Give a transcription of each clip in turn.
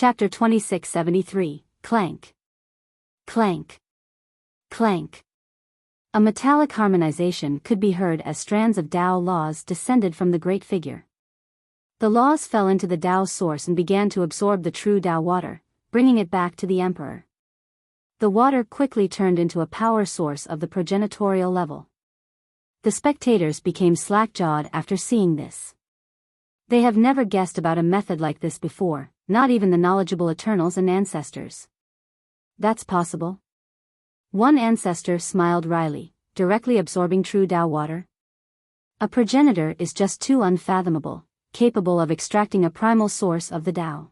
Chapter 2673, Clank. Clank. Clank. A metallic harmonization could be heard as strands of Tao laws descended from the great figure. The laws fell into the Tao source and began to absorb the true Tao water, bringing it back to the emperor. The water quickly turned into a power source of the progenitorial level. The spectators became slack-jawed after seeing this. They have never guessed about a method like this before, not even the knowledgeable Eternals and ancestors. That's possible? One ancestor smiled wryly, directly absorbing true Tao water. A progenitor is just too unfathomable, capable of extracting a primal source of the Tao.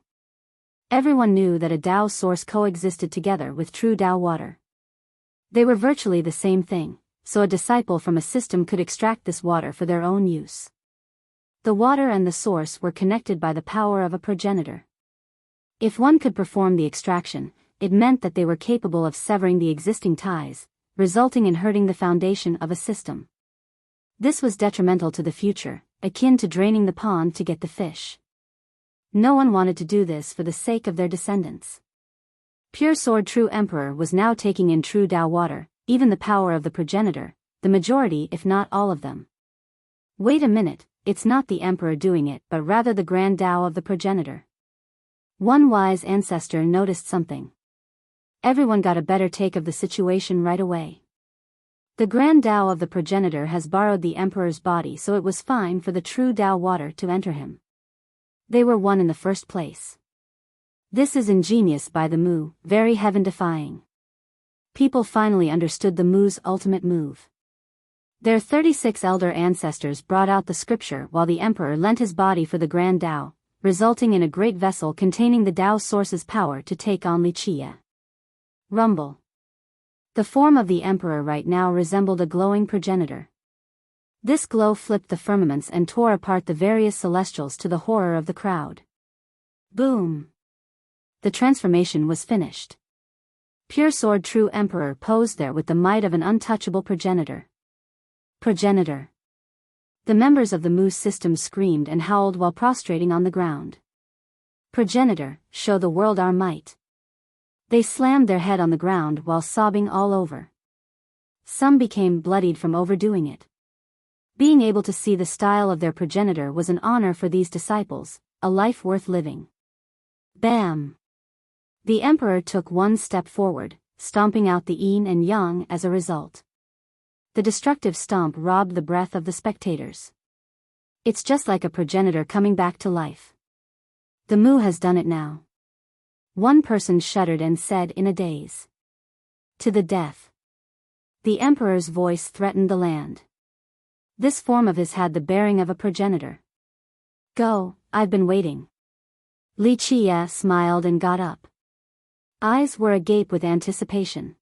Everyone knew that a Tao source coexisted together with true Tao water. They were virtually the same thing, so a disciple from a system could extract this water for their own use. The water and the source were connected by the power of a progenitor. If one could perform the extraction, it meant that they were capable of severing the existing ties, resulting in hurting the foundation of a system. This was detrimental to the future, akin to draining the pond to get the fish. No one wanted to do this for the sake of their descendants. Pure Sword True Emperor was now taking in true Tao water, even the power of the progenitor, the majority if not all of them. Wait a minute, it's not the emperor doing it but rather the grand Tao of the progenitor. One wise ancestor noticed something. Everyone got a better take of the situation right away. The grand Tao of the progenitor has borrowed the emperor's body, so it was fine for the true Tao water to enter him. They were one in the first place. This is ingenious by the Mu, very heaven-defying. People finally understood the Mu's ultimate move. Their 36 elder ancestors brought out the scripture while the emperor lent his body for the grand Tao, resulting in a great vessel containing the Tao source's power to take on Wuxia. Rumble. The form of the emperor right now resembled a glowing progenitor. This glow flipped the firmaments and tore apart the various celestials to the horror of the crowd. Boom! The transformation was finished. Pure Sword True Emperor posed there with the might of an untouchable progenitor. Progenitor. The members of the Mu system screamed and howled while prostrating on the ground. Progenitor, show the world our might. They slammed their head on the ground while sobbing all over. Some became bloodied from overdoing it. Being able to see the style of their progenitor was an honor for these disciples, a life worth living. Bam! The emperor took one step forward, stomping out the yin and yang as a result. The destructive stomp robbed the breath of the spectators. It's just like a progenitor coming back to life. The Mu has done it now. One person shuddered and said in a daze. To the death. The emperor's voice threatened the land. This form of his had the bearing of a progenitor. Go, I've been waiting. Wuxia smiled and got up. Eyes were agape with anticipation.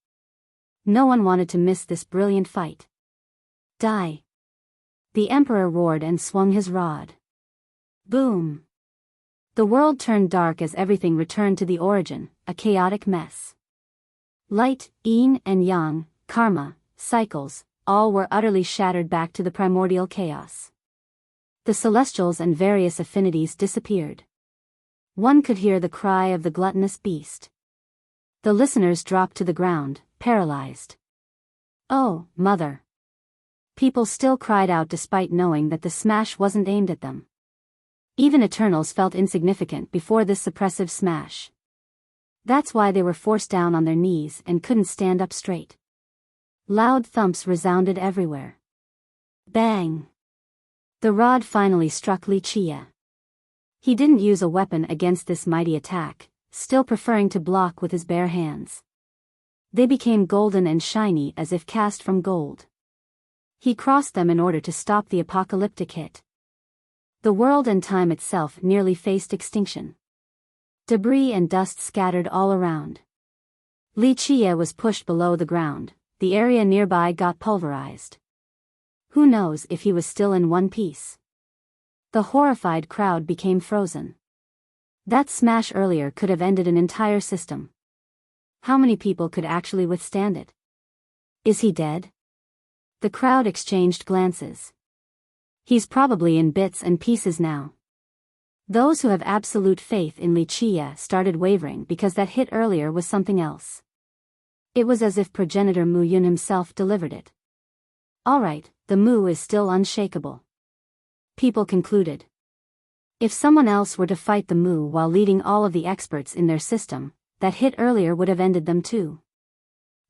No one wanted to miss this brilliant fight. Die. The emperor roared and swung his rod. Boom. The world turned dark as everything returned to the origin, a chaotic mess. Light, yin and yang, karma, cycles, all were utterly shattered back to the primordial chaos. The celestials and various affinities disappeared. One could hear the cry of the gluttonous beast. The listeners dropped to the ground, paralyzed. Oh, mother! People still cried out despite knowing that the smash wasn't aimed at them. Even Eternals felt insignificant before this suppressive smash. That's why they were forced down on their knees and couldn't stand up straight. Loud thumps resounded everywhere. Bang! The rod finally struck Wuxia. He didn't use a weapon against this mighty attack, still preferring to block with his bare hands. They became golden and shiny as if cast from gold. He crossed them in order to stop the apocalyptic hit. The world and time itself nearly faced extinction. Debris and dust scattered all around. Wuxia was pushed below the ground, the area nearby got pulverized. Who knows if he was still in one piece? The horrified crowd became frozen. That smash earlier could have ended an entire system. How many people could actually withstand it? Is he dead? The crowd exchanged glances. He's probably in bits and pieces now. Those who have absolute faith in Wuxia started wavering because that hit earlier was something else. It was as if progenitor Mu Yun himself delivered it. Alright, the Mu is still unshakable. People concluded. If someone else were to fight the Mu while leading all of the experts in their system, that hit earlier would have ended them too.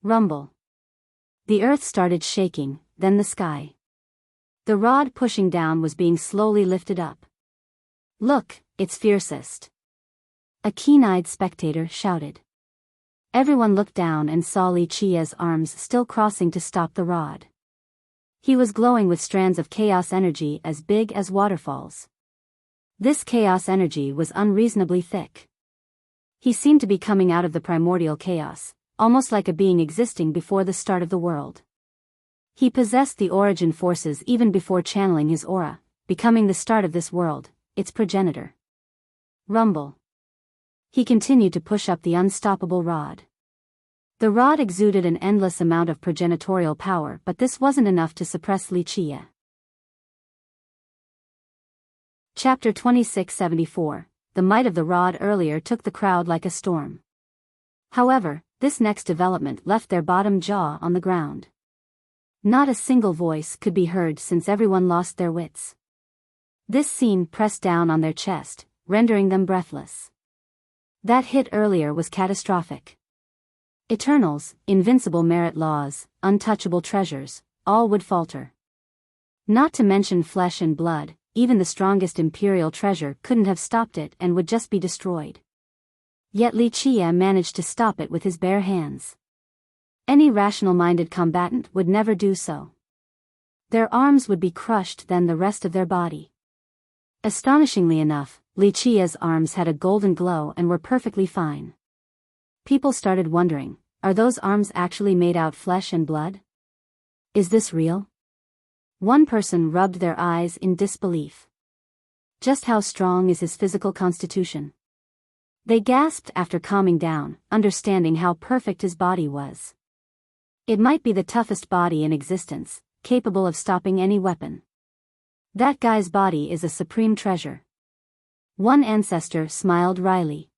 Rumble. The earth started shaking, then the sky. The rod pushing down was being slowly lifted up. Look, it's fiercest. A keen-eyed spectator shouted. Everyone looked down and saw Wuxia's arms still crossing to stop the rod. He was glowing with strands of chaos energy as big as waterfalls. This chaos energy was unreasonably thick. He seemed to be coming out of the primordial chaos, almost like a being existing before the start of the world. He possessed the origin forces even before channeling his aura, becoming the start of this world, its progenitor. Rumble. He continued to push up the unstoppable rod. The rod exuded an endless amount of progenitorial power, but this wasn't enough to suppress Wuxia. Chapter 2674. The might of the rod earlier took the crowd like a storm. However, this next development left their bottom jaw on the ground. Not a single voice could be heard since everyone lost their wits. This scene pressed down on their chest, rendering them breathless. That hit earlier was catastrophic. Eternals, invincible merit laws, untouchable treasures, all would falter. Not to mention flesh and blood, even the strongest imperial treasure couldn't have stopped it and would just be destroyed. Yet Wuxia managed to stop it with his bare hands. Any rational-minded combatant would never do so. Their arms would be crushed, then the rest of their body. Astonishingly enough, Wuxia's arms had a golden glow and were perfectly fine. People started wondering, are those arms actually made out flesh and blood? Is this real? One person rubbed their eyes in disbelief. Just how strong is his physical constitution? They gasped after calming down, understanding how perfect his body was. It might be the toughest body in existence, capable of stopping any weapon. That guy's body is a supreme treasure. One ancestor smiled wryly.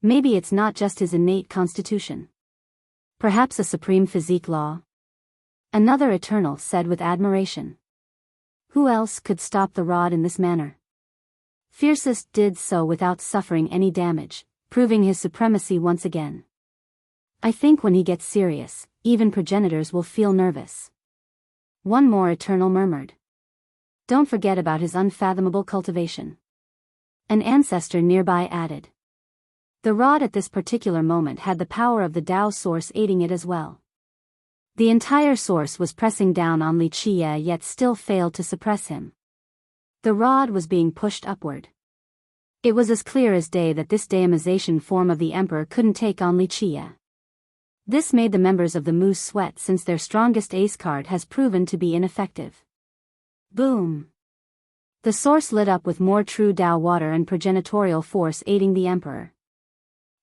Maybe it's not just his innate constitution. Perhaps a supreme physique law? Another Eternal said with admiration. Who else could stop the rod in this manner? Fiercest did so without suffering any damage, proving his supremacy once again. I think when he gets serious, even progenitors will feel nervous. One more Eternal murmured. Don't forget about his unfathomable cultivation. An ancestor nearby added. The rod at this particular moment had the power of the Tao source aiding it as well. The entire source was pressing down on Wuxia yet still failed to suppress him. The rod was being pushed upward. It was as clear as day that this daemization form of the Emperor couldn't take on Wuxia. This made the members of the Moose sweat since their strongest ace card has proven to be ineffective. Boom! The source lit up with more true Tao water and progenitorial force aiding the Emperor.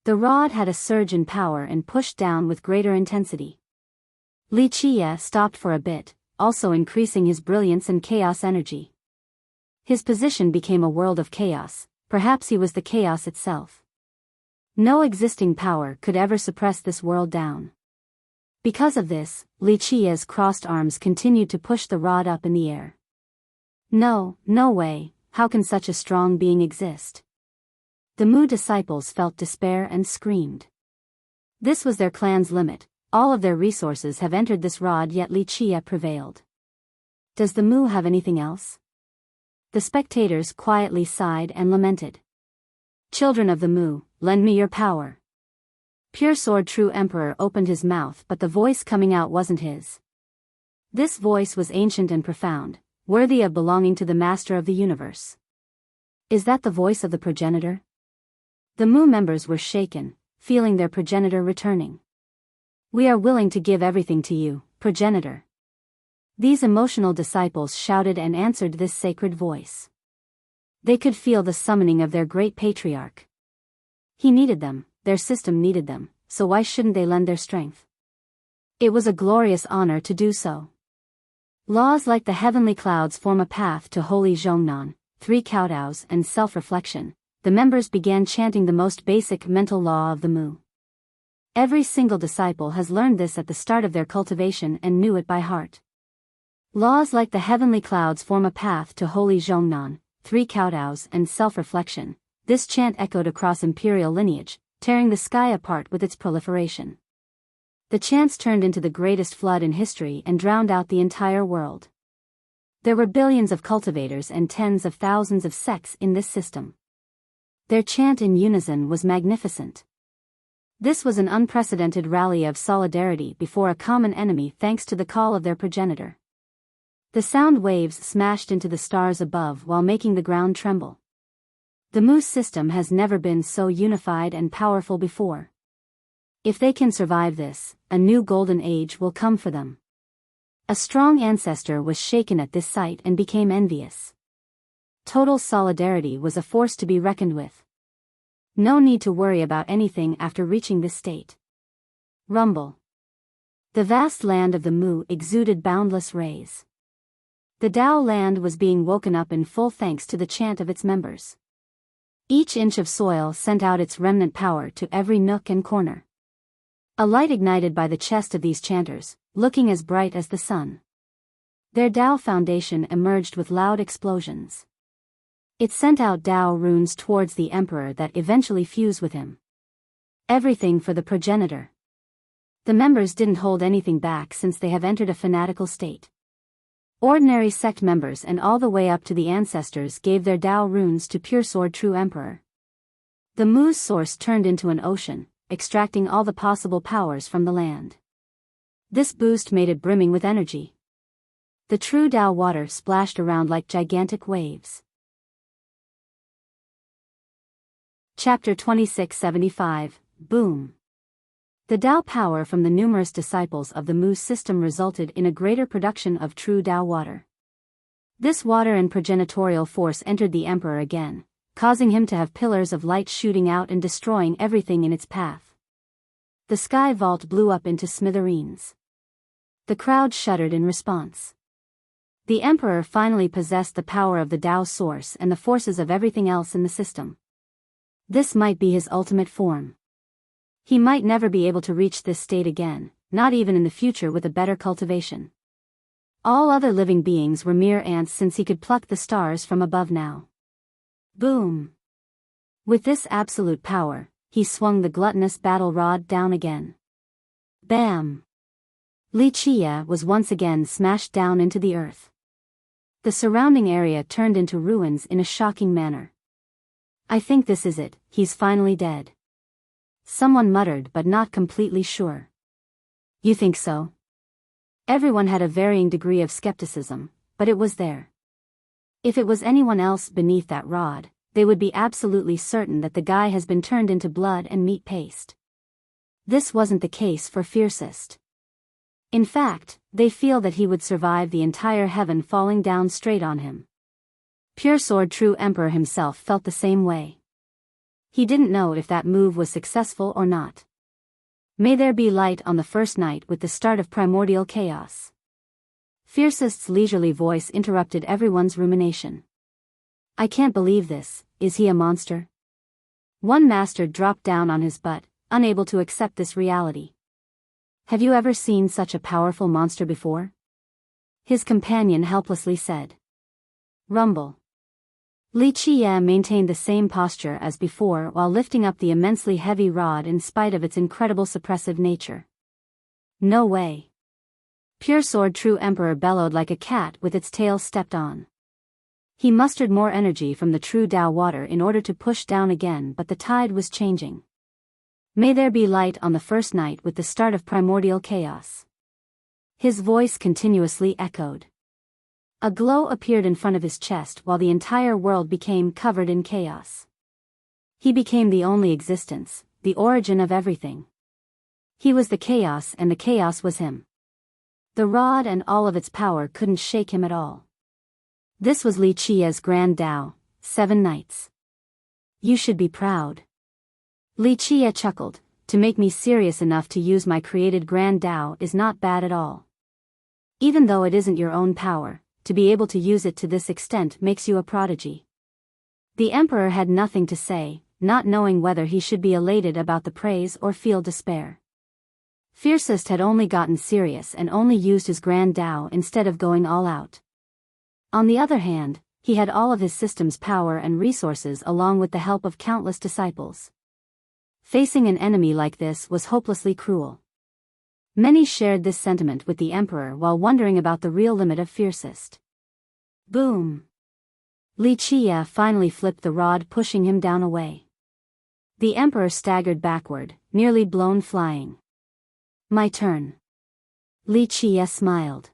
The rod had a surge in power and pushed down with greater intensity. Wuxia stopped for a bit, also increasing his brilliance and chaos energy. His position became a world of chaos, perhaps he was the chaos itself. No existing power could ever suppress this world down. Because of this, Wuxia's crossed arms continued to push the rod up in the air. No way, how can such a strong being exist? The Mu disciples felt despair and screamed. This was their clan's limit, all of their resources have entered this rod yet Wuxia prevailed. Does the Mu have anything else? The spectators quietly sighed and lamented. Children of the Mu, lend me your power. Pure Sword True Emperor opened his mouth but the voice coming out wasn't his. This voice was ancient and profound, worthy of belonging to the Master of the Universe. Is that the voice of the progenitor? The Mu members were shaken, feeling their progenitor returning. We are willing to give everything to you, progenitor. These emotional disciples shouted and answered this sacred voice. They could feel the summoning of their great patriarch. He needed them, their system needed them, so why shouldn't they lend their strength? It was a glorious honor to do so. Laws like the heavenly clouds form a path to holy Zhongnan, 3 kowtows, and self-reflection, the members began chanting the most basic mental law of the Mu. Every single disciple has learned this at the start of their cultivation and knew it by heart. Laws like the heavenly clouds form a path to holy Zhongnan, 3 kowtows, and self-reflection. This chant echoed across imperial lineage, tearing the sky apart with its proliferation. The chants turned into the greatest flood in history and drowned out the entire world. There were billions of cultivators and tens of thousands of sects in this system. Their chant in unison was magnificent. This was an unprecedented rally of solidarity before a common enemy thanks to the call of their progenitor. The sound waves smashed into the stars above while making the ground tremble. The Mu system has never been so unified and powerful before. If they can survive this, a new golden age will come for them. A strong ancestor was shaken at this sight and became envious. Total solidarity was a force to be reckoned with. No need to worry about anything after reaching this state. Rumble. The vast land of the Mu exuded boundless rays. The Tao land was being woken up in full thanks to the chant of its members. Each inch of soil sent out its remnant power to every nook and corner. A light ignited by the chest of these chanters, looking as bright as the sun. Their Tao foundation emerged with loud explosions. It sent out Tao runes towards the emperor that eventually fused with him. Everything for the progenitor. The members didn't hold anything back since they have entered a fanatical state. Ordinary sect members and all the way up to the ancestors gave their Tao runes to Pure Sword True Emperor. The Mu's source turned into an ocean, extracting all the possible powers from the land. This boost made it brimming with energy. The true Tao water splashed around like gigantic waves. Chapter 2675, Boom. The Tao power from the numerous disciples of the Mu system resulted in a greater production of true Tao water. This water and progenitorial force entered the emperor again, causing him to have pillars of light shooting out and destroying everything in its path. The sky vault blew up into smithereens. The crowd shuddered in response. The emperor finally possessed the power of the Tao source and the forces of everything else in the system. This might be his ultimate form. He might never be able to reach this state again, not even in the future with a better cultivation. All other living beings were mere ants since he could pluck the stars from above now. Boom! With this absolute power, he swung the gluttonous battle rod down again. Bam! Li Chia was once again smashed down into the earth. The surrounding area turned into ruins in a shocking manner. I think this is it, he's finally dead. Someone muttered but not completely sure. You think so? Everyone had a varying degree of skepticism, but it was there. If it was anyone else beneath that rod, they would be absolutely certain that the guy has been turned into blood and meat paste. This wasn't the case for Fiercest. In fact, they feel that he would survive the entire heaven falling down straight on him. Pure Sword True Emperor himself felt the same way. He didn't know if that move was successful or not. May there be light on the first night with the start of primordial chaos. Fiercest's leisurely voice interrupted everyone's rumination. I can't believe this, is he a monster? One master dropped down on his butt, unable to accept this reality. Have you ever seen such a powerful monster before? His companion helplessly said. Rumble. Li Chia maintained the same posture as before while lifting up the immensely heavy rod in spite of its incredible suppressive nature. No way. Pure Sword True Emperor bellowed like a cat with its tail stepped on. He mustered more energy from the true Tao water in order to push down again, but the tide was changing. May there be light on the first night with the start of primordial chaos. His voice continuously echoed. A glow appeared in front of his chest while the entire world became covered in chaos. He became the only existence, the origin of everything. He was the chaos and the chaos was him. The rod and all of its power couldn't shake him at all. This was Li Chia's Grand Tao, 7 nights. You should be proud. Li Chia chuckled, to make me serious enough to use my created Grand Tao is not bad at all. Even though it isn't your own power, to be able to use it to this extent makes you a prodigy. The emperor had nothing to say, not knowing whether he should be elated about the praise or feel despair. Fiercest had only gotten serious and only used his grand Tao instead of going all out. On the other hand, he had all of his system's power and resources along with the help of countless disciples. Facing an enemy like this was hopelessly cruel. Many shared this sentiment with the emperor while wondering about the real limit of Fiercest. Boom! Li Qia finally flipped the rod, pushing him down away. The emperor staggered backward, nearly blown flying. My turn. Li Qia smiled.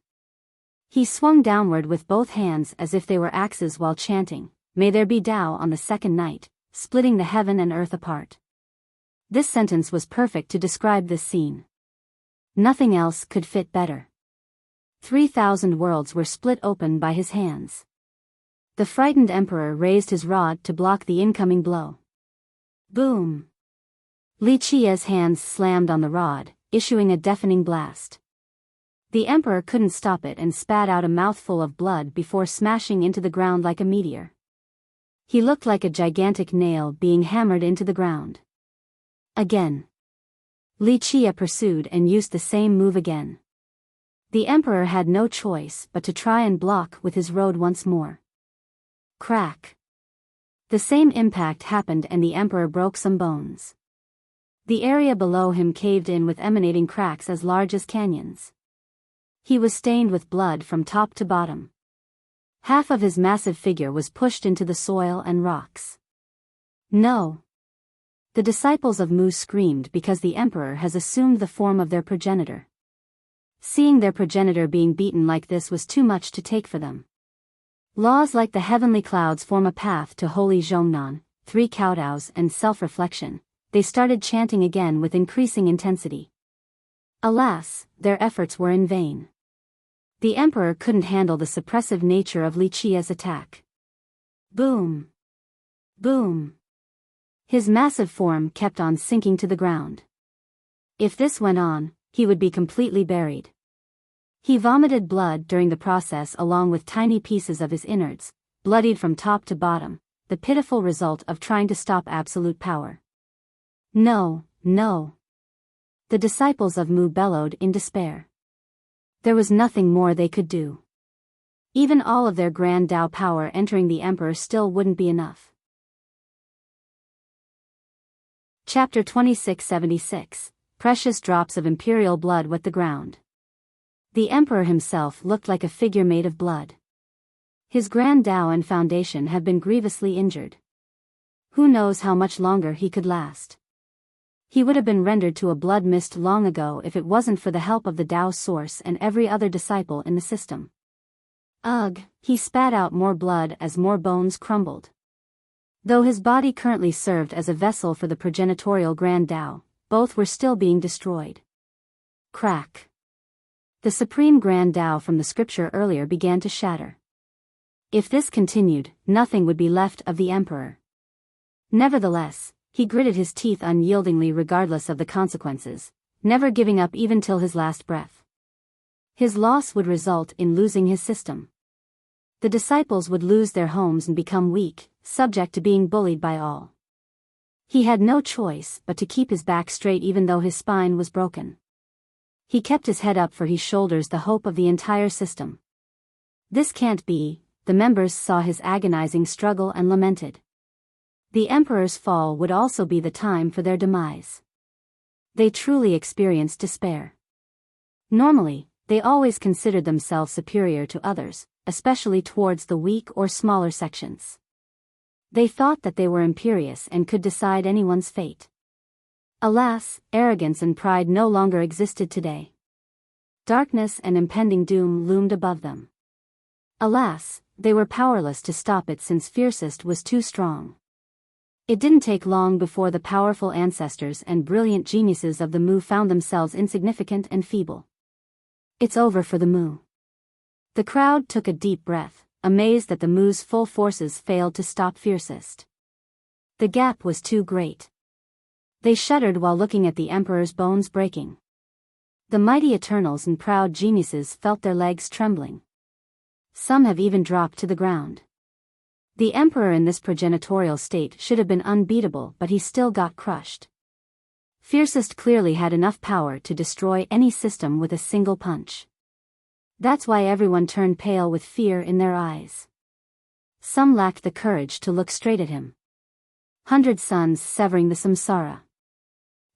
He swung downward with both hands as if they were axes while chanting, "May there be Tao on the second night," splitting the heaven and earth apart. This sentence was perfect to describe this scene. Nothing else could fit better. 3,000 worlds were split open by his hands. The frightened emperor raised his rod to block the incoming blow. Boom! Li Qia's hands slammed on the rod, issuing a deafening blast. The emperor couldn't stop it and spat out a mouthful of blood before smashing into the ground like a meteor. He looked like a gigantic nail being hammered into the ground. Again. Li Qia pursued and used the same move again. The emperor had no choice but to try and block with his rod once more. Crack. The same impact happened and the emperor broke some bones. The area below him caved in with emanating cracks as large as canyons. He was stained with blood from top to bottom. Half of his massive figure was pushed into the soil and rocks. No! The disciples of Mu screamed because the emperor has assumed the form of their progenitor. Seeing their progenitor being beaten like this was too much to take for them. Laws like the heavenly clouds form a path to holy Zhongnan, 3 kowtows and self-reflection. They started chanting again with increasing intensity. Alas, their efforts were in vain. The emperor couldn't handle the suppressive nature of Li Qia's attack. Boom! Boom! His massive form kept on sinking to the ground. If this went on, he would be completely buried. He vomited blood during the process along with tiny pieces of his innards, bloodied from top to bottom, the pitiful result of trying to stop absolute power. No, no. The disciples of Mu bellowed in despair. There was nothing more they could do. Even all of their grand Tao power entering the emperor still wouldn't be enough. Chapter 2676, Precious drops of imperial blood wet the ground. The emperor himself looked like a figure made of blood. His grand Tao and foundation have been grievously injured. Who knows how much longer he could last. He would have been rendered to a blood mist long ago if it wasn't for the help of the Tao source and every other disciple in the system. Ugh, he spat out more blood as more bones crumbled. Though his body currently served as a vessel for the progenitorial grand Tao, both were still being destroyed. Crack. The supreme grand Tao from the scripture earlier began to shatter. If this continued, nothing would be left of the emperor. Nevertheless, he gritted his teeth unyieldingly regardless of the consequences, never giving up even till his last breath. His loss would result in losing his system. The disciples would lose their homes and become weak, subject to being bullied by all. He had no choice but to keep his back straight even though his spine was broken. He kept his head up for he shoulders the hope of the entire system. This can't be, the members saw his agonizing struggle and lamented. The emperor's fall would also be the time for their demise. They truly experienced despair. Normally, they always considered themselves superior to others, especially towards the weak or smaller sections. They thought that they were imperious and could decide anyone's fate. Alas, arrogance and pride no longer existed today. Darkness and impending doom loomed above them. Alas, they were powerless to stop it since Fiercest was too strong. It didn't take long before the powerful ancestors and brilliant geniuses of the Mu found themselves insignificant and feeble. It's over for the Mu. The crowd took a deep breath, amazed that the Mu's full forces failed to stop Fiercest. The gap was too great. They shuddered while looking at the emperor's bones breaking. The mighty Eternals and proud geniuses felt their legs trembling. Some have even dropped to the ground. The emperor in this progenitorial state should have been unbeatable, but he still got crushed. Fiercest clearly had enough power to destroy any system with a single punch. That's why everyone turned pale with fear in their eyes. Some lacked the courage to look straight at him. 100 suns severing the samsara.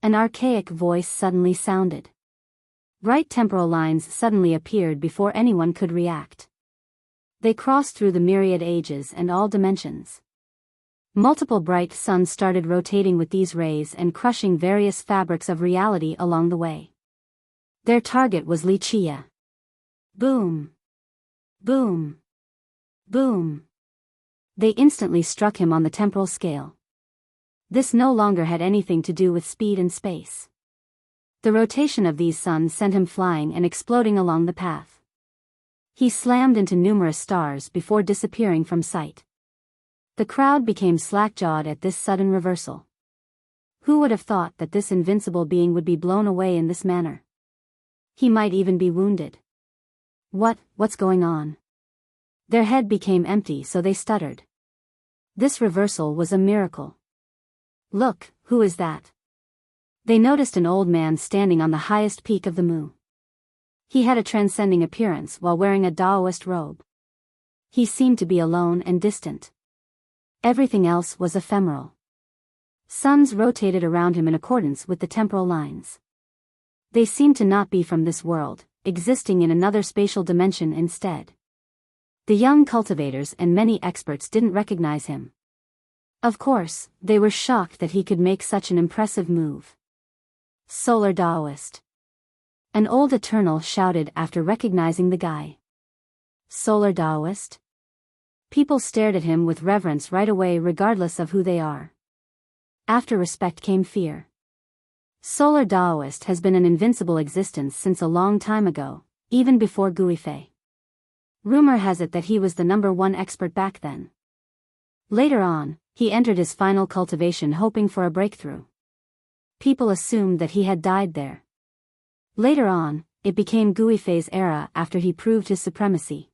An archaic voice suddenly sounded. Right temporal lines suddenly appeared before anyone could react. They crossed through the myriad ages and all dimensions. Multiple bright suns started rotating with these rays and crushing various fabrics of reality along the way. Their target was Wuxia. Boom! Boom! Boom! They instantly struck him on the temporal scale. This no longer had anything to do with speed and space. The rotation of these suns sent him flying and exploding along the path. He slammed into numerous stars before disappearing from sight. The crowd became slack-jawed at this sudden reversal. Who would have thought that this invincible being would be blown away in this manner? He might even be wounded. What's going on? Their head became empty, so they stuttered. This reversal was a miracle. Look, who is that? They noticed an old man standing on the highest peak of the Mu. He had a transcending appearance while wearing a Taoist robe. He seemed to be alone and distant. Everything else was ephemeral. Suns rotated around him in accordance with the temporal lines. They seemed to not be from this world, existing in another spatial dimension instead. The young cultivators and many experts didn't recognize him. Of course, they were shocked that he could make such an impressive move. Solar Taoist. An old Eternal shouted after recognizing the guy. Solar Taoist? People stared at him with reverence right away regardless of who they are. After respect came fear. Solar Taoist has been an invincible existence since a long time ago, even before Guifei. Rumor has it that he was the #1 expert back then. Later on, he entered his final cultivation hoping for a breakthrough. People assumed that he had died there. Later on, it became Guifei's era after he proved his supremacy.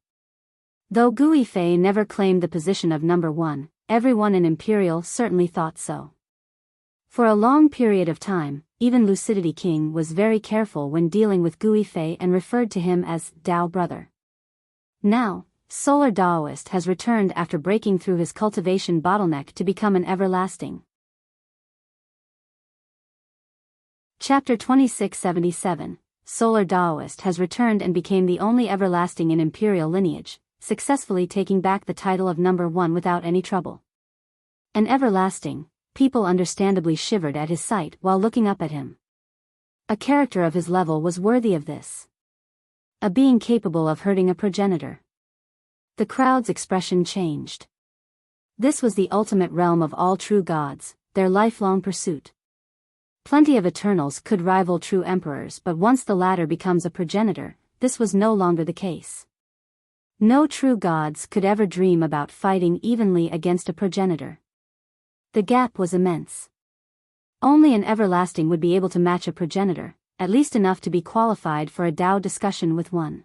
Though Guifei never claimed the position of #1, everyone in Imperial certainly thought so. For a long period of time, even Lucidity King was very careful when dealing with Guifei and referred to him as Dao Brother. Now, Solar Taoist has returned after breaking through his cultivation bottleneck to become an everlasting. Chapter 2677, Solar Taoist has returned and became the only everlasting in Imperial lineage, successfully taking back the title of #1 without any trouble. An everlasting, people understandably shivered at his sight while looking up at him. A character of his level was worthy of this. A being capable of hurting a progenitor. The crowd's expression changed. This was the ultimate realm of all true gods, their lifelong pursuit. Plenty of Eternals could rival true emperors, but once the latter becomes a progenitor, this was no longer the case. No true gods could ever dream about fighting evenly against a progenitor. The gap was immense. Only an everlasting would be able to match a progenitor, at least enough to be qualified for a Tao discussion with one.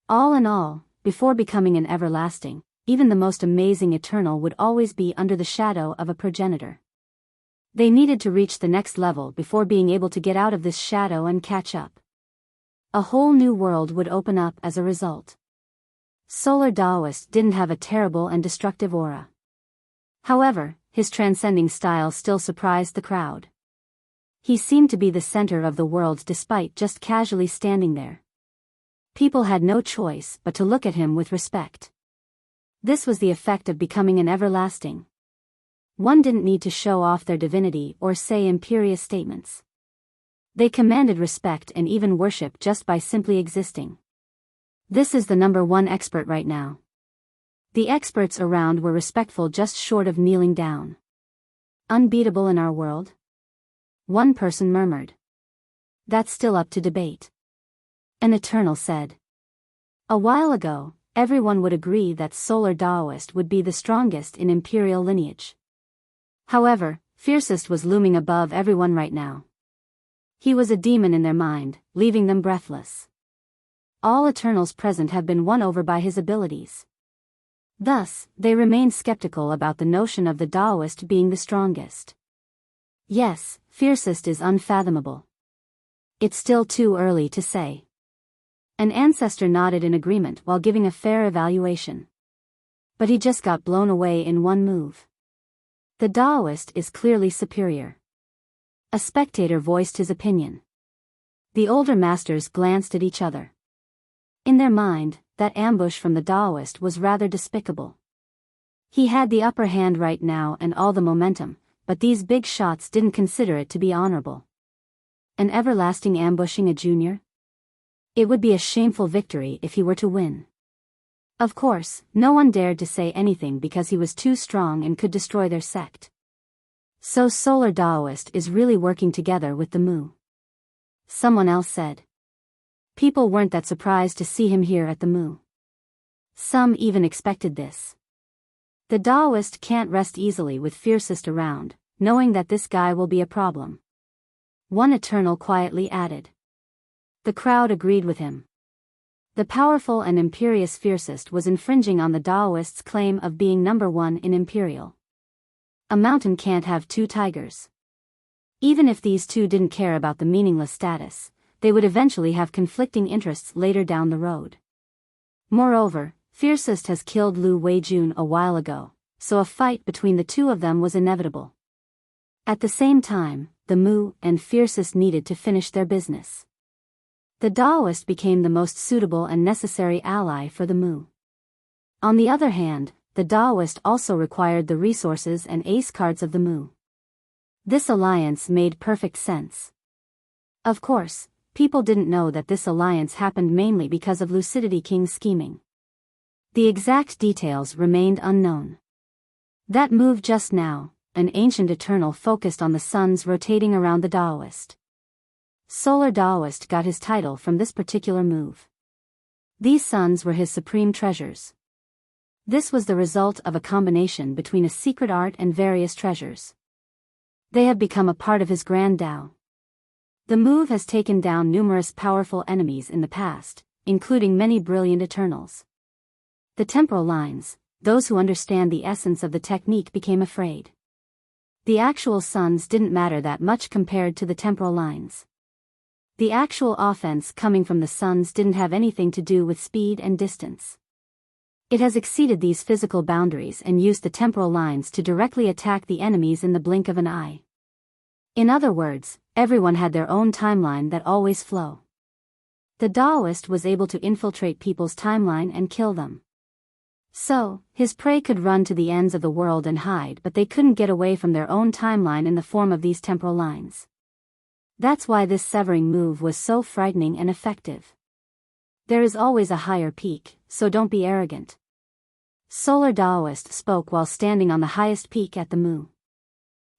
All in all, before becoming an everlasting, even the most amazing Eternal would always be under the shadow of a progenitor. They needed to reach the next level before being able to get out of this shadow and catch up. A whole new world would open up as a result. Solar Taoist didn't have a terrible and destructive aura. However, his transcending style still surprised the crowd. He seemed to be the center of the world despite just casually standing there. People had no choice but to look at him with respect. This was the effect of becoming an everlasting. One didn't need to show off their divinity or say imperious statements. They commanded respect and even worship just by simply existing. This is the #1 expert right now. The experts around were respectful just short of kneeling down. Unbeatable in our world? One person murmured. That's still up to debate. An Eternal said. A while ago, everyone would agree that Solar Taoist would be the strongest in Imperial lineage. However, Fiercest was looming above everyone right now. He was a demon in their mind, leaving them breathless. All Eternals present have been won over by his abilities. Thus, they remained skeptical about the notion of the Taoist being the strongest. Yes, fiercest is unfathomable. It's still too early to say. An ancestor nodded in agreement while giving a fair evaluation. But he just got blown away in one move. The Taoist is clearly superior. A spectator voiced his opinion. The older masters glanced at each other. In their mind, that ambush from the Taoist was rather despicable. He had the upper hand right now and all the momentum, but these big shots didn't consider it to be honorable. An everlasting ambushing a junior? It would be a shameful victory if he were to win. Of course, no one dared to say anything because he was too strong and could destroy their sect. So Solar Taoist is really working together with the Mu. Someone else said. People weren't that surprised to see him here at the Mu. Some even expected this. The Taoist can't rest easily with fiercest around, knowing that this guy will be a problem. One Eternal quietly added. The crowd agreed with him. The powerful and imperious fiercest was infringing on the Taoist's claim of being number one in Imperial. A mountain can't have two tigers. Even if these two didn't care about the meaningless status, they would eventually have conflicting interests later down the road. Moreover, fiercest has killed Lu Weijun a while ago, so a fight between the two of them was inevitable. At the same time, the Mu and fiercest needed to finish their business. The Taoist became the most suitable and necessary ally for the Mu. On the other hand, the Taoist also required the resources and ace cards of the Mu. This alliance made perfect sense. Of course, people didn't know that this alliance happened mainly because of Lucidity King's scheming. The exact details remained unknown. That move just now, an ancient Eternal focused on the suns rotating around the Taoist. Solar Taoist got his title from this particular move. These suns were his supreme treasures. This was the result of a combination between a secret art and various treasures. They have become a part of his grand Tao. The move has taken down numerous powerful enemies in the past, including many brilliant Eternals. The temporal lines, those who understand the essence of the technique, became afraid. The actual suns didn't matter that much compared to the temporal lines. The actual offense coming from the suns didn't have anything to do with speed and distance. It has exceeded these physical boundaries and used the temporal lines to directly attack the enemies in the blink of an eye. In other words, everyone had their own timeline that always flow. The Taoist was able to infiltrate people's timeline and kill them. So, his prey could run to the ends of the world and hide, but they couldn't get away from their own timeline in the form of these temporal lines. That's why this severing move was so frightening and effective. There is always a higher peak, so don't be arrogant. Solar Taoist spoke while standing on the highest peak at the Mu.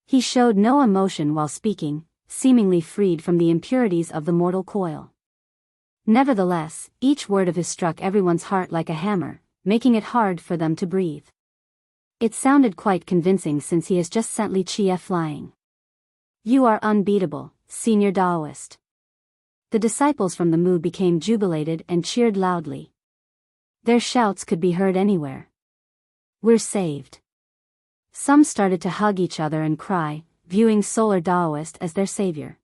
He showed no emotion while speaking, seemingly freed from the impurities of the mortal coil. Nevertheless, each word of his struck everyone's heart like a hammer, making it hard for them to breathe. It sounded quite convincing since he has just sent Li Qie flying. You are unbeatable, Senior Taoist. The disciples from the Mu became jubilated and cheered loudly. Their shouts could be heard anywhere. We're saved. Some started to hug each other and cry, viewing Solar Taoist as their savior.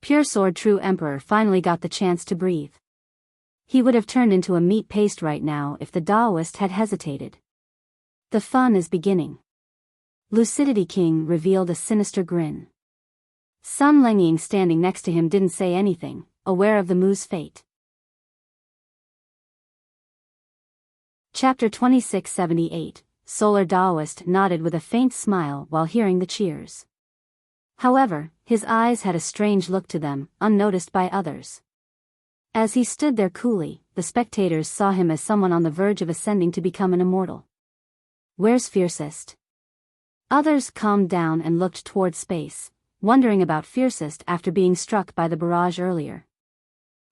Pure Sword True Emperor finally got the chance to breathe. He would have turned into a meat paste right now if the Taoist had hesitated. The fun is beginning. Lucidity King revealed a sinister grin. Sun Lengying standing next to him didn't say anything, aware of the Mu's fate. Chapter 2678, Solar Taoist nodded with a faint smile while hearing the cheers. However, his eyes had a strange look to them, unnoticed by others. As he stood there coolly, the spectators saw him as someone on the verge of ascending to become an immortal. Where's fiercest? Others calmed down and looked toward space, wondering about fiercest after being struck by the barrage earlier.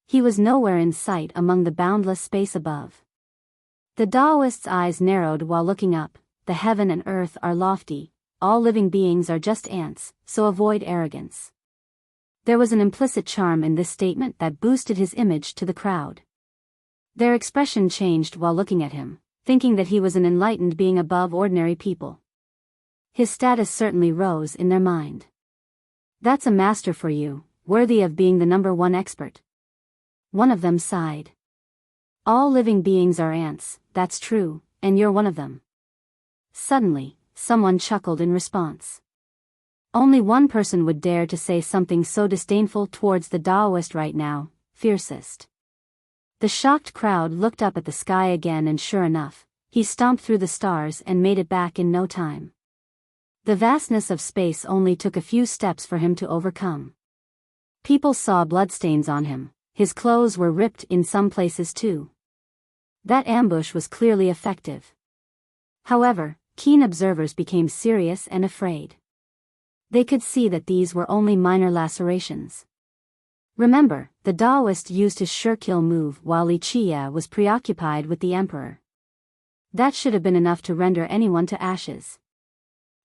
He was nowhere in sight among the boundless space above. The Taoist's eyes narrowed while looking up. The heaven and earth are lofty, all living beings are just ants, so avoid arrogance. There was an implicit charm in this statement that boosted his image to the crowd. Their expression changed while looking at him, thinking that he was an enlightened being above ordinary people. His status certainly rose in their mind. That's a master for you, worthy of being the #1 expert. One of them sighed. All living beings are ants, that's true, and you're one of them. Suddenly, someone chuckled in response. Only one person would dare to say something so disdainful towards the Taoist right now, fiercest. The shocked crowd looked up at the sky again, and sure enough, he stomped through the stars and made it back in no time. The vastness of space only took a few steps for him to overcome. People saw bloodstains on him, his clothes were ripped in some places too. That ambush was clearly effective. However, keen observers became serious and afraid. They could see that these were only minor lacerations. Remember, the Taoist used his sure-kill move while Li Qia was preoccupied with the emperor. That should have been enough to render anyone to ashes.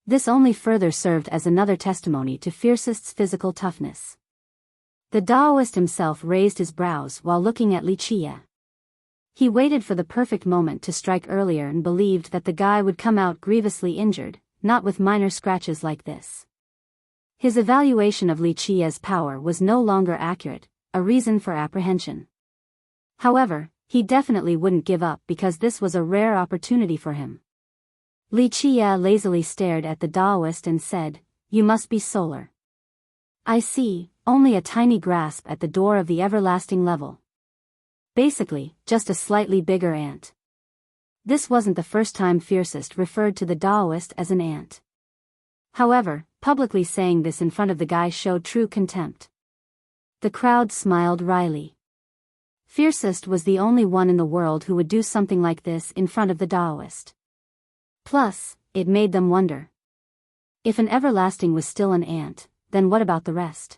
This only further served as another testimony to Fiercest's physical toughness. The Taoist himself raised his brows while looking at Li Qia. He waited for the perfect moment to strike earlier and believed that the guy would come out grievously injured, not with minor scratches like this. His evaluation of Li Qia's power was no longer accurate, a reason for apprehension. However, he definitely wouldn't give up because this was a rare opportunity for him. Li Qia lazily stared at the Taoist and said, "You must be solar." "I see, only a tiny grasp at the door of the everlasting level. Basically, just a slightly bigger ant." This wasn't the first time Fiercest referred to the Taoist as an ant. However, publicly saying this in front of the guy showed true contempt. The crowd smiled wryly. Fiercest was the only one in the world who would do something like this in front of the Taoist. Plus, it made them wonder. If an everlasting was still an ant, then what about the rest?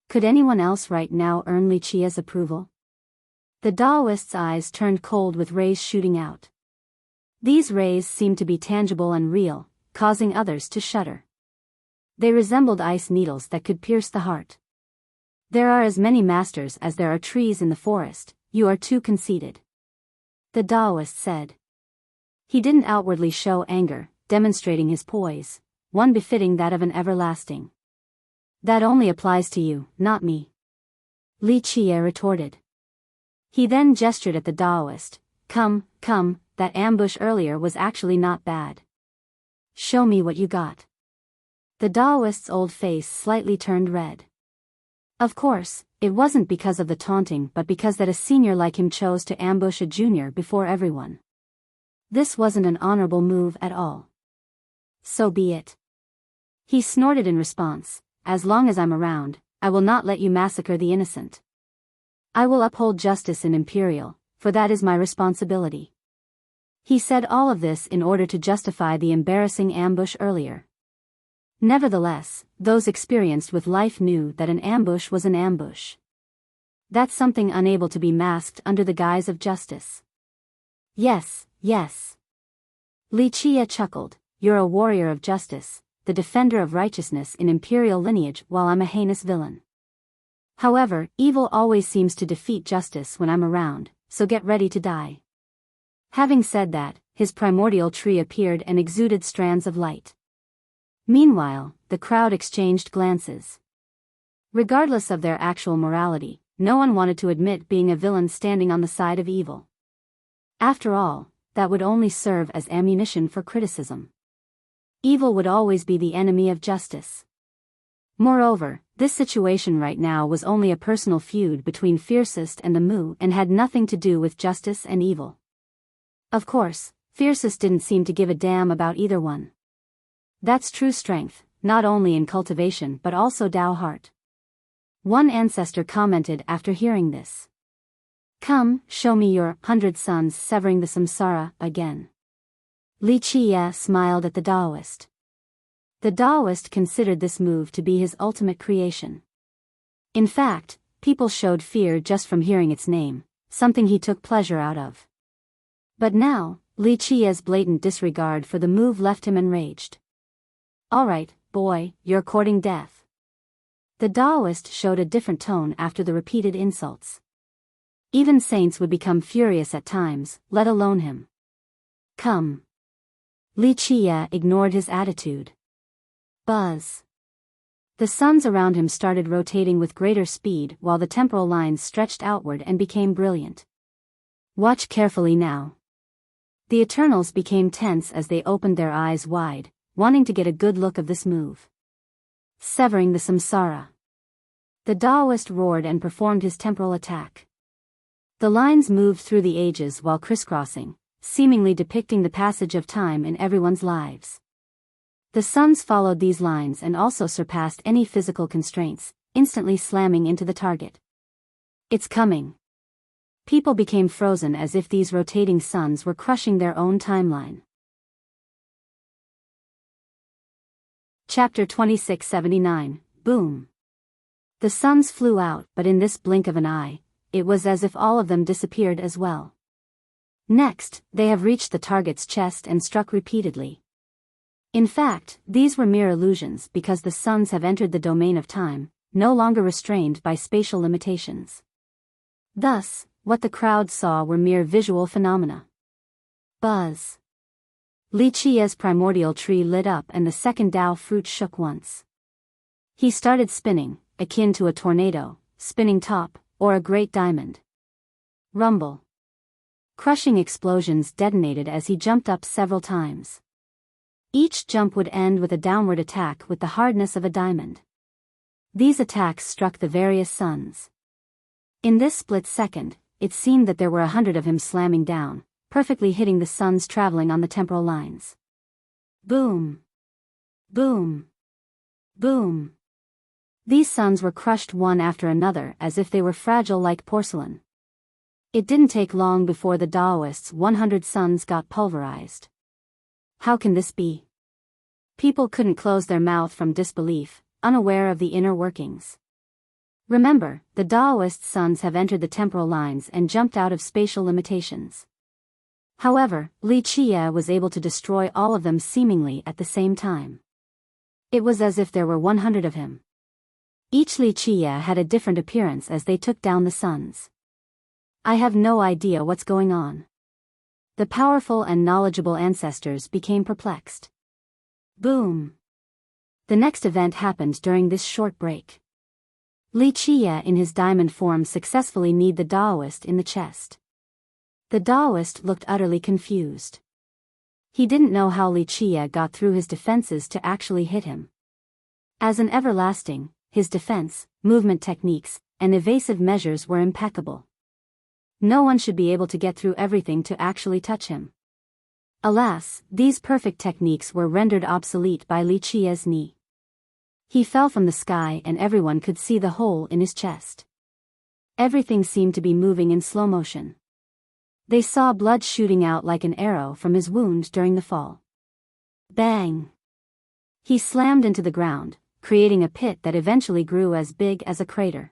Could anyone else right now earn Li Qia's approval? The Taoist's eyes turned cold with rays shooting out. These rays seemed to be tangible and real, causing others to shudder. They resembled ice needles that could pierce the heart. "There are as many masters as there are trees in the forest, you are too conceited," the Taoist said. He didn't outwardly show anger, demonstrating his poise, one befitting that of an everlasting. "That only applies to you, not me," Li Qia retorted. He then gestured at the Taoist. Come, that ambush earlier was actually not bad. Show me what you got." The Taoist's old face slightly turned red. Of course, it wasn't because of the taunting but because that a senior like him chose to ambush a junior before everyone. This wasn't an honorable move at all. "So be it." He snorted in response, "As long as I'm around, I will not let you massacre the innocent. I will uphold justice in Imperial, for that is my responsibility." He said all of this in order to justify the embarrassing ambush earlier. Nevertheless, those experienced with life knew that an ambush was an ambush. That's something unable to be masked under the guise of justice. Yes. Li Qia chuckled, "You're a warrior of justice, the defender of righteousness in Imperial lineage while I'm a heinous villain. However, evil always seems to defeat justice when I'm around, so get ready to die." Having said that, his primordial tree appeared and exuded strands of light. Meanwhile, the crowd exchanged glances. Regardless of their actual morality, no one wanted to admit being a villain standing on the side of evil. After all, that would only serve as ammunition for criticism. Evil would always be the enemy of justice. Moreover, this situation right now was only a personal feud between Fiercest and the Mu and had nothing to do with justice and evil. Of course, Fiercest didn't seem to give a damn about either one. That's true strength, not only in cultivation but also Tao heart. One ancestor commented after hearing this. "Come, show me your 100 sons severing the samsara again." Li Qia smiled at the Taoist. The Taoist considered this move to be his ultimate creation. In fact, people showed fear just from hearing its name, something he took pleasure out of. But now, Li Qia's blatant disregard for the move left him enraged. "Alright, boy, you're courting death." The Taoist showed a different tone after the repeated insults. Even saints would become furious at times, let alone him. Come. Li Qie ignored his attitude. Buzz. The suns around him started rotating with greater speed while the temporal lines stretched outward and became brilliant. Watch carefully now. The Eternals became tense as they opened their eyes wide, wanting to get a good look of this move. Severing the samsara. The Taoist roared and performed his temporal attack. The lines moved through the ages while crisscrossing, seemingly depicting the passage of time in everyone's lives. The suns followed these lines and also surpassed any physical constraints, instantly slamming into the target. It's coming. People became frozen as if these rotating suns were crushing their own timeline. Chapter 2679, Boom. The suns flew out, but in this blink of an eye, it was as if all of them disappeared as well. Next, they have reached the target's chest and struck repeatedly. In fact, these were mere illusions because the suns have entered the domain of time, no longer restrained by spatial limitations. Thus, what the crowd saw were mere visual phenomena. Buzz. Li Qie's primordial tree lit up and the second Tao fruit shook once. He started spinning, akin to a tornado, spinning top, or a great diamond. Rumble. Crushing explosions detonated as he jumped up several times. Each jump would end with a downward attack with the hardness of a diamond. These attacks struck the various suns. In this split second, it seemed that there were 100 of him slamming down, perfectly hitting the suns traveling on the temporal lines. Boom. Boom. Boom. These suns were crushed one after another as if they were fragile like porcelain. It didn't take long before the Taoists' 100 suns got pulverized. How can this be? People couldn't close their mouth from disbelief, unaware of the inner workings. Remember, the Taoist suns have entered the temporal lines and jumped out of spatial limitations. However, Li Qie was able to destroy all of them seemingly at the same time. It was as if there were 100 of him. Each Li Qie had a different appearance as they took down the suns. I have no idea what's going on. The powerful and knowledgeable ancestors became perplexed. Boom. The next event happened during this short break. Li Qie in his diamond form successfully kneed the Taoist in the chest. The Taoist looked utterly confused. He didn't know how Li Qie got through his defenses to actually hit him. As an everlasting, his defense, movement techniques, and evasive measures were impeccable. No one should be able to get through everything to actually touch him. Alas, these perfect techniques were rendered obsolete by Li Qie's knee. He fell from the sky and everyone could see the hole in his chest. Everything seemed to be moving in slow motion. They saw blood shooting out like an arrow from his wound during the fall. Bang! He slammed into the ground, creating a pit that eventually grew as big as a crater.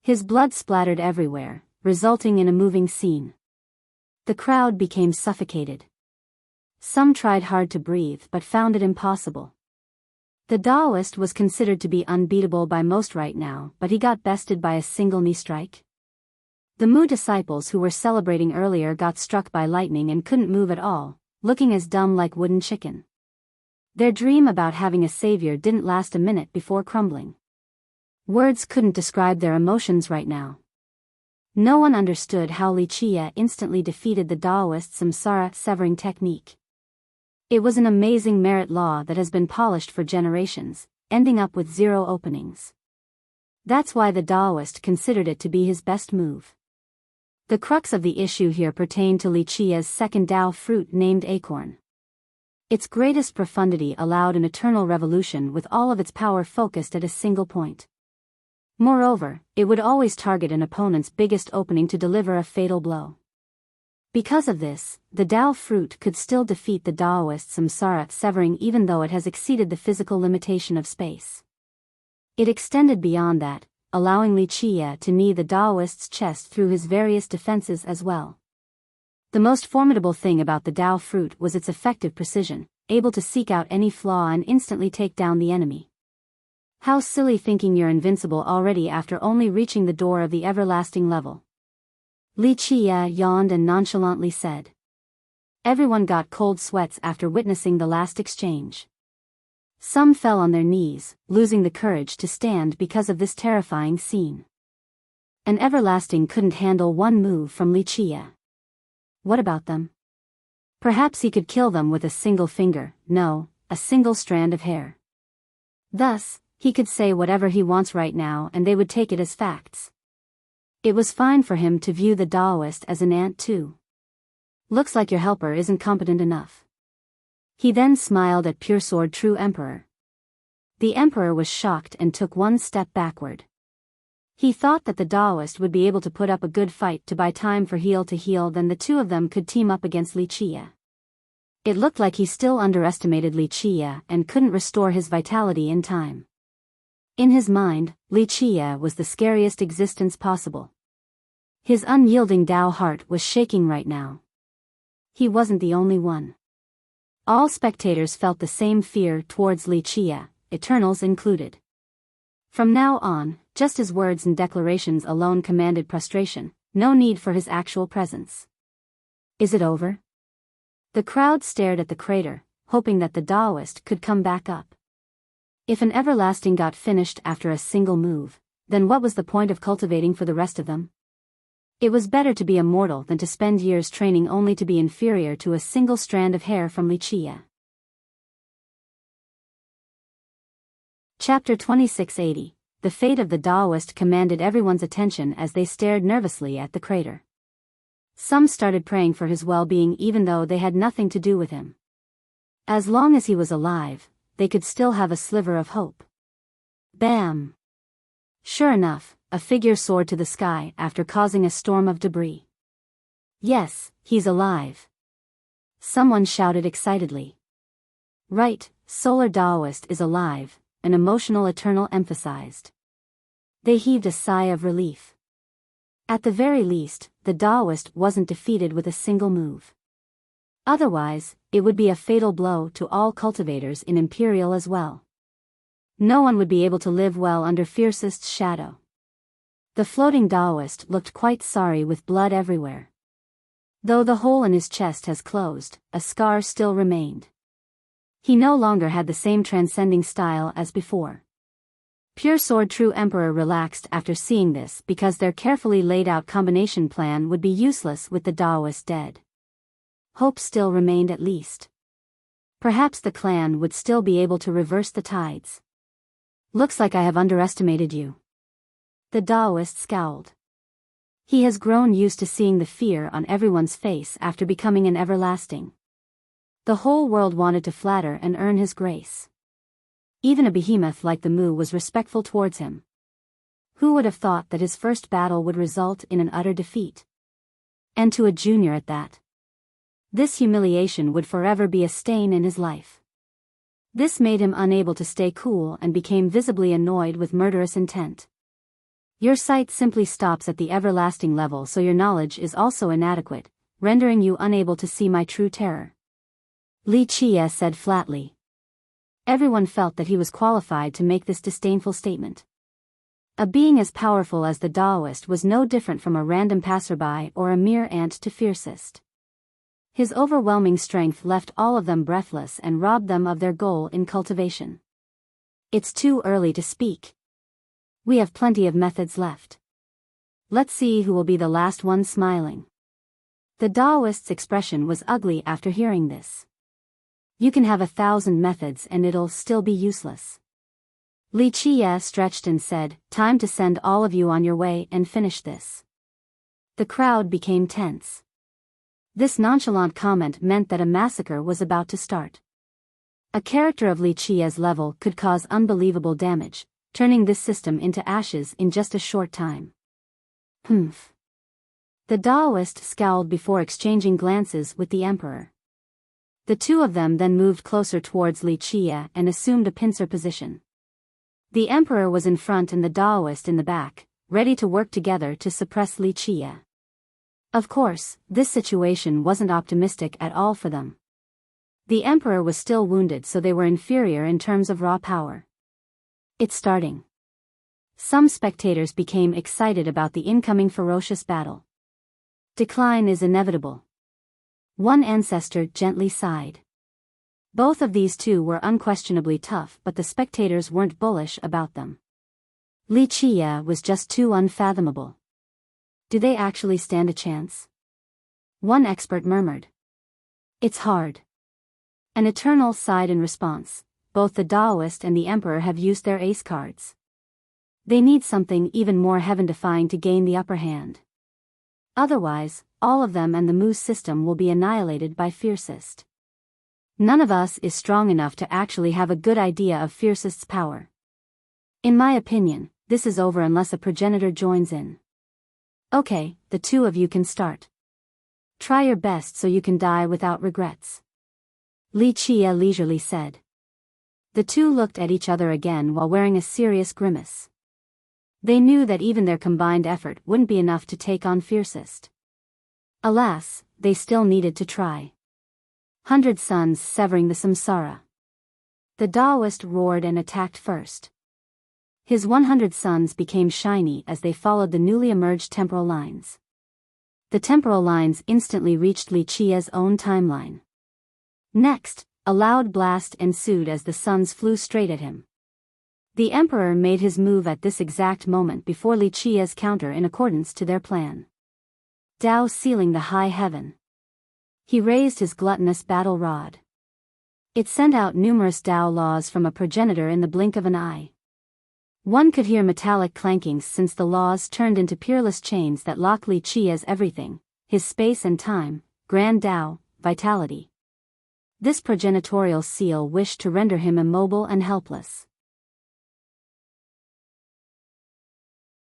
His blood splattered everywhere, resulting in a moving scene. The crowd became suffocated. Some tried hard to breathe but found it impossible. The Taoist was considered to be unbeatable by most right now, but he got bested by a single knee strike. The Mu disciples who were celebrating earlier got struck by lightning and couldn't move at all, looking as dumb like wooden chicken. Their dream about having a savior didn't last a minute before crumbling. Words couldn't describe their emotions right now. No one understood how Li Qie instantly defeated the Taoist samsara severing technique. It was an amazing merit law that has been polished for generations, ending up with 0 openings. That's why the Taoist considered it to be his best move. The crux of the issue here pertained to Li Qie's second Tao fruit named Acorn. Its greatest profundity allowed an eternal revolution with all of its power focused at a single point. Moreover, it would always target an opponent's biggest opening to deliver a fatal blow. Because of this, the Tao fruit could still defeat the Taoist samsara severing even though it has exceeded the physical limitation of space. It extended beyond that, allowing Li Qie to knee the Taoist's chest through his various defenses as well. The most formidable thing about the Tao fruit was its effective precision, able to seek out any flaw and instantly take down the enemy. How silly thinking you're invincible already after only reaching the door of the everlasting level. Li Qie yawned and nonchalantly said. Everyone got cold sweats after witnessing the last exchange. Some fell on their knees, losing the courage to stand because of this terrifying scene. An everlasting couldn't handle one move from Wuxia. What about them? Perhaps he could kill them with a single finger, no, a single strand of hair. Thus, he could say whatever he wants right now and they would take it as facts. It was fine for him to view the Daoist as an ant too. Looks like your helper isn't competent enough. He then smiled at Pure Sword True Emperor. The Emperor was shocked and took one step backward. He thought that the Daoist would be able to put up a good fight to buy time for heel to heel, then the two of them could team up against Wuxia. It looked like he still underestimated Wuxia and couldn't restore his vitality in time. In his mind, Wuxia was the scariest existence possible. His unyielding Dao heart was shaking right now. He wasn't the only one. All spectators felt the same fear towards Wuxia, Eternals included. From now on, just his words and declarations alone commanded prostration, no need for his actual presence. Is it over? The crowd stared at the crater, hoping that the Daoist could come back up. If an everlasting got finished after a single move, then what was the point of cultivating for the rest of them? It was better to be a mortal than to spend years training only to be inferior to a single strand of hair from Wuxia. Chapter 2680. The fate of the Daoist commanded everyone's attention as they stared nervously at the crater. Some started praying for his well-being even though they had nothing to do with him. As long as he was alive, they could still have a sliver of hope. Bam! Sure enough, a figure soared to the sky after causing a storm of debris. Yes, he's alive. Someone shouted excitedly. Right, Solar Daoist is alive, an emotional Eternal emphasized. They heaved a sigh of relief. At the very least, the Daoist wasn't defeated with a single move. Otherwise, it would be a fatal blow to all cultivators in Imperial as well. No one would be able to live well under Fiercest's shadow. The floating Daoist looked quite sorry with blood everywhere. Though the hole in his chest has closed, a scar still remained. He no longer had the same transcending style as before. Pure Sword True Emperor relaxed after seeing this because their carefully laid out combination plan would be useless with the Daoist dead. Hope still remained at least. Perhaps the clan would still be able to reverse the tides. Looks like I have underestimated you. The Daoist scowled. He has grown used to seeing the fear on everyone's face after becoming an everlasting. The whole world wanted to flatter and earn his grace. Even a behemoth like the Mu was respectful towards him. Who would have thought that his first battle would result in an utter defeat? And to a junior at that. This humiliation would forever be a stain in his life. This made him unable to stay cool and became visibly annoyed with murderous intent. Your sight simply stops at the everlasting level, so your knowledge is also inadequate, rendering you unable to see my true terror. Wuxia said flatly. Everyone felt that he was qualified to make this disdainful statement. A being as powerful as the Daoist was no different from a random passerby or a mere ant to Fiercest. His overwhelming strength left all of them breathless and robbed them of their goal in cultivation. It's too early to speak. We have plenty of methods left. Let's see who will be the last one smiling. The Daoist's expression was ugly after hearing this. You can have 1,000 methods and it'll still be useless. Wuxia stretched and said, time to send all of you on your way and finish this. The crowd became tense. This nonchalant comment meant that a massacre was about to start. A character of Wuxia's level could cause unbelievable damage, turning this system into ashes in just a short time. Humph. The Daoist scowled before exchanging glances with the Emperor. The two of them then moved closer towards Wuxia and assumed a pincer position. The Emperor was in front and the Daoist in the back, ready to work together to suppress Wuxia. Of course, this situation wasn't optimistic at all for them. The Emperor was still wounded, so they were inferior in terms of raw power. It's starting. Some spectators became excited about the incoming ferocious battle. Decline is inevitable. One ancestor gently sighed. Both of these two were unquestionably tough, but the spectators weren't bullish about them. Li Qia was just too unfathomable. Do they actually stand a chance? One expert murmured. It's hard. An Eternal sighed in response. Both the Taoist and the Emperor have used their ace cards. They need something even more heaven-defying to gain the upper hand. Otherwise, all of them and the Mu system will be annihilated by Fiercest. None of us is strong enough to actually have a good idea of Fiercest's power. In my opinion, this is over unless a progenitor joins in. Okay, the two of you can start. Try your best so you can die without regrets. Li Qia leisurely said. The two looked at each other again while wearing a serious grimace. They knew that even their combined effort wouldn't be enough to take on Fiercest. Alas, they still needed to try. 100 Suns severing the samsara. The Taoist roared and attacked first. His 100 suns became shiny as they followed the newly emerged temporal lines. The temporal lines instantly reached Li Qia's own timeline. Next, a loud blast ensued as the suns flew straight at him. The Emperor made his move at this exact moment before Li Qia's counter in accordance to their plan. Tao sealing the high heaven. He raised his gluttonous battle rod. It sent out numerous Tao laws from a progenitor in the blink of an eye. One could hear metallic clankings since the laws turned into peerless chains that lock Li Qia's everything, his space and time, grand Tao, vitality. This progenitorial seal wished to render him immobile and helpless.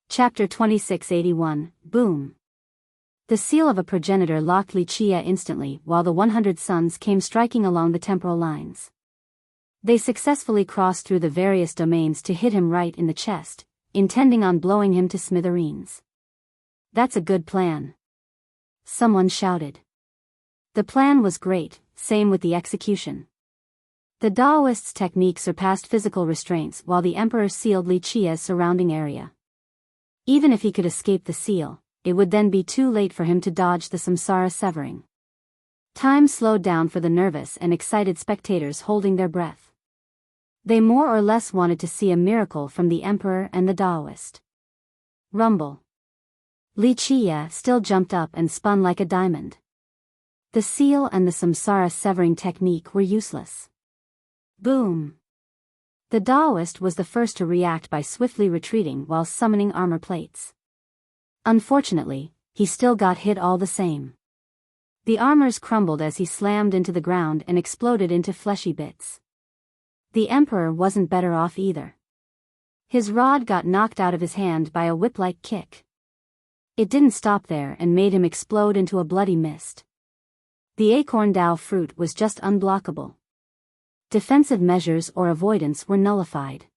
Chapter 2681, Boom. The seal of a progenitor locked Li Qia instantly while the 100 suns came striking along the temporal lines. They successfully crossed through the various domains to hit him right in the chest, intending on blowing him to smithereens. That's a good plan. Someone shouted. The plan was great, same with the execution. The Taoist's technique surpassed physical restraints while the Emperor sealed Li Qia's surrounding area. Even if he could escape the seal, it would then be too late for him to dodge the samsara severing. Time slowed down for the nervous and excited spectators holding their breath. They more or less wanted to see a miracle from the Emperor and the Taoist. Rumble. Li Qia still jumped up and spun like a diamond. The seal and the samsara severing technique were useless. Boom. The Taoist was the first to react by swiftly retreating while summoning armor plates. Unfortunately, he still got hit all the same. The armors crumbled as he slammed into the ground and exploded into fleshy bits. The Emperor wasn't better off either. His rod got knocked out of his hand by a whip-like kick. It didn't stop there and made him explode into a bloody mist. The acorn Tao fruit was just unblockable. Defensive measures or avoidance were nullified.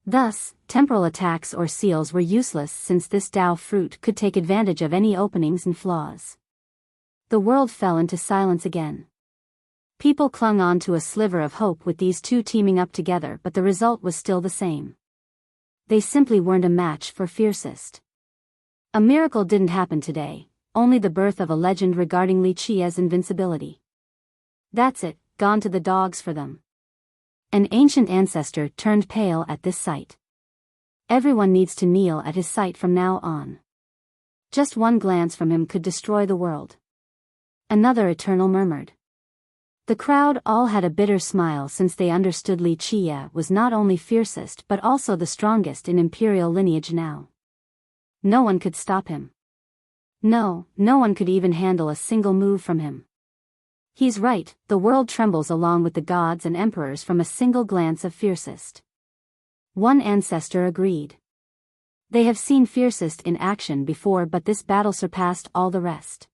Thus, temporal attacks or seals were useless since this Tao fruit could take advantage of any openings and flaws. The world fell into silence again. People clung on to a sliver of hope with these two teaming up together, but the result was still the same. They simply weren't a match for Fiercest. A miracle didn't happen today, only the birth of a legend regarding Li Qia's invincibility. That's it, gone to the dogs for them. An ancient ancestor turned pale at this sight. Everyone needs to kneel at his sight from now on. Just one glance from him could destroy the world. Another Eternal murmured. The crowd all had a bitter smile since they understood Li Qia was not only fiercest but also the strongest in imperial lineage now. No one could stop him. No one could even handle a single move from him. He's right, the world trembles along with the gods and emperors from a single glance of Fiercest. One ancestor agreed. They have seen Fiercest in action before, but this battle surpassed all the rest.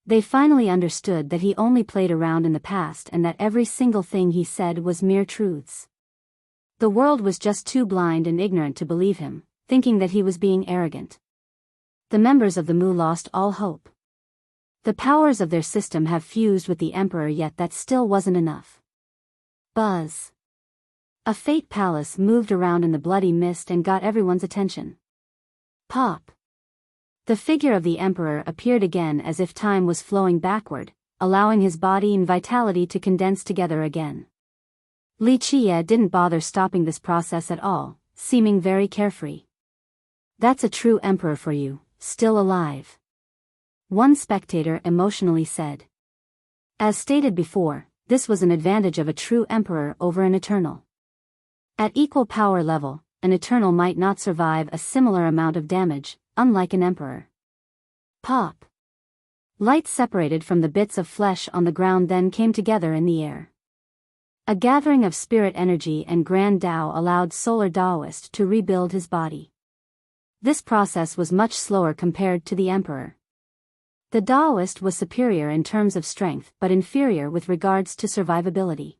They finally understood that he only played around in the past and that every single thing he said was mere truths. The world was just too blind and ignorant to believe him, thinking that he was being arrogant. The members of the Mu lost all hope. The powers of their system have fused with the Emperor, yet that still wasn't enough. Buzz. A fate palace moved around in the bloody mist and got everyone's attention. Pop. The figure of the Emperor appeared again as if time was flowing backward, allowing his body and vitality to condense together again. Li Qiye didn't bother stopping this process at all, seeming very carefree. "That's a true emperor for you, still alive," one spectator emotionally said. As stated before, this was an advantage of a true emperor over an eternal. At equal power level, an eternal might not survive a similar amount of damage, unlike an emperor. Pop! Light separated from the bits of flesh on the ground then came together in the air. A gathering of spirit energy and grand Tao allowed Solar Daoist to rebuild his body. This process was much slower compared to the emperor. The Daoist was superior in terms of strength but inferior with regards to survivability.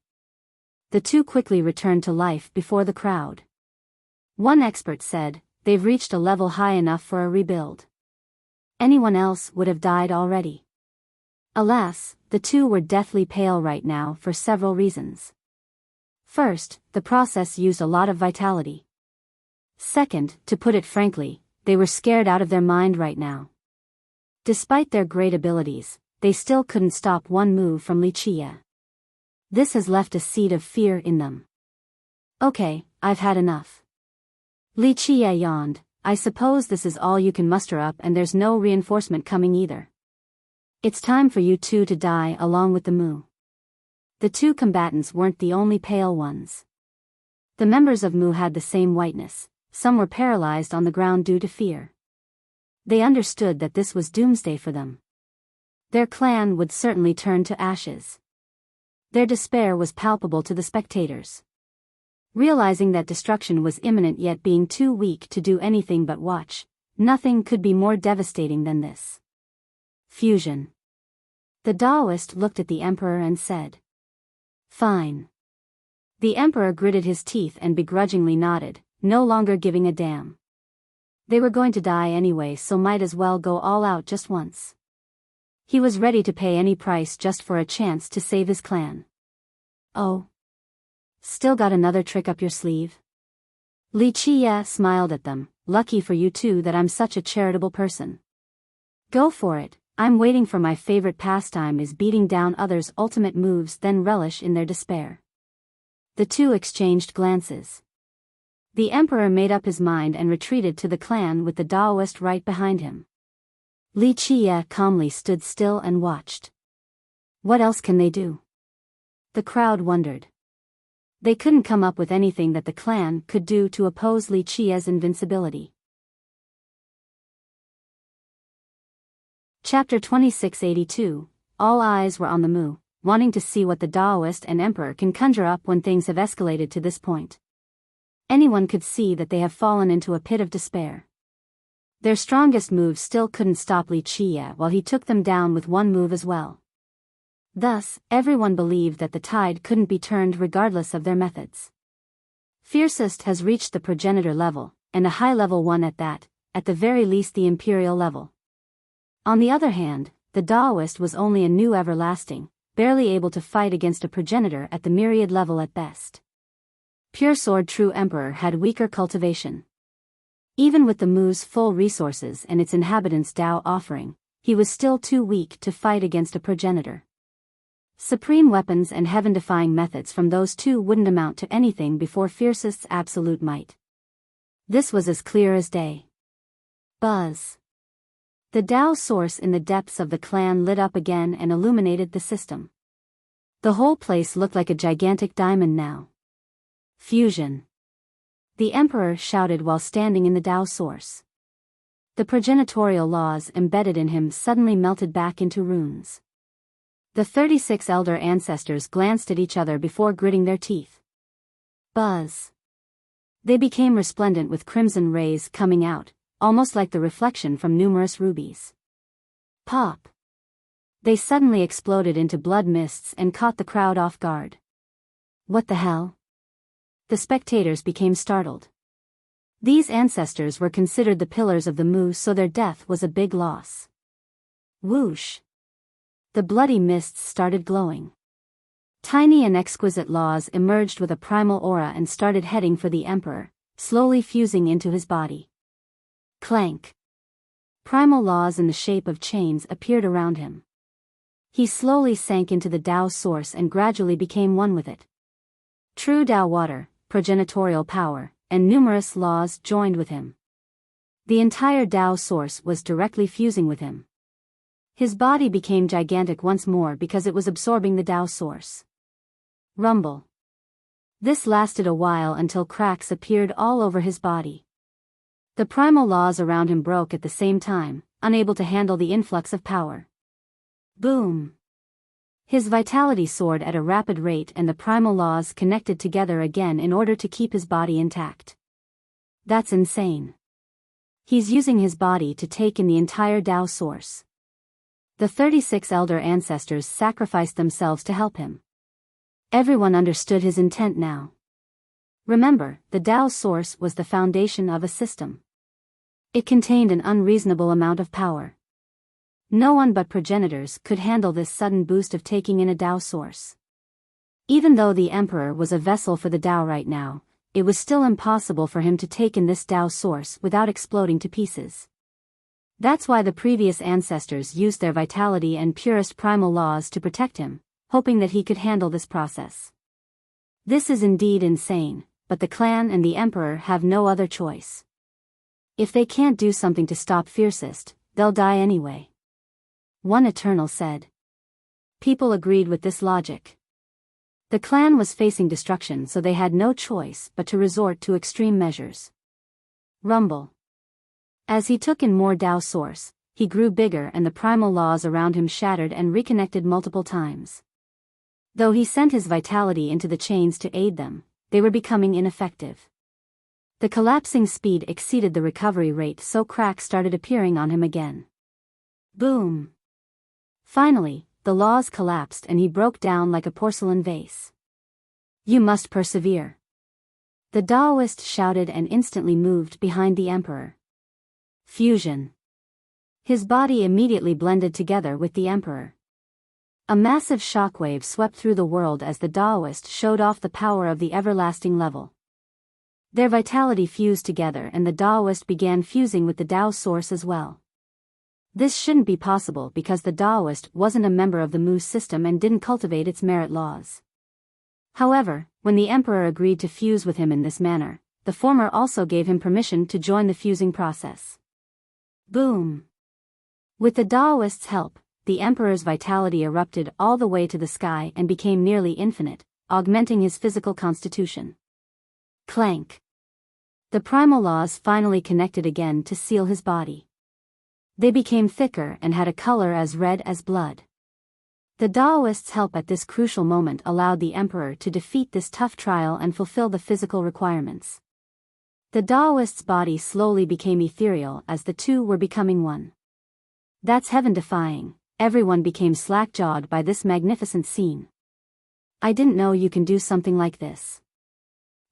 The two quickly returned to life before the crowd. One expert said, "They've reached a level high enough for a rebuild. Anyone else would have died already." Alas, the two were deathly pale right now for several reasons. First, the process used a lot of vitality. Second, to put it frankly, they were scared out of their mind right now. Despite their great abilities, they still couldn't stop one move from Li Qiye. This has left a seed of fear in them. "Okay, I've had enough." Li Qiye yawned. "I suppose this is all you can muster up and there's no reinforcement coming either. It's time for you two to die along with the Mu." The two combatants weren't the only pale ones. The members of Mu had the same whiteness. Some were paralyzed on the ground due to fear. They understood that this was doomsday for them. Their clan would certainly turn to ashes. Their despair was palpable to the spectators. Realizing that destruction was imminent yet being too weak to do anything but watch, nothing could be more devastating than this. Fusion. The Daoist looked at the emperor and said, "Fine." The emperor gritted his teeth and begrudgingly nodded, no longer giving a damn. They were going to die anyway, so might as well go all out just once. He was ready to pay any price just for a chance to save his clan. "Oh? Still got another trick up your sleeve?" Li Qiye smiled at them. "Lucky for you two that I'm such a charitable person. Go for it. I'm waiting for my favorite pastime is beating down others' ultimate moves then relish in their despair." The two exchanged glances. The emperor made up his mind and retreated to the clan with the Daoist right behind him. Li Qiye calmly stood still and watched. What else can they do? The crowd wondered. They couldn't come up with anything that the clan could do to oppose Li Qiye's invincibility. Chapter 2682. All eyes were on the Mu, wanting to see what the Daoist and emperor can conjure up when things have escalated to this point. Anyone could see that they have fallen into a pit of despair. Their strongest moves still couldn't stop Li Qiye while he took them down with one move as well. Thus, everyone believed that the tide couldn't be turned regardless of their methods. Fiercest has reached the progenitor level, and a high-level one at that, at the very least the imperial level. On the other hand, the Daoist was only a new everlasting, barely able to fight against a progenitor at the myriad level at best. Pure Sword True Emperor had weaker cultivation. Even with the Mu's full resources and its inhabitants' Tao offering, he was still too weak to fight against a progenitor. Supreme weapons and heaven-defying methods from those two wouldn't amount to anything before Fiercest's absolute might. This was as clear as day. Buzz. The Tao source in the depths of the clan lit up again and illuminated the system. The whole place looked like a gigantic diamond now. Fusion. The emperor shouted while standing in the Tao source. The progenitorial laws embedded in him suddenly melted back into runes. The 36 elder ancestors glanced at each other before gritting their teeth. Buzz. They became resplendent with crimson rays coming out, almost like the reflection from numerous rubies. Pop. They suddenly exploded into blood mists and caught the crowd off guard. What the hell? The spectators became startled. These ancestors were considered the pillars of the Mu, so their death was a big loss. Whoosh. The bloody mists started glowing. Tiny and exquisite laws emerged with a primal aura and started heading for the emperor, slowly fusing into his body. Clank. Primal laws in the shape of chains appeared around him. He slowly sank into the Tao source and gradually became one with it. True Tao water, progenitorial power, and numerous laws joined with him. The entire Tao source was directly fusing with him. His body became gigantic once more because it was absorbing the Tao source. Rumble. This lasted a while until cracks appeared all over his body. The primal laws around him broke at the same time, unable to handle the influx of power. Boom. His vitality soared at a rapid rate and the primal laws connected together again in order to keep his body intact. That's insane. He's using his body to take in the entire Tao source. The 36 elder ancestors sacrificed themselves to help him. Everyone understood his intent now. Remember, the Tao source was the foundation of a system. It contained an unreasonable amount of power. No one but progenitors could handle this sudden boost of taking in a Tao source. Even though the Emperor was a vessel for the Tao right now, it was still impossible for him to take in this Tao source without exploding to pieces. That's why the previous ancestors used their vitality and purest primal laws to protect him, hoping that he could handle this process. This is indeed insane, but the clan and the Emperor have no other choice. If they can't do something to stop Fiercest, they'll die anyway. One Eternal said. People agreed with this logic. The clan was facing destruction, so they had no choice but to resort to extreme measures. Rumble. As he took in more Tao source, he grew bigger and the primal laws around him shattered and reconnected multiple times. Though he sent his vitality into the chains to aid them, they were becoming ineffective. The collapsing speed exceeded the recovery rate, so cracks started appearing on him again. Boom. Finally, the laws collapsed and he broke down like a porcelain vase. You must persevere. The Taoist shouted and instantly moved behind the Emperor. Fusion. His body immediately blended together with the Emperor. A massive shockwave swept through the world as the Taoist showed off the power of the everlasting level. Their vitality fused together and the Taoist began fusing with the Tao source as well. This shouldn't be possible because the Taoist wasn't a member of the Mu system and didn't cultivate its merit laws. However, when the Emperor agreed to fuse with him in this manner, the former also gave him permission to join the fusing process. Boom! With the Taoist's help, the Emperor's vitality erupted all the way to the sky and became nearly infinite, augmenting his physical constitution. Clank! The primal laws finally connected again to seal his body. They became thicker and had a color as red as blood. The Taoist's help at this crucial moment allowed the Emperor to defeat this tough trial and fulfill the physical requirements. The Taoist's body slowly became ethereal as the two were becoming one. That's heaven-defying. Everyone became slack-jawed by this magnificent scene. I didn't know you can do something like this.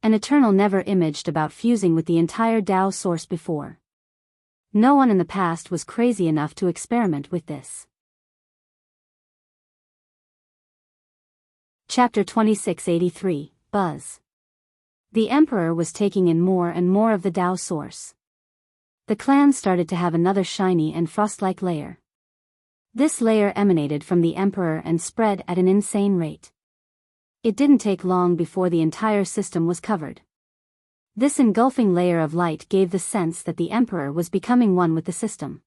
An Eternal never imaged about fusing with the entire Tao source before. No one in the past was crazy enough to experiment with this. Chapter 2683, Buzz. The Emperor was taking in more and more of the Tao source. The clan started to have another shiny and frost-like layer. This layer emanated from the Emperor and spread at an insane rate. It didn't take long before the entire system was covered. This engulfing layer of light gave the sense that the Emperor was becoming one with the system.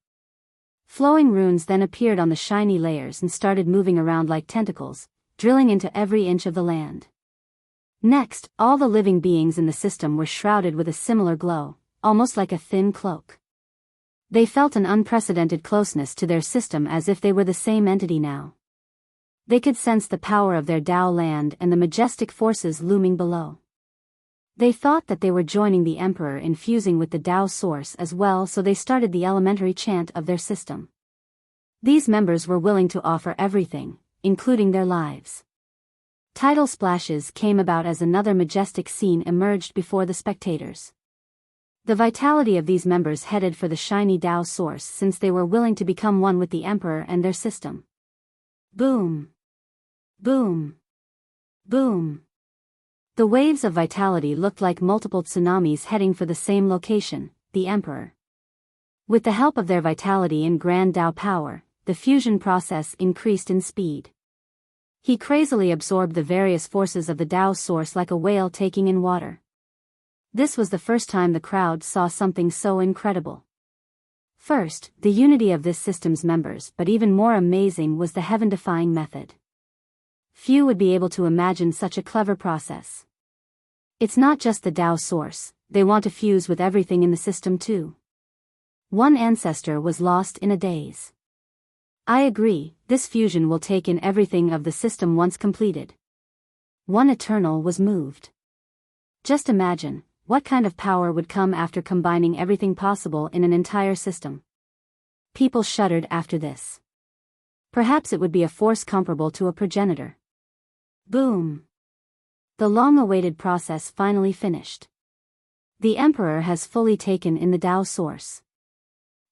Flowing runes then appeared on the shiny layers and started moving around like tentacles, drilling into every inch of the land. Next, all the living beings in the system were shrouded with a similar glow, almost like a thin cloak. They felt an unprecedented closeness to their system as if they were the same entity now. They could sense the power of their Tao land and the majestic forces looming below. They thought that they were joining the Emperor in fusing with the Tao source as well, so they started the elementary chant of their system. These members were willing to offer everything, including their lives. Tidal splashes came about as another majestic scene emerged before the spectators. The vitality of these members headed for the shiny Tao source since they were willing to become one with the Emperor and their system. Boom! Boom! Boom! The waves of vitality looked like multiple tsunamis heading for the same location, the Emperor. With the help of their vitality and grand Tao power, the fusion process increased in speed. He crazily absorbed the various forces of the Tao source like a whale taking in water. This was the first time the crowd saw something so incredible. First, the unity of this system's members, but even more amazing was the heaven-defying method. Few would be able to imagine such a clever process. It's not just the Tao source, they want to fuse with everything in the system too. One ancestor was lost in a daze. I agree, this fusion will take in everything of the system once completed. One eternal was moved. Just imagine, what kind of power would come after combining everything possible in an entire system? People shuddered after this. Perhaps it would be a force comparable to a progenitor. Boom! The long-awaited process finally finished. The Emperor has fully taken in the Tao source.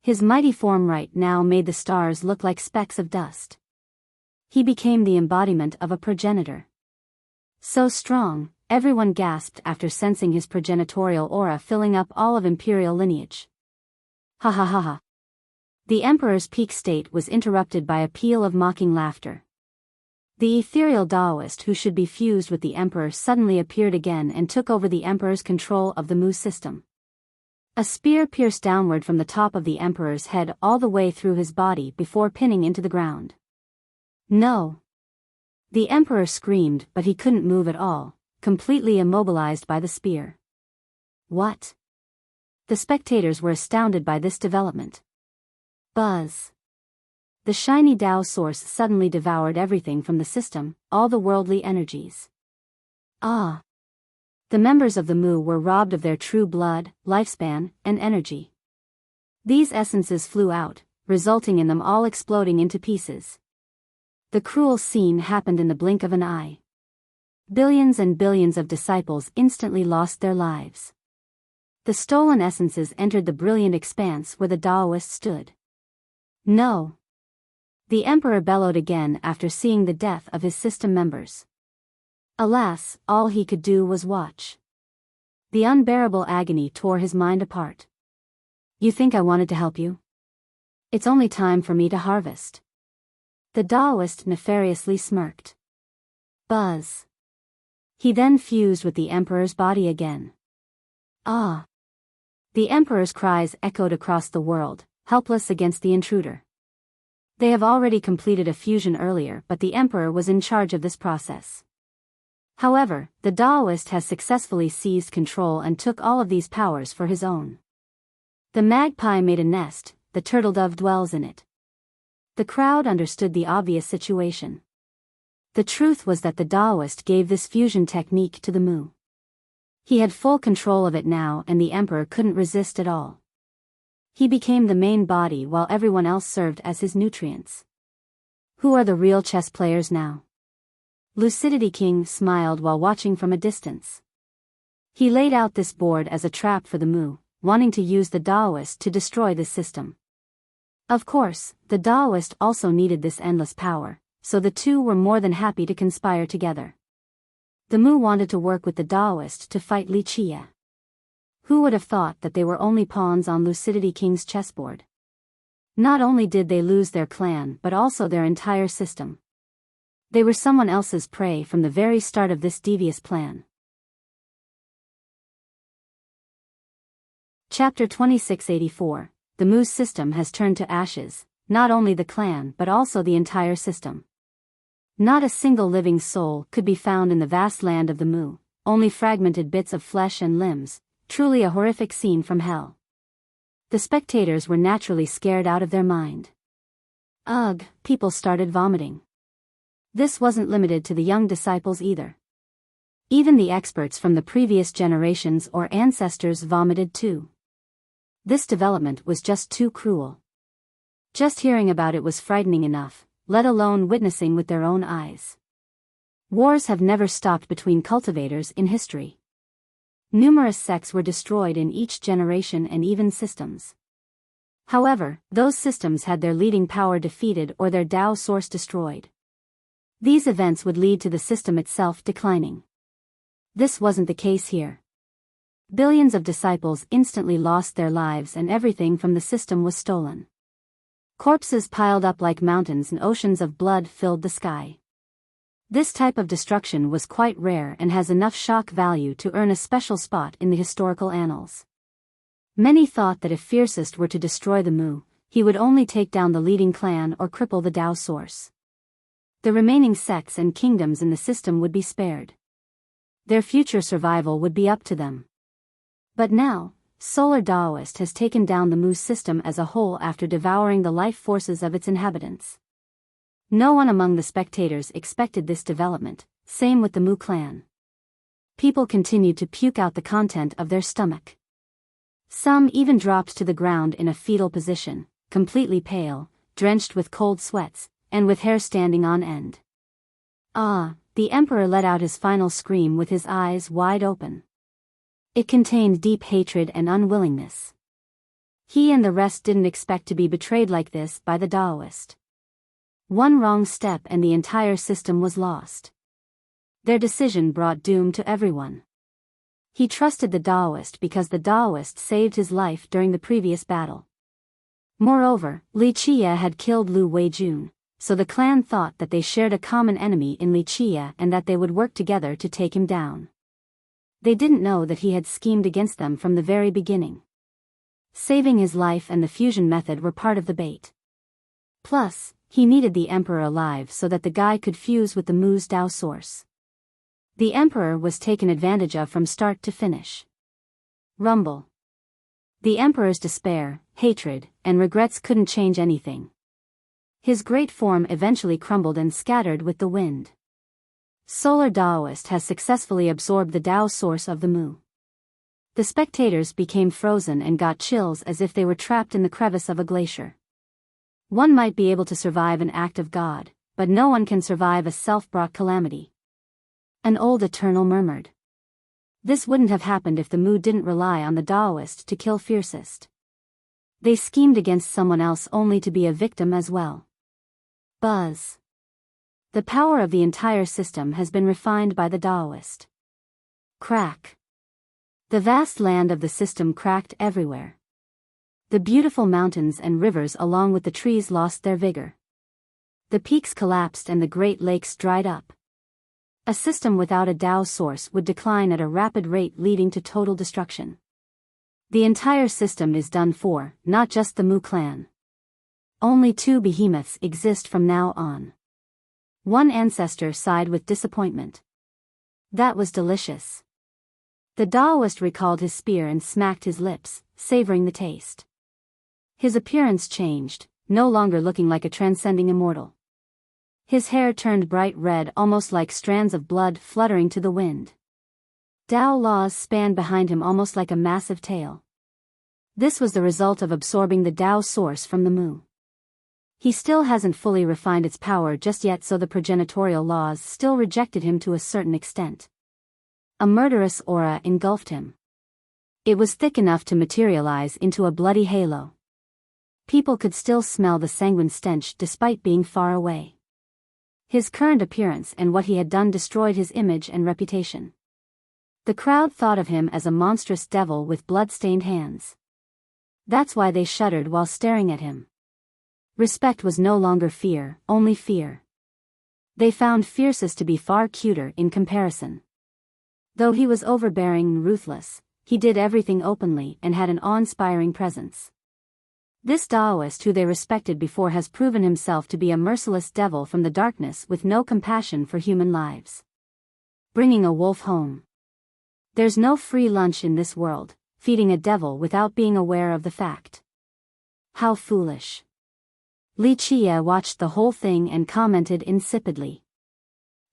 His mighty form right now made the stars look like specks of dust. He became the embodiment of a progenitor. So strong, everyone gasped after sensing his progenitorial aura filling up all of imperial lineage. Ha ha ha ha. The Emperor's peak state was interrupted by a peal of mocking laughter. The ethereal Taoist who should be fused with the Emperor suddenly appeared again and took over the Emperor's control of the Mu system. A spear pierced downward from the top of the Emperor's head all the way through his body before pinning into the ground. No! The Emperor screamed, but he couldn't move at all, completely immobilized by the spear. What? The spectators were astounded by this development. Buzz! The shiny Tao source suddenly devoured everything from the system, all the worldly energies. Ah! The members of the Mu were robbed of their true blood, lifespan, and energy. These essences flew out, resulting in them all exploding into pieces. The cruel scene happened in the blink of an eye. Billions and billions of disciples instantly lost their lives. The stolen essences entered the brilliant expanse where the Taoist stood. No! The Emperor bellowed again after seeing the death of his system members. Alas, all he could do was watch. The unbearable agony tore his mind apart. You think I wanted to help you? It's only time for me to harvest. The Taoist nefariously smirked. Buzz. He then fused with the Emperor's body again. Ah! The Emperor's cries echoed across the world, helpless against the intruder. They have already completed a fusion earlier, but the Emperor was in charge of this process. However, the Taoist has successfully seized control and took all of these powers for his own. The magpie made a nest, the turtle-dove dwells in it. The crowd understood the obvious situation. The truth was that the Taoist gave this fusion technique to the Mu. He had full control of it now and the Emperor couldn't resist at all. He became the main body while everyone else served as his nutrients. Who are the real chess players now? Lucidity King smiled while watching from a distance. He laid out this board as a trap for the Mu, wanting to use the Taoist to destroy this system. Of course, the Taoist also needed this endless power, so the two were more than happy to conspire together. The Mu wanted to work with the Taoist to fight Li Chia. Who would have thought that they were only pawns on Lucidity King's chessboard? Not only did they lose their clan but also their entire system. They were someone else's prey from the very start of this devious plan. Chapter 2684. The Mu's system has turned to ashes, not only the clan but also the entire system. Not a single living soul could be found in the vast land of the Mu, only fragmented bits of flesh and limbs, truly a horrific scene from hell. The spectators were naturally scared out of their mind. Ugh, people started vomiting. This wasn't limited to the young disciples either. Even the experts from the previous generations or ancestors vomited too. This development was just too cruel. Just hearing about it was frightening enough, let alone witnessing with their own eyes. Wars have never stopped between cultivators in history. Numerous sects were destroyed in each generation and even systems. However, those systems had their leading power defeated or their Tao source destroyed. These events would lead to the system itself declining. This wasn't the case here. Billions of disciples instantly lost their lives and everything from the system was stolen. Corpses piled up like mountains and oceans of blood filled the sky. This type of destruction was quite rare and has enough shock value to earn a special spot in the historical annals. Many thought that if Fiercest were to destroy the Mu, he would only take down the leading clan or cripple the Tao source. The remaining sects and kingdoms in the system would be spared. Their future survival would be up to them. But now, Solar Daoist has taken down the Mu system as a whole after devouring the life forces of its inhabitants. No one among the spectators expected this development, same with the Mu clan. People continued to puke out the content of their stomach. Some even dropped to the ground in a fetal position, completely pale, drenched with cold sweats, and with hair standing on end. Ah, the Emperor let out his final scream with his eyes wide open. It contained deep hatred and unwillingness. He and the rest didn't expect to be betrayed like this by the Daoist. One wrong step and the entire system was lost. Their decision brought doom to everyone. He trusted the Daoist because the Daoist saved his life during the previous battle. Moreover, Li Chia had killed Lu Weijun, so the clan thought that they shared a common enemy in Li Chia and that they would work together to take him down. They didn't know that he had schemed against them from the very beginning. Saving his life and the fusion method were part of the bait. Plus, he needed the Emperor alive so that the guy could fuse with the Mu's Tao source. The Emperor was taken advantage of from start to finish. Rumble. The Emperor's despair, hatred, and regrets couldn't change anything. His great form eventually crumbled and scattered with the wind. Solar Daoist has successfully absorbed the Tao source of the Mu. The spectators became frozen and got chills as if they were trapped in the crevice of a glacier. One might be able to survive an act of God, but no one can survive a self-brought calamity. An old Eternal murmured. This wouldn't have happened if the Mu didn't rely on the Daoist to kill Fiercest. They schemed against someone else only to be a victim as well. Buzz. The power of the entire system has been refined by the Daoist. Crack. The vast land of the system cracked everywhere. The beautiful mountains and rivers along with the trees lost their vigor. The peaks collapsed and the Great Lakes dried up. A system without a Tao source would decline at a rapid rate leading to total destruction. The entire system is done for, not just the Mu clan. Only two behemoths exist from now on. One ancestor sighed with disappointment. That was delicious. The Daoist recalled his spear and smacked his lips, savoring the taste. His appearance changed, no longer looking like a transcending immortal. His hair turned bright red, almost like strands of blood fluttering to the wind. Tao laws spanned behind him almost like a massive tail. This was the result of absorbing the Tao source from the Mu. He still hasn't fully refined its power just yet, so the progenitorial laws still rejected him to a certain extent. A murderous aura engulfed him. It was thick enough to materialize into a bloody halo. People could still smell the sanguine stench despite being far away. His current appearance and what he had done destroyed his image and reputation. The crowd thought of him as a monstrous devil with blood-stained hands. That's why they shuddered while staring at him. Respect was no longer fear, only fear. They found Fiercest to be far cuter in comparison. Though he was overbearing and ruthless, he did everything openly and had an awe-inspiring presence. This Daoist who they respected before has proven himself to be a merciless devil from the darkness with no compassion for human lives. Bringing a wolf home. There's no free lunch in this world, feeding a devil without being aware of the fact. How foolish. Li Chia watched the whole thing and commented insipidly.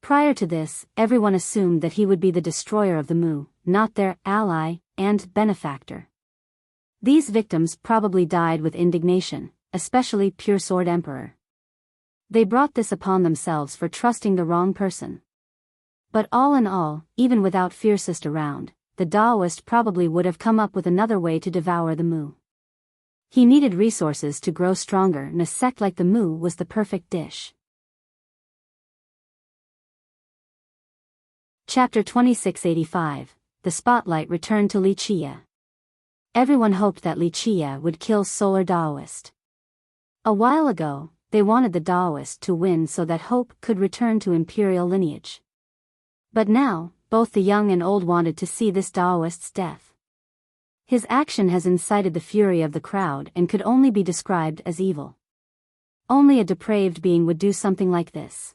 Prior to this, everyone assumed that he would be the destroyer of the Mu, not their ally and benefactor. These victims probably died with indignation, especially Pure Sword Emperor. They brought this upon themselves for trusting the wrong person. But all in all, even without Fiercest around, the Daoist probably would have come up with another way to devour the Mu. He needed resources to grow stronger, and a sect like the Mu was the perfect dish. Chapter 2685. The spotlight returned to Li Chia. Everyone hoped that Li Chia would kill Solar Daoist. A while ago, they wanted the Taoist to win so that hope could return to imperial lineage. But now, both the young and old wanted to see this Taoist's death. His action has incited the fury of the crowd and could only be described as evil. Only a depraved being would do something like this.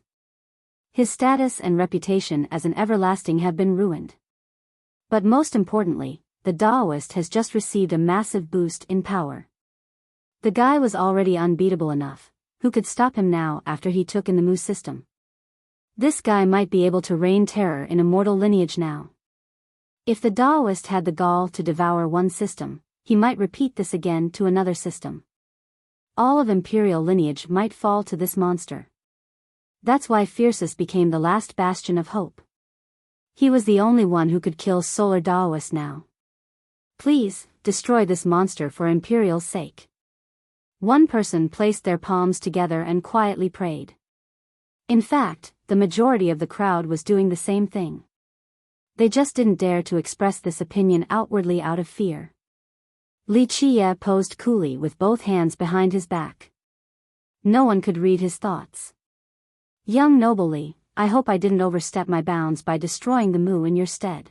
His status and reputation as an everlasting have been ruined. But most importantly, the Taoist has just received a massive boost in power. The guy was already unbeatable enough. Who could stop him now after he took in the Mu system? This guy might be able to reign terror in a mortal lineage now. If the Taoist had the gall to devour one system, he might repeat this again to another system. All of imperial lineage might fall to this monster. That's why Fiercest became the last bastion of hope. He was the only one who could kill Solar Taoist now. Please, destroy this monster for Imperial's sake. One person placed their palms together and quietly prayed. In fact, the majority of the crowd was doing the same thing. They just didn't dare to express this opinion outwardly out of fear. Li Qie posed coolly with both hands behind his back. No one could read his thoughts. Young noble Li, I hope I didn't overstep my bounds by destroying the Mu in your stead.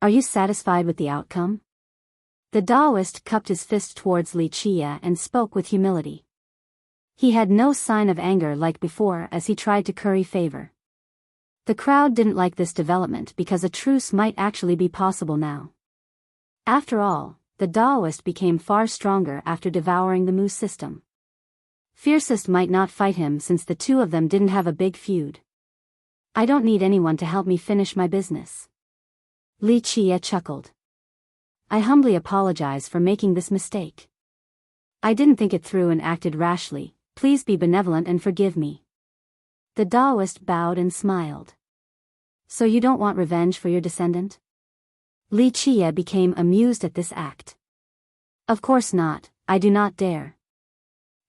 Are you satisfied with the outcome? The Taoist cupped his fist towards Li Qie and spoke with humility. He had no sign of anger like before as he tried to curry favor. The crowd didn't like this development because a truce might actually be possible now. After all, the Taoist became far stronger after devouring the Mu system. Fiercest might not fight him since the two of them didn't have a big feud. I don't need anyone to help me finish my business. Li Qie chuckled. I humbly apologize for making this mistake. I didn't think it through and acted rashly. Please be benevolent and forgive me. The Taoist bowed and smiled. So you don't want revenge for your descendant? Li Qie became amused at this act. Of course not, I do not dare.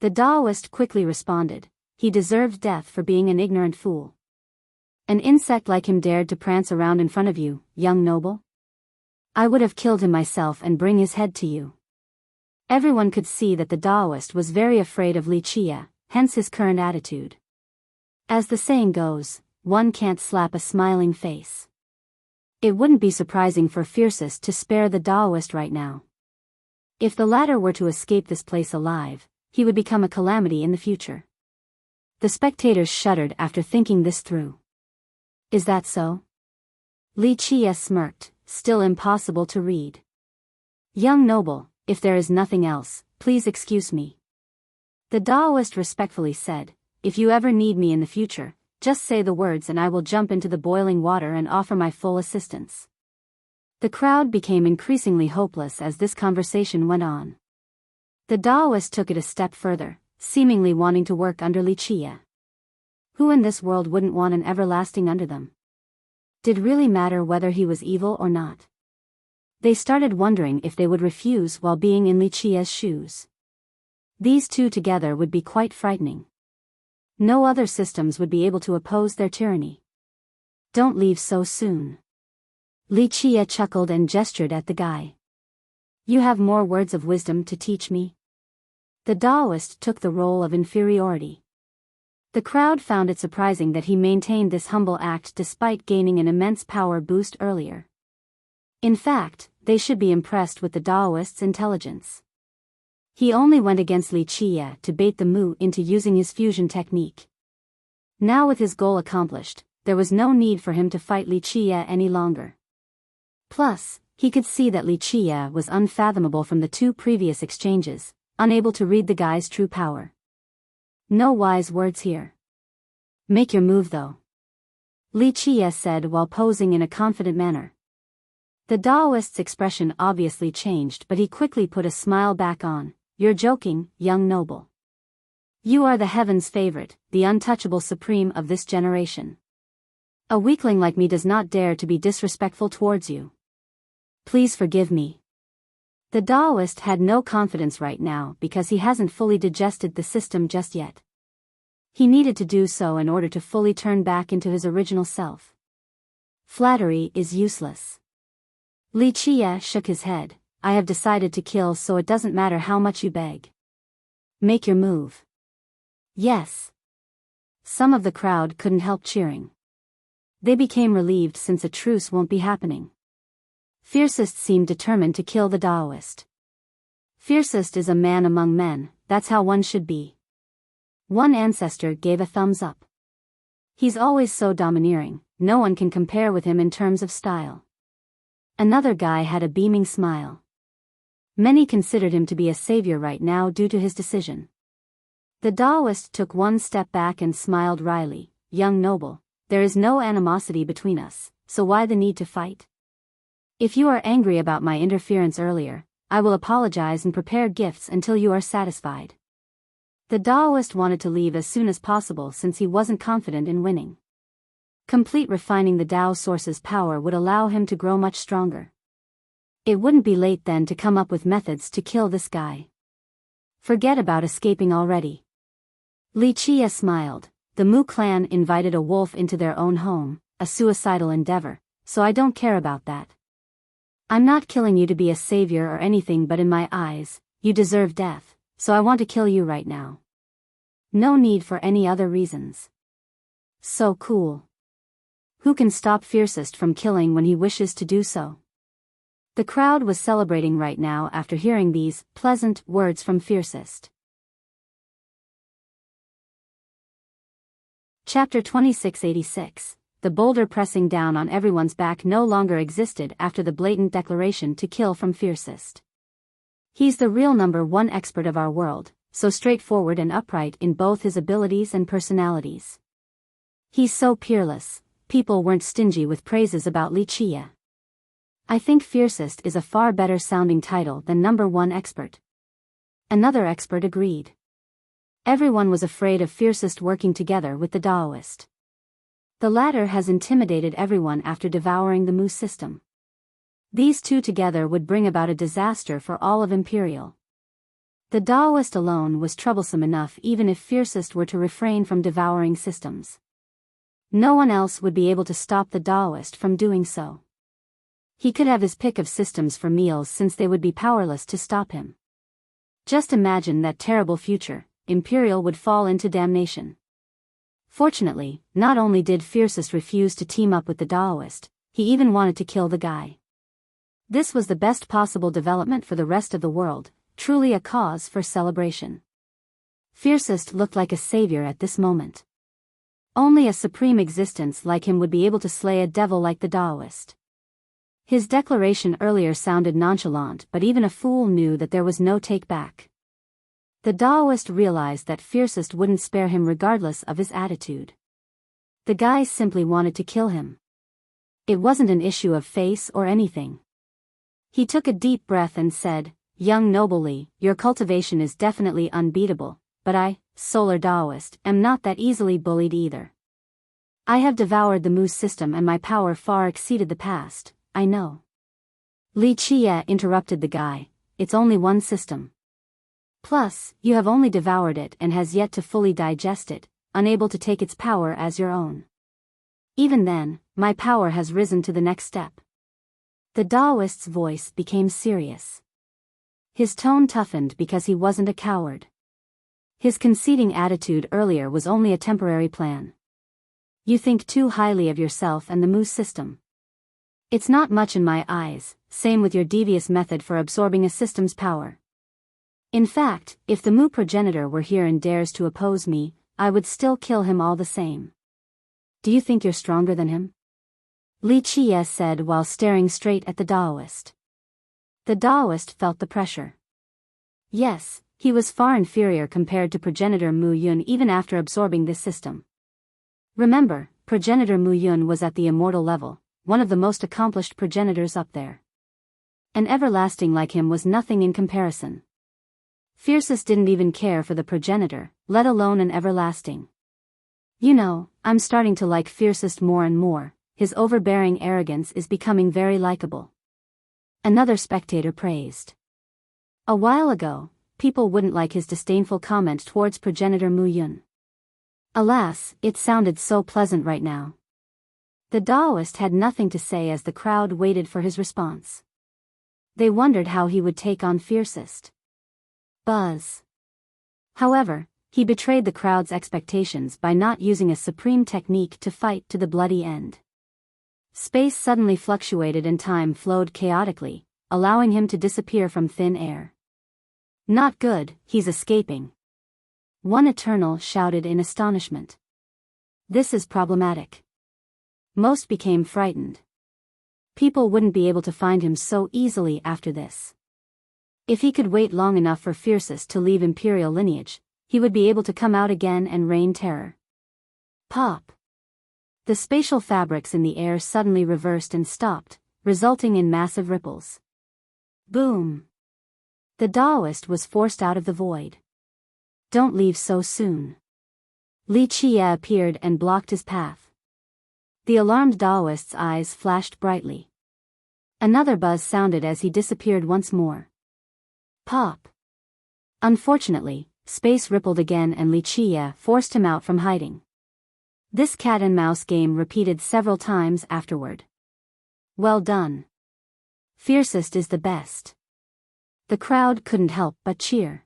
The Taoist quickly responded, he deserved death for being an ignorant fool. An insect like him dared to prance around in front of you, young noble? I would have killed him myself and bring his head to you. Everyone could see that the Taoist was very afraid of Li Qie, hence his current attitude. As the saying goes, one can't slap a smiling face. It wouldn't be surprising for Fiercest to spare the Taoist right now. If the latter were to escape this place alive, he would become a calamity in the future. The spectators shuddered after thinking this through. Is that so? Li Qie smirked, still impossible to read. Young noble, if there is nothing else, please excuse me. The Taoist respectfully said, if you ever need me in the future, just say the words and I will jump into the boiling water and offer my full assistance. The crowd became increasingly hopeless as this conversation went on. The Taoist took it a step further, seemingly wanting to work under Li Qie. Who in this world wouldn't want an everlasting under them? Did really matter whether he was evil or not? They started wondering if they would refuse while being in Li Qie's shoes. These two together would be quite frightening. No other systems would be able to oppose their tyranny. Don't leave so soon. Li Qie chuckled and gestured at the guy. You have more words of wisdom to teach me? The Taoist took the role of inferiority. The crowd found it surprising that he maintained this humble act despite gaining an immense power boost earlier. In fact, they should be impressed with the Taoist's intelligence. He only went against Li Qie to bait the Mu into using his fusion technique. Now with his goal accomplished, there was no need for him to fight Li Qie any longer. Plus, he could see that Li Qie was unfathomable from the two previous exchanges, unable to read the guy's true power. No wise words here. Make your move though. Li Qie said while posing in a confident manner. The Taoist's expression obviously changed, but he quickly put a smile back on. You're joking, young noble. You are the heaven's favorite, the untouchable supreme of this generation. A weakling like me does not dare to be disrespectful towards you. Please forgive me. The Taoist had no confidence right now because he hasn't fully digested the system just yet. He needed to do so in order to fully turn back into his original self. Flattery is useless. Li Qie shook his head. I have decided to kill, so it doesn't matter how much you beg. Make your move. Yes. Some of the crowd couldn't help cheering. They became relieved since a truce won't be happening. Fiercest seemed determined to kill the Taoist. Fiercest is a man among men, that's how one should be. One ancestor gave a thumbs up. He's always so domineering, no one can compare with him in terms of style. Another guy had a beaming smile. Many considered him to be a savior right now due to his decision. The Taoist took one step back and smiled wryly. Young noble, there is no animosity between us, so why the need to fight? If you are angry about my interference earlier, I will apologize and prepare gifts until you are satisfied. The Taoist wanted to leave as soon as possible since he wasn't confident in winning. Complete refining the Tao source's power would allow him to grow much stronger. It wouldn't be late then to come up with methods to kill this guy. Forget about escaping already. Li Chia smiled. The Mu clan invited a wolf into their own home, a suicidal endeavor, so I don't care about that. I'm not killing you to be a savior or anything, but in my eyes, you deserve death, so I want to kill you right now. No need for any other reasons. So cool. Who can stop Fiercest from killing when he wishes to do so? The crowd was celebrating right now after hearing these pleasant words from Fiercest. Chapter 2686. The boulder pressing down on everyone's back no longer existed after the blatant declaration to kill from Fiercest. He's the real #1 expert of our world, so straightforward and upright in both his abilities and personalities. He's so peerless, people weren't stingy with praises about Li Chia. I think Fiercest is a far better sounding title than #1 expert. Another expert agreed. Everyone was afraid of Fiercest working together with the Taoist. The latter has intimidated everyone after devouring the Mu system. These two together would bring about a disaster for all of Imperial. The Taoist alone was troublesome enough even if Fiercest were to refrain from devouring systems. No one else would be able to stop the Taoist from doing so. He could have his pick of systems for meals since they would be powerless to stop him. Just imagine that terrible future, Imperial would fall into damnation. Fortunately, not only did Fiercest refuse to team up with the Taoist, he even wanted to kill the guy. This was the best possible development for the rest of the world, truly a cause for celebration. Fiercest looked like a savior at this moment. Only a supreme existence like him would be able to slay a devil like the Taoist. His declaration earlier sounded nonchalant, but even a fool knew that there was no take back. The Taoist realized that Fiercest wouldn't spare him regardless of his attitude. The guy simply wanted to kill him. It wasn't an issue of face or anything. He took a deep breath and said, "Young nobly, your cultivation is definitely unbeatable, but I, Solar Taoist, am not that easily bullied either. I have devoured the Mu system and my power far exceeded the past, I know." Li Chia interrupted the guy, "It's only one system. Plus, you have only devoured it and has yet to fully digest it, unable to take its power as your own. Even then, my power has risen to the next step." The Taoist's voice became serious. His tone toughened because he wasn't a coward. His conceding attitude earlier was only a temporary plan. You think too highly of yourself and the Mu system. It's not much in my eyes, same with your devious method for absorbing a system's power. In fact, if the Mu progenitor were here and dares to oppose me, I would still kill him all the same. Do you think you're stronger than him? Li Chia said while staring straight at the Taoist. The Taoist felt the pressure. Yes, he was far inferior compared to progenitor Mu Yun even after absorbing this system. Remember, progenitor Mu Yun was at the immortal level, one of the most accomplished progenitors up there. An everlasting like him was nothing in comparison. Fiercest didn't even care for the progenitor, let alone an everlasting. You know, I'm starting to like Fiercest more and more, his overbearing arrogance is becoming very likable. Another spectator praised. A while ago, people wouldn't like his disdainful comment towards progenitor Mu Yun. Alas, it sounded so pleasant right now. The Taoist had nothing to say as the crowd waited for his response. They wondered how he would take on Fiercest. Buzz. However, he betrayed the crowd's expectations by not using a supreme technique to fight to the bloody end. Space suddenly fluctuated and time flowed chaotically, allowing him to disappear from thin air. "Not good, he's escaping," one Eternal shouted in astonishment. "This is problematic." Most became frightened. People wouldn't be able to find him so easily after this. If he could wait long enough for Fiercest to leave Imperial lineage, he would be able to come out again and rain terror. Pop! The spatial fabrics in the air suddenly reversed and stopped, resulting in massive ripples. Boom! The Daoist was forced out of the void. "Don't leave so soon." Li Qie appeared and blocked his path. The alarmed Daoist's eyes flashed brightly. Another buzz sounded as he disappeared once more. Pop! Unfortunately, space rippled again and Li Qie forced him out from hiding. This cat-and-mouse game repeated several times afterward. "Well done. Fiercest is the best." The crowd couldn't help but cheer.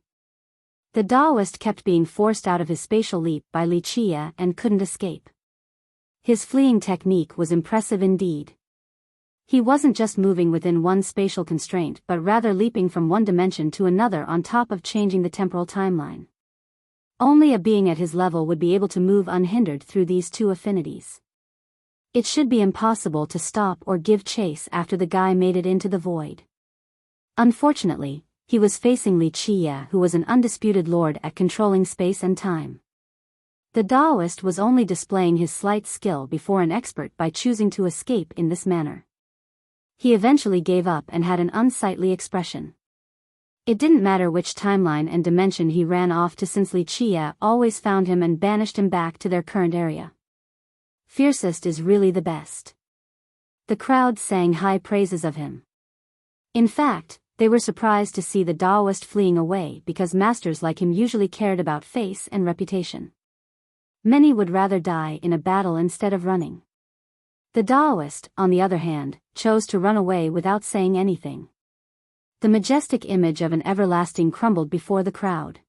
The Daoist kept being forced out of his spatial leap by Li Qie and couldn't escape. His fleeing technique was impressive indeed. He wasn't just moving within one spatial constraint but rather leaping from one dimension to another on top of changing the temporal timeline. Only a being at his level would be able to move unhindered through these two affinities. It should be impossible to stop or give chase after the guy made it into the void. Unfortunately, he was facing Li Qie, who was an undisputed lord at controlling space and time. The Daoist was only displaying his slight skill before an expert by choosing to escape in this manner. He eventually gave up and had an unsightly expression. It didn't matter which timeline and dimension he ran off to, since Li Qie always found him and banished him back to their current area. Fiercest is really the best. The crowd sang high praises of him. In fact, they were surprised to see the Daoist fleeing away because masters like him usually cared about face and reputation. Many would rather die in a battle instead of running. The Daoist, on the other hand, chose to run away without saying anything. The majestic image of an everlasting crumbled before the crowd.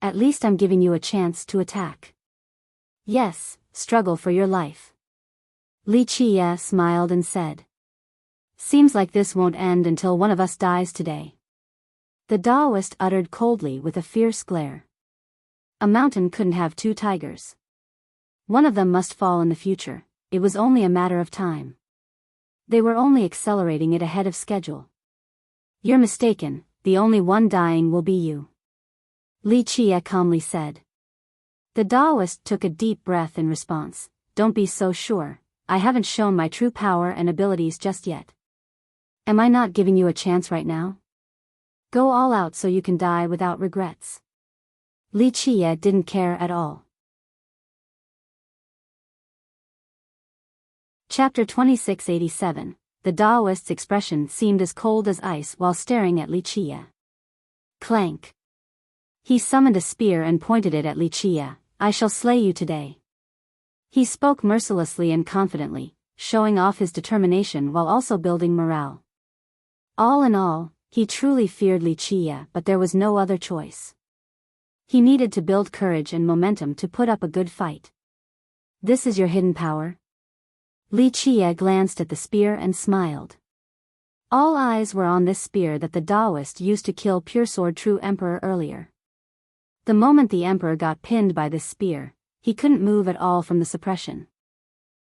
"At least I'm giving you a chance to attack. Yes, struggle for your life." Li Qie smiled and said. "Seems like this won't end until one of us dies today." The Daoist uttered coldly with a fierce glare. "A mountain couldn't have two tigers. One of them must fall in the future. It was only a matter of time. They were only accelerating it ahead of schedule." "You're mistaken, the only one dying will be you," Li Qie calmly said. The Daoist took a deep breath in response. "Don't be so sure, I haven't shown my true power and abilities just yet. Am I not giving you a chance right now? Go all out so you can die without regrets." Li Qie didn't care at all. Chapter 2687. The Daoist's expression seemed as cold as ice while staring at Li Qie. Clank. He summoned a spear and pointed it at Li Qie. "I shall slay you today." He spoke mercilessly and confidently, showing off his determination while also building morale. All in all, he truly feared Li Qie, but there was no other choice. He needed to build courage and momentum to put up a good fight. "This is your hidden power?" Li Qie glanced at the spear and smiled. All eyes were on this spear that the Daoist used to kill Puresword True Emperor earlier. The moment the Emperor got pinned by this spear, he couldn't move at all from the suppression.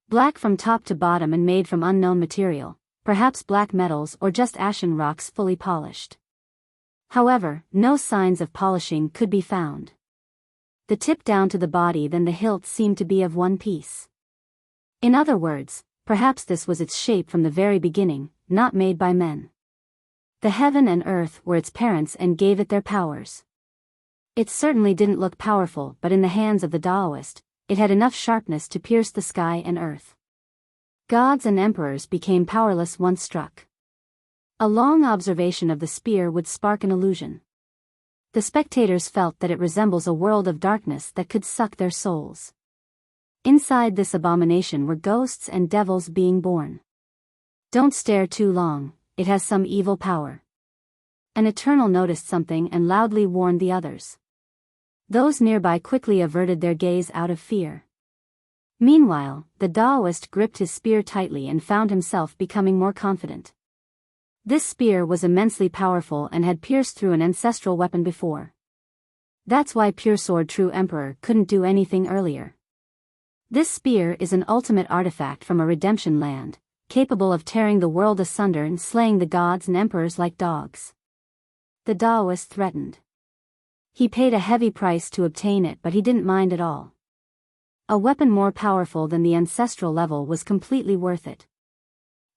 Black from top to bottom and made from unknown material, perhaps black metals or just ashen rocks fully polished. However, no signs of polishing could be found. The tip down to the body, then the hilt seemed to be of one piece. In other words, perhaps this was its shape from the very beginning, not made by men. The heaven and earth were its parents and gave it their powers. It certainly didn't look powerful, but in the hands of the Daoist, it had enough sharpness to pierce the sky and earth. Gods and emperors became powerless once struck. A long observation of the spear would spark an illusion. The spectators felt that it resembles a world of darkness that could suck their souls. Inside this abomination were ghosts and devils being born. "Don't stare too long, it has some evil power." An Eternal noticed something and loudly warned the others. Those nearby quickly averted their gaze out of fear. Meanwhile, the Taoist gripped his spear tightly and found himself becoming more confident. This spear was immensely powerful and had pierced through an ancestral weapon before. That's why Pure Sword True Emperor couldn't do anything earlier. This spear is an ultimate artifact from a redemption land, capable of tearing the world asunder and slaying the gods and emperors like dogs. The Taoist threatened. He paid a heavy price to obtain it, but he didn't mind at all. A weapon more powerful than the ancestral level was completely worth it.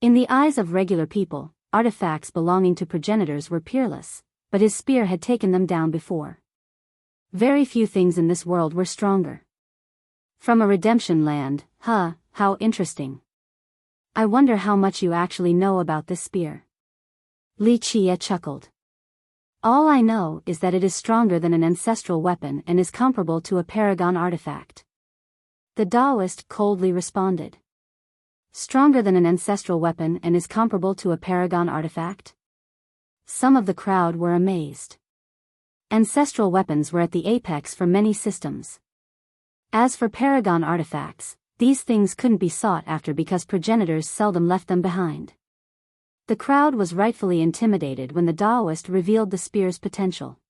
In the eyes of regular people, artifacts belonging to progenitors were peerless, but his spear had taken them down before. Very few things in this world were stronger. From a redemption land, how interesting. I wonder how much you actually know about this spear. Li Chia chuckled. All I know is that it is stronger than an ancestral weapon and is comparable to a paragon artifact. The Taoist coldly responded. Stronger than an ancestral weapon and is comparable to a paragon artifact? Some of the crowd were amazed. Ancestral weapons were at the apex for many systems. As for paragon artifacts, these things couldn't be sought after because progenitors seldom left them behind. The crowd was rightfully intimidated when the Taoist revealed the spear's potential.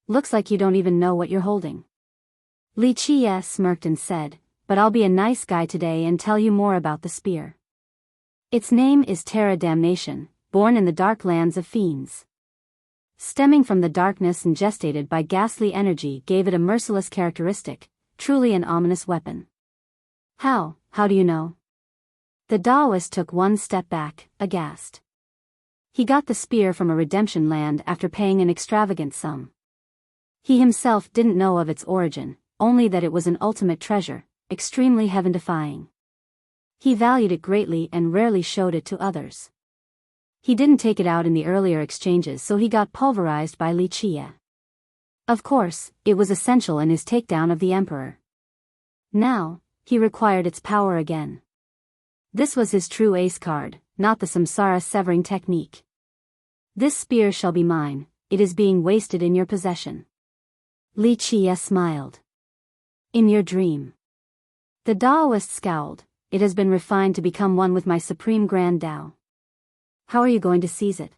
Looks like you don't even know what you're holding. Li Chia smirked and said, but I'll be a nice guy today and tell you more about the spear. Its name is Terra Damnation, born in the dark lands of fiends. Stemming from the darkness and gestated by ghastly energy gave it a merciless characteristic, truly an ominous weapon. How do you know? The Taoist took one step back, aghast. He got the spear from a redemption land after paying an extravagant sum. He himself didn't know of its origin, only that it was an ultimate treasure, extremely heaven-defying. He valued it greatly and rarely showed it to others. He didn't take it out in the earlier exchanges, so he got pulverized by Li Chia. Of course, it was essential in his takedown of the emperor. Now, he required its power again. This was his true ace card, not the samsara severing technique. This spear shall be mine, it is being wasted in your possession. Li Chia smiled. In your dream. The Taoist scowled, it has been refined to become one with my supreme grand Tao. How are you going to seize it?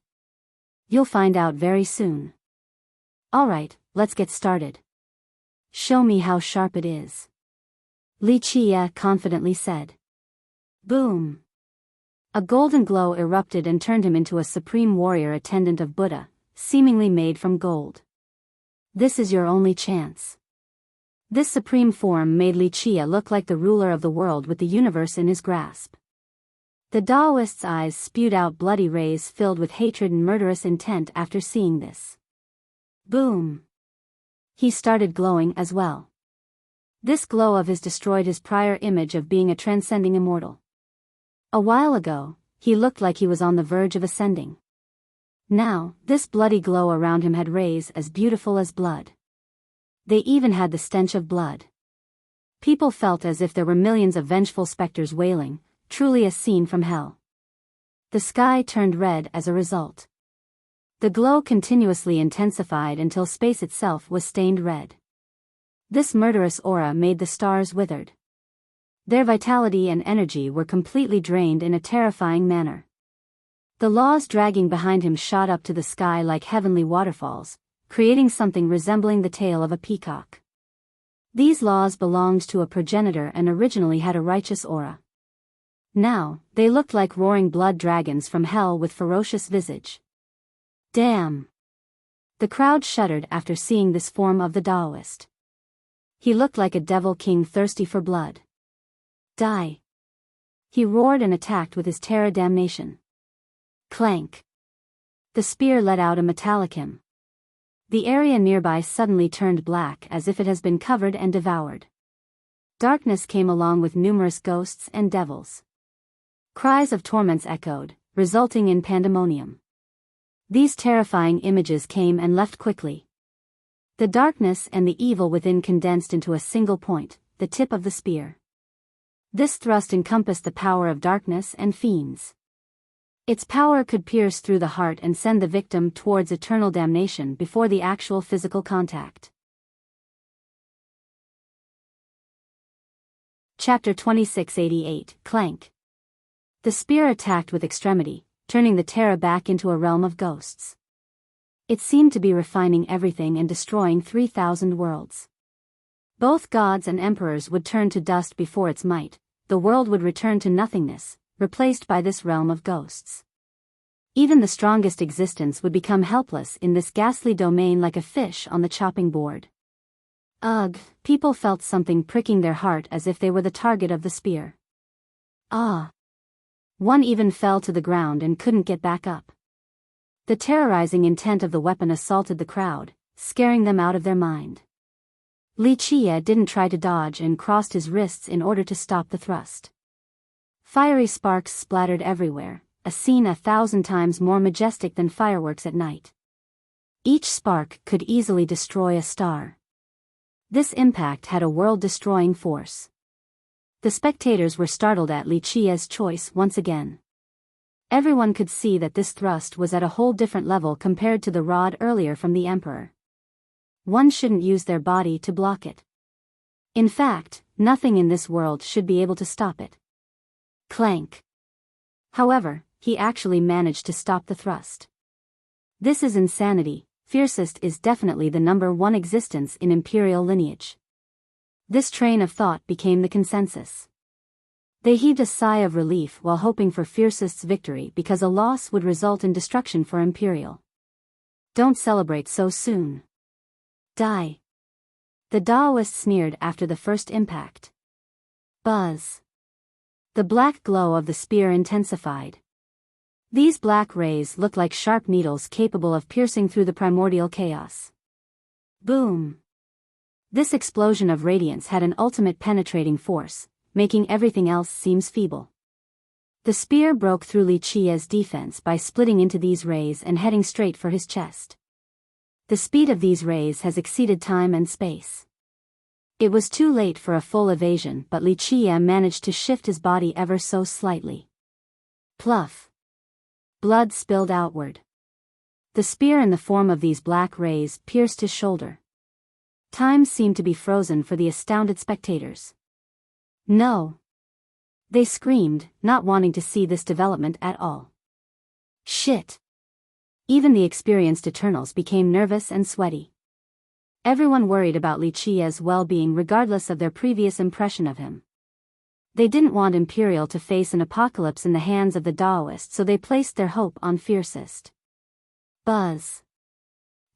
You'll find out very soon. Alright, let's get started. Show me how sharp it is. Li Chia confidently said. Boom! A golden glow erupted and turned him into a supreme warrior attendant of Buddha, seemingly made from gold. This is your only chance. This supreme form made Li Chia look like the ruler of the world with the universe in his grasp. The Taoist's eyes spewed out bloody rays filled with hatred and murderous intent after seeing this. Boom! He started glowing as well. This glow of his destroyed his prior image of being a transcending immortal. A while ago, he looked like he was on the verge of ascending. Now, this bloody glow around him had rays as beautiful as blood. They even had the stench of blood. People felt as if there were millions of vengeful specters wailing, truly a scene from hell. The sky turned red as a result. The glow continuously intensified until space itself was stained red. This murderous aura made the stars withered. Their vitality and energy were completely drained in a terrifying manner. The laws dragging behind him shot up to the sky like heavenly waterfalls, creating something resembling the tail of a peacock. These laws belonged to a progenitor and originally had a righteous aura. Now, they looked like roaring blood dragons from hell with ferocious visage. Damn! The crowd shuddered after seeing this form of the Taoist. He looked like a devil king thirsty for blood. Die! He roared and attacked with his Terra Damnation. Clank! The spear let out a metallic hum. The area nearby suddenly turned black as if it has been covered and devoured. Darkness came along with numerous ghosts and devils. Cries of torments echoed, resulting in pandemonium. These terrifying images came and left quickly. The darkness and the evil within condensed into a single point, the tip of the spear. This thrust encompassed the power of darkness and fiends. Its power could pierce through the heart and send the victim towards eternal damnation before the actual physical contact. Chapter 2688, Clank. The spear attacked with extremity, turning the Terra back into a realm of ghosts. It seemed to be refining everything and destroying 3,000 worlds. Both gods and emperors would turn to dust before its might, the world would return to nothingness, replaced by this realm of ghosts. Even the strongest existence would become helpless in this ghastly domain like a fish on the chopping board. Ugh, people felt something pricking their heart as if they were the target of the spear. Ah! One even fell to the ground and couldn't get back up. The terrorizing intent of the weapon assaulted the crowd, scaring them out of their mind. Li Qie didn't try to dodge and crossed his wrists in order to stop the thrust. Fiery sparks splattered everywhere, a scene 1,000 times more majestic than fireworks at night. Each spark could easily destroy a star. This impact had a world-destroying force. The spectators were startled at Li Qie's choice once again. Everyone could see that this thrust was at a whole different level compared to the rod earlier from the Emperor. One shouldn't use their body to block it. In fact, nothing in this world should be able to stop it. Clank. However, he actually managed to stop the thrust. This is insanity. Fiercest is definitely the #1 existence in imperial lineage. This train of thought became the consensus. They heaved a sigh of relief while hoping for Fiercest's victory because a loss would result in destruction for Imperial. Don't celebrate so soon. Die. The Daoist sneered after the first impact. Buzz. The black glow of the spear intensified. These black rays looked like sharp needles capable of piercing through the primordial chaos. Boom. This explosion of radiance had an ultimate penetrating force, making everything else seem feeble. The spear broke through Li Qie's defense by splitting into these rays and heading straight for his chest. The speed of these rays has exceeded time and space. It was too late for a full evasion, but Li Qie managed to shift his body ever so slightly. Pluff. Blood spilled outward. The spear in the form of these black rays pierced his shoulder. Time seemed to be frozen for the astounded spectators. No! They screamed, not wanting to see this development at all. Shit! Even the experienced Eternals became nervous and sweaty. Everyone worried about Li Qie's well-being regardless of their previous impression of him. They didn't want Imperial to face an apocalypse in the hands of the Daoist, so they placed their hope on Fiercest. Buzz.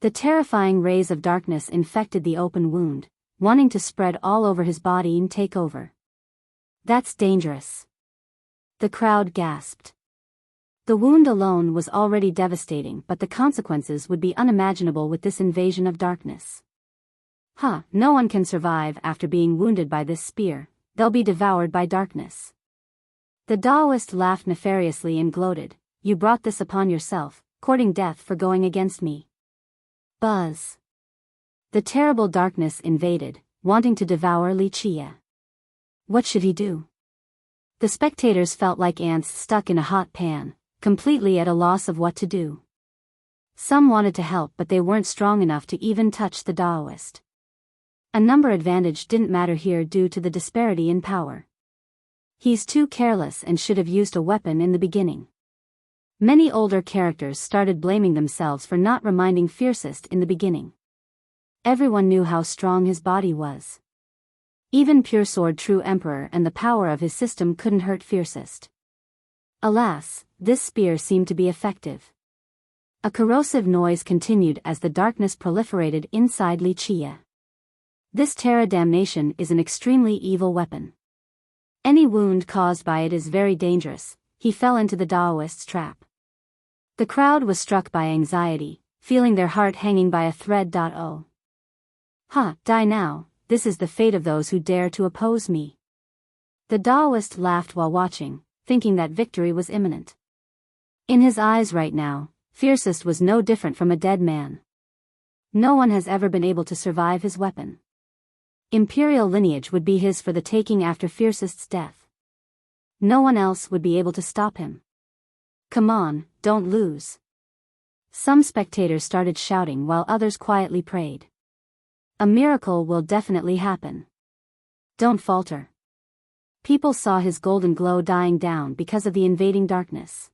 The terrifying rays of darkness infected the open wound, wanting to spread all over his body and take over. That's dangerous. The crowd gasped. The wound alone was already devastating, but the consequences would be unimaginable with this invasion of darkness. No one can survive after being wounded by this spear. They'll be devoured by darkness. The Daoist laughed nefariously and gloated, "You brought this upon yourself, courting death for going against me." Buzz. The terrible darkness invaded, wanting to devour Li Qie. What should he do? The spectators felt like ants stuck in a hot pan, completely at a loss of what to do. Some wanted to help, but they weren't strong enough to even touch the Daoist. A number advantage didn't matter here due to the disparity in power. He's too careless and should have used a weapon in the beginning. Many older characters started blaming themselves for not reminding Fiercest in the beginning. Everyone knew how strong his body was. Even Pure Sword True Emperor and the power of his system couldn't hurt Fiercest. Alas, this spear seemed to be effective. A corrosive noise continued as the darkness proliferated inside Li Qie. This Terra damnation is an extremely evil weapon. Any wound caused by it is very dangerous. He fell into the Daoist's trap. The crowd was struck by anxiety, feeling their heart hanging by a thread. Die now, this is the fate of those who dare to oppose me. The Daoist laughed while watching, thinking that victory was imminent. In his eyes right now, Fiercest was no different from a dead man. No one has ever been able to survive his weapon. Imperial lineage would be his for the taking after Fiercest's death. No one else would be able to stop him. Come on, don't lose. Some spectators started shouting while others quietly prayed. A miracle will definitely happen. Don't falter. People saw his golden glow dying down because of the invading darkness.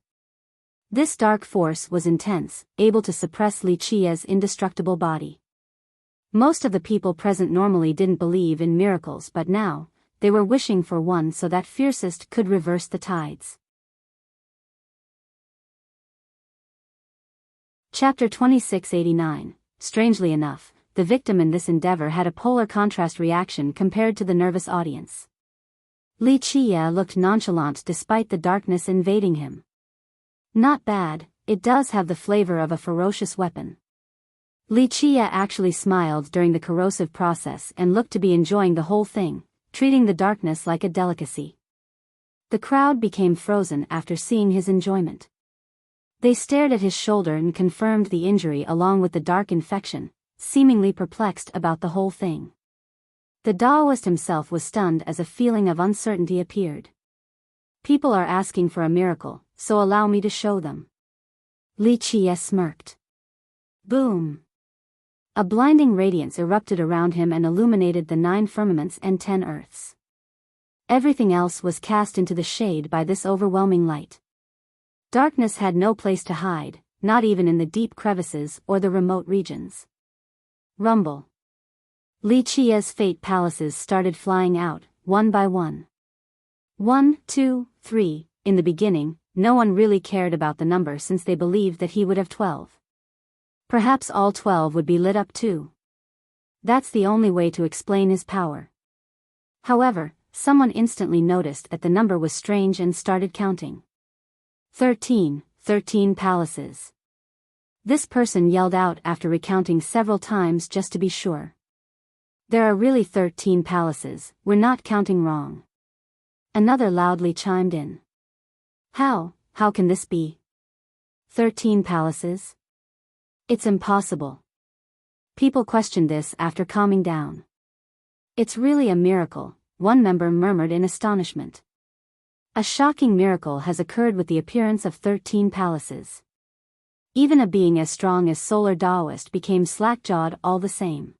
This dark force was intense, able to suppress Li Qia's indestructible body. Most of the people present normally didn't believe in miracles, but now, they were wishing for one so that fiercest could reverse the tides. Chapter 2689. Strangely enough, the victim in this endeavor had a polar contrast reaction compared to the nervous audience. Li Qia looked nonchalant despite the darkness invading him. Not bad, it does have the flavor of a ferocious weapon. Li Qia actually smiled during the corrosive process and looked to be enjoying the whole thing, treating the darkness like a delicacy. The crowd became frozen after seeing his enjoyment. They stared at his shoulder and confirmed the injury along with the dark infection, seemingly perplexed about the whole thing. The Taoist himself was stunned as a feeling of uncertainty appeared. People are asking for a miracle, so allow me to show them. Li Qia smirked. Boom! A blinding radiance erupted around him and illuminated the 9 firmaments and 10 earths. Everything else was cast into the shade by this overwhelming light. Darkness had no place to hide, not even in the deep crevices or the remote regions. Rumble. Li Qia's fate palaces started flying out, one by one. 1, 2, 3, in the beginning, no one really cared about the number since they believed that he would have 12. Perhaps all 12 would be lit up too. That's the only way to explain his power. However, someone instantly noticed that the number was strange and started counting. 13 palaces. This person yelled out after recounting several times just to be sure. There are really 13 palaces, we're not counting wrong. Another loudly chimed in. How can this be? 13 palaces? It's impossible. People questioned this after calming down. It's really a miracle, one member murmured in astonishment. A shocking miracle has occurred with the appearance of 13 palaces. Even a being as strong as Solar Taoist became slack-jawed all the same.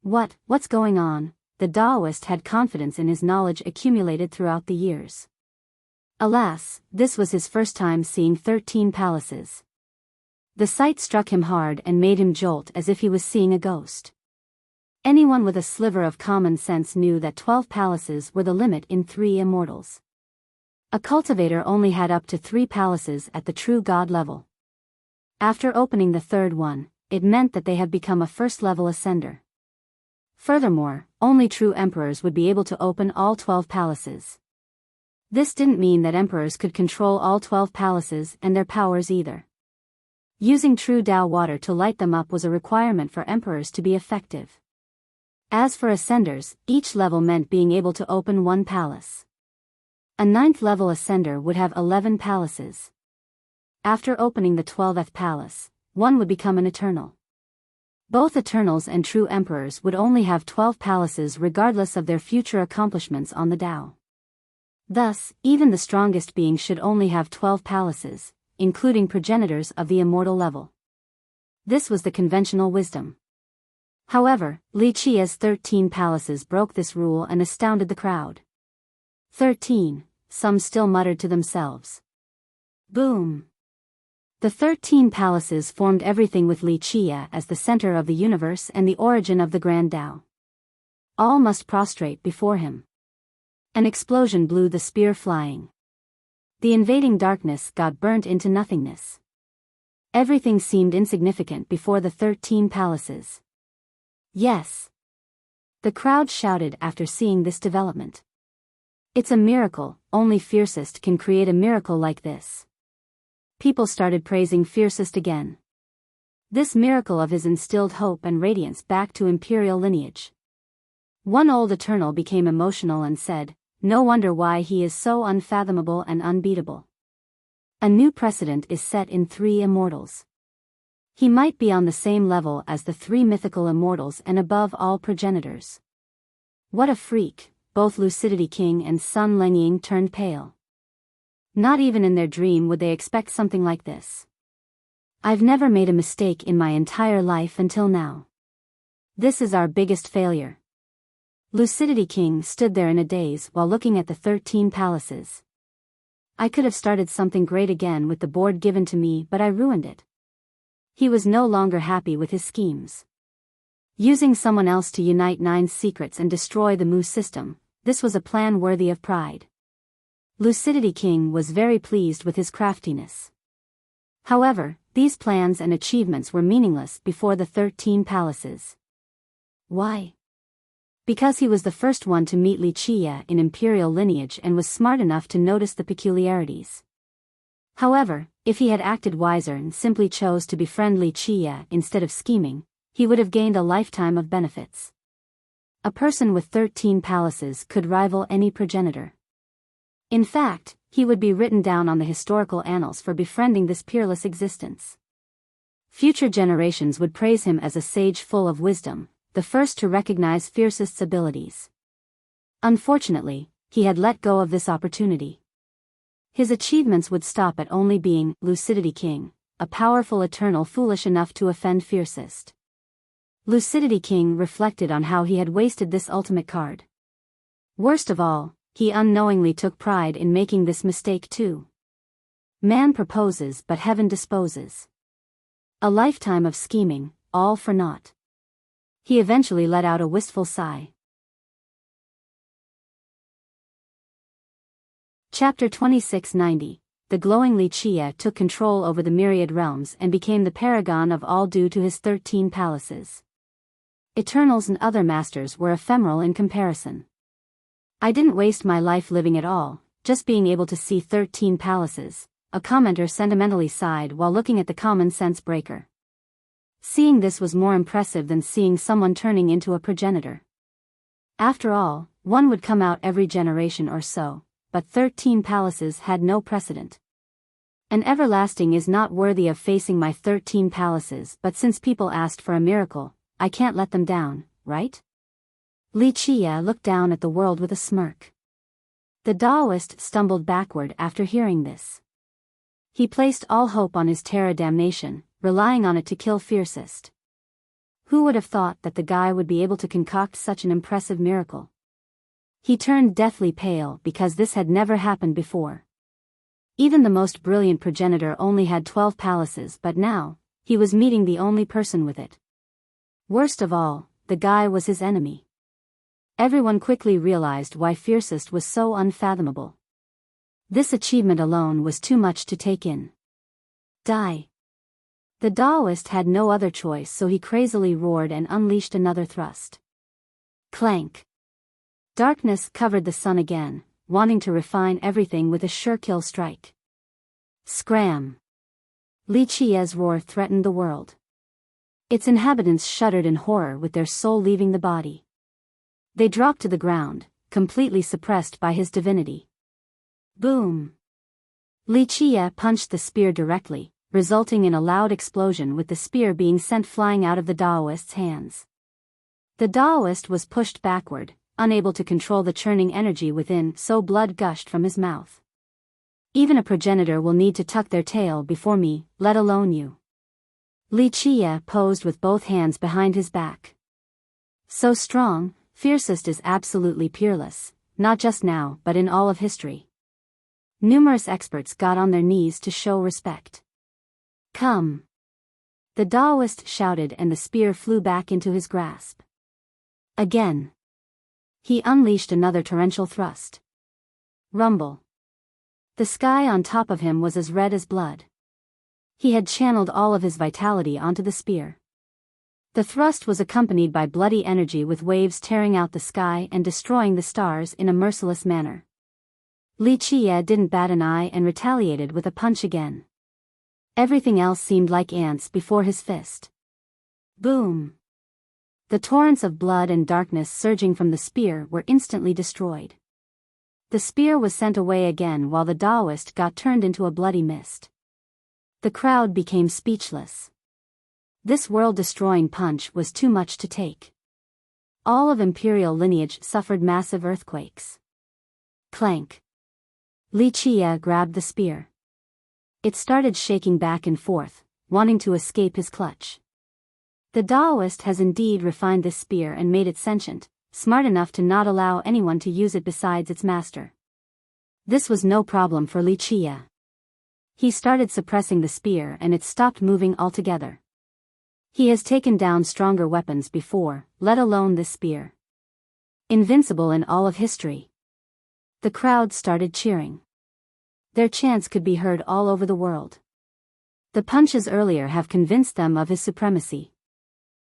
What's going on? The Taoist had confidence in his knowledge accumulated throughout the years. Alas, this was his first time seeing 13 palaces. The sight struck him hard and made him jolt as if he was seeing a ghost. Anyone with a sliver of common sense knew that 12 palaces were the limit in 3 immortals. A cultivator only had up to 3 palaces at the true god level. After opening the 3rd one, it meant that they had become a first-level ascender. Furthermore, only true emperors would be able to open all 12 palaces. This didn't mean that emperors could control all 12 palaces and their powers either. Using true Tao water to light them up was a requirement for emperors to be effective. As for ascenders, each level meant being able to open 1 palace. A 9th level ascender would have 11 palaces. After opening the 12th palace, one would become an eternal. Both eternals and true emperors would only have 12 palaces regardless of their future accomplishments on the Tao. Thus, even the strongest being should only have 12 palaces, including progenitors of the immortal level. This was the conventional wisdom. However, Li Qia's 13 palaces broke this rule and astounded the crowd. 13, some still muttered to themselves. Boom! The 13 palaces formed everything with Li Qia as the center of the universe and the origin of the Grand Tao. All must prostrate before him. An explosion blew the spear flying. The invading darkness got burnt into nothingness. Everything seemed insignificant before the 13 palaces. Yes! The crowd shouted after seeing this development. It's a miracle, only Fiercest can create a miracle like this. People started praising Fiercest again. This miracle of his instilled hope and radiance back to imperial lineage. One old Eternal became emotional and said, "No wonder why he is so unfathomable and unbeatable. A new precedent is set in 3 immortals. He might be on the same level as the 3 mythical immortals and above all progenitors." What a freak, both Lucidity King and Sun Lengying turned pale. Not even in their dream would they expect something like this. I've never made a mistake in my entire life until now. This is our biggest failure. Lucidity King stood there in a daze while looking at the 13 palaces. I could have started something great again with the board given to me, but I ruined it. He was no longer happy with his schemes. Using someone else to unite 9 secrets and destroy the Mu system, this was a plan worthy of pride. Lucidity King was very pleased with his craftiness. However, these plans and achievements were meaningless before the 13 palaces. Why? Because he was the first one to meet Li Qia in imperial lineage and was smart enough to notice the peculiarities. However, if he had acted wiser and simply chose to befriend Li Qia instead of scheming, he would have gained a lifetime of benefits. A person with 13 palaces could rival any progenitor. In fact, he would be written down on the historical annals for befriending this peerless existence. Future generations would praise him as a sage full of wisdom, the first to recognize Fiercest's abilities. Unfortunately, he had let go of this opportunity. His achievements would stop at only being Lucidity King, a powerful eternal foolish enough to offend Fiercest. Lucidity King reflected on how he had wasted this ultimate card. Worst of all, he unknowingly took pride in making this mistake too. Man proposes but heaven disposes. A lifetime of scheming, all for naught. He eventually let out a wistful sigh. Chapter 2690. The glowing Li Qia took control over the myriad realms and became the paragon of all due to his 13 palaces. Eternals and other masters were ephemeral in comparison. I didn't waste my life living at all, just being able to see 13 palaces, a commenter sentimentally sighed while looking at the common sense breaker. Seeing this was more impressive than seeing someone turning into a progenitor. After all, one would come out every generation or so, but 13 palaces had no precedent. An everlasting is not worthy of facing my 13 palaces, but since people asked for a miracle, I can't let them down, right? Li Qia looked down at the world with a smirk. The Taoist stumbled backward after hearing this. He placed all hope on his Terra damnation, relying on it to kill Fiercest. Who would have thought that the guy would be able to concoct such an impressive miracle? He turned deathly pale because this had never happened before. Even the most brilliant progenitor only had 12 palaces, but now, he was meeting the only person with it. Worst of all, the guy was his enemy. Everyone quickly realized why Fiercest was so unfathomable. This achievement alone was too much to take in. Die. The Taoist had no other choice, so he crazily roared and unleashed another thrust. Clank. Darkness covered the sun again, wanting to refine everything with a sure-kill strike. Scram. Li Qia's roar threatened the world. Its inhabitants shuddered in horror with their soul leaving the body. They dropped to the ground, completely suppressed by his divinity. Boom. Li Qia punched the spear directly, resulting in a loud explosion with the spear being sent flying out of the Taoist's hands. The Taoist was pushed backward, unable to control the churning energy within, so blood gushed from his mouth. Even a progenitor will need to tuck their tail before me, let alone you. Li Qia posed with both hands behind his back. So strong, Fiercest is absolutely peerless, not just now but in all of history. Numerous experts got on their knees to show respect. Come. The Taoist shouted and the spear flew back into his grasp. Again. He unleashed another torrential thrust. Rumble. The sky on top of him was as red as blood. He had channeled all of his vitality onto the spear. The thrust was accompanied by bloody energy with waves tearing out the sky and destroying the stars in a merciless manner. Li Qia didn't bat an eye and retaliated with a punch again. Everything else seemed like ants before his fist. Boom. The torrents of blood and darkness surging from the spear were instantly destroyed. The spear was sent away again while the Taoist got turned into a bloody mist. The crowd became speechless. This world-destroying punch was too much to take. All of imperial lineage suffered massive earthquakes. Clank. Li Qia grabbed the spear. It started shaking back and forth, wanting to escape his clutch. The Taoist has indeed refined this spear and made it sentient, smart enough to not allow anyone to use it besides its master. This was no problem for Wuxia. He started suppressing the spear and it stopped moving altogether. He has taken down stronger weapons before, let alone this spear. Invincible in all of history. The crowd started cheering. Their chants could be heard all over the world. The punches earlier have convinced them of his supremacy.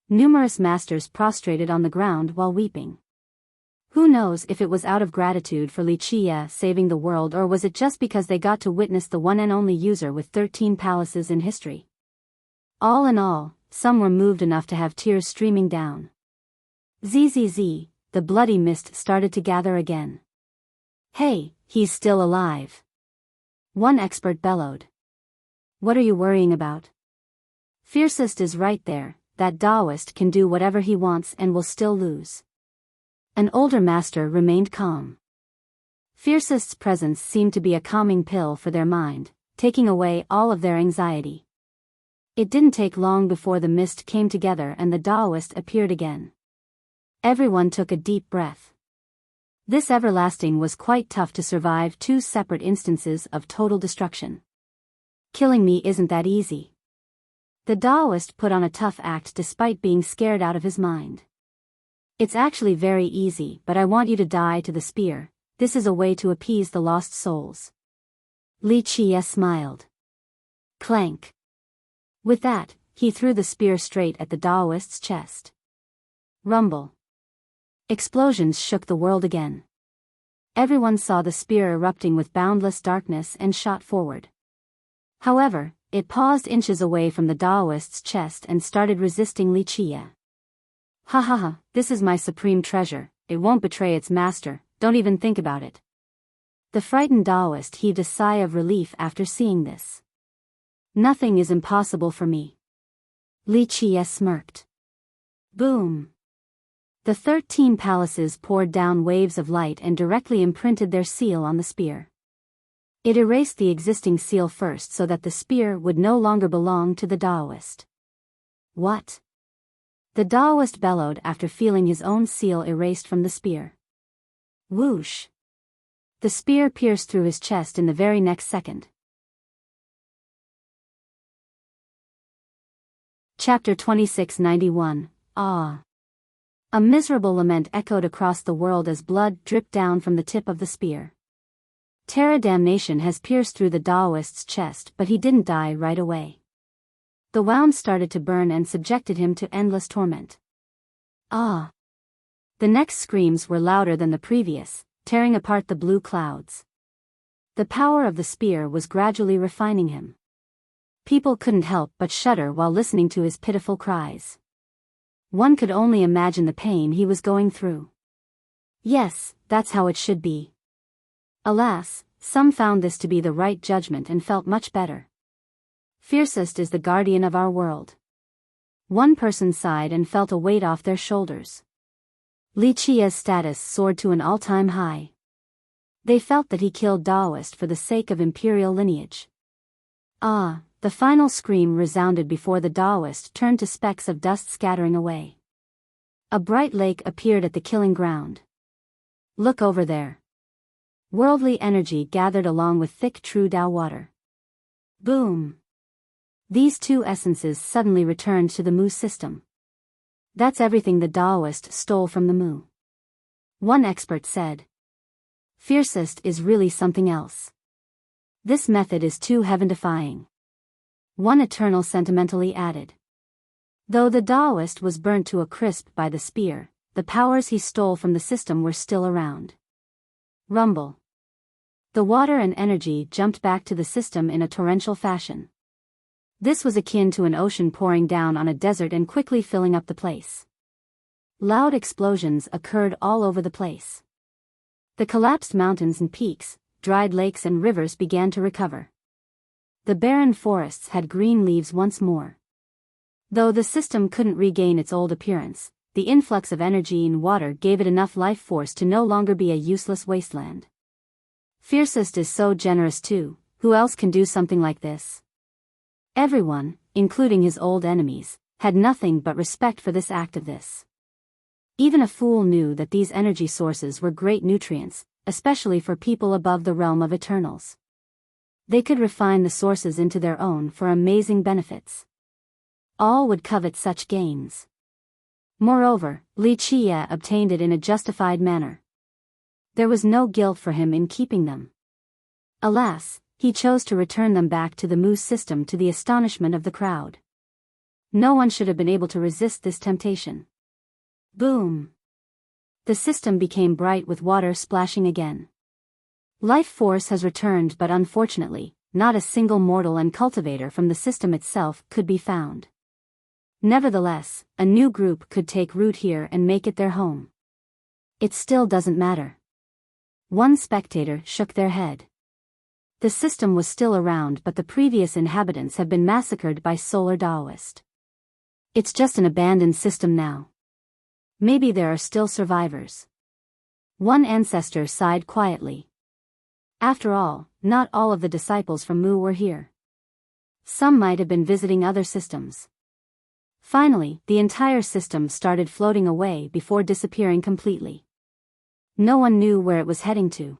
Numerous masters prostrated on the ground while weeping. Who knows if it was out of gratitude for Wuxia saving the world or was it just because they got to witness the one and only user with 13 palaces in history. All in all, some were moved enough to have tears streaming down. Zzz, the bloody mist started to gather again. Hey, he's still alive. One expert bellowed. What are you worrying about? Fiercest is right there, that Taoist can do whatever he wants and will still lose. An older master remained calm. Fiercest's presence seemed to be a calming pill for their mind, taking away all of their anxiety. It didn't take long before the mist came together and the Taoist appeared again. Everyone took a deep breath. This everlasting was quite tough to survive 2 separate instances of total destruction. Killing me isn't that easy. The Taoist put on a tough act despite being scared out of his mind. It's actually very easy, but I want you to die to the spear. This is a way to appease the lost souls. Wuxia smiled. Clank. With that, he threw the spear straight at the Taoist's chest. Rumble. Explosions shook the world again. Everyone saw the spear erupting with boundless darkness and shot forward. However, it paused inches away from the Taoist's chest and started resisting Wuxia. Ha ha ha, this is my supreme treasure, it won't betray its master, don't even think about it. The frightened Taoist heaved a sigh of relief after seeing this. Nothing is impossible for me. Wuxia smirked. Boom. The 13 palaces poured down waves of light and directly imprinted their seal on the spear. It erased the existing seal first so that the spear would no longer belong to the Taoist. What? The Taoist bellowed after feeling his own seal erased from the spear. Whoosh! The spear pierced through his chest in the very next second. Chapter 2691, Ah! A miserable lament echoed across the world as blood dripped down from the tip of the spear. Terra damnation has pierced through the Taoist's chest, but he didn't die right away. The wound started to burn and subjected him to endless torment. Ah! The next screams were louder than the previous, tearing apart the blue clouds. The power of the spear was gradually refining him. People couldn't help but shudder while listening to his pitiful cries. One could only imagine the pain he was going through. Yes, that's how it should be. Alas, some found this to be the right judgment and felt much better. Fiercest is the guardian of our world. One person sighed and felt a weight off their shoulders. Wuxia's status soared to an all-time high. They felt that he killed Taoist for the sake of imperial lineage. Ah, the final scream resounded before the Taoist turned to specks of dust scattering away. A bright lake appeared at the killing ground. Look over there. Worldly energy gathered along with thick true Tao water. Boom! These 2 essences suddenly returned to the Mu system. That's everything the Taoist stole from the Mu. One expert said. Fiercest is really something else. This method is too heaven-defying. One eternal sentimentally added. Though the Taoist was burnt to a crisp by the spear, the powers he stole from the system were still around. Rumble. The water and energy jumped back to the system in a torrential fashion. This was akin to an ocean pouring down on a desert and quickly filling up the place. Loud explosions occurred all over the place. The collapsed mountains and peaks, dried lakes and rivers began to recover. The barren forests had green leaves once more. Though the system couldn't regain its old appearance, the influx of energy and water gave it enough life force to no longer be a useless wasteland. Fiercest is so generous too, who else can do something like this? Everyone, including his old enemies, had nothing but respect for this act of this. Even a fool knew that these energy sources were great nutrients, especially for people above the realm of Eternals. They could refine the sources into their own for amazing benefits. All would covet such gains. Moreover, Li Qie obtained it in a justified manner. There was no guilt for him in keeping them. Alas, he chose to return them back to the Mu system to the astonishment of the crowd. No one should have been able to resist this temptation. Boom! The system became bright with water splashing again. Life force has returned, but unfortunately, not a single mortal and cultivator from the system itself could be found. Nevertheless, a new group could take root here and make it their home. It still doesn't matter. One spectator shook their head. The system was still around, but the previous inhabitants have been massacred by Solar Daoist. It's just an abandoned system now. Maybe there are still survivors. One ancestor sighed quietly. After all, not all of the disciples from Mu were here. Some might have been visiting other systems. Finally, the entire system started floating away before disappearing completely. No one knew where it was heading to.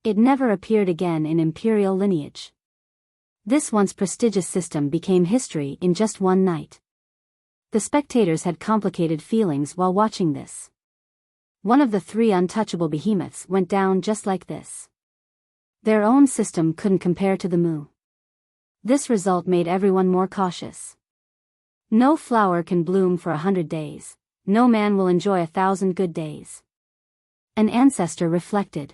It never appeared again in imperial lineage. This once prestigious system became history in just one night. The spectators had complicated feelings while watching this. One of the three untouchable behemoths went down just like this. Their own system couldn't compare to the Mu. This result made everyone more cautious. No flower can bloom for 100 days. No man will enjoy 1,000 good days. An ancestor reflected.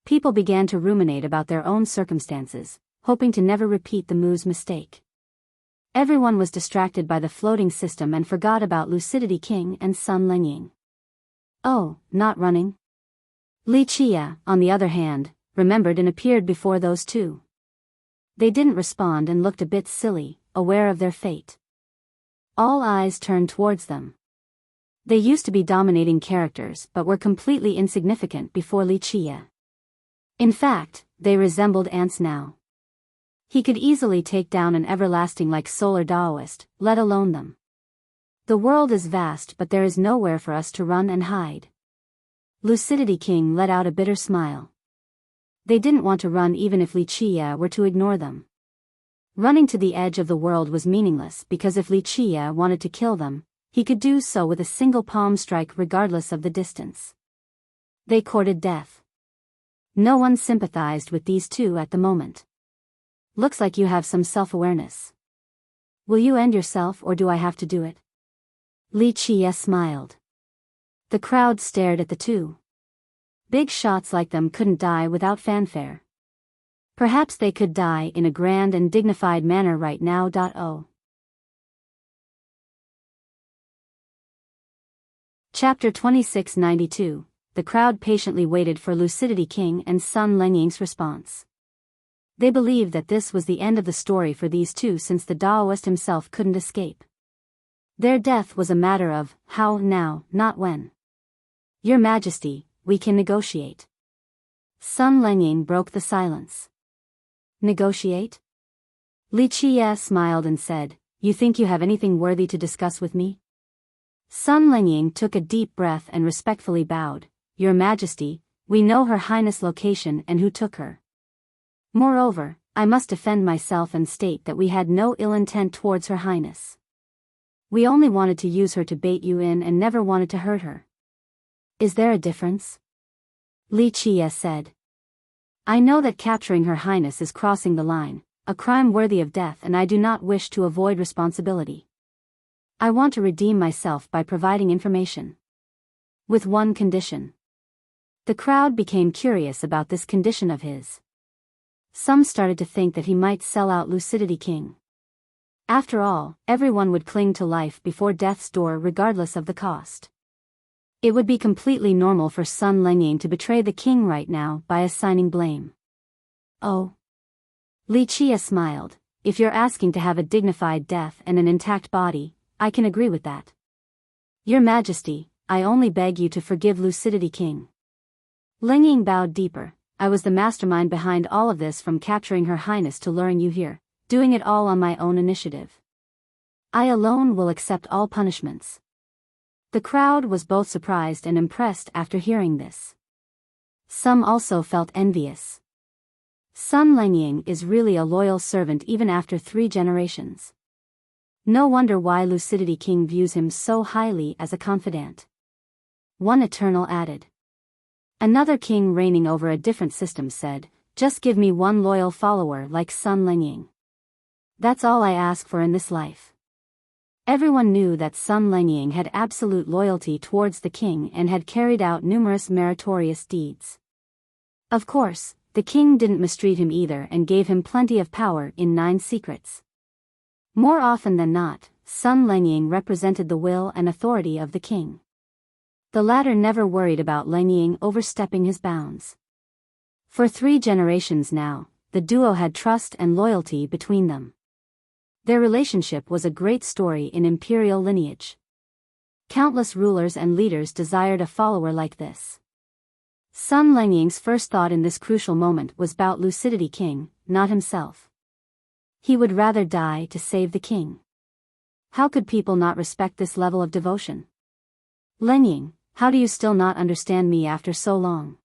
People began to ruminate about their own circumstances, hoping to never repeat the Mu's mistake. Everyone was distracted by the floating system and forgot about Lucidity King and Sun Lengying. Oh, not running? Li Qie, on the other hand, remembered and appeared before those two. They didn't respond and looked a bit silly, aware of their fate. All eyes turned towards them. They used to be dominating characters but were completely insignificant before Li Qie. In fact, they resembled ants now. He could easily take down an everlasting like Solar Daoist, let alone them. The world is vast, but there is nowhere for us to run and hide. Lucidity King let out a bitter smile. They didn't want to run even if Li Qie were to ignore them. Running to the edge of the world was meaningless because if Li Qie wanted to kill them, he could do so with a single palm strike regardless of the distance. They courted death. No one sympathized with these two at the moment. Looks like you have some self-awareness. Will you end yourself or do I have to do it? Li Qie smiled. The crowd stared at the two. Big shots like them couldn't die without fanfare. Perhaps they could die in a grand and dignified manner right now. Chapter 2692. The crowd patiently waited for Lucidity King and Sun Lengying's response. They believed that this was the end of the story for these two since the Daoist himself couldn't escape. Their death was a matter of how now, not when. Your Majesty, we can negotiate. Sun Lengying broke the silence. Negotiate? Li Qie smiled and said, You think you have anything worthy to discuss with me? Sun Lengying took a deep breath and respectfully bowed. Your Majesty, we know Her Highness' location and who took her. Moreover, I must defend myself and state that we had no ill intent towards Her Highness. We only wanted to use her to bait you in and never wanted to hurt her. Is there a difference? Li Qie said. I know that capturing Her Highness is crossing the line, a crime worthy of death, and I do not wish to avoid responsibility. I want to redeem myself by providing information. With one condition. The crowd became curious about this condition of his. Some started to think that he might sell out Lucidity King. After all, everyone would cling to life before death's door regardless of the cost. It would be completely normal for Sun Lengying to betray the king right now by assigning blame. Oh. Li Qie smiled. If you're asking to have a dignified death and an intact body, I can agree with that. Your Majesty, I only beg you to forgive Lucidity King. Lengying bowed deeper. I was the mastermind behind all of this, from capturing Her Highness to luring you here, doing it all on my own initiative. I alone will accept all punishments. The crowd was both surprised and impressed after hearing this. Some also felt envious. Sun Lengying is really a loyal servant even after 3 generations. No wonder why Lucidity King views him so highly as a confidant. One Eternal added. Another king reigning over a different system said, just give me one loyal follower like Sun Lengying. That's all I ask for in this life. Everyone knew that Sun Lengying had absolute loyalty towards the king and had carried out numerous meritorious deeds. Of course, the king didn't mistreat him either and gave him plenty of power in 9 secrets. More often than not, Sun Lengying represented the will and authority of the king. The latter never worried about Lengying overstepping his bounds. For 3 generations now, the duo had trust and loyalty between them. Their relationship was a great story in imperial lineage. Countless rulers and leaders desired a follower like this. Sun Lengying's first thought in this crucial moment was about Lucidity King, not himself. He would rather die to save the king. How could people not respect this level of devotion? Lengying, how do you still not understand me after so long?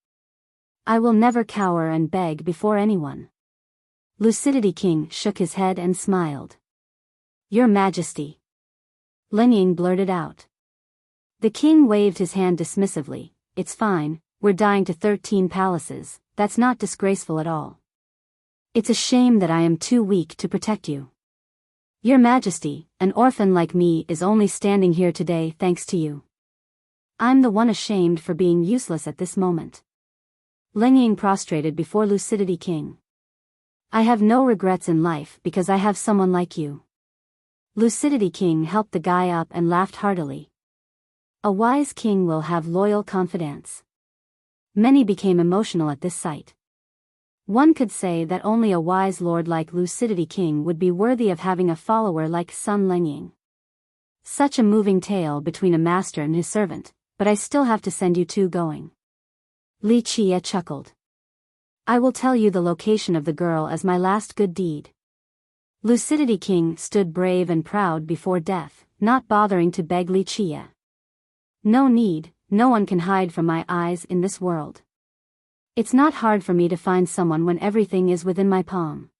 I will never cower and beg before anyone. Lucidity King shook his head and smiled. Your Majesty. Lengying blurted out. The king waved his hand dismissively. It's fine, we're dying to 13 palaces, that's not disgraceful at all. It's a shame that I am too weak to protect you. Your Majesty, an orphan like me is only standing here today thanks to you. I'm the one ashamed for being useless at this moment. Lengying prostrated before Lucidity King. I have no regrets in life because I have someone like you. Lucidity King helped the guy up and laughed heartily. A wise king will have loyal confidants. Many became emotional at this sight. One could say that only a wise lord like Lucidity King would be worthy of having a follower like Sun Lengying. Such a moving tale between a master and his servant, but I still have to send you 2 going. Li Chia chuckled. I will tell you the location of the girl as my last good deed. Lucidity King stood brave and proud before death, not bothering to beg Li Chia. No need, no one can hide from my eyes in this world. It's not hard for me to find someone when everything is within my palm.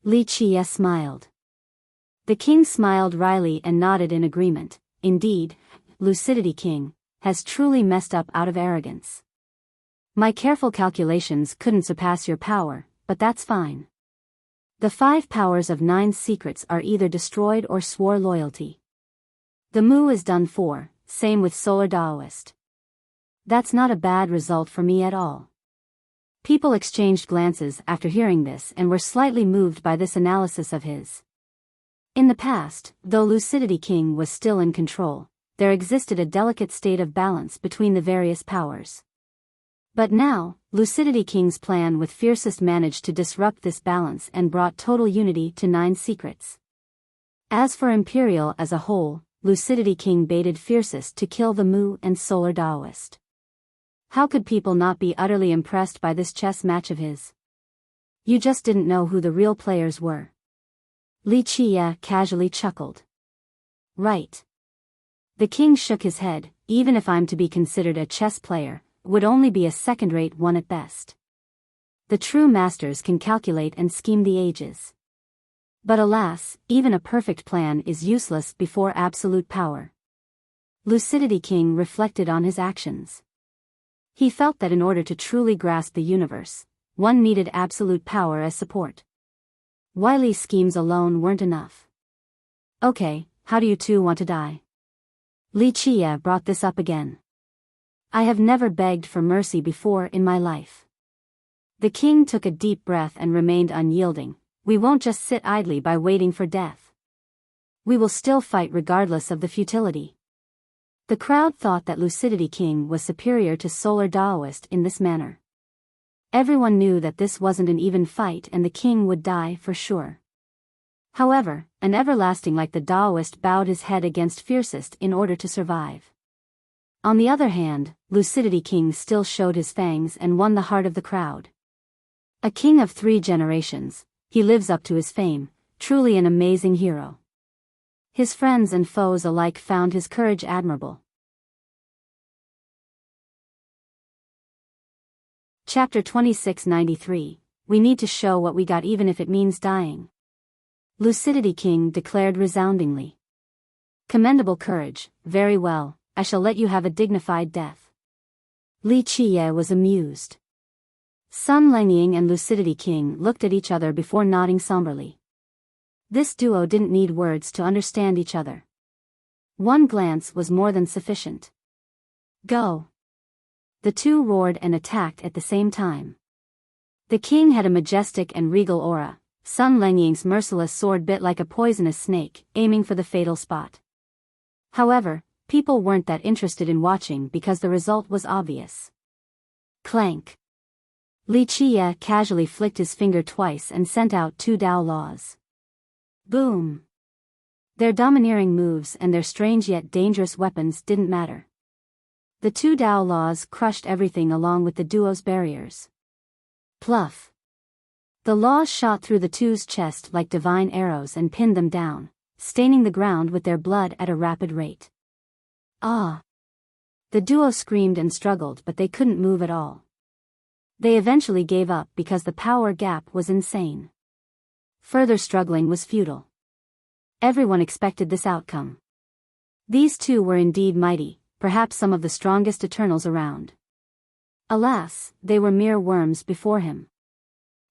Li Chia smiled. The king smiled wryly and nodded in agreement. Indeed, Lucidity King has truly messed up out of arrogance. My careful calculations couldn't surpass your power, but that's fine. The 5 powers of 9 secrets are either destroyed or swore loyalty. The Mu is done for, same with Solar Daoist. That's not a bad result for me at all. People exchanged glances after hearing this and were slightly moved by this analysis of his. In the past, though Lucidity King was still in control, there existed a delicate state of balance between the various powers. But now, Lucidity King's plan with Fiercest managed to disrupt this balance and brought total unity to 9 secrets. As for Imperial as a whole, Lucidity King baited Fiercest to kill the Mu and Solar Daoist. How could people not be utterly impressed by this chess match of his? You just didn't know who the real players were. Li Chia casually chuckled. Right. The king shook his head. Even if I'm to be considered a chess player, would only be a second-rate one at best. The true masters can calculate and scheme the ages. But alas, even a perfect plan is useless before absolute power. Lucidity King reflected on his actions. He felt that in order to truly grasp the universe, one needed absolute power as support. Wily schemes alone weren't enough. Okay, how do you 2 want to die? Li Chia brought this up again. I have never begged for mercy before in my life. The king took a deep breath and remained unyielding. We won't just sit idly by waiting for death. We will still fight regardless of the futility. The crowd thought that Lucidity King was superior to Solar Daoist in this manner. Everyone knew that this wasn't an even fight and the king would die for sure. However, an everlasting like the Daoist bowed his head against Fiercest in order to survive. On the other hand, Lucidity King still showed his fangs and won the heart of the crowd. A king of 3 generations, he lives up to his fame, truly an amazing hero. His friends and foes alike found his courage admirable. Chapter 2693, we need to show what we got even if it means dying. Lucidity King declared resoundingly. Commendable courage, very well, I shall let you have a dignified death. Li Qiye was amused. Sun Lengying and Lucidity King looked at each other before nodding somberly. This duo didn't need words to understand each other. One glance was more than sufficient. Go! The two roared and attacked at the same time. The king had a majestic and regal aura. Sun Lengying's merciless sword bit like a poisonous snake, aiming for the fatal spot. However, people weren't that interested in watching because the result was obvious. Clank. Li Qiye casually flicked his finger twice and sent out two Dao laws. Boom. Their domineering moves and their strange yet dangerous weapons didn't matter. The two Dao laws crushed everything along with the duo's barriers. Pluff. The laws shot through the two's chest like divine arrows and pinned them down, staining the ground with their blood at a rapid rate. Ah! The duo screamed and struggled, but they couldn't move at all. They eventually gave up because the power gap was insane. Further struggling was futile. Everyone expected this outcome. These two were indeed mighty, perhaps some of the strongest Eternals around. Alas, they were mere worms before him.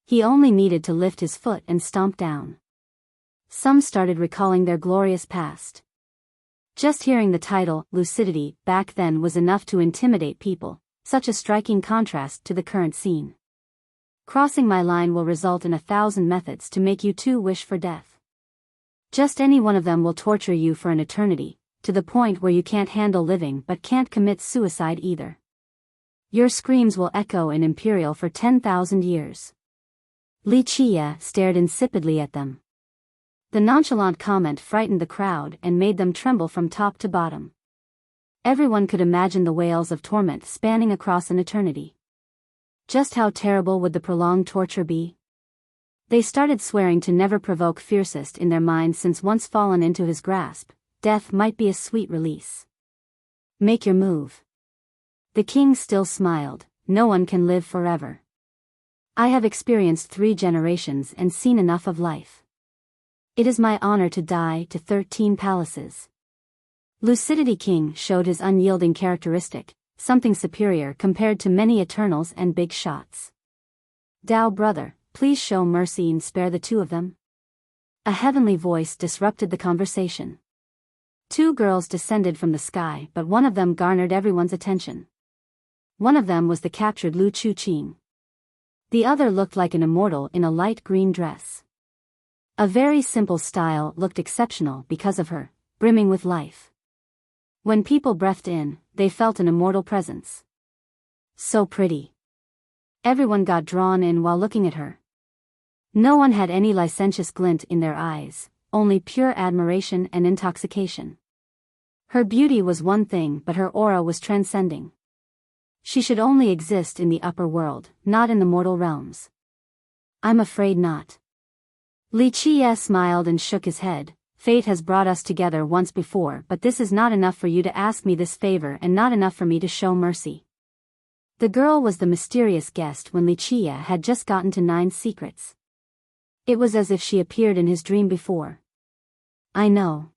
He only needed to lift his foot and stomp down. Some started recalling their glorious past. Just hearing the title, Lucidity, back then was enough to intimidate people, such a striking contrast to the current scene. Crossing my line will result in 1,000 methods to make you two wish for death. Just any one of them will torture you for an eternity, to the point where you can't handle living but can't commit suicide either. Your screams will echo in Imperial for 10,000 years. Li Qiye stared insipidly at them. The nonchalant comment frightened the crowd and made them tremble from top to bottom. Everyone could imagine the wails of torment spanning across an eternity. Just how terrible would the prolonged torture be? They started swearing to never provoke fiercest in their minds, since once fallen into his grasp, death might be a sweet release. Make your move. The king still smiled. No one can live forever. I have experienced 3 generations and seen enough of life. It is my honor to die to 13 palaces. Lucidity King showed his unyielding characteristic, something superior compared to many Eternals and big shots. Dao brother, please show mercy and spare the two of them. A heavenly voice disrupted the conversation. 2 girls descended from the sky, but one of them garnered everyone's attention. One of them was the captured Lu Chuqing. The other looked like an immortal in a light green dress. A very simple style looked exceptional because of her, brimming with life. When people breathed in, they felt an immortal presence. So pretty. Everyone got drawn in while looking at her. No one had any licentious glint in their eyes, only pure admiration and intoxication. Her beauty was one thing, but her aura was transcending. She should only exist in the upper world, not in the mortal realms. I'm afraid not. Li Qiye smiled and shook his head. Fate has brought us together once before, but this is not enough for you to ask me this favor and not enough for me to show mercy. The girl was the mysterious guest when Li Qiye had just gotten to 9 secrets. It was as if she appeared in his dream before. I know.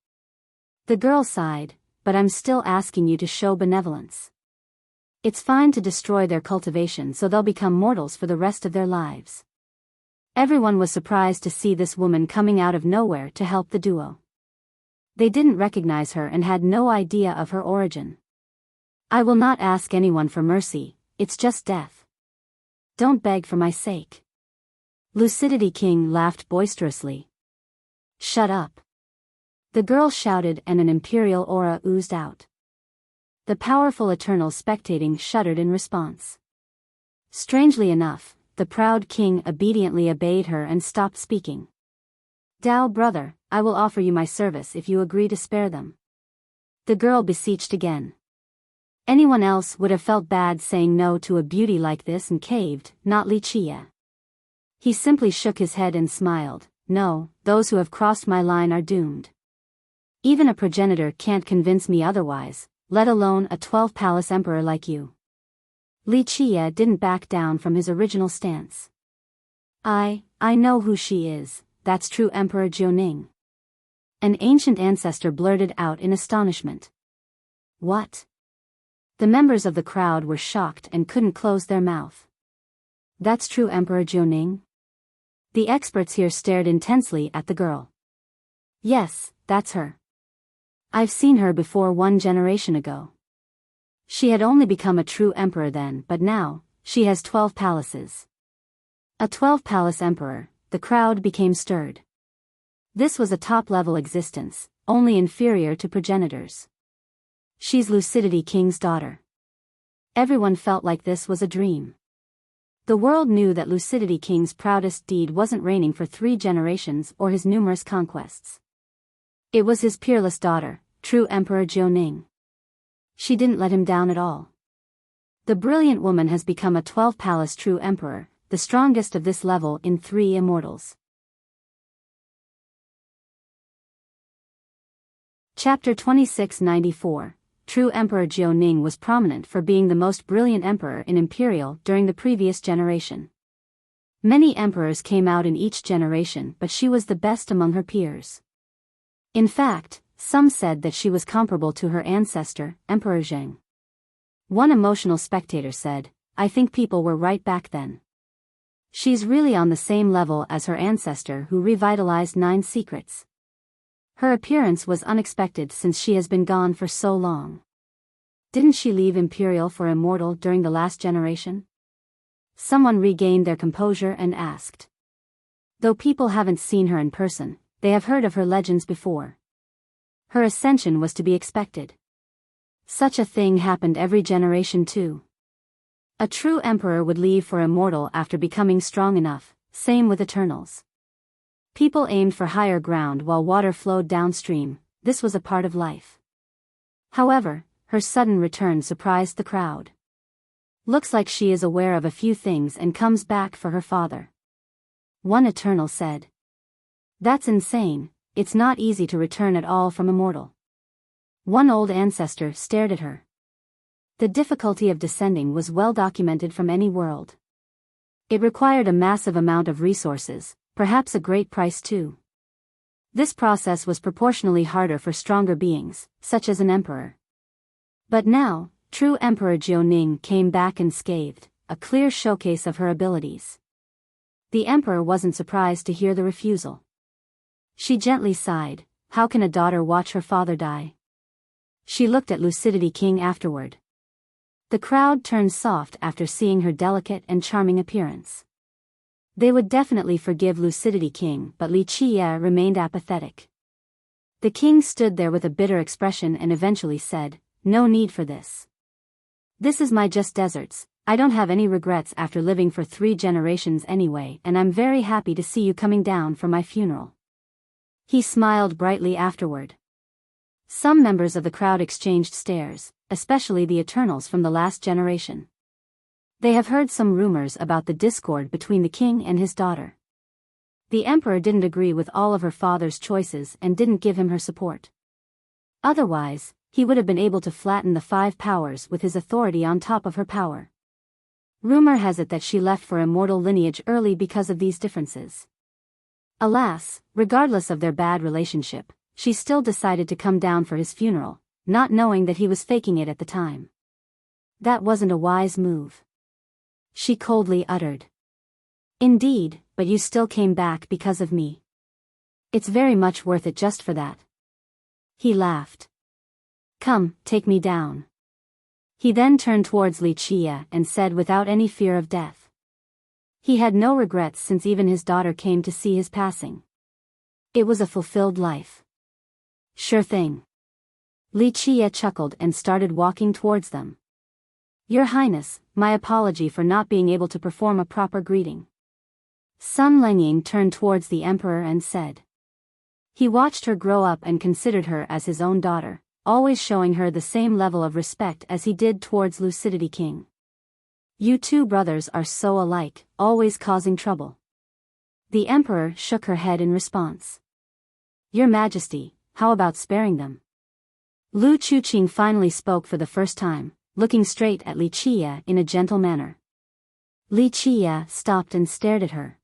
The girl sighed, but I'm still asking you to show benevolence. It's fine to destroy their cultivation so they'll become mortals for the rest of their lives. Everyone was surprised to see this woman coming out of nowhere to help the duo. They didn't recognize her and had no idea of her origin. I will not ask anyone for mercy, it's just death. Don't beg for my sake. Lucidity King laughed boisterously. Shut up. The girl shouted and an imperial aura oozed out. The powerful Eternals spectating shuddered in response. Strangely enough, the proud king obediently obeyed her and stopped speaking. Dao brother, I will offer you my service if you agree to spare them. The girl beseeched again. Anyone else would have felt bad saying no to a beauty like this and caved, not Li Qiye. He simply shook his head and smiled. No, those who have crossed my line are doomed. Even a progenitor can't convince me otherwise, let alone a 12-palace emperor like you. Li Qie didn't back down from his original stance. I know who she is, that's true Emperor Jiuning. An ancient ancestor blurted out in astonishment. What? The members of the crowd were shocked and couldn't close their mouth. That's true Emperor Jiuning? The experts here stared intensely at the girl. Yes, that's her. I've seen her before 1 generation ago. She had only become a true emperor then, but now, she has 12 palaces. A 12-palace emperor, the crowd became stirred. This was a top-level existence, only inferior to progenitors. She's Lucidity King's daughter. Everyone felt like this was a dream. The world knew that Lucidity King's proudest deed wasn't reigning for 3 generations or his numerous conquests. It was his peerless daughter, true Emperor Jiuning. She didn't let him down at all. The brilliant woman has become a 12-palace true emperor, the strongest of this level in 3 immortals. Chapter 2694. True Emperor Jiuning was prominent for being the most brilliant emperor in Imperial during the previous generation. Many emperors came out in each generation, but she was the best among her peers. In fact, some said that she was comparable to her ancestor, Emperor Zheng. One emotional spectator said, I think people were right back then. She's really on the same level as her ancestor who revitalized 9 secrets. Her appearance was unexpected since she has been gone for so long. Didn't she leave Imperial for Immortal during the last generation? Someone regained their composure and asked. Though people haven't seen her in person, they have heard of her legends before. Her ascension was to be expected. Such a thing happened every generation too. A true emperor would leave for Immortal after becoming strong enough, same with Eternals. People aimed for higher ground while water flowed downstream, this was a part of life. However, her sudden return surprised the crowd. Looks like she is aware of a few things and comes back for her father. One Eternal said. That's insane, it's not easy to return at all from Immortal. One old ancestor stared at her. The difficulty of descending was well documented from any world. It required a massive amount of resources, perhaps a great price too. This process was proportionally harder for stronger beings, such as an emperor. But now, true Emperor Jiuning came back unscathed, a clear showcase of her abilities. The emperor wasn't surprised to hear the refusal. She gently sighed, how can a daughter watch her father die? She looked at Lucidity King afterward. The crowd turned soft after seeing her delicate and charming appearance. They would definitely forgive Lucidity King, but Li Qie remained apathetic. The king stood there with a bitter expression and eventually said, no need for this. This is my just deserts, I don't have any regrets after living for 3 generations anyway, and I'm very happy to see you coming down for my funeral. He smiled brightly afterward. Some members of the crowd exchanged stares, especially the Eternals from the last generation. They have heard some rumors about the discord between the king and his daughter. The emperor didn't agree with all of her father's choices and didn't give him her support. Otherwise, he would have been able to flatten the 5 powers with his authority on top of her power. Rumor has it that she left for immortal lineage early because of these differences. Alas, regardless of their bad relationship, she still decided to come down for his funeral, not knowing that he was faking it at the time. That wasn't a wise move. She coldly uttered. Indeed, but you still came back because of me. It's very much worth it just for that. He laughed. Come, take me down. He then turned towards Li Qie and said without any fear of death. He had no regrets since even his daughter came to see his passing. It was a fulfilled life. Sure thing. Li Qie chuckled and started walking towards them. Your Highness, my apology for not being able to perform a proper greeting. Sun Lengying turned towards the emperor and said. He watched her grow up and considered her as his own daughter, always showing her the same level of respect as he did towards Lucidity King. You 2 brothers are so alike, always causing trouble. The emperor shook her head in response. Your Majesty, how about sparing them? Lu Chuqing finally spoke for the first time. looking straight at Li Qia in a gentle manner. Li Qia stopped and stared at her.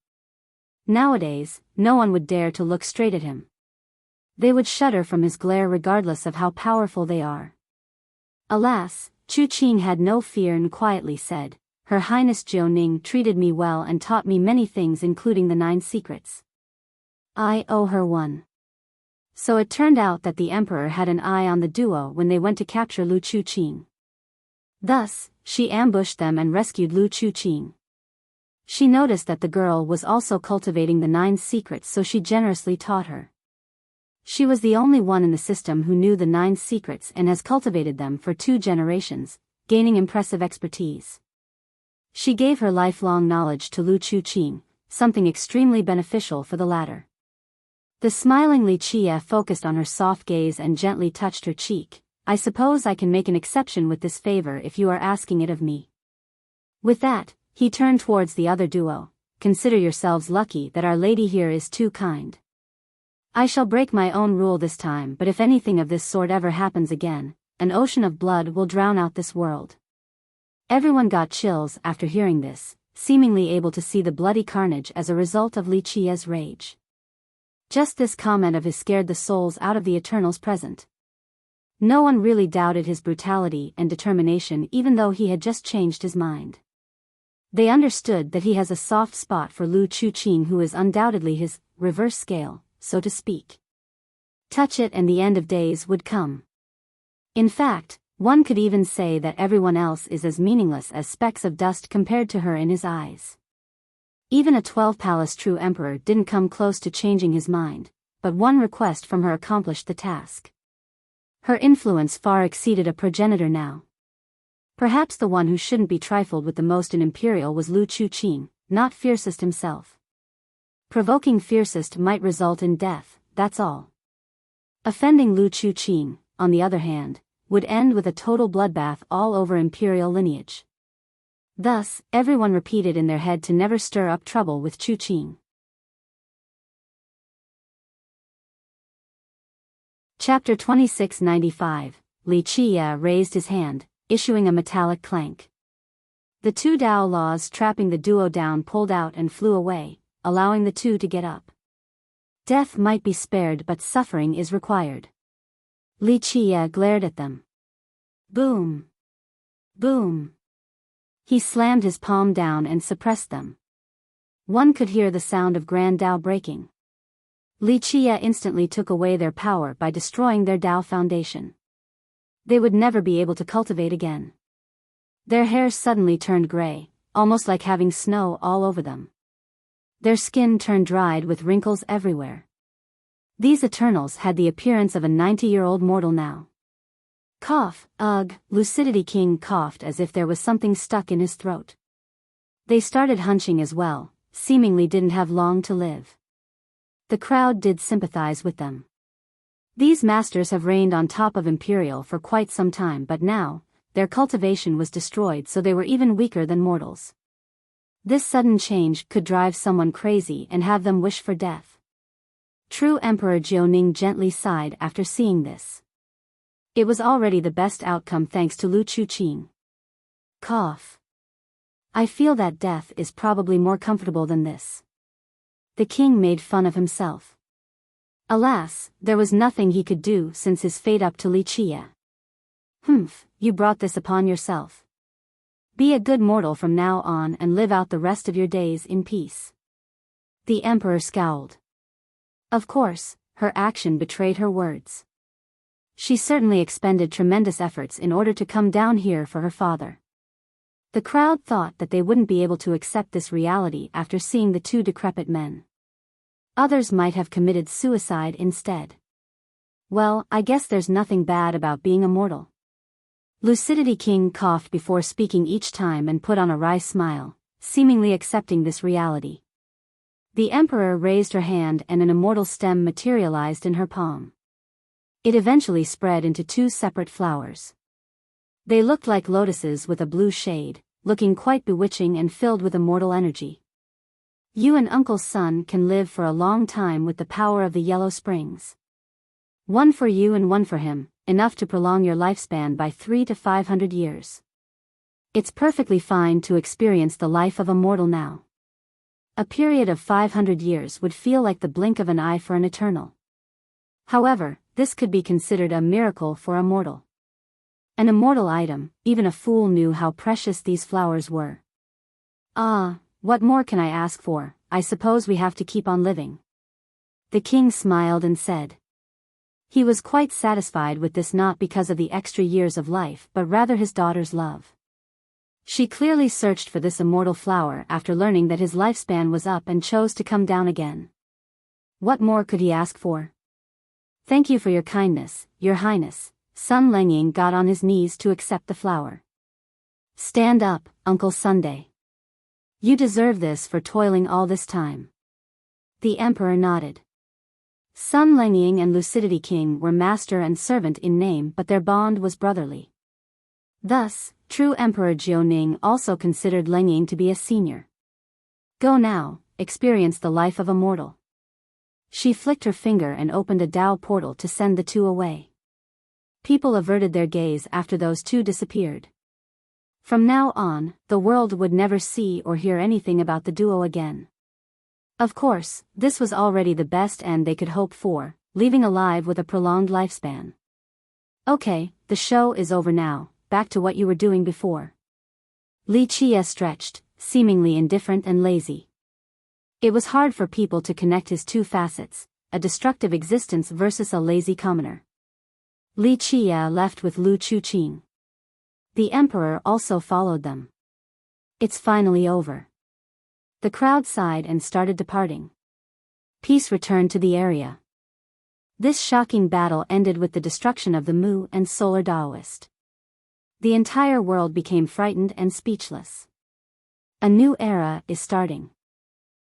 Nowadays, no one would dare to look straight at him. They would shudder from his glare regardless of how powerful they are. Alas, Chu Qing had no fear and quietly said, "Her Highness Jiuning treated me well and taught me many things including the 9 secrets. I owe her one." So it turned out that the emperor had an eye on the duo when they went to capture Lu Chu Qing. Thus, she ambushed them and rescued Lu Chu Qing. She noticed that the girl was also cultivating the 9 secrets, so she generously taught her. She was the only one in the system who knew the 9 secrets and has cultivated them for 2 generations, gaining impressive expertise. She gave her lifelong knowledge to Lu Chu Qing, something extremely beneficial for the latter. The smiling Li Qia focused on her soft gaze and gently touched her cheek. "I suppose I can make an exception with this favor if you are asking it of me." With that, he turned towards the other duo. "Consider yourselves lucky that our lady here is too kind. I shall break my own rule this time, but if anything of this sort ever happens again, an ocean of blood will drown out this world." Everyone got chills after hearing this, seemingly able to see the bloody carnage as a result of Li Qia's rage. Just this comment of his scared the souls out of the Eternals present. No one really doubted his brutality and determination, even though he had just changed his mind. They understood that he has a soft spot for Lu Chu Qing, who is undoubtedly his reverse scale, so to speak. Touch it and the end of days would come. In fact, one could even say that everyone else is as meaningless as specks of dust compared to her in his eyes. Even a 12-palace true emperor didn't come close to changing his mind, but one request from her accomplished the task. Her influence far exceeded a progenitor now. Perhaps the one who shouldn't be trifled with the most in Imperial was Lu Chu Qing, not Fiercest himself. Provoking Fiercest might result in death, that's all. Offending Lu Chu Qing, on the other hand, would end with a total bloodbath all over Imperial lineage. Thus, everyone repeated in their head to never stir up trouble with Chu Qing. Chapter 2695, Li Qia raised his hand, issuing a metallic clank. The 2 Dao laws trapping the duo down pulled out and flew away, allowing the 2 to get up. Death might be spared, but suffering is required. Li Qia glared at them. Boom! Boom! He slammed his palm down and suppressed them. One could hear the sound of Grand Dao breaking. Li Qia instantly took away their power by destroying their Dao foundation. They would never be able to cultivate again. Their hair suddenly turned gray, almost like having snow all over them. Their skin turned dried with wrinkles everywhere. These Eternals had the appearance of a 90-year-old mortal now. Cough, ugh, Lucidity King coughed as if there was something stuck in his throat. They started hunching as well, seemingly didn't have long to live. The crowd did sympathize with them. These masters have reigned on top of Imperial for quite some time, but now, their cultivation was destroyed, so they were even weaker than mortals. This sudden change could drive someone crazy and have them wish for death. True Emperor Jiuning gently sighed after seeing this. It was already the best outcome thanks to Lu Chu Qing. Cough. I feel that death is probably more comfortable than this. The king made fun of himself. Alas, there was nothing he could do since his fate up to Li Qia. Humph, you brought this upon yourself. Be a good mortal from now on and live out the rest of your days in peace. The emperor scowled. Of course, her action betrayed her words. She certainly expended tremendous efforts in order to come down here for her father. The crowd thought that they wouldn't be able to accept this reality after seeing the 2 decrepit men. Others might have committed suicide instead. Well, I guess there's nothing bad about being a mortal. Lucidity King coughed before speaking each time and put on a wry smile, seemingly accepting this reality. The emperor raised her hand and an immortal stem materialized in her palm. It eventually spread into 2 separate flowers. They looked like lotuses with a blue shade, looking quite bewitching and filled with immortal energy. You and Uncle's son can live for a long time with the power of the Yellow Springs. One for you and one for him, enough to prolong your lifespan by 300 to 500 years. It's perfectly fine to experience the life of a mortal now. A period of 500 years would feel like the blink of an eye for an eternal. However, this could be considered a miracle for a mortal. An immortal item, even a fool knew how precious these flowers were. Ah, what more can I ask for? I suppose we have to keep on living. The king smiled and said. He was quite satisfied with this, not because of the extra years of life but rather his daughter's love. She clearly searched for this immortal flower after learning that his lifespan was up and chose to come down again. What more could he ask for? Thank you for your kindness, Your Highness. Sun Lengying got on his knees to accept the flower. Stand up, Uncle Sunday. You deserve this for toiling all this time. The emperor nodded. Sun Lengying and Lucidity King were master and servant in name, but their bond was brotherly. Thus, true Emperor Jiuning also considered Lengying to be a senior. Go now, experience the life of a mortal. She flicked her finger and opened a Dao portal to send the two away. People averted their gaze after those two disappeared. From now on, the world would never see or hear anything about the duo again. Of course, this was already the best end they could hope for, leaving alive with a prolonged lifespan. Okay, the show is over now, back to what you were doing before. Li Chia stretched, seemingly indifferent and lazy. It was hard for people to connect his two facets, a destructive existence versus a lazy commoner. Li Chia left with Lu Chuqing. The emperor also followed them. It's finally over. The crowd sighed and started departing. Peace returned to the area. This shocking battle ended with the destruction of the Mu and Solar Daoist. The entire world became frightened and speechless. A new era is starting.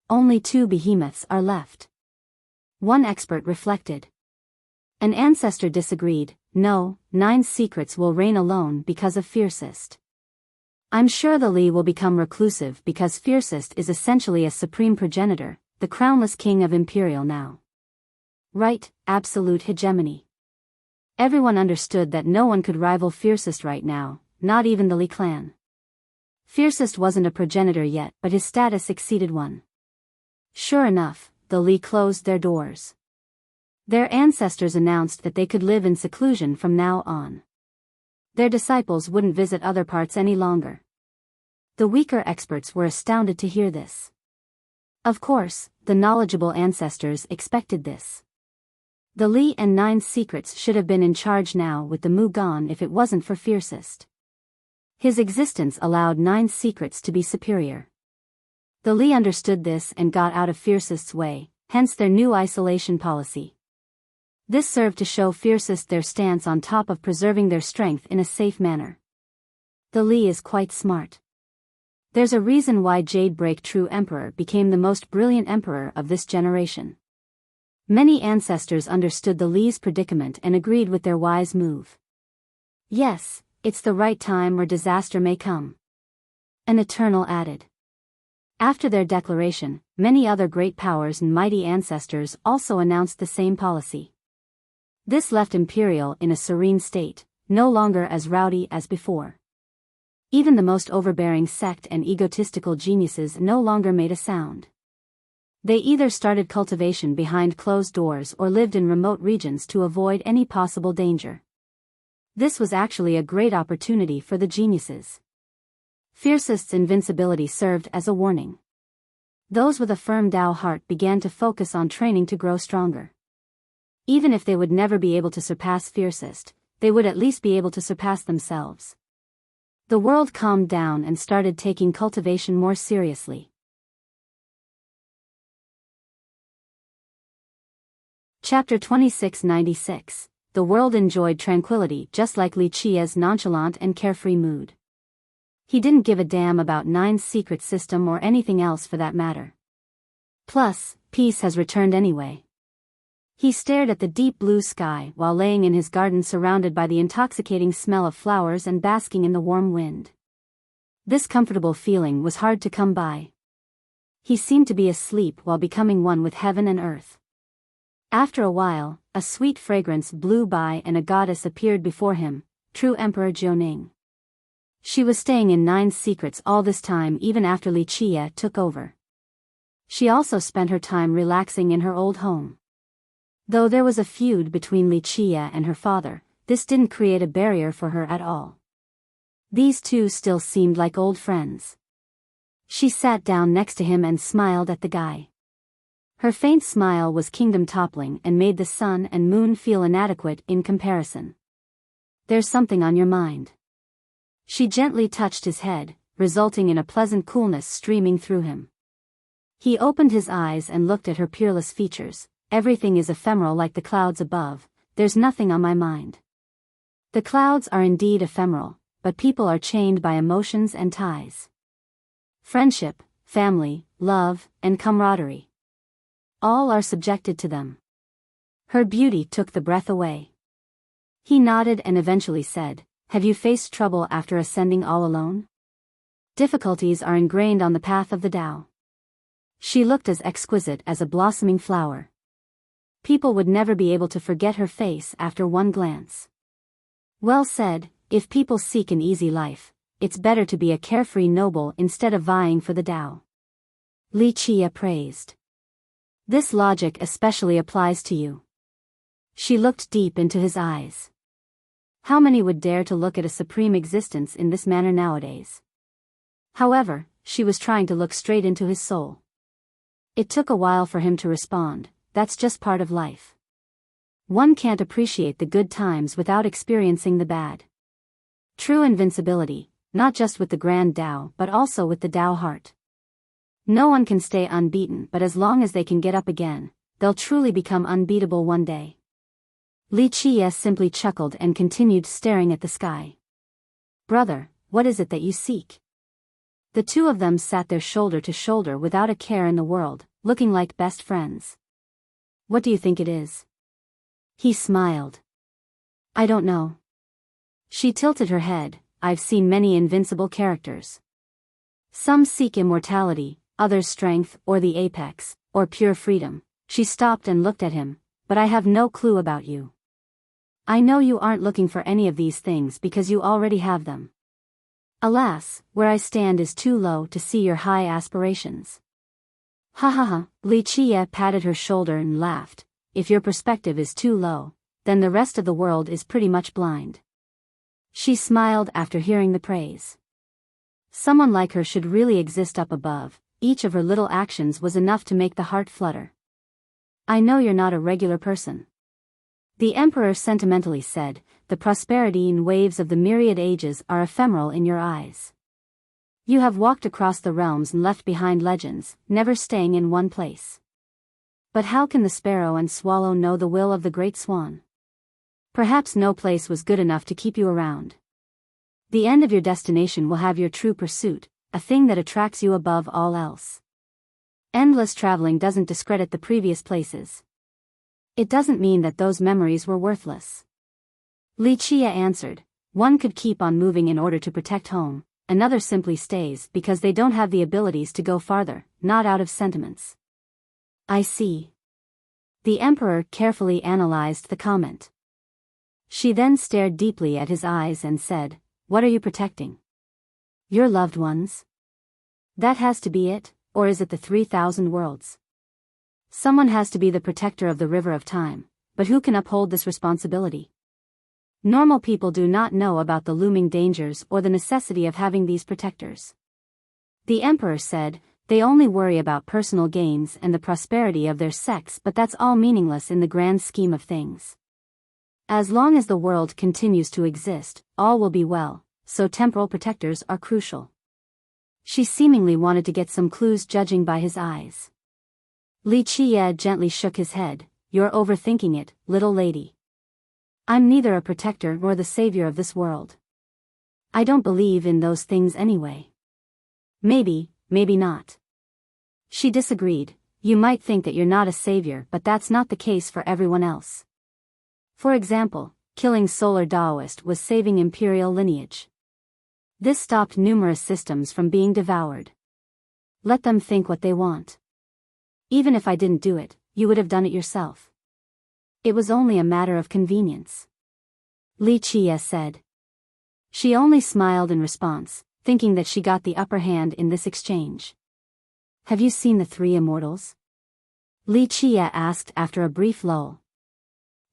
Only 2 behemoths are left. One expert reflected. An ancestor disagreed. No, 9 secrets will reign alone because of Fiercest. I'm sure the Li will become reclusive because Fiercest is essentially a supreme progenitor, the crownless king of Imperial now. Right, absolute hegemony. Everyone understood that no one could rival Fiercest right now, not even the Li clan. Fiercest wasn't a progenitor yet, but his status exceeded one. Sure enough, the Li closed their doors. Their ancestors announced that they could live in seclusion from now on. Their disciples wouldn't visit other parts any longer. The weaker experts were astounded to hear this. Of course, the knowledgeable ancestors expected this. The Li and 9 secrets should have been in charge now with the Mu gone if it wasn't for Fiercest. His existence allowed 9 secrets to be superior. The Li understood this and got out of Fiercest's way, hence their new isolation policy. This served to show Fiercest their stance on top of preserving their strength in a safe manner. The Li is quite smart. There's a reason why Jadebreak True Emperor became the most brilliant emperor of this generation. Many ancestors understood the Li's predicament and agreed with their wise move. Yes, it's the right time or disaster may come. An Eternal added. After their declaration, many other great powers and mighty ancestors also announced the same policy. This left Imperial in a serene state, no longer as rowdy as before. Even the most overbearing sect and egotistical geniuses no longer made a sound. They either started cultivation behind closed doors or lived in remote regions to avoid any possible danger. This was actually a great opportunity for the geniuses. Fiercest's invincibility served as a warning. Those with a firm Dao heart began to focus on training to grow stronger. Even if they would never be able to surpass Fiercest, they would at least be able to surpass themselves. The world calmed down and started taking cultivation more seriously. Chapter 2696. The world enjoyed tranquility just like Li Chia's nonchalant and carefree mood. He didn't give a damn about 9's secret system or anything else for that matter. Plus, peace has returned anyway. He stared at the deep blue sky while laying in his garden surrounded by the intoxicating smell of flowers and basking in the warm wind. This comfortable feeling was hard to come by. He seemed to be asleep while becoming one with heaven and earth. After a while, a sweet fragrance blew by and a goddess appeared before him, True Emperor Jiuning. She was staying in Nine's secrets all this time even after Li Qie took over. She also spent her time relaxing in her old home. Though there was a feud between Li Qie and her father, this didn't create a barrier for her at all. These two still seemed like old friends. She sat down next to him and smiled at the guy. Her faint smile was kingdom-toppling and made the sun and moon feel inadequate in comparison. "There's something on your mind." She gently touched his head, resulting in a pleasant coolness streaming through him. He opened his eyes and looked at her peerless features. "Everything is ephemeral like the clouds above, there's nothing on my mind." The clouds are indeed ephemeral, but people are chained by emotions and ties. Friendship, family, love, and camaraderie. All are subjected to them. Her beauty took the breath away. He nodded and eventually said, "Have you faced trouble after ascending all alone?" "Difficulties are ingrained on the path of the Tao." She looked as exquisite as a blossoming flower. People would never be able to forget her face after one glance. Well said, if people seek an easy life, it's better to be a carefree noble instead of vying for the Tao. Li Qie praised. This logic especially applies to you. She looked deep into his eyes. How many would dare to look at a supreme existence in this manner nowadays? However, she was trying to look straight into his soul. It took a while for him to respond, "That's just part of life. One can't appreciate the good times without experiencing the bad." True invincibility, not just with the grand Tao but also with the Tao heart. No one can stay unbeaten, but as long as they can get up again, they'll truly become unbeatable one day. Li Qie simply chuckled and continued staring at the sky. "Brother, what is it that you seek?" The two of them sat there shoulder to shoulder without a care in the world, looking like best friends. "What do you think it is?" He smiled. "I don't know." She tilted her head. "I've seen many invincible characters. Some seek immortality, others strength or the apex, or pure freedom." She stopped and looked at him. "But I have no clue about you. I know you aren't looking for any of these things because you already have them. Alas, where I stand is too low to see your high aspirations." "Ha ha ha," Li Qie patted her shoulder and laughed. "If your perspective is too low, then the rest of the world is pretty much blind." She smiled after hearing the praise. Someone like her should really exist up above. Each of her little actions was enough to make the heart flutter. "I know you're not a regular person," the emperor sentimentally said. "The prosperity and waves of the myriad ages are ephemeral in your eyes. You have walked across the realms and left behind legends, never staying in one place. But how can the sparrow and swallow know the will of the great swan? Perhaps no place was good enough to keep you around. The end of your destination will have your true pursuit, a thing that attracts you above all else. Endless traveling doesn't discredit the previous places. It doesn't mean that those memories were worthless." Li Qie answered, "One could keep on moving in order to protect home, another simply stays because they don't have the abilities to go farther, not out of sentiments." "I see." The emperor carefully analyzed the comment. She then stared deeply at his eyes and said, "What are you protecting? Your loved ones? That has to be it, or is it the 3,000 worlds? Someone has to be the protector of the river of time, but who can uphold this responsibility? Normal people do not know about the looming dangers or the necessity of having these protectors." The emperor said, "They only worry about personal gains and the prosperity of their sects, but that's all meaningless in the grand scheme of things. As long as the world continues to exist, all will be well, so temporal protectors are crucial." She seemingly wanted to get some clues judging by his eyes. Li Qie gently shook his head. "You're overthinking it, little lady. I'm neither a protector nor the savior of this world. I don't believe in those things anyway." Maybe not." She disagreed. "You might think that you're not a savior, but that's not the case for everyone else. For example, killing Solar Daoist was saving imperial lineage. This stopped numerous systems from being devoured. Let them think what they want. Even if I didn't do it, you would have done it yourself. It was only a matter of convenience." Li Qie said. She only smiled in response, thinking that she got the upper hand in this exchange. Have you seen the three immortals? Li Qie asked after a brief lull.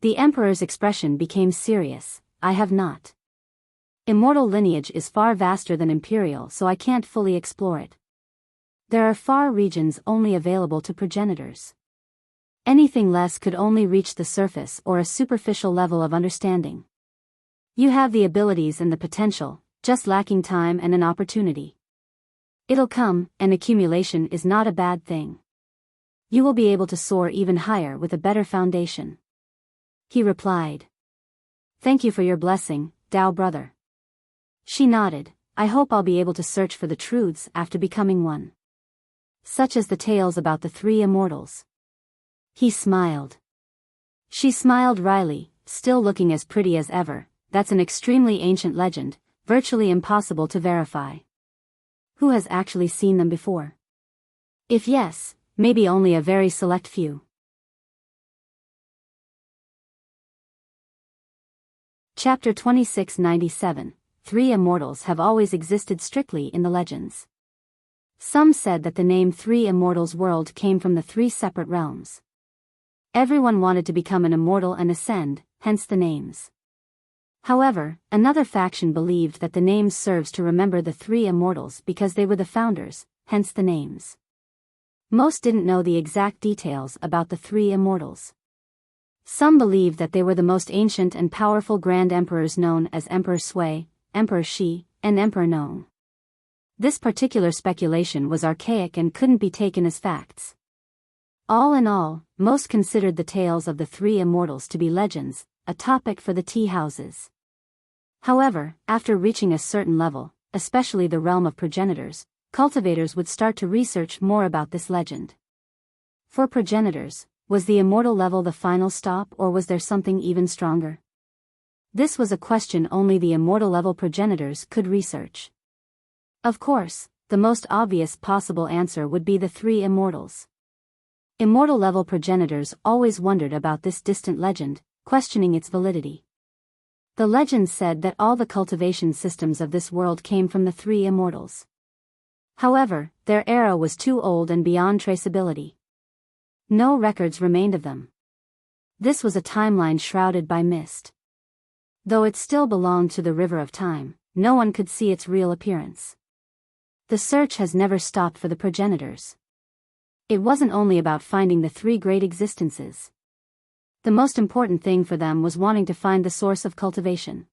The emperor's expression became serious. I have not. Immortal lineage is far vaster than imperial, so I can't fully explore it. There are far regions only available to progenitors. Anything less could only reach the surface or a superficial level of understanding. You have the abilities and the potential, just lacking time and an opportunity. It'll come, and accumulation is not a bad thing. You will be able to soar even higher with a better foundation. He replied. Thank you for your blessing, Dao brother. She nodded. I hope I'll be able to search for the truths after becoming one. Such as the tales about the three immortals. He smiled. She smiled wryly, still looking as pretty as ever. That's an extremely ancient legend, virtually impossible to verify. Who has actually seen them before? If yes, maybe only a very select few. Chapter 2697. Three immortals have always existed strictly in the legends. Some said that the name Three Immortals World came from the three separate realms. Everyone wanted to become an immortal and ascend, hence the names. However, another faction believed that the names serves to remember the three immortals because they were the founders, hence the names. Most didn't know the exact details about the three immortals. Some believed that they were the most ancient and powerful grand emperors known as Emperor Sui, Emperor Shi, and Emperor Nong. This particular speculation was archaic and couldn't be taken as facts. All in all, most considered the tales of the three immortals to be legends, a topic for the tea houses. However, after reaching a certain level, especially the realm of progenitors, cultivators would start to research more about this legend. For progenitors, was the immortal level the final stop, or was there something even stronger? This was a question only the immortal level progenitors could research. Of course, the most obvious possible answer would be the three immortals. Immortal level progenitors always wondered about this distant legend, questioning its validity. The legend said that all the cultivation systems of this world came from the three immortals. However, their era was too old and beyond traceability. No records remained of them. This was a timeline shrouded by mist. Though it still belonged to the river of time, no one could see its real appearance. The search has never stopped for the progenitors. It wasn't only about finding the three great existences. The most important thing for them was wanting to find the source of cultivation.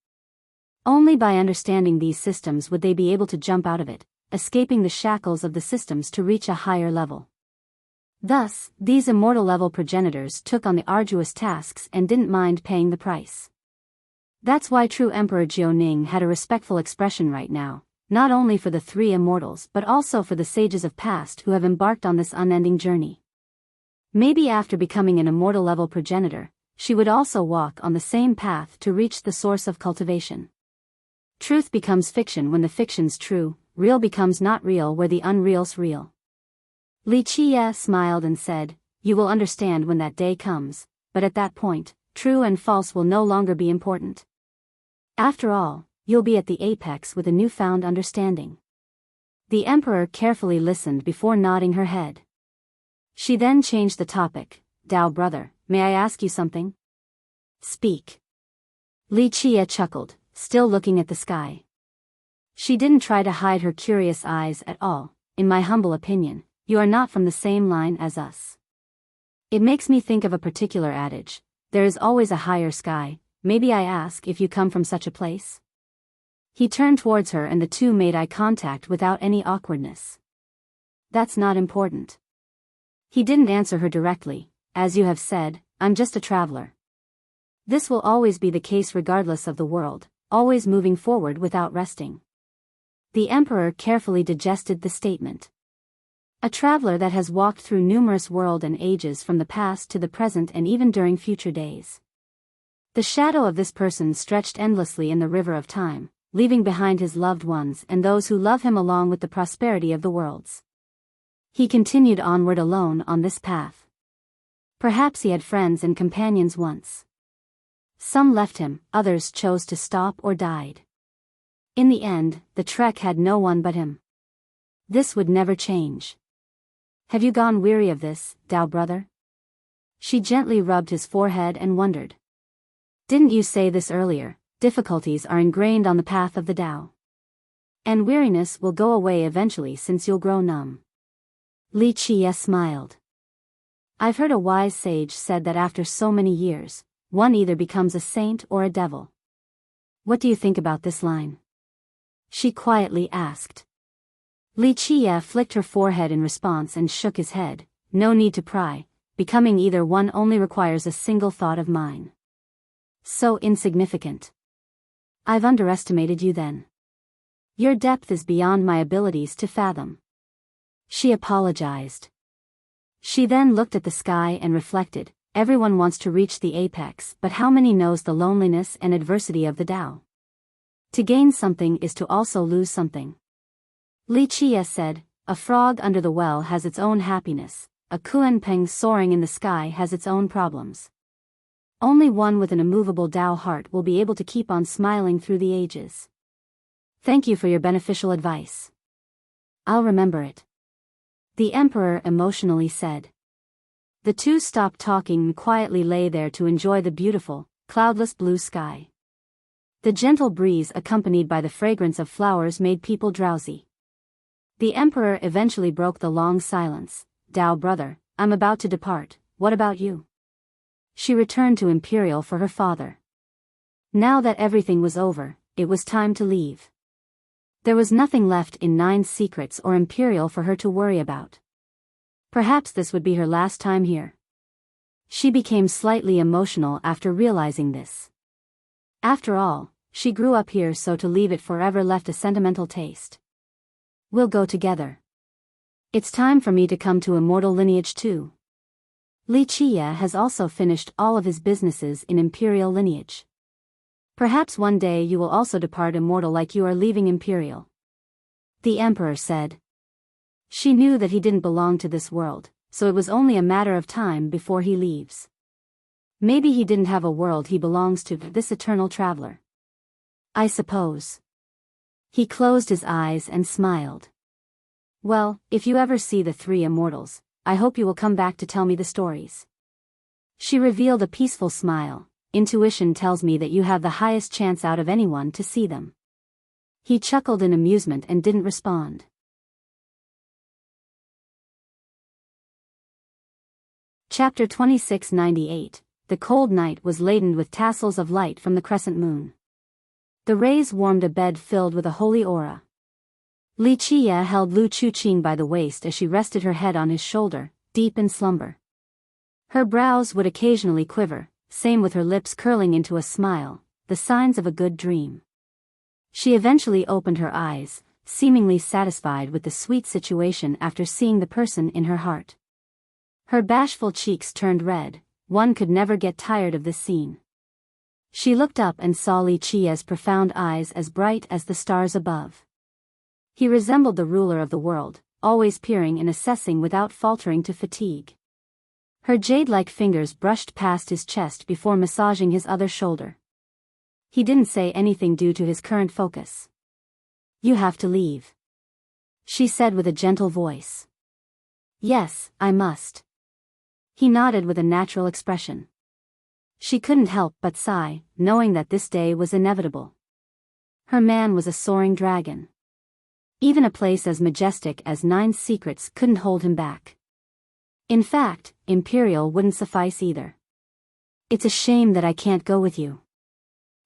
Only by understanding these systems would they be able to jump out of it, escaping the shackles of the systems to reach a higher level. Thus, these immortal level progenitors took on the arduous tasks and didn't mind paying the price. That's why true Emperor Jiuning had a respectful expression right now, not only for the three immortals but also for the sages of past who have embarked on this unending journey. Maybe after becoming an immortal level progenitor, she would also walk on the same path to reach the source of cultivation. Truth becomes fiction when the fiction's true, real becomes not real where the unreal's real. Li Qie smiled and said, You will understand when that day comes, but at that point, true and false will no longer be important. After all, you'll be at the apex with a newfound understanding. The emperor carefully listened before nodding her head. She then changed the topic. Dao brother, may I ask you something? Speak. Li Qie chuckled, still looking at the sky. She didn't try to hide her curious eyes at all. In my humble opinion, you are not from the same line as us. It makes me think of a particular adage. There is always a higher sky. Maybe I ask if you come from such a place? He turned towards her and the two made eye contact without any awkwardness. That's not important. He didn't answer her directly. As you have said, I'm just a traveler. This will always be the case regardless of the world, always moving forward without resting. The emperor carefully digested the statement. A traveler that has walked through numerous worlds and ages from the past to the present and even during future days. The shadow of this person stretched endlessly in the river of time, leaving behind his loved ones and those who love him along with the prosperity of the worlds. He continued onward alone on this path. Perhaps he had friends and companions once. Some left him, others chose to stop or died. In the end, the trek had no one but him. This would never change. Have you gone weary of this, Dao brother? She gently rubbed his forehead and wondered. Didn't you say this earlier? Difficulties are ingrained on the path of the Tao. And weariness will go away eventually since you'll grow numb. Li Qie smiled. I've heard a wise sage said that after so many years, one either becomes a saint or a devil. What do you think about this line? She quietly asked. Li Qie flicked her forehead in response and shook his head. No need to pry, becoming either one only requires a single thought of mine. So insignificant. I've underestimated you then. Your depth is beyond my abilities to fathom. She apologized. She then looked at the sky and reflected, everyone wants to reach the apex, but how many knows the loneliness and adversity of the Tao? To gain something is to also lose something. Li Qie said, a frog under the well has its own happiness, a kunpeng soaring in the sky has its own problems. Only one with an immovable Tao heart will be able to keep on smiling through the ages. Thank you for your beneficial advice. I'll remember it. The emperor emotionally said. The two stopped talking and quietly lay there to enjoy the beautiful, cloudless blue sky. The gentle breeze accompanied by the fragrance of flowers made people drowsy. The emperor eventually broke the long silence. Dao brother, I'm about to depart, what about you? She returned to Imperial for her father. Now that everything was over, it was time to leave. There was nothing left in 9 Secrets or Imperial for her to worry about. Perhaps this would be her last time here. She became slightly emotional after realizing this. After all, she grew up here, so to leave it forever left a sentimental taste. We'll go together. It's time for me to come to immortal lineage too. Li Qie has also finished all of his businesses in Imperial lineage. Perhaps one day you will also depart immortal like you are leaving Imperial. The emperor said. She knew that he didn't belong to this world, so it was only a matter of time before he leaves. Maybe he didn't have a world he belongs to, this eternal traveler. I suppose. He closed his eyes and smiled. Well, if you ever see the 3 immortals, I hope you will come back to tell me the stories. She revealed a peaceful smile. Intuition tells me that you have the highest chance out of anyone to see them. He chuckled in amusement and didn't respond. Chapter 2698. The cold night was laden with tassels of light from the crescent moon. The rays warmed a bed filled with a holy aura. Li Qie held Lu Chuqing by the waist as she rested her head on his shoulder, deep in slumber. Her brows would occasionally quiver, same with her lips curling into a smile, the signs of a good dream. She eventually opened her eyes, seemingly satisfied with the sweet situation after seeing the person in her heart. Her bashful cheeks turned red, one could never get tired of this scene. She looked up and saw Li Qie's profound eyes as bright as the stars above. He resembled the ruler of the world, always peering and assessing without faltering to fatigue. Her jade-like fingers brushed past his chest before massaging his other shoulder. He didn't say anything due to his current focus. You have to leave, she said with a gentle voice. Yes, I must. He nodded with a natural expression. She couldn't help but sigh, knowing that this day was inevitable. Her man was a soaring dragon. Even a place as majestic as 9 Secrets couldn't hold him back. In fact, Imperial wouldn't suffice either. It's a shame that I can't go with you.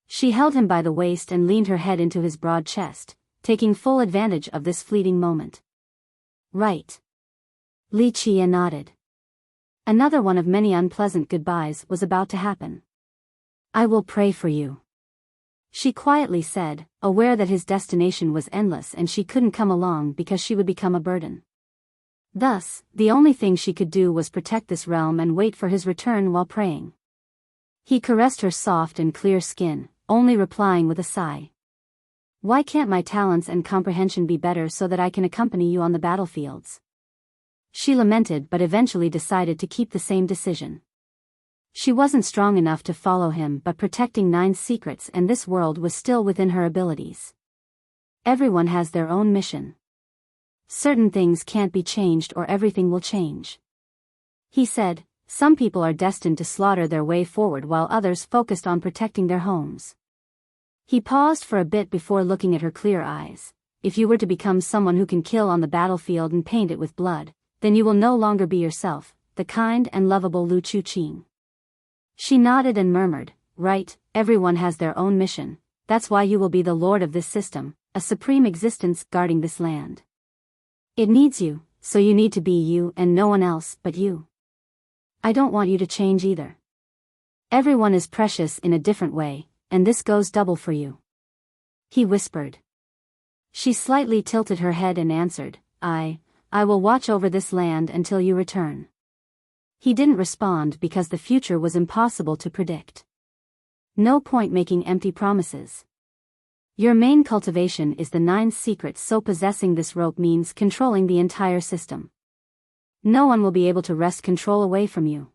She held him by the waist and leaned her head into his broad chest, taking full advantage of this fleeting moment. Right. Li Qie nodded. Another one of many unpleasant goodbyes was about to happen. I will pray for you, she quietly said, aware that his destination was endless and she couldn't come along because she would become a burden. Thus, the only thing she could do was protect this realm and wait for his return while praying. He caressed her soft and clear skin, only replying with a sigh. Why can't my talents and comprehension be better so that I can accompany you on the battlefields? She lamented but eventually decided to keep the same decision. She wasn't strong enough to follow him, but protecting 9 Secrets and this world was still within her abilities. Everyone has their own mission. Certain things can't be changed or everything will change. He said, some people are destined to slaughter their way forward while others focused on protecting their homes. He paused for a bit before looking at her clear eyes. If you were to become someone who can kill on the battlefield and paint it with blood, then you will no longer be yourself, the kind and lovable Lu Chuqing. She nodded and murmured, right, everyone has their own mission, that's why you will be the lord of this system, a supreme existence guarding this land. It needs you, so you need to be you and no one else but you. I don't want you to change either. Everyone is precious in a different way, and this goes double for you. He whispered. She slightly tilted her head and answered, I will watch over this land until you return. He didn't respond because the future was impossible to predict. No point making empty promises. Your main cultivation is the 9 secrets, so possessing this rope means controlling the entire system. No one will be able to wrest control away from you.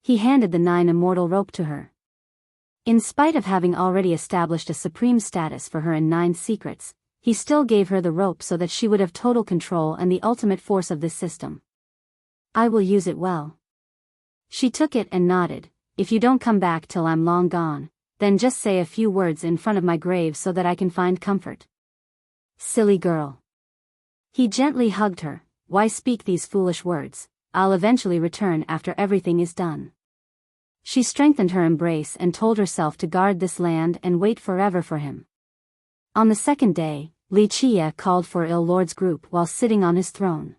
He handed the 9 immortal rope to her. In spite of having already established a supreme status for her in 9 secrets, he still gave her the rope so that she would have total control and the ultimate force of this system. I will use it well. She took it and nodded. If you don't come back till I'm long gone, then just say a few words in front of my grave so that I can find comfort. Silly girl. He gently hugged her. Why speak these foolish words? I'll eventually return after everything is done. She strengthened her embrace and told herself to guard this land and wait forever for him. On the second day, Li Qie called for Il Lord's group while sitting on his throne.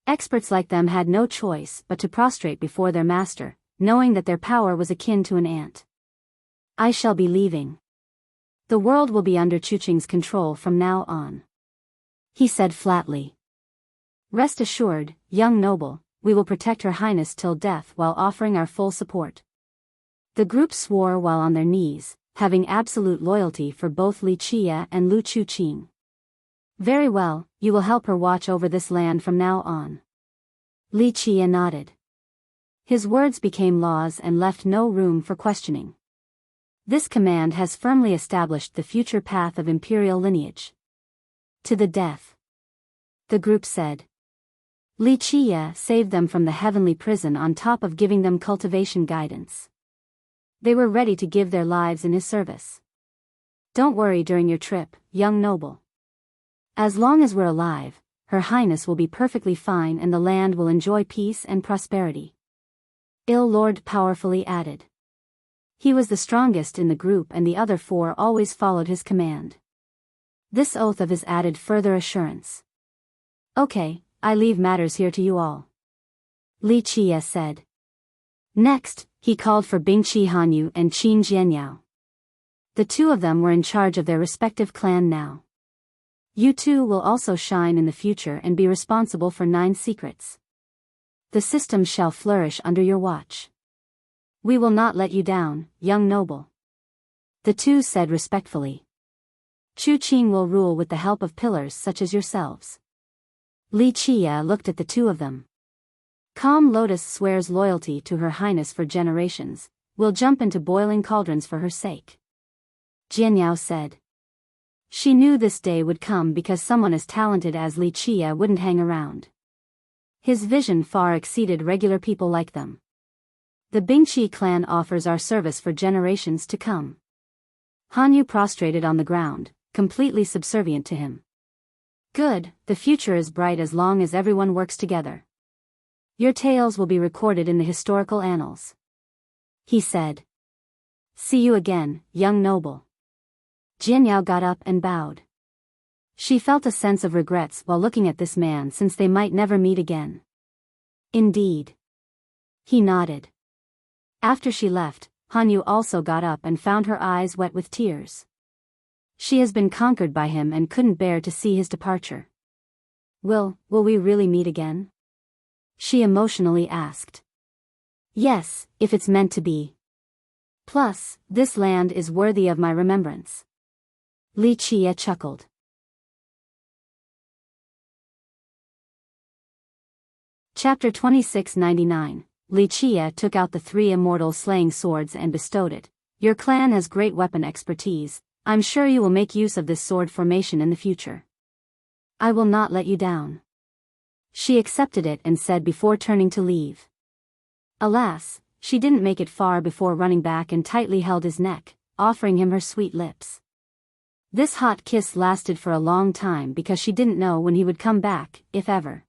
Experts like them had no choice but to prostrate before their master, knowing that their power was akin to an ant. I shall be leaving. The world will be under Chuqing's control from now on. He said flatly. Rest assured, young noble, we will protect Her Highness till death while offering our full support. The group swore while on their knees, having absolute loyalty for both Li Qie and Lu Chuqing. Very well, you will help her watch over this land from now on. Li Qie nodded. His words became laws and left no room for questioning. This command has firmly established the future path of imperial lineage. To the death. The group said. Li Qie saved them from the heavenly prison on top of giving them cultivation guidance. They were ready to give their lives in his service. Don't worry during your trip, young noble. As long as we're alive, Her Highness will be perfectly fine and the land will enjoy peace and prosperity. Il Lord powerfully added. He was the strongest in the group and the other 4 always followed his command. This oath of his added further assurance. Okay, I leave matters here to you all. Li Qie said. Next, he called for Bingqi Hanyu and Qin Jianyao. The 2 of them were in charge of their respective clan now. You 2 will also shine in the future and be responsible for 9 secrets. The system shall flourish under your watch. We will not let you down, young noble. The 2 said respectfully. Chuqing will rule with the help of pillars such as yourselves. Li Qie looked at the 2 of them. Calm Lotus swears loyalty to Her Highness for generations, will jump into boiling cauldrons for her sake. Jianyao said. She knew this day would come because someone as talented as Li Qie wouldn't hang around. His vision far exceeded regular people like them. The Bingqi clan offers our service for generations to come. Hanyu prostrated on the ground, completely subservient to him. Good, the future is bright as long as everyone works together. Your tales will be recorded in the historical annals. He said. See you again, young noble. Jianyao got up and bowed. She felt a sense of regrets while looking at this man since they might never meet again. Indeed. He nodded. After she left, Hanyu also got up and found her eyes wet with tears. She has been conquered by him and couldn't bear to see his departure. Will we really meet again? She emotionally asked. Yes, if it's meant to be. Plus, this land is worthy of my remembrance. Li Qie chuckled. Chapter 2699. Li Qie took out the 3 immortal slaying swords and bestowed it. Your clan has great weapon expertise, I'm sure you will make use of this sword formation in the future. I will not let you down. She accepted it and said before turning to leave. Alas, she didn't make it far before running back and tightly held his neck, offering him her sweet lips. This hot kiss lasted for a long time because she didn't know when he would come back, if ever.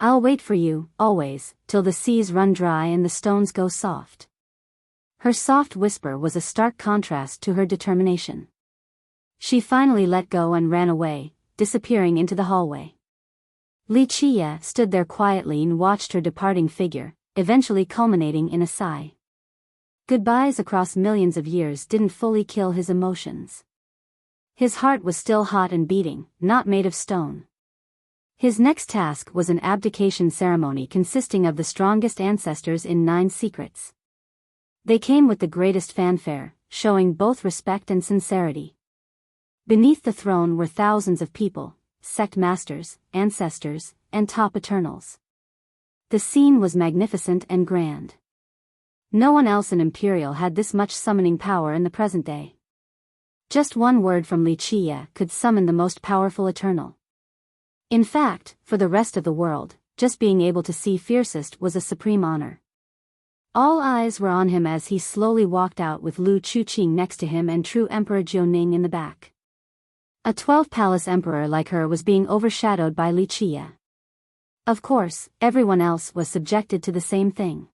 I'll wait for you, always, till the seas run dry and the stones go soft. Her soft whisper was a stark contrast to her determination. She finally let go and ran away, disappearing into the hallway. Li Qiye stood there quietly and watched her departing figure, eventually culminating in a sigh. Goodbyes across millions of years didn't fully kill his emotions. His heart was still hot and beating, not made of stone. His next task was an abdication ceremony consisting of the strongest ancestors in 9 secrets. They came with the greatest fanfare, showing both respect and sincerity. Beneath the throne were thousands of people, sect masters, ancestors, and top eternals. The scene was magnificent and grand. No one else in Imperial had this much summoning power in the present day. Just one word from Li Qiye could summon the most powerful eternal. In fact, for the rest of the world, just being able to see fiercest was a supreme honor. All eyes were on him as he slowly walked out with Lu Chuqing next to him and true Emperor Jiuning in the back. A 12-palace emperor like her was being overshadowed by Li Qiye. Of course, everyone else was subjected to the same thing.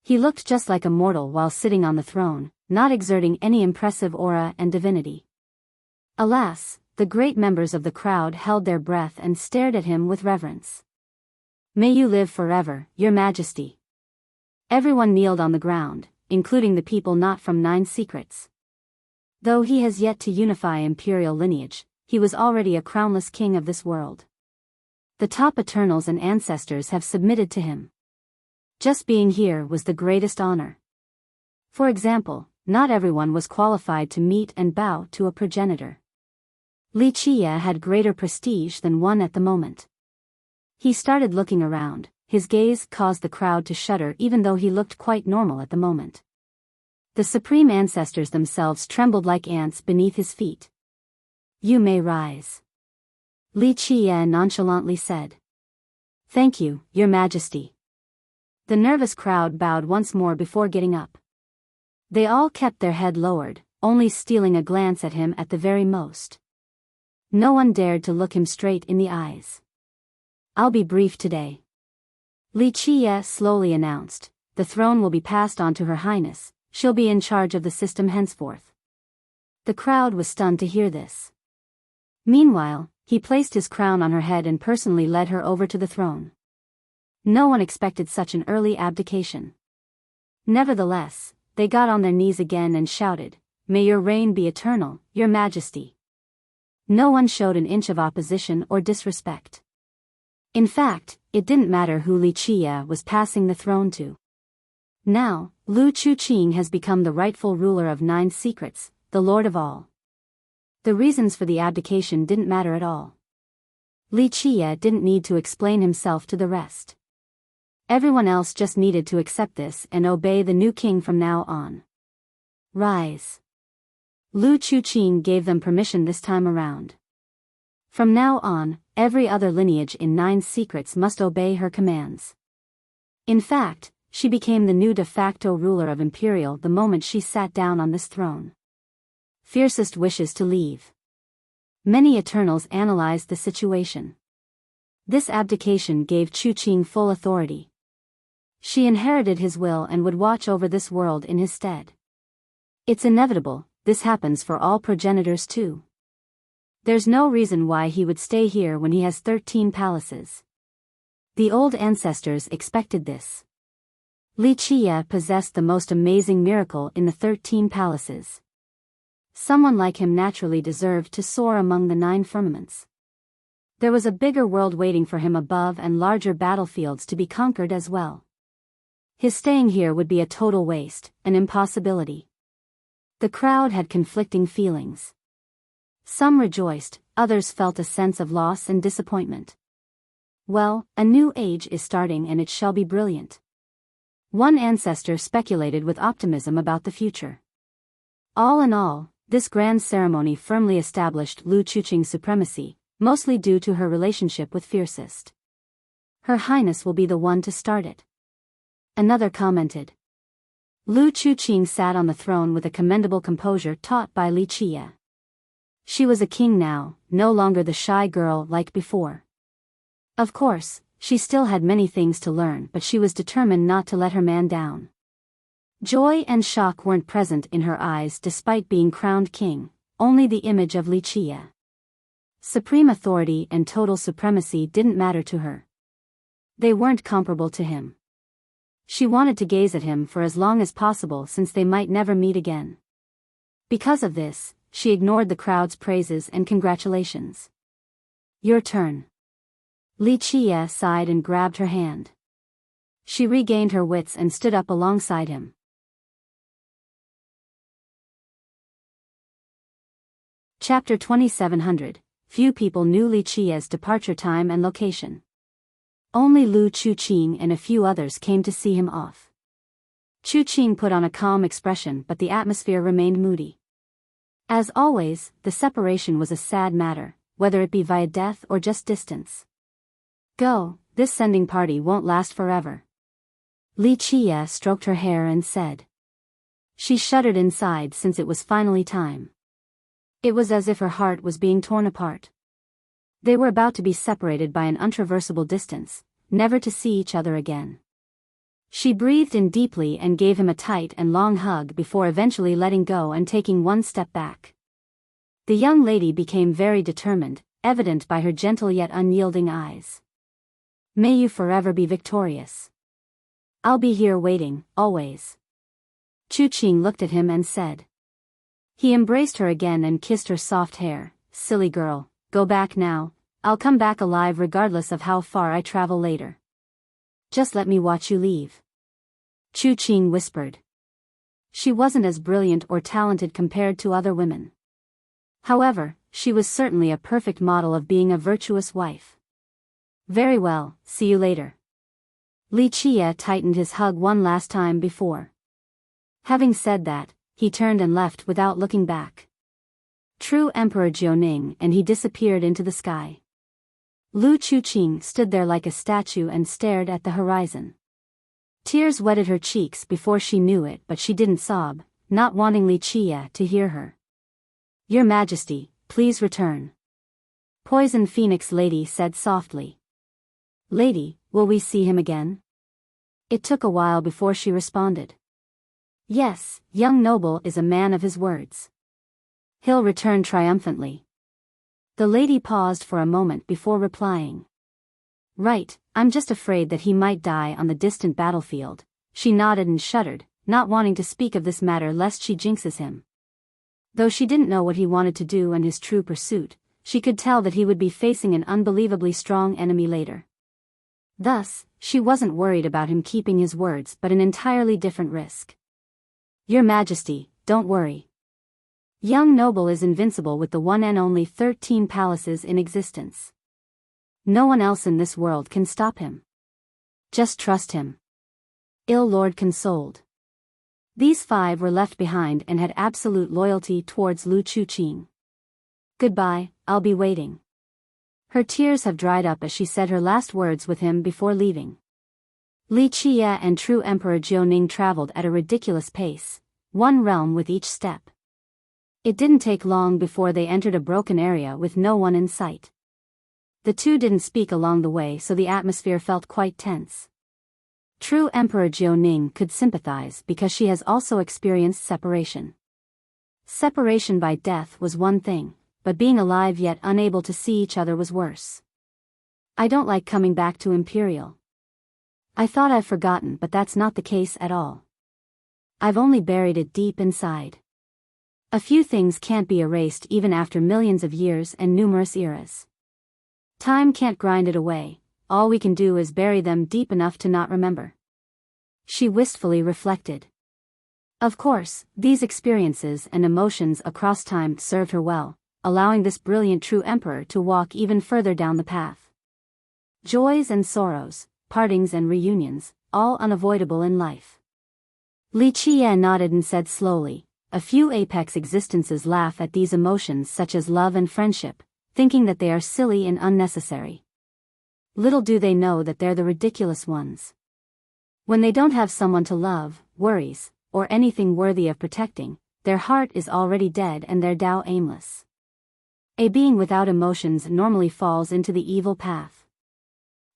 He looked just like a mortal while sitting on the throne, not exerting any impressive aura and divinity. Alas, the great members of the crowd held their breath and stared at him with reverence. May you live forever, Your Majesty. Everyone kneeled on the ground, including the people not from 9 secrets. Though he has yet to unify imperial lineage, he was already a crownless king of this world. The top eternals and ancestors have submitted to him. Just being here was the greatest honor. For example, not everyone was qualified to meet and bow to a progenitor. Li Qiye had greater prestige than one at the moment. He started looking around, his gaze caused the crowd to shudder even though he looked quite normal at the moment. The supreme ancestors themselves trembled like ants beneath his feet. You may rise. Li Qiye nonchalantly said. Thank you, Your Majesty. The nervous crowd bowed once more before getting up. They all kept their head lowered, only stealing a glance at him at the very most. No one dared to look him straight in the eyes. I'll be brief today. Li Qiye slowly announced, the throne will be passed on to Her Highness, she'll be in charge of the system henceforth. The crowd was stunned to hear this. Meanwhile, he placed his crown on her head and personally led her over to the throne. No one expected such an early abdication. Nevertheless, they got on their knees again and shouted, May your reign be eternal, Your Majesty. No one showed an inch of opposition or disrespect. In fact, it didn't matter who Li Qiye was passing the throne to. Now, Lu Chuqing has become the rightful ruler of 9 secrets, the lord of all. The reasons for the abdication didn't matter at all. Li Qiye didn't need to explain himself to the rest. Everyone else just needed to accept this and obey the new king from now on. Rise. Lu Chuqing gave them permission this time around. From now on, every other lineage in 9 secrets must obey her commands. In fact, she became the new de facto ruler of Imperial the moment she sat down on this throne. Fiercest wishes to leave. Many Eternals analyzed the situation. This abdication gave Chuqing full authority. She inherited his will and would watch over this world in his stead. It's inevitable, this happens for all progenitors too. There's no reason why he would stay here when he has 13 palaces. The old ancestors expected this. Li Qiye possessed the most amazing miracle in the 13 palaces. Someone like him naturally deserved to soar among the 9 firmaments. There was a bigger world waiting for him above and larger battlefields to be conquered as well. His staying here would be a total waste, an impossibility. The crowd had conflicting feelings. Some rejoiced, others felt a sense of loss and disappointment. Well, a new age is starting and it shall be brilliant. One ancestor speculated with optimism about the future. All in all, This grand ceremony firmly established Lu Chuqing's supremacy, mostly due to her relationship with Fiercest. Her Highness will be the one to start it. Another commented. Lu Chuqing sat on the throne with a commendable composure taught by Li Qie. She was a king now, no longer the shy girl like before. Of course, she still had many things to learn, but she was determined not to let her man down. Joy and shock weren't present in her eyes despite being crowned king, only the image of Li Qie. Supreme authority and total supremacy didn't matter to her. They weren't comparable to him. She wanted to gaze at him for as long as possible since they might never meet again. Because of this, she ignored the crowd's praises and congratulations. Your turn. Li Qie sighed and grabbed her hand. She regained her wits and stood up alongside him. Chapter 2700. Few people knew Li Qie's departure time and location. Only Lu Chuqing and a few others came to see him off. Chuqing put on a calm expression, but the atmosphere remained moody. As always, the separation was a sad matter, whether it be via death or just distance. Go, this sending party won't last forever. Li Qie stroked her hair and said. She shuddered inside since it was finally time. It was as if her heart was being torn apart. They were about to be separated by an untraversable distance, never to see each other again. She breathed in deeply and gave him a tight and long hug before eventually letting go and taking one step back. The young lady became very determined, evident by her gentle yet unyielding eyes. May you forever be victorious. I'll be here waiting, always. Chuqing looked at him and said. He embraced her again and kissed her soft hair. Silly girl, go back now, I'll come back alive regardless of how far I travel later. Just let me watch you leave. Chuqing whispered. She wasn't as brilliant or talented compared to other women. However, she was certainly a perfect model of being a virtuous wife. Very well, see you later. Li Qie tightened his hug one last time before. Having said that, he turned and left without looking back. True Emperor Jiuning, and he disappeared into the sky. Lu Chuqing stood there like a statue and stared at the horizon. Tears wetted her cheeks before she knew it, but she didn't sob, not wanting Li Qie to hear her. Your Majesty, please return. Poison Phoenix Lady said softly. Lady, will we see him again? It took a while before she responded. Yes, young noble is a man of his words. He'll return triumphantly. The lady paused for a moment before replying. Right, I'm just afraid that he might die on the distant battlefield. She nodded and shuddered, not wanting to speak of this matter lest she jinxes him. Though she didn't know what he wanted to do and his true pursuit, she could tell that he would be facing an unbelievably strong enemy later. Thus, she wasn't worried about him keeping his words but an entirely different risk. Your Majesty, don't worry. Young noble is invincible with the one and only 13 palaces in existence. No one else in this world can stop him. Just trust him. Ill Lord consoled. These 5 were left behind and had absolute loyalty towards Lu Chuqing. Goodbye, I'll be waiting. Her tears have dried up as she said her last words with him before leaving. Li Qie and true Emperor Jiuning traveled at a ridiculous pace, one realm with each step. It didn't take long before they entered a broken area with no one in sight. The two didn't speak along the way, so the atmosphere felt quite tense. True Emperor Jiuning could sympathize because she has also experienced separation. Separation by death was one thing, but being alive yet unable to see each other was worse. I don't like coming back to Imperial. I thought I've forgotten, but that's not the case at all. I've only buried it deep inside. A few things can't be erased even after millions of years and numerous eras. Time can't grind it away, all we can do is bury them deep enough to not remember. She wistfully reflected. Of course, these experiences and emotions across time served her well, allowing this brilliant true emperor to walk even further down the path. Joys and sorrows, partings and reunions, all unavoidable in life. Li Qie nodded and said slowly, a few apex existences laugh at these emotions such as love and friendship, thinking that they are silly and unnecessary. Little do they know that they're the ridiculous ones. When they don't have someone to love, worries, or anything worthy of protecting, their heart is already dead and their Tao aimless. A being without emotions normally falls into the evil path.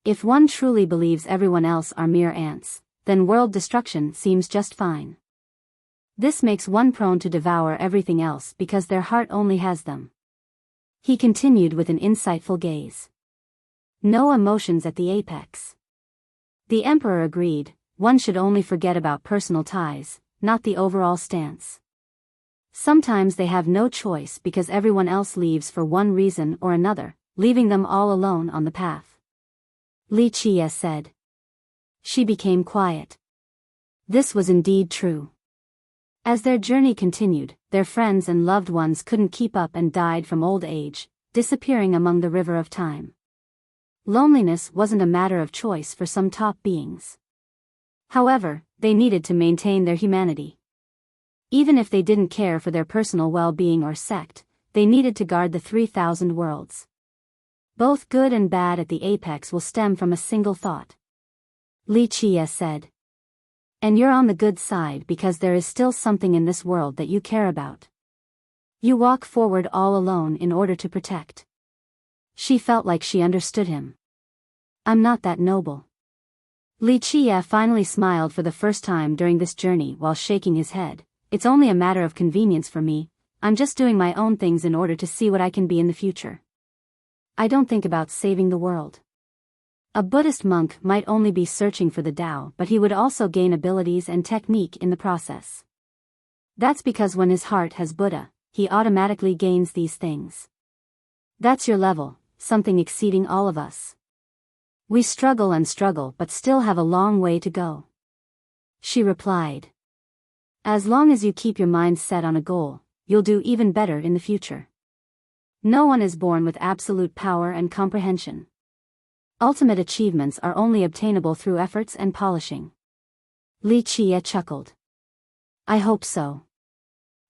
If one truly believes everyone else are mere ants, then world destruction seems just fine. This makes one prone to devour everything else because their heart only has them. He continued with an insightful gaze. No emotions at the apex. The emperor agreed, one should only forget about personal ties, not the overall stance. Sometimes they have no choice because everyone else leaves for one reason or another, leaving them all alone on the path. Li Qie said. She became quiet. This was indeed true. As their journey continued, their friends and loved ones couldn't keep up and died from old age, disappearing among the river of time. Loneliness wasn't a matter of choice for some top beings. However, they needed to maintain their humanity. Even if they didn't care for their personal well-being or sect, they needed to guard the 3,000 worlds. Both good and bad at the apex will stem from a single thought. Li Qie said. And you're on the good side because there is still something in this world that you care about. You walk forward all alone in order to protect. She felt like she understood him. I'm not that noble. Li Qie finally smiled for the first time during this journey while shaking his head. It's only a matter of convenience for me, I'm just doing my own things in order to see what I can be in the future. I don't think about saving the world. A Buddhist monk might only be searching for the Tao, but he would also gain abilities and technique in the process. That's because when his heart has Buddha, he automatically gains these things. That's your level, something exceeding all of us. We struggle and struggle but still have a long way to go. She replied. As long as you keep your mind set on a goal, you'll do even better in the future. No one is born with absolute power and comprehension. Ultimate achievements are only obtainable through efforts and polishing. Li Qie chuckled. I hope so.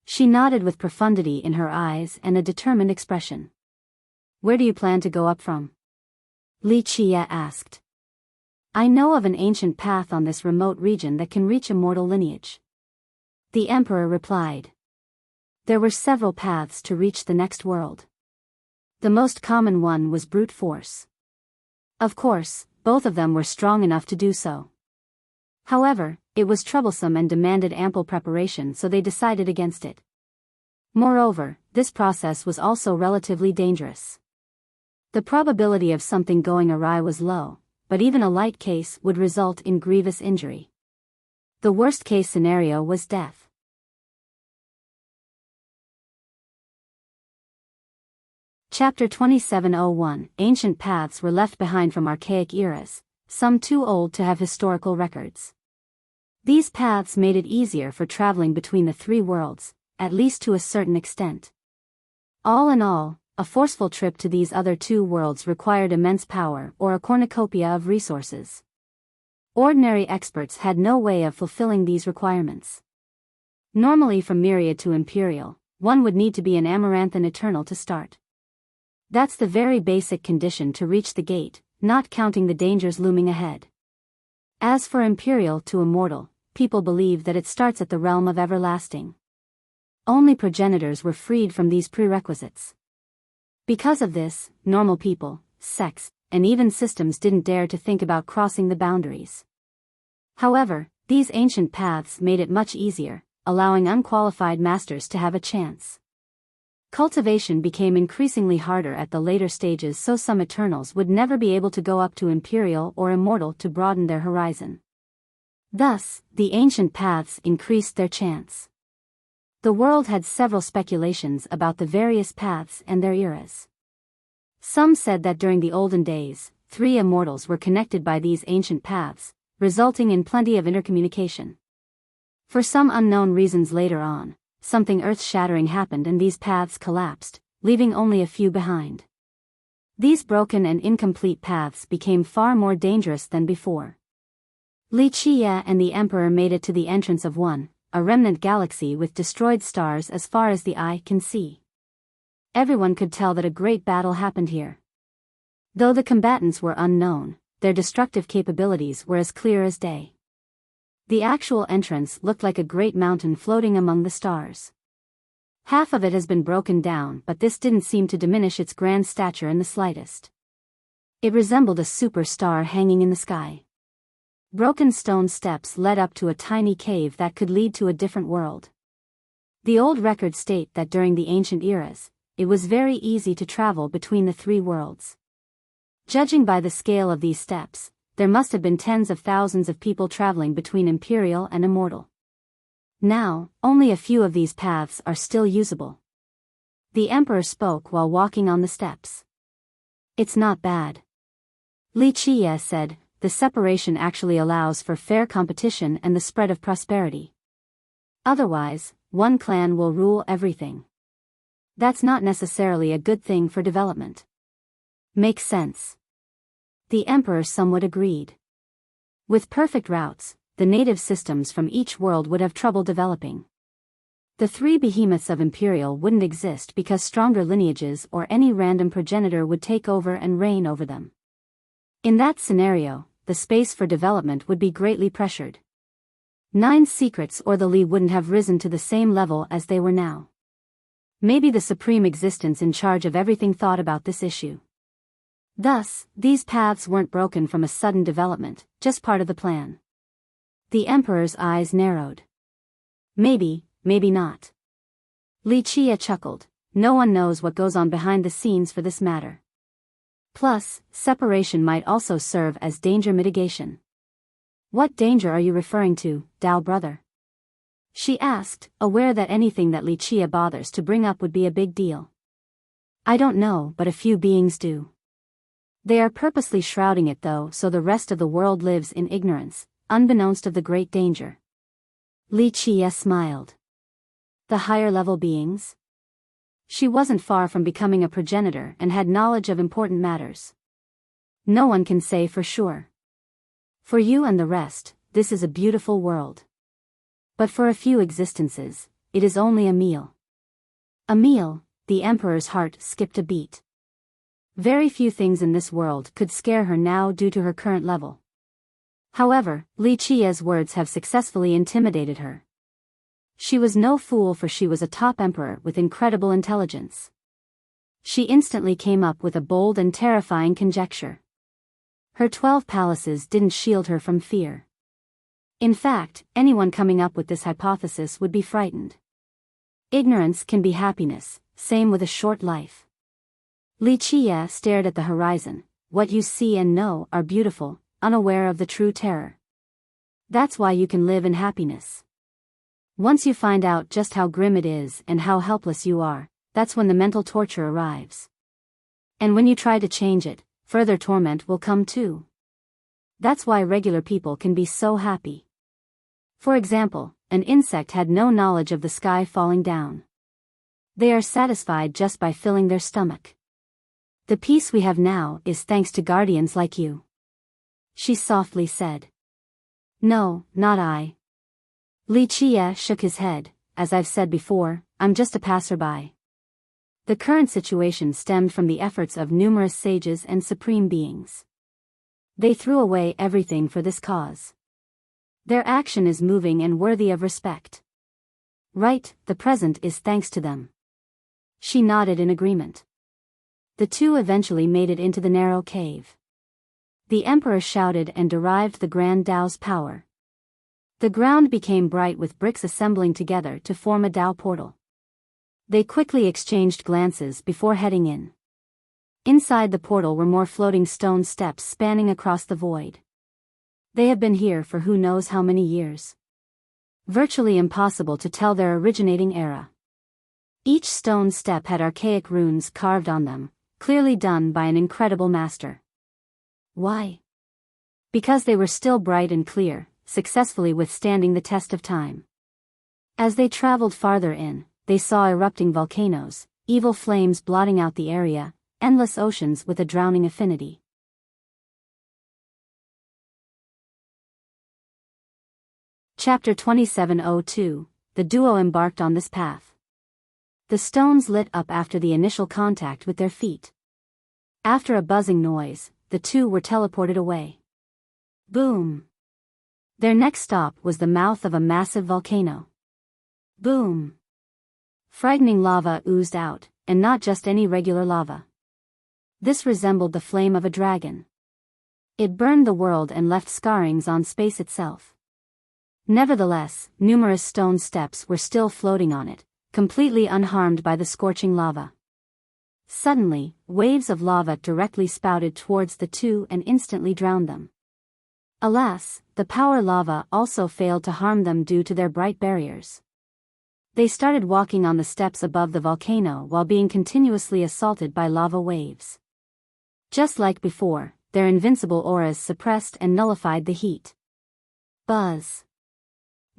She nodded with profundity in her eyes and a determined expression. Where do you plan to go up from? Li Qie asked. I know of an ancient path on this remote region that can reach immortal lineage. The emperor replied. There were several paths to reach the next world. The most common one was brute force. Of course, both of them were strong enough to do so. However, it was troublesome and demanded ample preparation, so they decided against it. Moreover, this process was also relatively dangerous. The probability of something going awry was low, but even a light case would result in grievous injury. The worst-case scenario was death. Chapter 2701 Ancient paths were left behind from archaic eras, some too old to have historical records. These paths made it easier for traveling between the three worlds, at least to a certain extent. All in all, a forceful trip to these other two worlds required immense power or a cornucopia of resources. Ordinary experts had no way of fulfilling these requirements. Normally from Myriad to Imperial, one would need to be an Amaranthan Eternal to start. That's the very basic condition to reach the gate, not counting the dangers looming ahead. As for Imperial to Immortal, people believe that it starts at the realm of everlasting. Only progenitors were freed from these prerequisites. Because of this, normal people, sects, and even systems didn't dare to think about crossing the boundaries. However, these ancient paths made it much easier, allowing unqualified masters to have a chance. Cultivation became increasingly harder at the later stages, so some Eternals would never be able to go up to Imperial or Immortal to broaden their horizon. Thus, the ancient paths increased their chance. The world had several speculations about the various paths and their eras. Some said that during the olden days, 3 immortals were connected by these ancient paths, resulting in plenty of intercommunication. For some unknown reasons later on, something earth-shattering happened and these paths collapsed, leaving only a few behind. These broken and incomplete paths became far more dangerous than before. Li Qie and the Emperor made it to the entrance of one, a remnant galaxy with destroyed stars as far as the eye can see. Everyone could tell that a great battle happened here. Though the combatants were unknown, their destructive capabilities were as clear as day. The actual entrance looked like a great mountain floating among the stars. Half of it has been broken down, but this didn't seem to diminish its grand stature in the slightest. It resembled a superstar hanging in the sky. Broken stone steps led up to a tiny cave that could lead to a different world. The old records state that during the ancient eras, it was very easy to travel between the three worlds. Judging by the scale of these steps, there must have been tens of thousands of people traveling between Imperial and Immortal. Now, only a few of these paths are still usable. The Emperor spoke while walking on the steps. "It's not bad," Li Qie said. "The separation actually allows for fair competition and the spread of prosperity. Otherwise, one clan will rule everything. That's not necessarily a good thing for development." "Makes sense." The Emperor somewhat agreed. With perfect routes, the native systems from each world would have trouble developing. The three behemoths of Imperial wouldn't exist because stronger lineages or any random progenitor would take over and reign over them. In that scenario, the space for development would be greatly pressured. 9 secrets or the Li wouldn't have risen to the same level as they were now. Maybe the supreme existence in charge of everything thought about this issue. Thus, these paths weren't broken from a sudden development, just part of the plan. The Emperor's eyes narrowed. Maybe not. Li Qie chuckled. "No one knows what goes on behind the scenes for this matter. Plus, separation might also serve as danger mitigation." "What danger are you referring to, Dao brother?" she asked, aware that anything that Li Qie bothers to bring up would be a big deal. "I don't know, but a few beings do. They are purposely shrouding it though, so the rest of the world lives in ignorance, unbeknownst of the great danger." Li Qie smiled. "The higher level beings?" She wasn't far from becoming a progenitor and had knowledge of important matters. "No one can say for sure. For you and the rest, this is a beautiful world. But for a few existences, it is only a meal." "A meal?" The Emperor's heart skipped a beat. Very few things in this world could scare her now due to her current level. However, Li Qie's words have successfully intimidated her. She was no fool, for she was a top emperor with incredible intelligence. She instantly came up with a bold and terrifying conjecture. Her 12 palaces didn't shield her from fear. In fact, anyone coming up with this hypothesis would be frightened. Ignorance can be happiness, same with a short life. Li Qie stared at the horizon. What you see and know are beautiful, unaware of the true terror. That's why you can live in happiness. Once you find out just how grim it is and how helpless you are, that's when the mental torture arrives. And when you try to change it, further torment will come too. That's why regular people can be so happy. For example, an insect had no knowledge of the sky falling down. They are satisfied just by filling their stomach. The peace we have now is thanks to guardians like you," she softly said. "No, not I." Li Qie shook his head. "As I've said before, I'm just a passerby. The current situation stemmed from the efforts of numerous sages and supreme beings. They threw away everything for this cause. Their action is moving and worthy of respect. Right, the present is thanks to them." She nodded in agreement. The two eventually made it into the narrow cave. The Emperor shouted and derived the Grand Dao's power. The ground became bright with bricks assembling together to form a Dao portal. They quickly exchanged glances before heading in. Inside the portal were more floating stone steps spanning across the void. They have been here for who knows how many years. Virtually impossible to tell their originating era. Each stone step had archaic runes carved on them, clearly done by an incredible master. Why? Because they were still bright and clear, successfully withstanding the test of time. As they traveled farther in, they saw erupting volcanoes, evil flames blotting out the area, endless oceans with a drowning affinity. Chapter 2702, the duo embarked on this path. The stones lit up after the initial contact with their feet. After a buzzing noise, the two were teleported away. Boom! Their next stop was the mouth of a massive volcano. Boom! Frightening lava oozed out, and not just any regular lava. This resembled the flame of a dragon. It burned the world and left scarrings on space itself. Nevertheless, numerous stone steps were still floating on it, completely unharmed by the scorching lava. Suddenly, waves of lava directly spouted towards the two and instantly drowned them. Alas, the power lava also failed to harm them due to their bright barriers. They started walking on the steps above the volcano while being continuously assaulted by lava waves. Just like before, their invincible auras suppressed and nullified the heat. Buzz.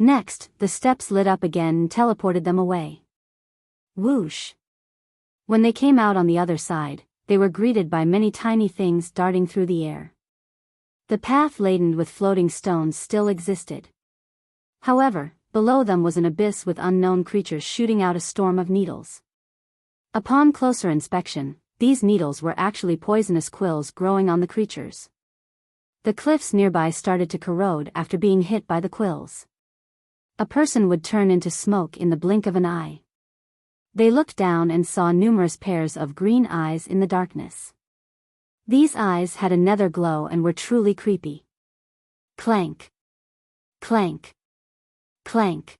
Next, the steps lit up again and teleported them away. Whoosh. When they came out on the other side, they were greeted by many tiny things darting through the air. The path laden with floating stones still existed. However, below them was an abyss with unknown creatures shooting out a storm of needles. Upon closer inspection, these needles were actually poisonous quills growing on the creatures. The cliffs nearby started to corrode after being hit by the quills. A person would turn into smoke in the blink of an eye. They looked down and saw numerous pairs of green eyes in the darkness. These eyes had a nether glow and were truly creepy. Clank. Clank. Clank.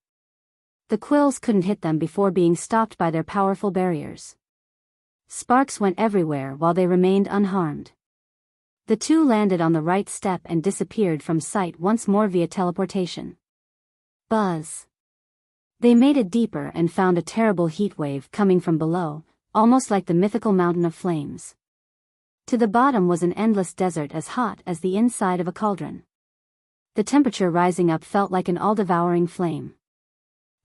The quills couldn't hit them before being stopped by their powerful barriers. Sparks went everywhere while they remained unharmed. The two landed on the right step and disappeared from sight once more via teleportation. Buzz. They made it deeper and found a terrible heat wave coming from below, almost like the mythical mountain of flames. To the bottom was an endless desert as hot as the inside of a cauldron. The temperature rising up felt like an all-devouring flame.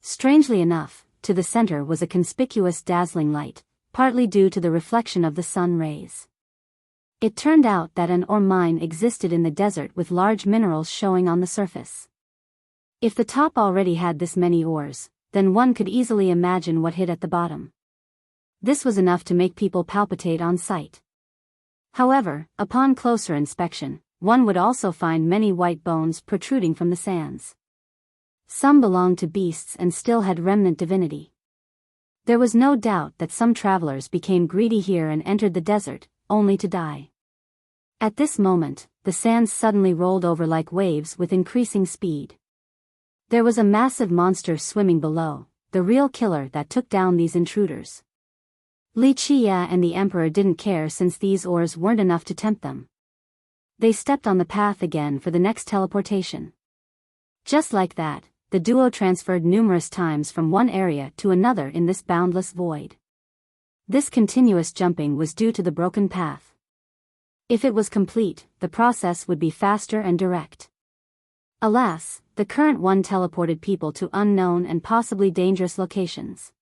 Strangely enough, to the center was a conspicuous dazzling light, partly due to the reflection of the sun rays. It turned out that an ore mine existed in the desert with large minerals showing on the surface. If the top already had this many ores, then one could easily imagine what hid at the bottom. This was enough to make people palpitate on sight. However, upon closer inspection, one would also find many white bones protruding from the sands. Some belonged to beasts and still had remnant divinity. There was no doubt that some travelers became greedy here and entered the desert, only to die. At this moment, the sands suddenly rolled over like waves with increasing speed. There was a massive monster swimming below, the real killer that took down these intruders. Li Qia and the Emperor didn't care since these ores weren't enough to tempt them. They stepped on the path again for the next teleportation. Just like that, the duo transferred numerous times from one area to another in this boundless void. This continuous jumping was due to the broken path. If it was complete, the process would be faster and direct. Alas, the current one teleported people to unknown and possibly dangerous locations.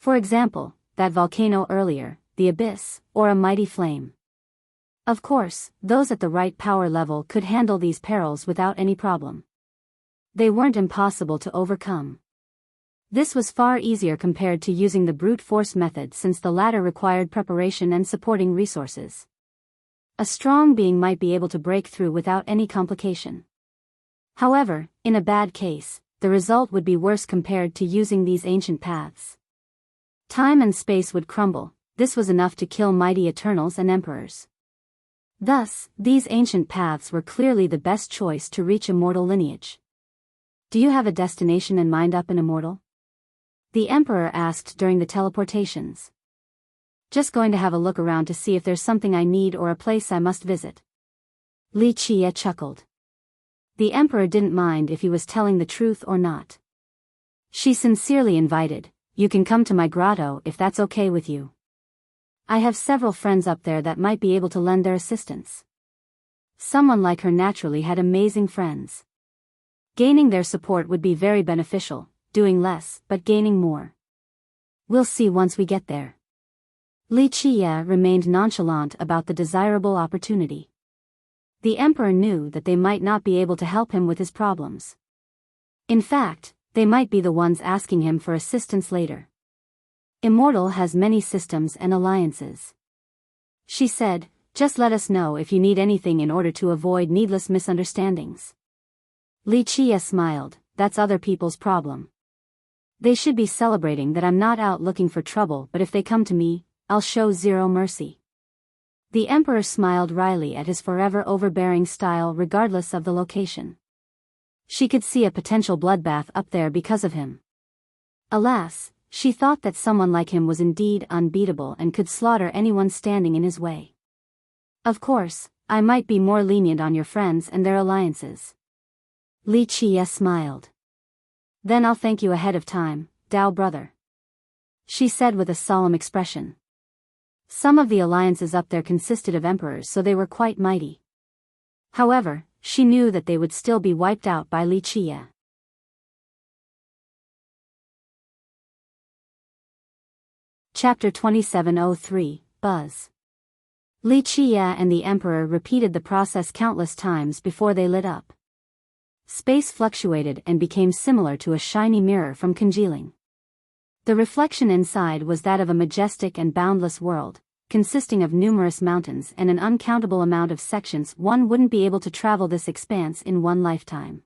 For example, that volcano earlier, the abyss, or a mighty flame. Of course, those at the right power level could handle these perils without any problem. They weren't impossible to overcome. This was far easier compared to using the brute force method since the latter required preparation and supporting resources. A strong being might be able to break through without any complication. However, in a bad case, the result would be worse compared to using these ancient paths. Time and space would crumble. This was enough to kill mighty Eternals and Emperors. Thus, these ancient paths were clearly the best choice to reach immortal lineage. Do you have a destination in mind up in Immortal? The Emperor asked during the teleportations. Just going to have a look around to see if there's something I need or a place I must visit. Li Qia chuckled. The Emperor didn't mind if he was telling the truth or not. She sincerely invited, "You can come to my grotto if that's okay with you. I have several friends up there that might be able to lend their assistance." Someone like her naturally had amazing friends. Gaining their support would be very beneficial, doing less but gaining more. We'll see once we get there. Li Qia remained nonchalant about the desirable opportunity. The Emperor knew that they might not be able to help him with his problems. In fact, they might be the ones asking him for assistance later. Immortal has many systems and alliances. She said, just let us know if you need anything in order to avoid needless misunderstandings. Li Chia smiled, that's other people's problem. They should be celebrating that I'm not out looking for trouble, but if they come to me, I'll show zero mercy. The emperor smiled wryly at his forever overbearing style regardless of the location. She could see a potential bloodbath up there because of him. Alas, she thought that someone like him was indeed unbeatable and could slaughter anyone standing in his way. Of course, I might be more lenient on your friends and their alliances. Li Chia smiled. Then I'll thank you ahead of time, Dao brother. She said with a solemn expression. Some of the alliances up there consisted of emperors, so they were quite mighty. However, she knew that they would still be wiped out by Li Chia. Chapter 2703, Buzz. Li Chia and the emperor repeated the process countless times before they lit up. Space fluctuated and became similar to a shiny mirror from congealing. The reflection inside was that of a majestic and boundless world, consisting of numerous mountains and an uncountable amount of sections. One wouldn't be able to travel this expanse in one lifetime.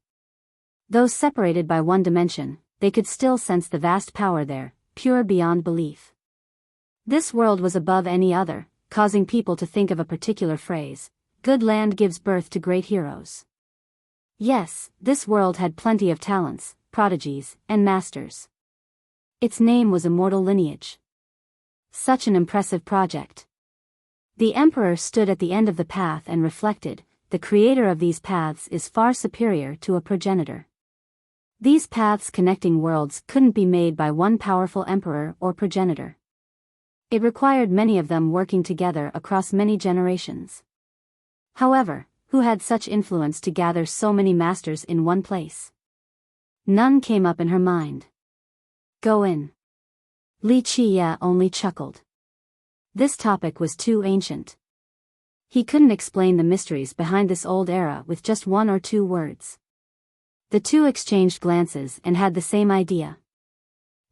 Though separated by one dimension, they could still sense the vast power there, pure beyond belief. This world was above any other, causing people to think of a particular phrase, good land gives birth to great heroes. Yes, this world had plenty of talents, prodigies, and masters. Its name was Immortal Lineage. Such an impressive project. The emperor stood at the end of the path and reflected, the creator of these paths is far superior to a progenitor. These paths connecting worlds couldn't be made by one powerful emperor or progenitor. It required many of them working together across many generations. However, who had such influence to gather so many masters in one place? None came up in her mind. Go in. Li Chia only chuckled. This topic was too ancient. He couldn't explain the mysteries behind this old era with just one or two words. The two exchanged glances and had the same idea.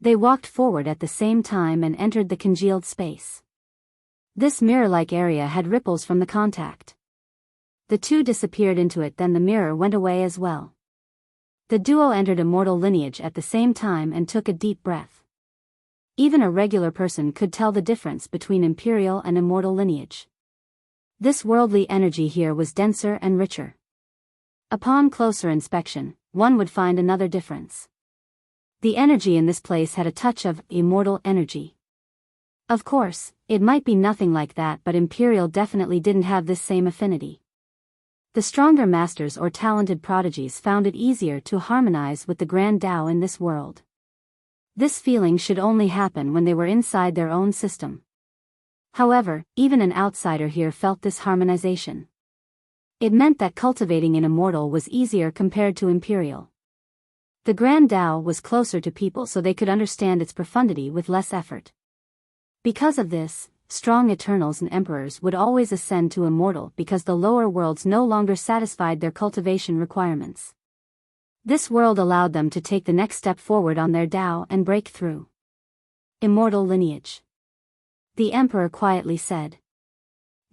They walked forward at the same time and entered the congealed space. This mirror-like area had ripples from the contact. The two disappeared into it, then the mirror went away as well. The duo entered Immortal Lineage at the same time and took a deep breath. Even a regular person could tell the difference between Imperial and Immortal Lineage. This worldly energy here was denser and richer. Upon closer inspection, one would find another difference. The energy in this place had a touch of immortal energy. Of course, it might be nothing like that, but Imperial definitely didn't have this same affinity. The stronger masters or talented prodigies found it easier to harmonize with the Grand Tao in this world. This feeling should only happen when they were inside their own system. However, even an outsider here felt this harmonization. It meant that cultivating an immortal was easier compared to Imperial. The Grand Tao was closer to people, so they could understand its profundity with less effort. Because of this, strong Eternals and Emperors would always ascend to Immortal because the lower worlds no longer satisfied their cultivation requirements. This world allowed them to take the next step forward on their Tao and break through. Immortal Lineage. The Emperor quietly said.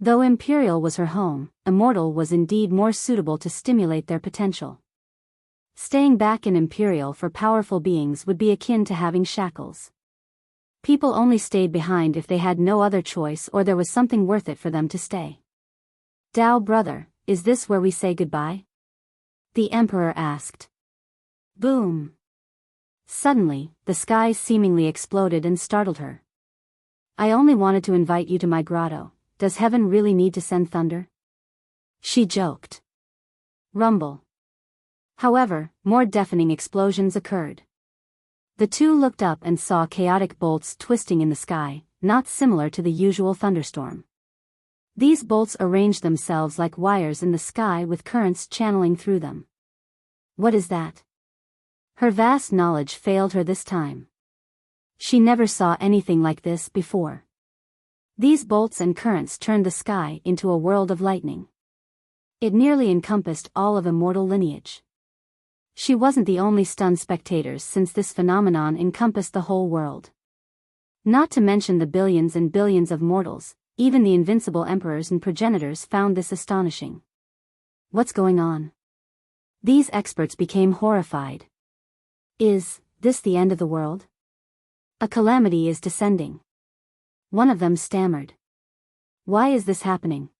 Though Imperial was her home, Immortal was indeed more suitable to stimulate their potential. Staying back in Imperial for powerful beings would be akin to having shackles. People only stayed behind if they had no other choice or there was something worth it for them to stay. Dao brother, is this where we say goodbye? The Emperor asked. Boom. Suddenly, the sky seemingly exploded and startled her. I only wanted to invite you to my grotto. Does heaven really need to send thunder? She joked. Rumble. However, more deafening explosions occurred. The two looked up and saw chaotic bolts twisting in the sky, not similar to the usual thunderstorm. These bolts arranged themselves like wires in the sky with currents channeling through them. What is that? Her vast knowledge failed her this time. She never saw anything like this before. These bolts and currents turned the sky into a world of lightning. It nearly encompassed all of Immortal Lineage. She wasn't the only stunned spectators since this phenomenon encompassed the whole world. Not to mention the billions and billions of mortals, even the invincible emperors and progenitors found this astonishing. What's going on? These experts became horrified. Is this the end of the world? A calamity is descending. One of them stammered. Why is this happening?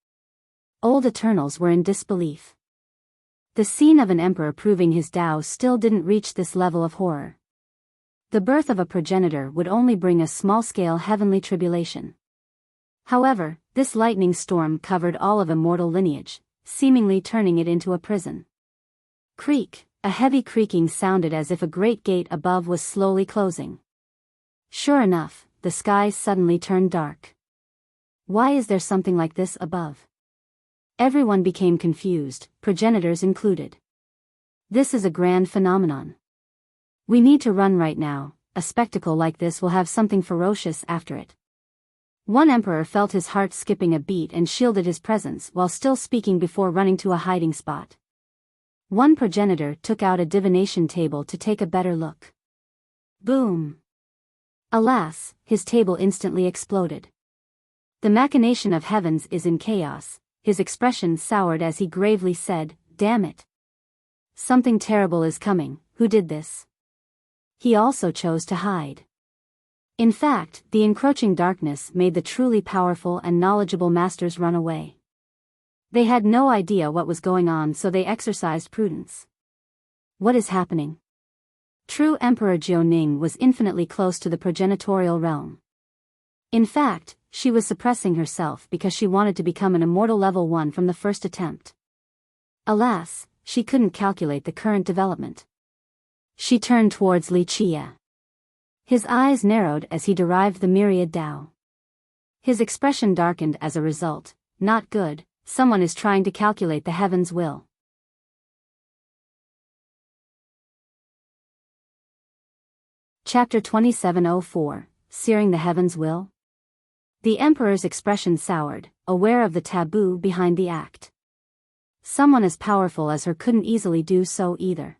Old Eternals were in disbelief. The scene of an emperor proving his Tao still didn't reach this level of horror. The birth of a progenitor would only bring a small-scale heavenly tribulation. However, this lightning storm covered all of immortal lineage, seemingly turning it into a prison. Creak, a heavy creaking sounded as if a great gate above was slowly closing. Sure enough, the skies suddenly turned dark. Why is there something like this above? Everyone became confused, progenitors included. This is a grand phenomenon. We need to run right now. A spectacle like this will have something ferocious after it. One emperor felt his heart skipping a beat and shielded his presence while still speaking before running to a hiding spot. One progenitor took out a divination table to take a better look. Boom! Alas, his table instantly exploded. The machination of heavens is in chaos. His expression soured as he gravely said, "Damn it. Something terrible is coming. Who did this?" He also chose to hide. In fact, the encroaching darkness made the truly powerful and knowledgeable masters run away. They had no idea what was going on, so they exercised prudence. What is happening? True Emperor Jiuning was infinitely close to the progenitorial realm. In fact, she was suppressing herself because she wanted to become an immortal level 1 from the first attempt. Alas, she couldn't calculate the current development. She turned towards Li Chia. His eyes narrowed as he derived the myriad Tao. His expression darkened as a result. Not good, someone is trying to calculate the heavens' will. Chapter 2704, Searing the Heavens' Will? The Emperor's expression soured, aware of the taboo behind the act. Someone as powerful as her couldn't easily do so either.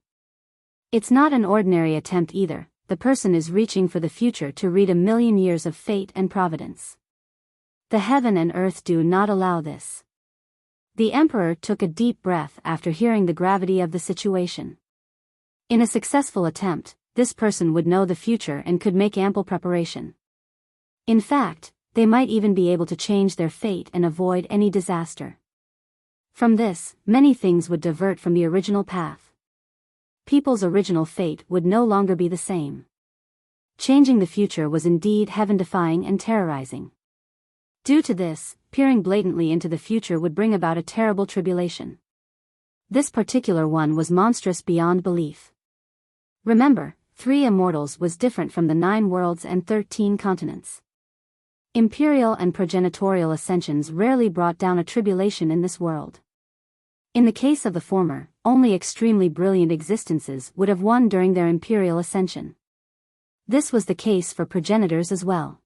It's not an ordinary attempt either. The person is reaching for the future to read 1,000,000 years of fate and providence. The heaven and earth do not allow this. The Emperor took a deep breath after hearing the gravity of the situation. In a successful attempt, this person would know the future and could make ample preparation. In fact, they might even be able to change their fate and avoid any disaster. From this, many things would divert from the original path. People's original fate would no longer be the same. Changing the future was indeed heaven-defying and terrorizing. Due to this, peering blatantly into the future would bring about a terrible tribulation. This particular one was monstrous beyond belief. Remember, 3 immortals was different from the 9 worlds and 13 continents. Imperial and progenitorial ascensions rarely brought down a tribulation in this world. In the case of the former, only extremely brilliant existences would have won during their imperial ascension. This was the case for progenitors as well.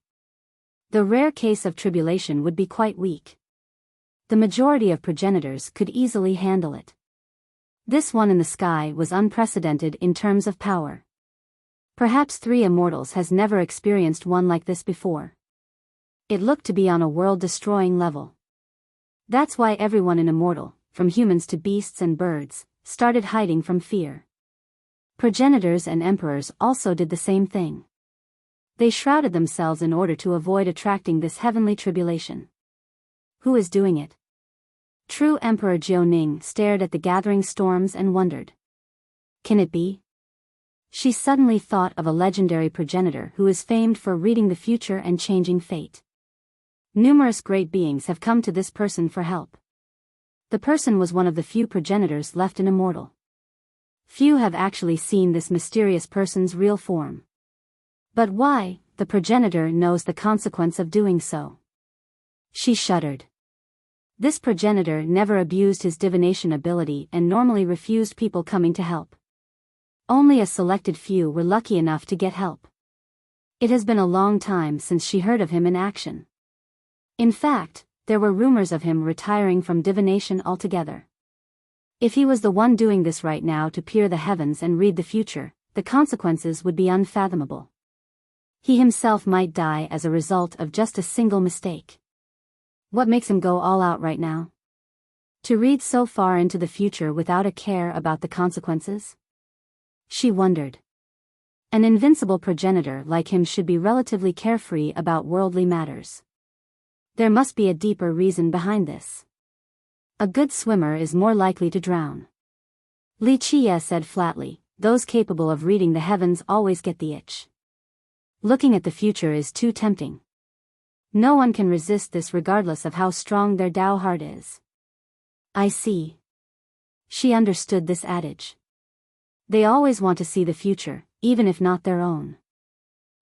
The rare case of tribulation would be quite weak. The majority of progenitors could easily handle it. This one in the sky was unprecedented in terms of power. Perhaps 3 immortals has never experienced one like this before. It looked to be on a world-destroying level. That's why everyone in Immortal, from humans to beasts and birds, started hiding from fear. Progenitors and emperors also did the same thing. They shrouded themselves in order to avoid attracting this heavenly tribulation. Who is doing it? True Emperor Jiuning stared at the gathering storms and wondered. Can it be? She suddenly thought of a legendary progenitor who is famed for reading the future and changing fate. Numerous great beings have come to this person for help. The person was one of the few progenitors left in Immortal. Few have actually seen this mysterious person's real form. But why? The progenitor knows the consequence of doing so. She shuddered. This progenitor never abused his divination ability and normally refused people coming to help. Only a selected few were lucky enough to get help. It has been a long time since she heard of him in action. In fact, there were rumors of him retiring from divination altogether. If he was the one doing this right now to peer the heavens and read the future, the consequences would be unfathomable. He himself might die as a result of just a single mistake. What makes him go all out right now? To read so far into the future without a care about the consequences? She wondered. An invincible progenitor like him should be relatively carefree about worldly matters. There must be a deeper reason behind this. A good swimmer is more likely to drown. Li Qie said flatly, those capable of reading the heavens always get the itch. Looking at the future is too tempting. No one can resist this regardless of how strong their Tao heart is. I see. She understood this adage. They always want to see the future, even if not their own.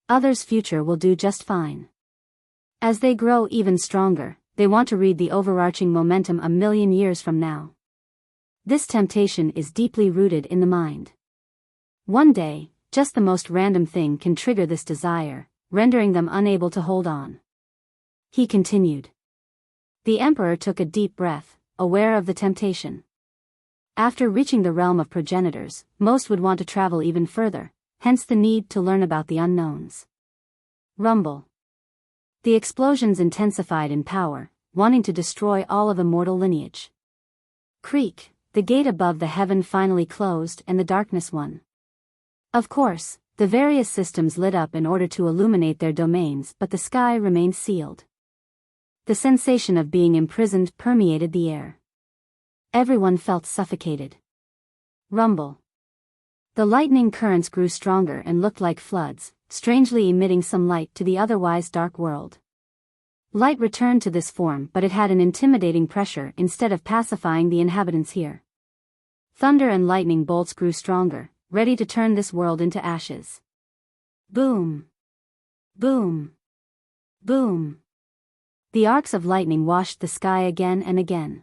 Others' future will do just fine. As they grow even stronger, they want to read the overarching momentum a million years from now. This temptation is deeply rooted in the mind. One day, just the most random thing can trigger this desire, rendering them unable to hold on. He continued. The emperor took a deep breath, aware of the temptation. After reaching the realm of progenitors, most would want to travel even further, hence the need to learn about the unknowns. Rumble. The explosions intensified in power, wanting to destroy all of immortal lineage. Creak, the gate above the heaven finally closed and the darkness won. Of course, the various systems lit up in order to illuminate their domains, but the sky remained sealed. The sensation of being imprisoned permeated the air. Everyone felt suffocated. Rumble. The lightning currents grew stronger and looked like floods, strangely emitting some light to the otherwise dark world. Light returned to this form, but it had an intimidating pressure instead of pacifying the inhabitants here. Thunder and lightning bolts grew stronger, ready to turn this world into ashes. Boom! Boom! Boom! The arcs of lightning washed the sky again and again.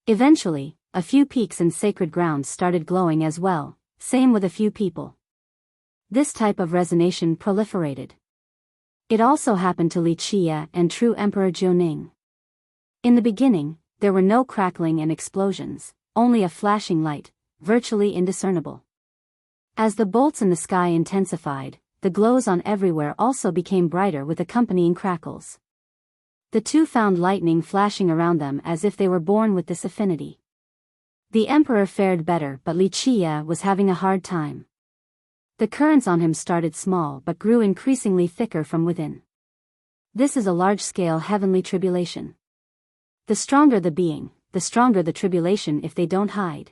Eventually, a few peaks and sacred grounds started glowing as well, same with a few people. This type of resonation proliferated. It also happened to Li Qie and true Emperor Jiuning. In the beginning, there were no crackling and explosions, only a flashing light, virtually indiscernible. As the bolts in the sky intensified, the glows on everywhere also became brighter with accompanying crackles. The two found lightning flashing around them as if they were born with this affinity. The emperor fared better, but Li Qie was having a hard time. The currents on him started small but grew increasingly thicker from within. This is a large-scale heavenly tribulation. The stronger the being, the stronger the tribulation if they don't hide.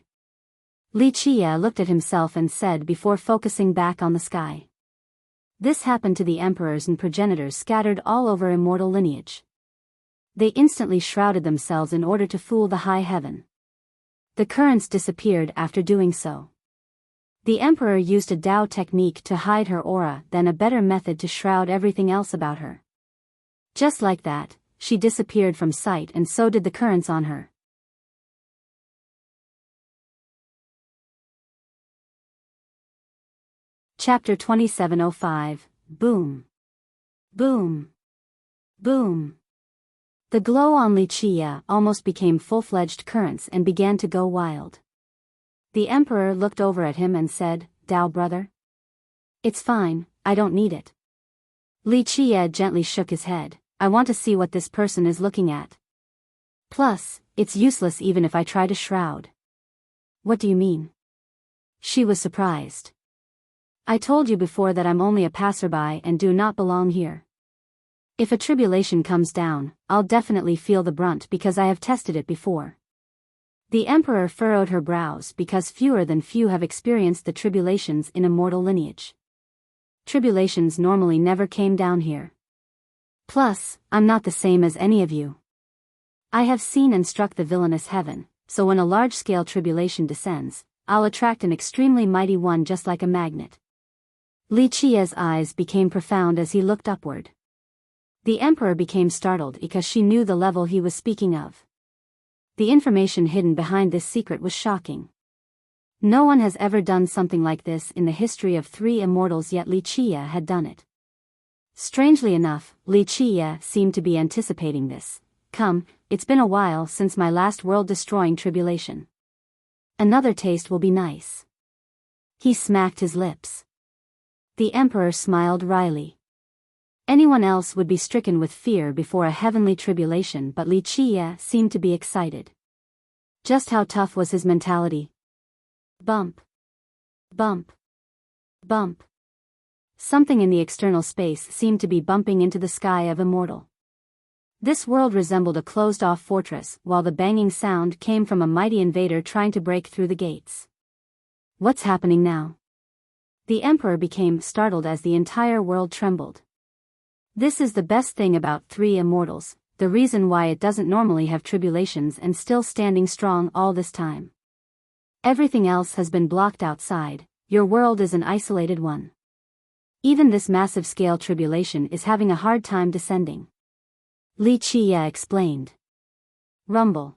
Li Qie looked at himself and said before focusing back on the sky. This happened to the emperors and progenitors scattered all over immortal lineage. They instantly shrouded themselves in order to fool the high heaven. The currents disappeared after doing so. The emperor used a Tao technique to hide her aura, then a better method to shroud everything else about her. Just like that, she disappeared from sight and so did the currents on her. Chapter 2705, Boom. Boom. Boom. The glow on Li Qie almost became full-fledged currents and began to go wild. The emperor looked over at him and said, Tao brother? It's fine, I don't need it. Li Qie gently shook his head. I want to see what this person is looking at. Plus, it's useless even if I try to shroud. What do you mean? She was surprised. I told you before that I'm only a passerby and do not belong here. If a tribulation comes down, I'll definitely feel the brunt because I have tested it before. The emperor furrowed her brows because fewer than few have experienced the tribulations in immortal lineage. Tribulations normally never came down here. Plus, I'm not the same as any of you. I have seen and struck the villainous heaven, so when a large-scale tribulation descends, I'll attract an extremely mighty one just like a magnet. Li Qie's eyes became profound as he looked upward. The emperor became startled because she knew the level he was speaking of. The information hidden behind this secret was shocking. No one has ever done something like this in the history of three immortals, yet Li Qie had done it. Strangely enough, Li Qie seemed to be anticipating this. Come, it's been a while since my last world-destroying tribulation. Another taste will be nice. He smacked his lips. The emperor smiled wryly. Anyone else would be stricken with fear before a heavenly tribulation, but Li Qiye seemed to be excited. Just how tough was his mentality? Bump. Bump. Bump. Something in the external space seemed to be bumping into the sky of immortal. This world resembled a closed-off fortress, while the banging sound came from a mighty invader trying to break through the gates. What's happening now? The emperor became startled as the entire world trembled. This is the best thing about three immortals, the reason why it doesn't normally have tribulations and still standing strong all this time. Everything else has been blocked outside, your world is an isolated one. Even this massive scale tribulation is having a hard time descending. Li Qiye explained. Rumble.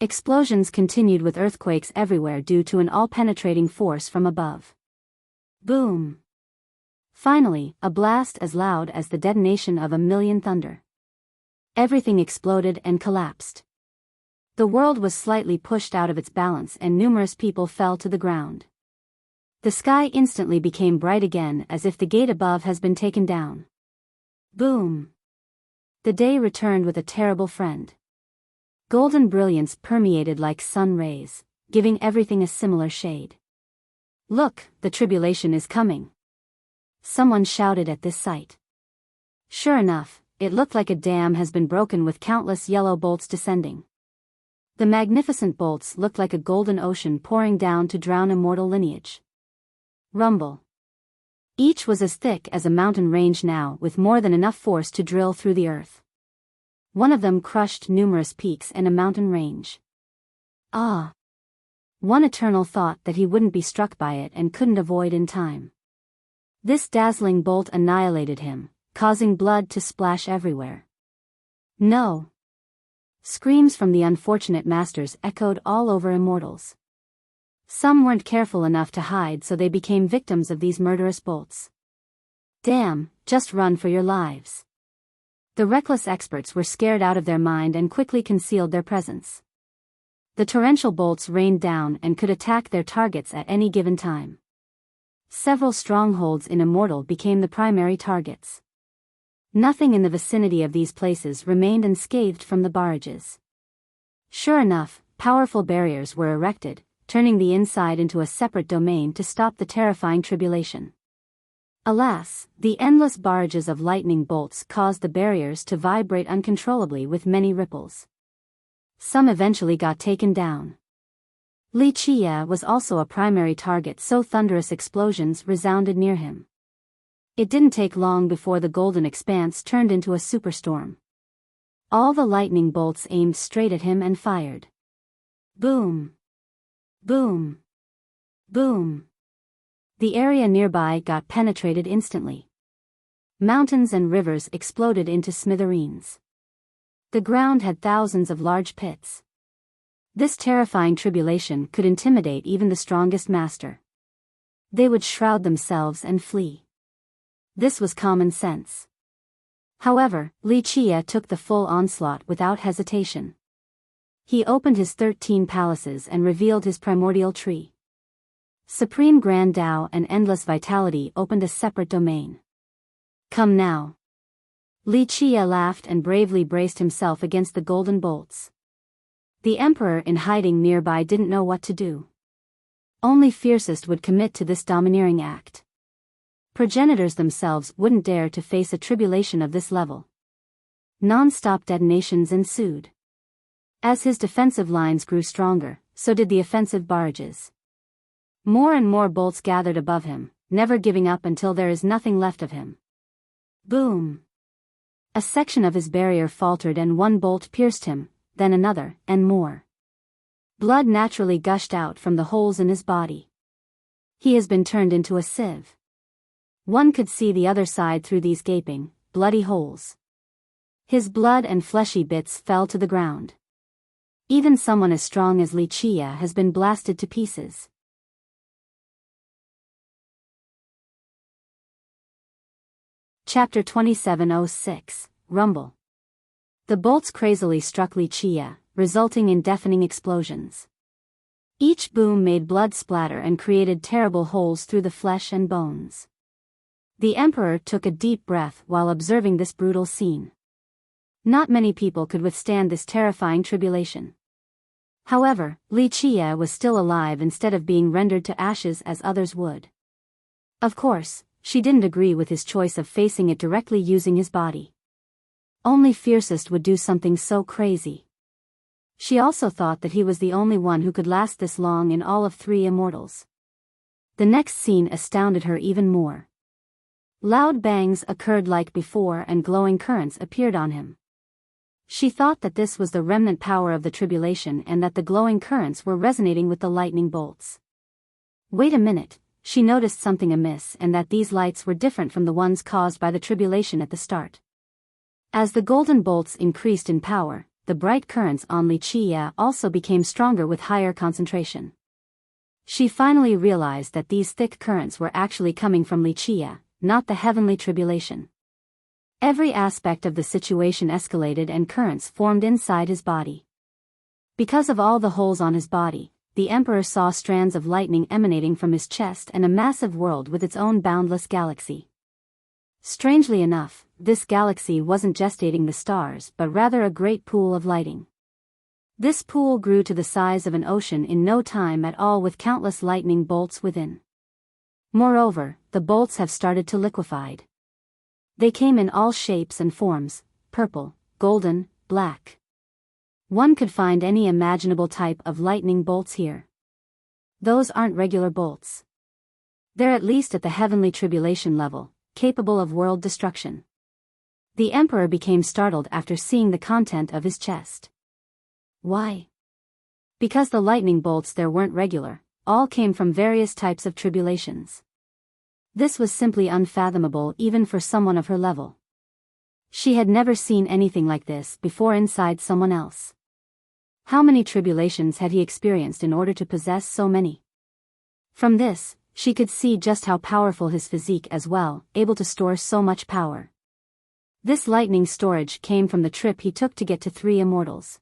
Explosions continued with earthquakes everywhere due to an all-penetrating force from above. Boom. Finally, a blast as loud as the detonation of a million thunder. Everything exploded and collapsed. The world was slightly pushed out of its balance and numerous people fell to the ground. The sky instantly became bright again as if the gate above has been taken down. Boom. The day returned with a terrible friend. Golden brilliance permeated like sun rays, giving everything a similar shade. Look, the tribulation is coming. Someone shouted at this sight. Sure enough, it looked like a dam has been broken with countless yellow bolts descending. The magnificent bolts looked like a golden ocean pouring down to drown immortal lineage. Rumble. Each was as thick as a mountain range now, with more than enough force to drill through the earth. One of them crushed numerous peaks and a mountain range. Ah! One eternal thought that he wouldn't be struck by it and couldn't avoid in time. This dazzling bolt annihilated him, causing blood to splash everywhere. No! Screams from the unfortunate masters echoed all over immortals. Some weren't careful enough to hide, so they became victims of these murderous bolts. Damn, just run for your lives. The reckless experts were scared out of their mind and quickly concealed their presence. The torrential bolts rained down and could attack their targets at any given time. Several strongholds in Immortal became the primary targets. Nothing in the vicinity of these places remained unscathed from the barrages. Sure enough, powerful barriers were erected, turning the inside into a separate domain to stop the terrifying tribulation. Alas, the endless barrages of lightning bolts caused the barriers to vibrate uncontrollably with many ripples. Some eventually got taken down. Li Qiye was also a primary target, so thunderous explosions resounded near him. It didn't take long before the golden expanse turned into a superstorm. All the lightning bolts aimed straight at him and fired. Boom! Boom! Boom! The area nearby got penetrated instantly. Mountains and rivers exploded into smithereens. The ground had thousands of large pits. This terrifying tribulation could intimidate even the strongest master. They would shroud themselves and flee. This was common sense. However, Li Qiye took the full onslaught without hesitation. He opened his 13 palaces and revealed his primordial tree. Supreme Grand Tao and Endless Vitality opened a separate domain. Come now. Li Qiye laughed and bravely braced himself against the golden bolts. The emperor in hiding nearby didn't know what to do. Only fiercest would commit to this domineering act. Progenitors themselves wouldn't dare to face a tribulation of this level. Non-stop detonations ensued. As his defensive lines grew stronger, so did the offensive barrages. More and more bolts gathered above him, never giving up until there is nothing left of him. Boom! A section of his barrier faltered and one bolt pierced him, then another, and more. Blood naturally gushed out from the holes in his body. He has been turned into a sieve. One could see the other side through these gaping, bloody holes. His blood and fleshy bits fell to the ground. Even someone as strong as Li Qiye has been blasted to pieces. Chapter 2706, Rumble. The bolts crazily struck Li Qiye, resulting in deafening explosions. Each boom made blood splatter and created terrible holes through the flesh and bones. The emperor took a deep breath while observing this brutal scene. Not many people could withstand this terrifying tribulation. However, Li Qie was still alive instead of being rendered to ashes as others would. Of course, she didn't agree with his choice of facing it directly using his body. Only fiercest would do something so crazy. She also thought that he was the only one who could last this long in all of 3 immortals. The next scene astounded her even more. Loud bangs occurred like before and glowing currents appeared on him. She thought that this was the remnant power of the tribulation and that the glowing currents were resonating with the lightning bolts. Wait a minute, she noticed something amiss and that these lights were different from the ones caused by the tribulation at the start. As the golden bolts increased in power, the bright currents on Li Qie also became stronger with higher concentration. She finally realized that these thick currents were actually coming from Li Qie, not the heavenly tribulation. Every aspect of the situation escalated and currents formed inside his body. Because of all the holes on his body, the emperor saw strands of lightning emanating from his chest and a massive world with its own boundless galaxy. Strangely enough, this galaxy wasn't gestating the stars but rather a great pool of lighting. This pool grew to the size of an ocean in no time at all with countless lightning bolts within. Moreover, the bolts have started to liquefied. They came in all shapes and forms, purple, golden, black. One could find any imaginable type of lightning bolts here. Those aren't regular bolts. They're at least at the heavenly tribulation level, capable of world destruction. The emperor became startled after seeing the content of his chest. Why? Because the lightning bolts there weren't regular, all came from various types of tribulations. This was simply unfathomable even for someone of her level. She had never seen anything like this before inside someone else. How many tribulations had he experienced in order to possess so many? From this, she could see just how powerful his physique as well, able to store so much power. This lightning storage came from the trip he took to get to 3 immortals.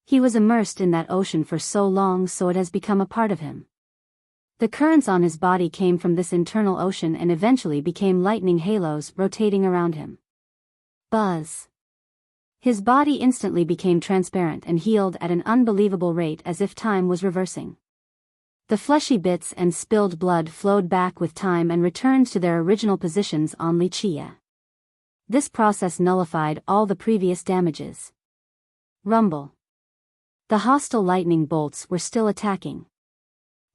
He was immersed in that ocean for so long, so it has become a part of him. The currents on his body came from this internal ocean and eventually became lightning halos rotating around him. Buzz. His body instantly became transparent and healed at an unbelievable rate as if time was reversing. The fleshy bits and spilled blood flowed back with time and returned to their original positions on Li Qie. This process nullified all the previous damages. Rumble. The hostile lightning bolts were still attacking.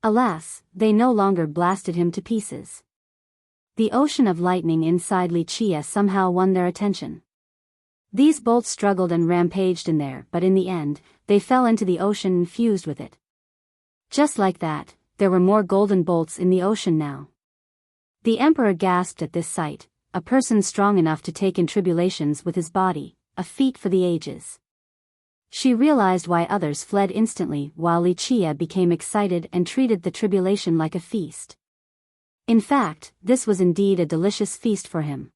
Alas, they no longer blasted him to pieces. The ocean of lightning inside Li Qie somehow won their attention. These bolts struggled and rampaged in there, but in the end, they fell into the ocean and fused with it. Just like that, there were more golden bolts in the ocean now. The emperor gasped at this sight, a person strong enough to take in tribulations with his body, a feat for the ages. She realized why others fled instantly while Li Qie became excited and treated the tribulation like a feast. In fact, this was indeed a delicious feast for him.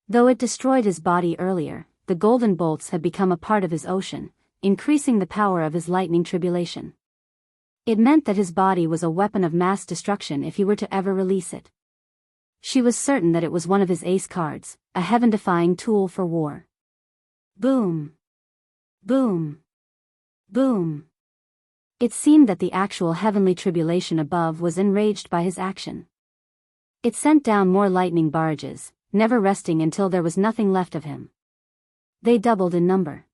Though it destroyed his body earlier, the golden bolts had become a part of his ocean, increasing the power of his lightning tribulation. It meant that his body was a weapon of mass destruction if he were to ever release it. She was certain that it was one of his ace cards, a heaven-defying tool for war. Boom. Boom. Boom. It seemed that the actual heavenly tribulation above was enraged by his action. It sent down more lightning barrages, never resting until there was nothing left of him. They doubled in number.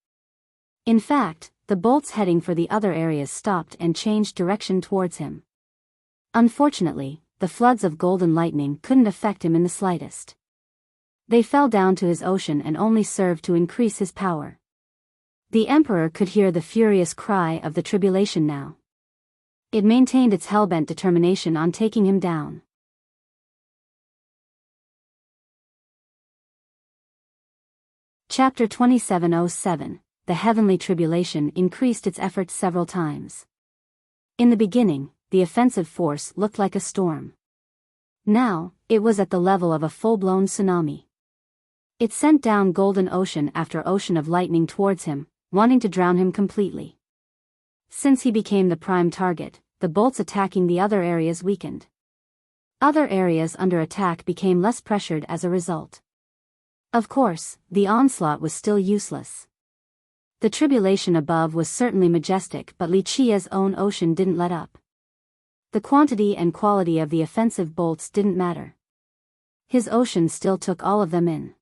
In fact, the bolts heading for the other areas stopped and changed direction towards him. Unfortunately, the floods of golden lightning couldn't affect him in the slightest. They fell down to his ocean and only served to increase his power. The emperor could hear the furious cry of the tribulation now. It maintained its hell-bent determination on taking him down. Chapter 2707. The heavenly tribulation increased its efforts several times. In the beginning, the offensive force looked like a storm. Now, it was at the level of a full-blown tsunami. It sent down golden ocean after ocean of lightning towards him, wanting to drown him completely. Since he became the prime target, the bolts attacking the other areas weakened. Other areas under attack became less pressured as a result. Of course, the onslaught was still useless. The tribulation above was certainly majestic, but Li Qia's own ocean didn't let up. The quantity and quality of the offensive bolts didn't matter. His ocean still took all of them in.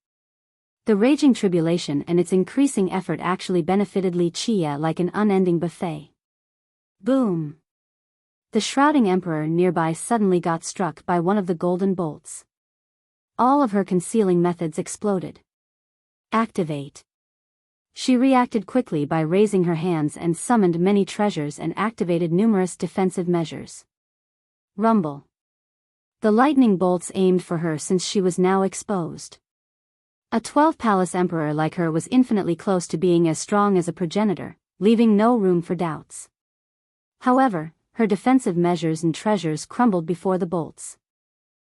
The raging tribulation and its increasing effort actually benefited Li Qia like an unending buffet. Boom! The shrouding emperor nearby suddenly got struck by one of the golden bolts. All of her concealing methods exploded. Activate. She reacted quickly by raising her hands and summoned many treasures and activated numerous defensive measures. Rumble. The lightning bolts aimed for her since she was now exposed. A 12-palace emperor like her was infinitely close to being as strong as a progenitor, leaving no room for doubts. However, her defensive measures and treasures crumbled before the bolts.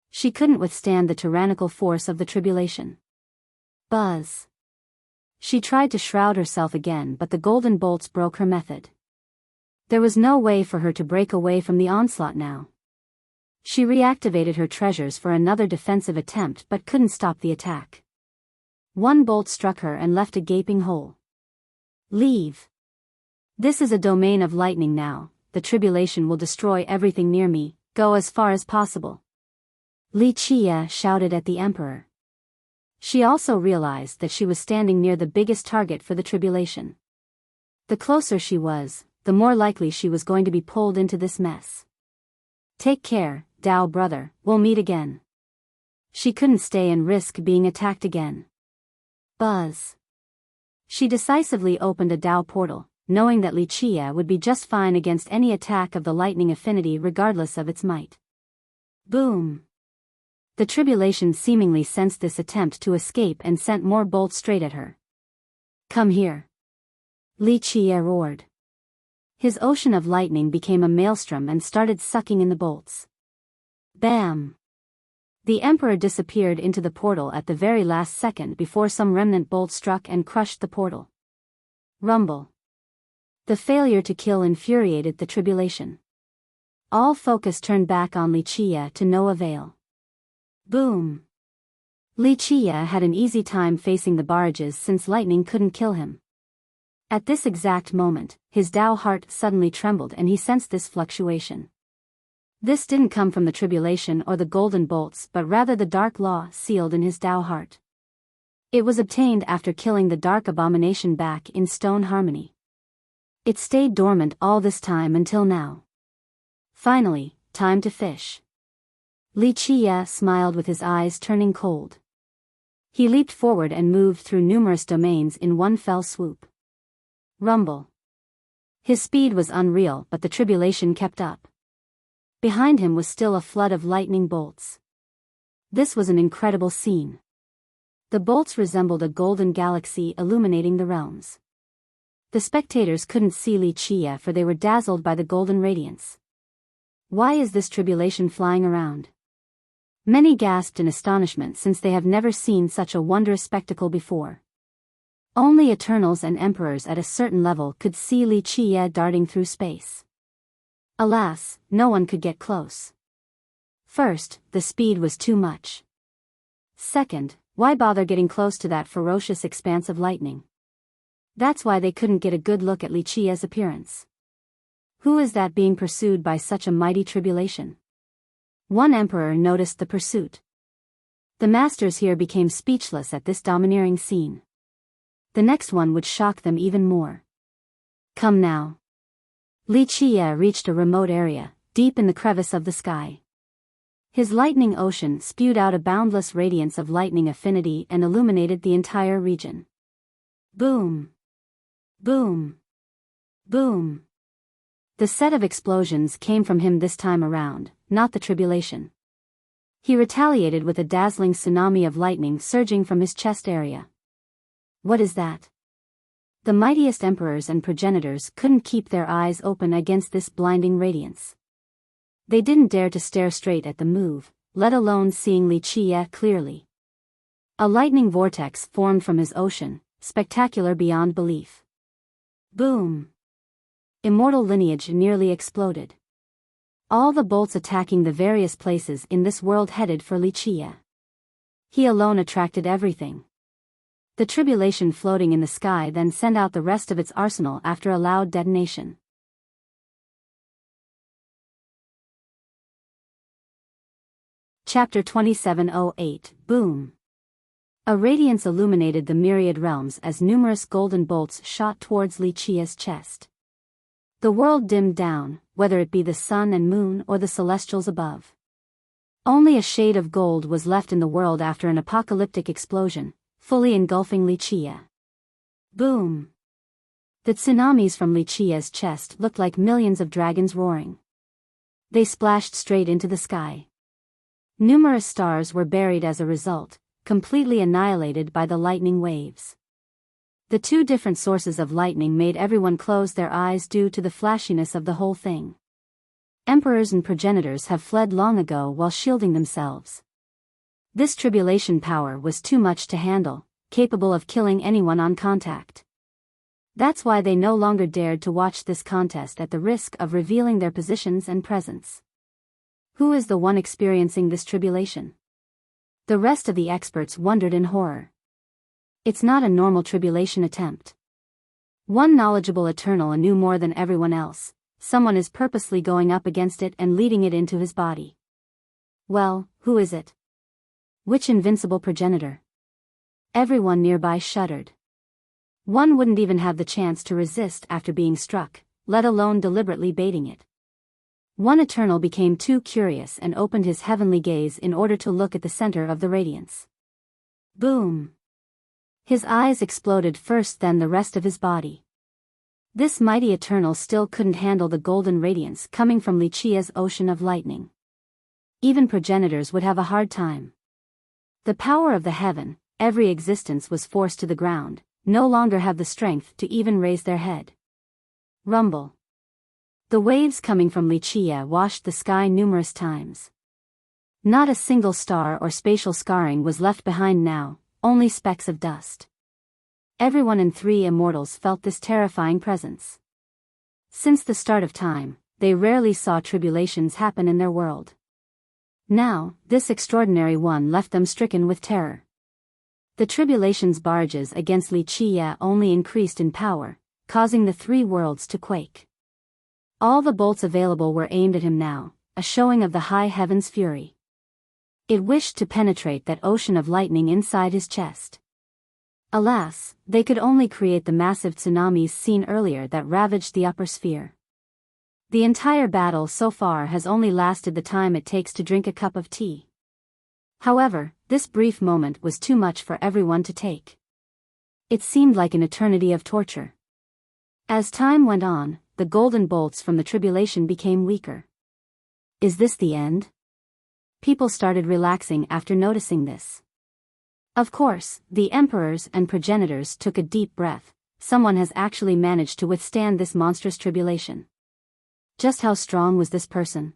She couldn't withstand the tyrannical force of the tribulation. Buzz. She tried to shroud herself again, but the golden bolts broke her method. There was no way for her to break away from the onslaught now. She reactivated her treasures for another defensive attempt but couldn't stop the attack. One bolt struck her and left a gaping hole. Leave. This is a domain of lightning now, the tribulation will destroy everything near me, go as far as possible. Li Qia shouted at the emperor. She also realized that she was standing near the biggest target for the tribulation. The closer she was, the more likely she was going to be pulled into this mess. Take care, Dao brother, we'll meet again. She couldn't stay and risk being attacked again. Buzz. She decisively opened a Dao portal, knowing that Li Qia would be just fine against any attack of the lightning affinity regardless of its might. Boom. The tribulation seemingly sensed this attempt to escape and sent more bolts straight at her. Come here. Li Qia roared. His ocean of lightning became a maelstrom and started sucking in the bolts. Bam! The emperor disappeared into the portal at the very last second before some remnant bolt struck and crushed the portal. Rumble. The failure to kill infuriated the tribulation. All focus turned back on Li Qia to no avail. Boom! Li Qia had an easy time facing the barrages since lightning couldn't kill him. At this exact moment, his Dao heart suddenly trembled and he sensed this fluctuation. This didn't come from the tribulation or the golden bolts but rather the dark law sealed in his Dao heart. It was obtained after killing the dark abomination back in stone harmony. It stayed dormant all this time until now. Finally, time to fish. Li Qia smiled with his eyes turning cold. He leaped forward and moved through numerous domains in one fell swoop. Rumble. His speed was unreal but the tribulation kept up. Behind him was still a flood of lightning bolts. This was an incredible scene. The bolts resembled a golden galaxy illuminating the realms. The spectators couldn't see Li Qia for they were dazzled by the golden radiance. Why is this tribulation flying around? Many gasped in astonishment since they have never seen such a wondrous spectacle before. Only Eternals and Emperors at a certain level could see Li Qia darting through space. Alas, no one could get close. First, the speed was too much. Second, why bother getting close to that ferocious expanse of lightning? That's why they couldn't get a good look at Li Qia's appearance. Who is that being pursued by such a mighty tribulation? One emperor noticed the pursuit. The masters here became speechless at this domineering scene. The next one would shock them even more. Come now. Li Qia reached a remote area, deep in the crevice of the sky. His lightning ocean spewed out a boundless radiance of lightning affinity and illuminated the entire region. Boom! Boom! Boom! The set of explosions came from him this time around, not the tribulation. He retaliated with a dazzling tsunami of lightning surging from his chest area. What is that? The mightiest emperors and progenitors couldn't keep their eyes open against this blinding radiance. They didn't dare to stare straight at the move, let alone seeing Li Qia clearly. A lightning vortex formed from his ocean, spectacular beyond belief. Boom! immortal lineage nearly exploded. All the bolts attacking the various places in this world headed for Wuxia. He alone attracted everything. The tribulation floating in the sky then sent out the rest of its arsenal after a loud detonation. Chapter 2708, Boom. A radiance illuminated the myriad realms as numerous golden bolts shot towards Wuxia's chest. The world dimmed down, whether it be the sun and moon or the celestials above. Only a shade of gold was left in the world after an apocalyptic explosion, fully engulfing Wuxia. Boom! The tsunamis from Wuxia's chest looked like millions of dragons roaring. They splashed straight into the sky. Numerous stars were buried as a result, completely annihilated by the lightning waves. The two different sources of lightning made everyone close their eyes due to the flashiness of the whole thing. Emperors and progenitors have fled long ago while shielding themselves. This tribulation power was too much to handle, capable of killing anyone on contact. That's why they no longer dared to watch this contest at the risk of revealing their positions and presence. Who is the one experiencing this tribulation? The rest of the experts wondered in horror. It's not a normal tribulation attempt. One knowledgeable Eternal knew more than everyone else. Someone is purposely going up against it and leading it into his body. Well, who is it? Which invincible progenitor? Everyone nearby shuddered. One wouldn't even have the chance to resist after being struck, let alone deliberately baiting it. One Eternal became too curious and opened his heavenly gaze in order to look at the center of the radiance. Boom! His eyes exploded first, then the rest of his body. This mighty Eternal still couldn't handle the golden radiance coming from Wuxia's ocean of lightning. Even progenitors would have a hard time. The power of the heaven, every existence was forced to the ground, no longer have the strength to even raise their head. Rumble. The waves coming from Wuxia washed the sky numerous times. Not a single star or spatial scarring was left behind now, only specks of dust. Everyone in three immortals felt this terrifying presence. Since the start of time, they rarely saw tribulations happen in their world. Now, this extraordinary one left them stricken with terror. The tribulation's barrages against Wuxia only increased in power, causing the three worlds to quake. All the bolts available were aimed at him now, a showing of the high heaven's fury. It wished to penetrate that ocean of lightning inside his chest. Alas, they could only create the massive tsunamis seen earlier that ravaged the upper sphere. The entire battle so far has only lasted the time it takes to drink a cup of tea. However, this brief moment was too much for everyone to take. It seemed like an eternity of torture. As time went on, the golden bolts from the tribulation became weaker. Is this the end? People started relaxing after noticing this. Of course, the emperors and progenitors took a deep breath. Someone has actually managed to withstand this monstrous tribulation. Just how strong was this person?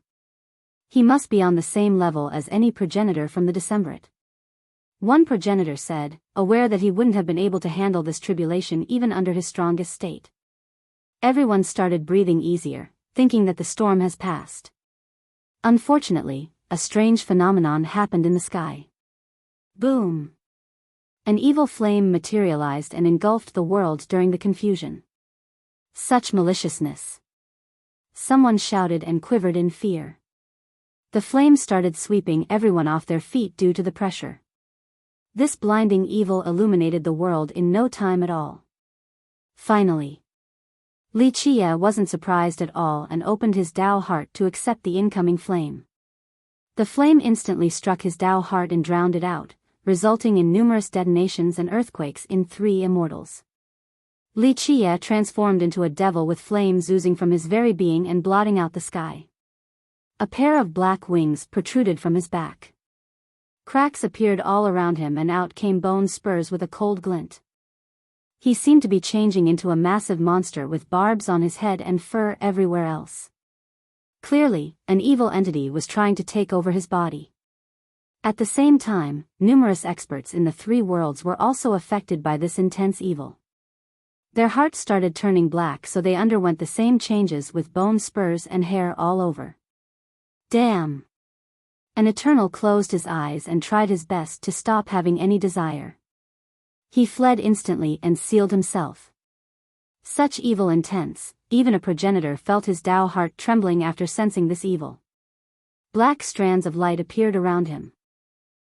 He must be on the same level as any progenitor from the Decemvirate. One progenitor said, aware that he wouldn't have been able to handle this tribulation even under his strongest state. Everyone started breathing easier, thinking that the storm has passed. Unfortunately, a strange phenomenon happened in the sky. Boom! An evil flame materialized and engulfed the world during the confusion. Such maliciousness! Someone shouted and quivered in fear. The flame started sweeping everyone off their feet due to the pressure. This blinding evil illuminated the world in no time at all. Finally, Wuxia wasn't surprised at all and opened his Tao heart to accept the incoming flame. The flame instantly struck his Tao heart and drowned it out, resulting in numerous detonations and earthquakes in three immortals. Wuxia transformed into a devil with flames oozing from his very being and blotting out the sky. A pair of black wings protruded from his back. Cracks appeared all around him and out came bone spurs with a cold glint. He seemed to be changing into a massive monster with barbs on his head and fur everywhere else. Clearly, an evil entity was trying to take over his body. At the same time, numerous experts in the three worlds were also affected by this intense evil. Their hearts started turning black, so they underwent the same changes with bone spurs and hair all over. Damn! An Eternal closed his eyes and tried his best to stop having any desire. He fled instantly and sealed himself. Such evil intents, even a progenitor felt his Tao heart trembling after sensing this evil. Black strands of light appeared around him.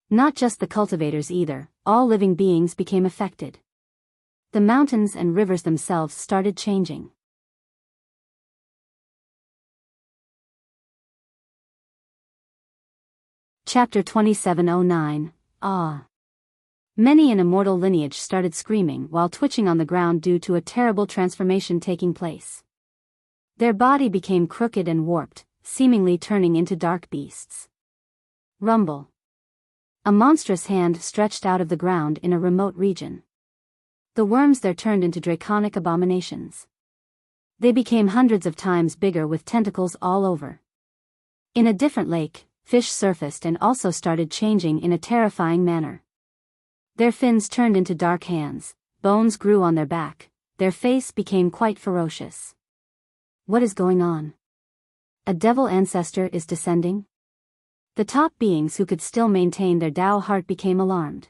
Not just the cultivators either, all living beings became affected. The mountains and rivers themselves started changing. Chapter 2709, Ah. Many in immortal lineage started screaming while twitching on the ground due to a terrible transformation taking place. Their body became crooked and warped, seemingly turning into dark beasts. Rumble. A monstrous hand stretched out of the ground in a remote region. The worms there turned into draconic abominations. They became hundreds of times bigger with tentacles all over. In a different lake, fish surfaced and also started changing in a terrifying manner. Their fins turned into dark hands, bones grew on their back, their face became quite ferocious. What is going on? A devil ancestor is descending? The top beings who could still maintain their Tao heart became alarmed.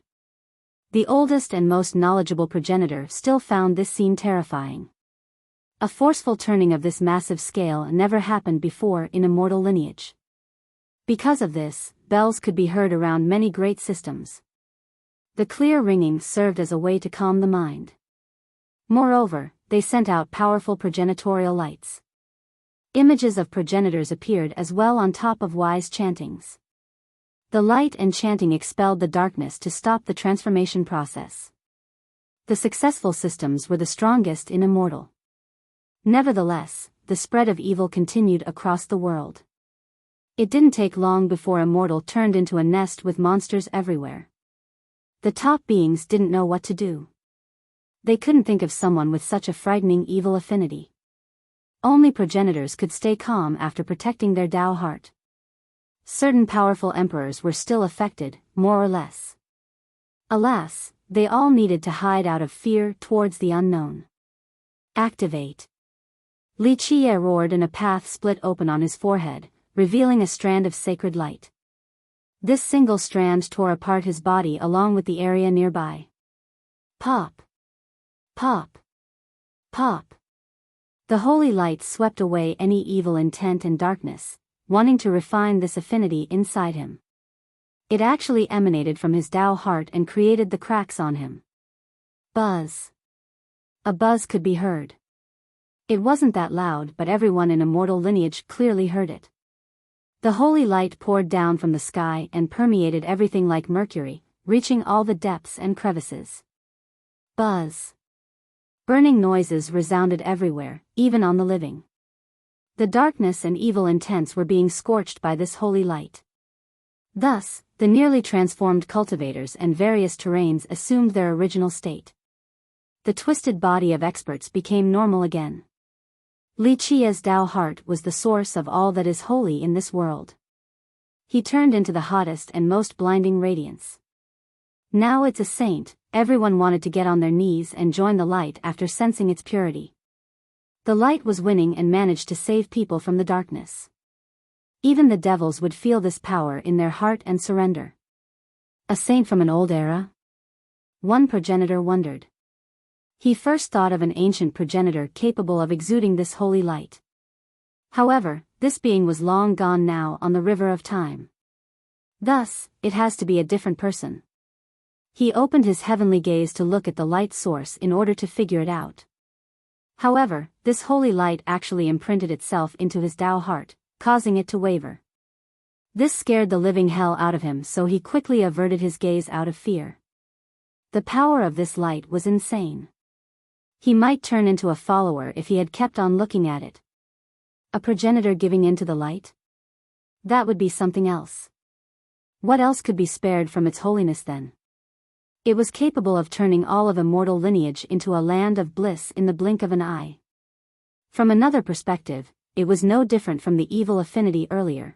The oldest and most knowledgeable progenitor still found this scene terrifying. A forceful turning of this massive scale never happened before in immortal lineage. Because of this, bells could be heard around many great systems. The clear ringing served as a way to calm the mind. Moreover, they sent out powerful progenitorial lights. Images of progenitors appeared as well on top of wise chantings. The light and chanting expelled the darkness to stop the transformation process. The successful systems were the strongest in immortal. Nevertheless, the spread of evil continued across the world. It didn't take long before immortal turned into a nest with monsters everywhere. The top beings didn't know what to do. They couldn't think of someone with such a frightening evil affinity. Only progenitors could stay calm after protecting their Tao heart. Certain powerful emperors were still affected, more or less. Alas, they all needed to hide out of fear towards the unknown. Activate. Li Qie roared and a path split open on his forehead, revealing a strand of sacred light. This single strand tore apart his body along with the area nearby. Pop. Pop. Pop. The holy light swept away any evil intent and darkness, wanting to refine this affinity inside him. It actually emanated from his Tao heart and created the cracks on him. Buzz. A buzz could be heard. It wasn't that loud, but everyone in immortal lineage clearly heard it. The holy light poured down from the sky and permeated everything like mercury, reaching all the depths and crevices. Buzz. Burning noises resounded everywhere, even on the living. The darkness and evil intents were being scorched by this holy light. Thus, the nearly transformed cultivators and various terrains assumed their original state. The twisted body of experts became normal again. Li Qie's Tao heart was the source of all that is holy in this world. He turned into the hottest and most blinding radiance. Now it's a saint, everyone wanted to get on their knees and join the light after sensing its purity. The light was winning and managed to save people from the darkness. Even the devils would feel this power in their heart and surrender. A saint from an old era? One progenitor wondered. He first thought of an ancient progenitor capable of exuding this holy light. However, this being was long gone now on the river of time. Thus, it has to be a different person. He opened his heavenly gaze to look at the light source in order to figure it out. However, this holy light actually imprinted itself into his Tao heart, causing it to waver. This scared the living hell out of him, so he quickly averted his gaze out of fear. The power of this light was insane. He might turn into a follower if he had kept on looking at it. A progenitor giving in to the light? That would be something else. What else could be spared from its holiness then? It was capable of turning all of immortal lineage into a land of bliss in the blink of an eye. From another perspective, it was no different from the evil affinity earlier.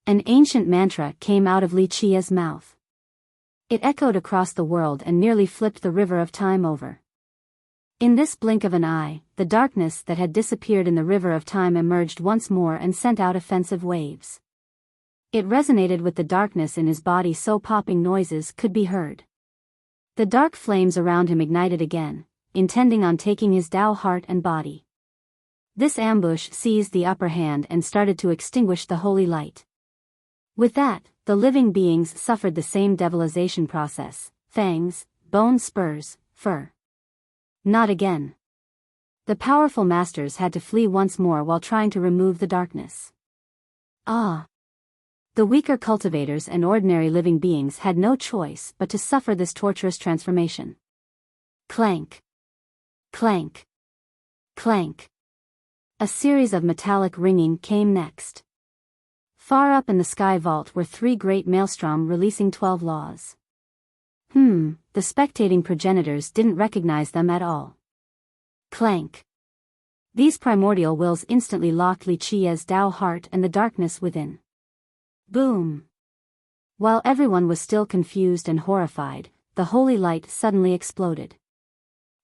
An ancient mantra came out of Li Qie's mouth. It echoed across the world and nearly flipped the river of time over. In this blink of an eye, the darkness that had disappeared in the river of time emerged once more and sent out offensive waves. It resonated with the darkness in his body, so popping noises could be heard. The dark flames around him ignited again, intending on taking his Tao heart and body. This ambush seized the upper hand and started to extinguish the holy light. With that, the living beings suffered the same devilization process: fangs, bone spurs, fur. Not again. The powerful masters had to flee once more while trying to remove the darkness. Ah! The weaker cultivators and ordinary living beings had no choice but to suffer this torturous transformation. Clank. Clank. Clank. A series of metallic ringing came next. Far up in the sky vault were 3 great maelstrom releasing 12 laws. The spectating progenitors didn't recognize them at all. Clank. These primordial wills instantly locked Li Qi's Tao heart and the darkness within. Boom. While everyone was still confused and horrified, the holy light suddenly exploded.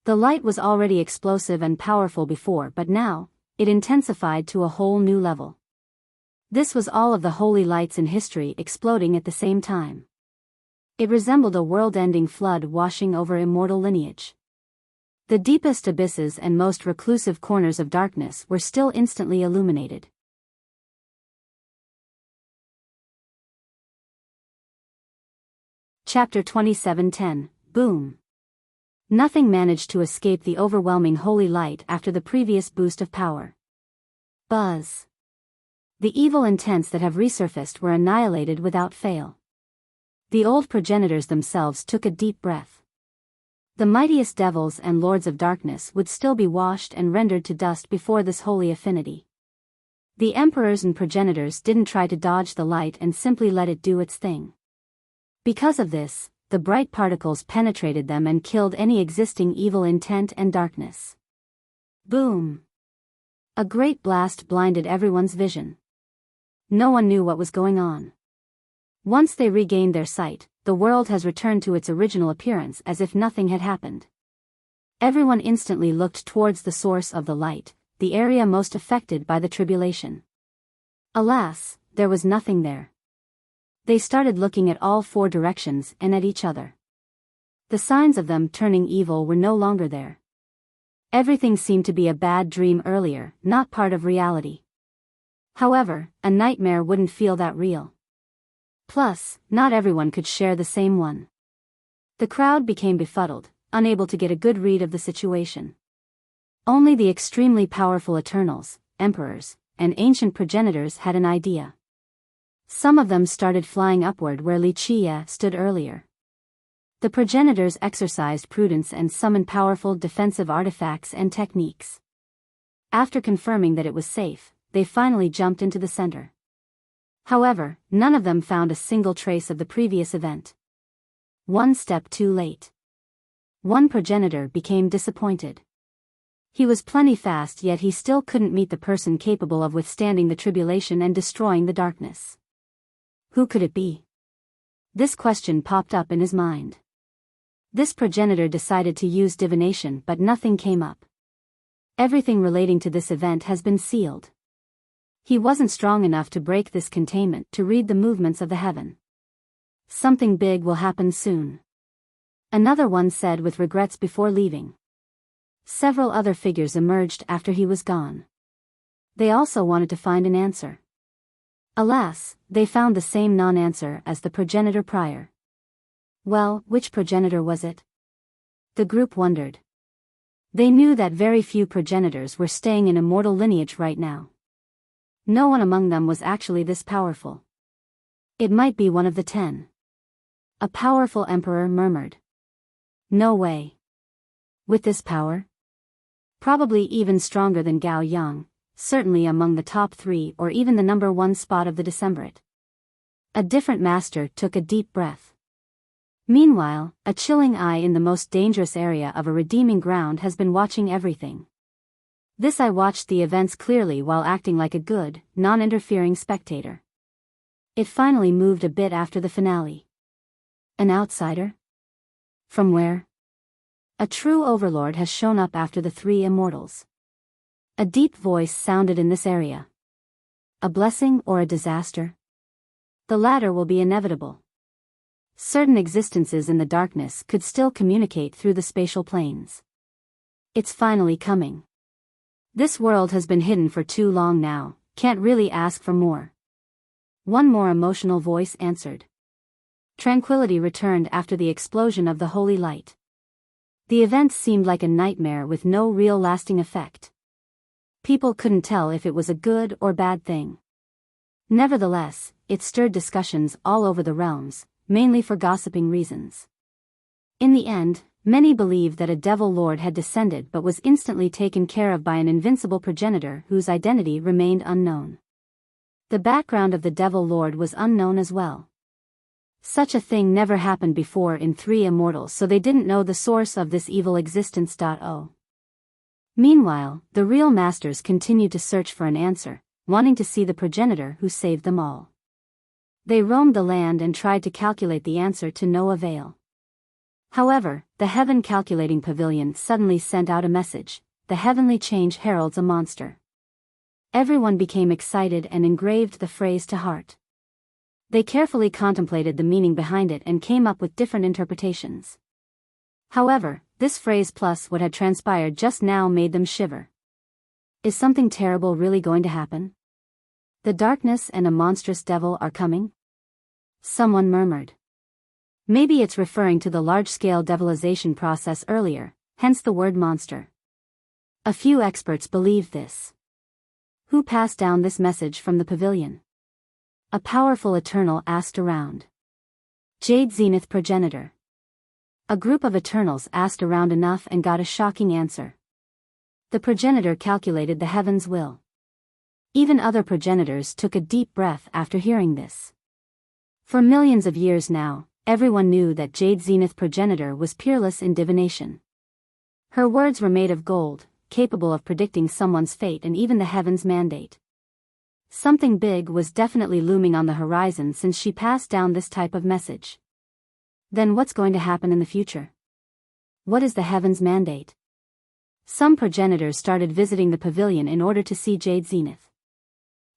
The light was already explosive and powerful before, but now, it intensified to a whole new level. This was all of the holy lights in history exploding at the same time. It resembled a world-ending flood washing over immortal lineage. The deepest abysses and most reclusive corners of darkness were still instantly illuminated. Chapter 27:10, Boom. Nothing managed to escape the overwhelming holy light after the previous boost of power. Buzz. The evil intents that have resurfaced were annihilated without fail. The old progenitors themselves took a deep breath. The mightiest devils and lords of darkness would still be washed and rendered to dust before this holy affinity. The emperors and progenitors didn't try to dodge the light and simply let it do its thing. Because of this, the bright particles penetrated them and killed any existing evil intent and darkness. Boom! A great blast blinded everyone's vision. No one knew what was going on. Once they regained their sight, the world has returned to its original appearance as if nothing had happened. Everyone instantly looked towards the source of the light, the area most affected by the tribulation. Alas, there was nothing there. They started looking at all 4 directions and at each other. The signs of them turning evil were no longer there. Everything seemed to be a bad dream earlier, not part of reality. However, a nightmare wouldn't feel that real. Plus, not everyone could share the same one. The crowd became befuddled, unable to get a good read of the situation. Only the extremely powerful Eternals, Emperors, and ancient progenitors had an idea. Some of them started flying upward where Li Qi stood earlier. The progenitors exercised prudence and summoned powerful defensive artifacts and techniques. After confirming that it was safe, they finally jumped into the center. However, none of them found a single trace of the previous event. One step too late. One progenitor became disappointed. He was plenty fast, yet he still couldn't meet the person capable of withstanding the tribulation and destroying the darkness. Who could it be? This question popped up in his mind. This progenitor decided to use divination, but nothing came up. Everything relating to this event has been sealed. He wasn't strong enough to break this containment to read the movements of the heaven. Something big will happen soon. Another one said with regrets before leaving. Several other figures emerged after he was gone. They also wanted to find an answer. Alas, they found the same non-answer as the progenitor prior. Well, which progenitor was it? The group wondered. They knew that very few progenitors were staying in immortal lineage right now. No one among them was actually this powerful. It might be one of the 10. A powerful emperor murmured. No way. With this power? Probably even stronger than Gao Yang, certainly among the top 3 or even the number 1 spot of the Decemvirate. A different master took a deep breath. Meanwhile, a chilling eye in the most dangerous area of a redeeming ground has been watching everything. This eye watched the events clearly while acting like a good, non-interfering spectator. It finally moved a bit after the finale. An outsider? From where? A true overlord has shown up after the three immortals. A deep voice sounded in this area. A blessing or a disaster? The latter will be inevitable. Certain existences in the darkness could still communicate through the spatial planes. It's finally coming. This world has been hidden for too long now, can't really ask for more. One more emotional voice answered. Tranquility returned after the explosion of the holy light. The events seemed like a nightmare with no real lasting effect. People couldn't tell if it was a good or bad thing. Nevertheless, it stirred discussions all over the realms, mainly for gossiping reasons. In the end, many believed that a devil lord had descended but was instantly taken care of by an invincible progenitor whose identity remained unknown. The background of the devil lord was unknown as well. Such a thing never happened before in Three Immortals, so they didn't know the source of this evil existence. Meanwhile, the real masters continued to search for an answer, wanting to see the progenitor who saved them all. They roamed the land and tried to calculate the answer to no avail. However, the Heaven Calculating Pavilion suddenly sent out a message: the heavenly change heralds a monster. Everyone became excited and engraved the phrase to heart. They carefully contemplated the meaning behind it and came up with different interpretations. However, this phrase plus what had transpired just now made them shiver. Is something terrible really going to happen? The darkness and a monstrous devil are coming? Someone murmured. Maybe it's referring to the large-scale devilization process earlier, hence the word monster. A few experts believed this. Who passed down this message from the pavilion? A powerful Eternal asked around. Jade Zenith Progenitor. A group of Eternals asked around enough and got a shocking answer. The progenitor calculated the heavens' will. Even other progenitors took a deep breath after hearing this. For millions of years now, everyone knew that Jade Zenith Progenitor was peerless in divination. Her words were made of gold, capable of predicting someone's fate and even the heavens' mandate. Something big was definitely looming on the horizon since she passed down this type of message. Then what's going to happen in the future? What is the heavens' mandate? Some progenitors started visiting the pavilion in order to see Jade Zenith.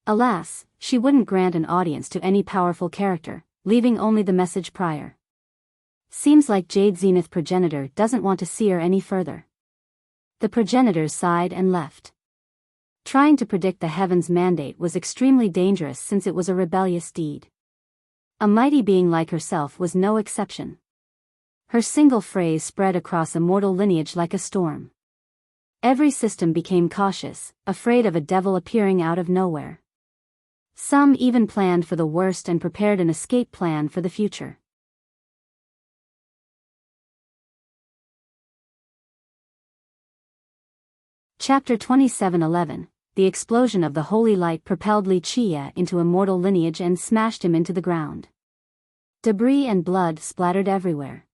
Alas, she wouldn't grant an audience to any powerful character, leaving only the message prior. Seems like Jade Zenith Progenitor doesn't want to see her any further. The progenitors sighed and left. Trying to predict the heavens' mandate was extremely dangerous since it was a rebellious deed. A mighty being like herself was no exception. Her single phrase spread across immortal lineage like a storm. Every system became cautious, afraid of a devil appearing out of nowhere. Some even planned for the worst and prepared an escape plan for the future. Chapter 27:11. The explosion of the holy light propelled Li Qia into immortal lineage and smashed him into the ground. Debris and blood splattered everywhere.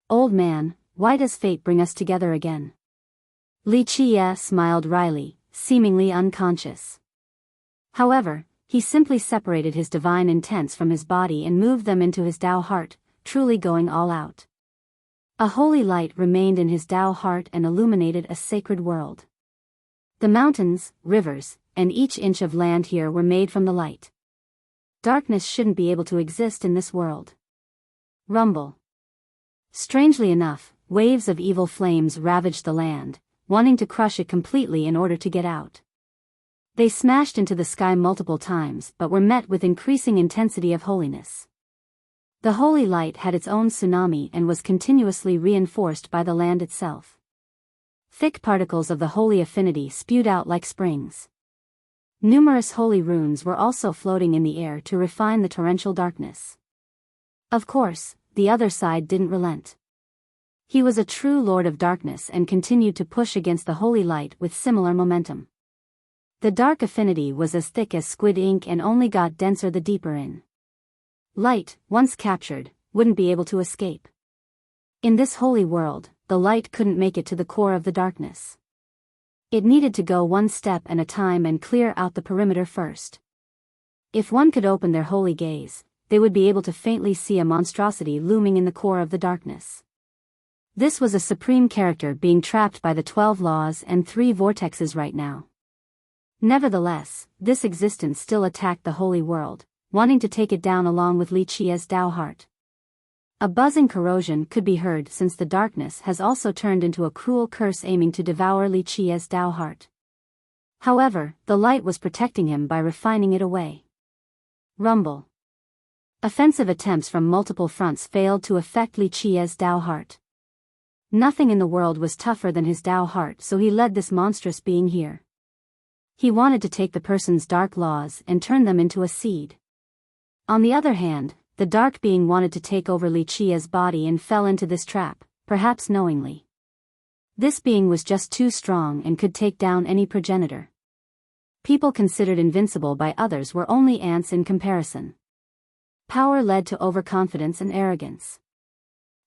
Old man, why does fate bring us together again? Li Qia smiled wryly, seemingly unconscious. However, he simply separated his divine intents from his body and moved them into his Tao heart, truly going all out. A holy light remained in his Tao heart and illuminated a sacred world. The mountains, rivers, and each inch of land here were made from the light. Darkness shouldn't be able to exist in this world. Rumble. Strangely enough, waves of evil flames ravaged the land, wanting to crush it completely in order to get out. They smashed into the sky multiple times but were met with increasing intensity of holiness. The holy light had its own tsunami and was continuously reinforced by the land itself. Thick particles of the holy affinity spewed out like springs. Numerous holy runes were also floating in the air to refine the torrential darkness. Of course, the other side didn't relent. He was a true lord of darkness and continued to push against the holy light with similar momentum. The dark affinity was as thick as squid ink and only got denser the deeper in. Light, once captured, wouldn't be able to escape. In this holy world, the light couldn't make it to the core of the darkness. It needed to go one step at a time and clear out the perimeter first. If one could open their holy gaze, they would be able to faintly see a monstrosity looming in the core of the darkness. This was a supreme character being trapped by the 12 laws and 3 vortexes right now. Nevertheless, this existence still attacked the holy world, wanting to take it down along with Li Qia's Dao heart. A buzzing corrosion could be heard since the darkness has also turned into a cruel curse aiming to devour Li Qia's Dao heart. However, the light was protecting him by refining it away. Rumble. Offensive attempts from multiple fronts failed to affect Li Qia's Dao heart. Nothing in the world was tougher than his Dao heart, so he led this monstrous being here. He wanted to take the person's dark laws and turn them into a seed. On the other hand, the dark being wanted to take over Li Qia's body and fell into this trap, perhaps knowingly. This being was just too strong and could take down any progenitor. People considered invincible by others were only ants in comparison. Power led to overconfidence and arrogance.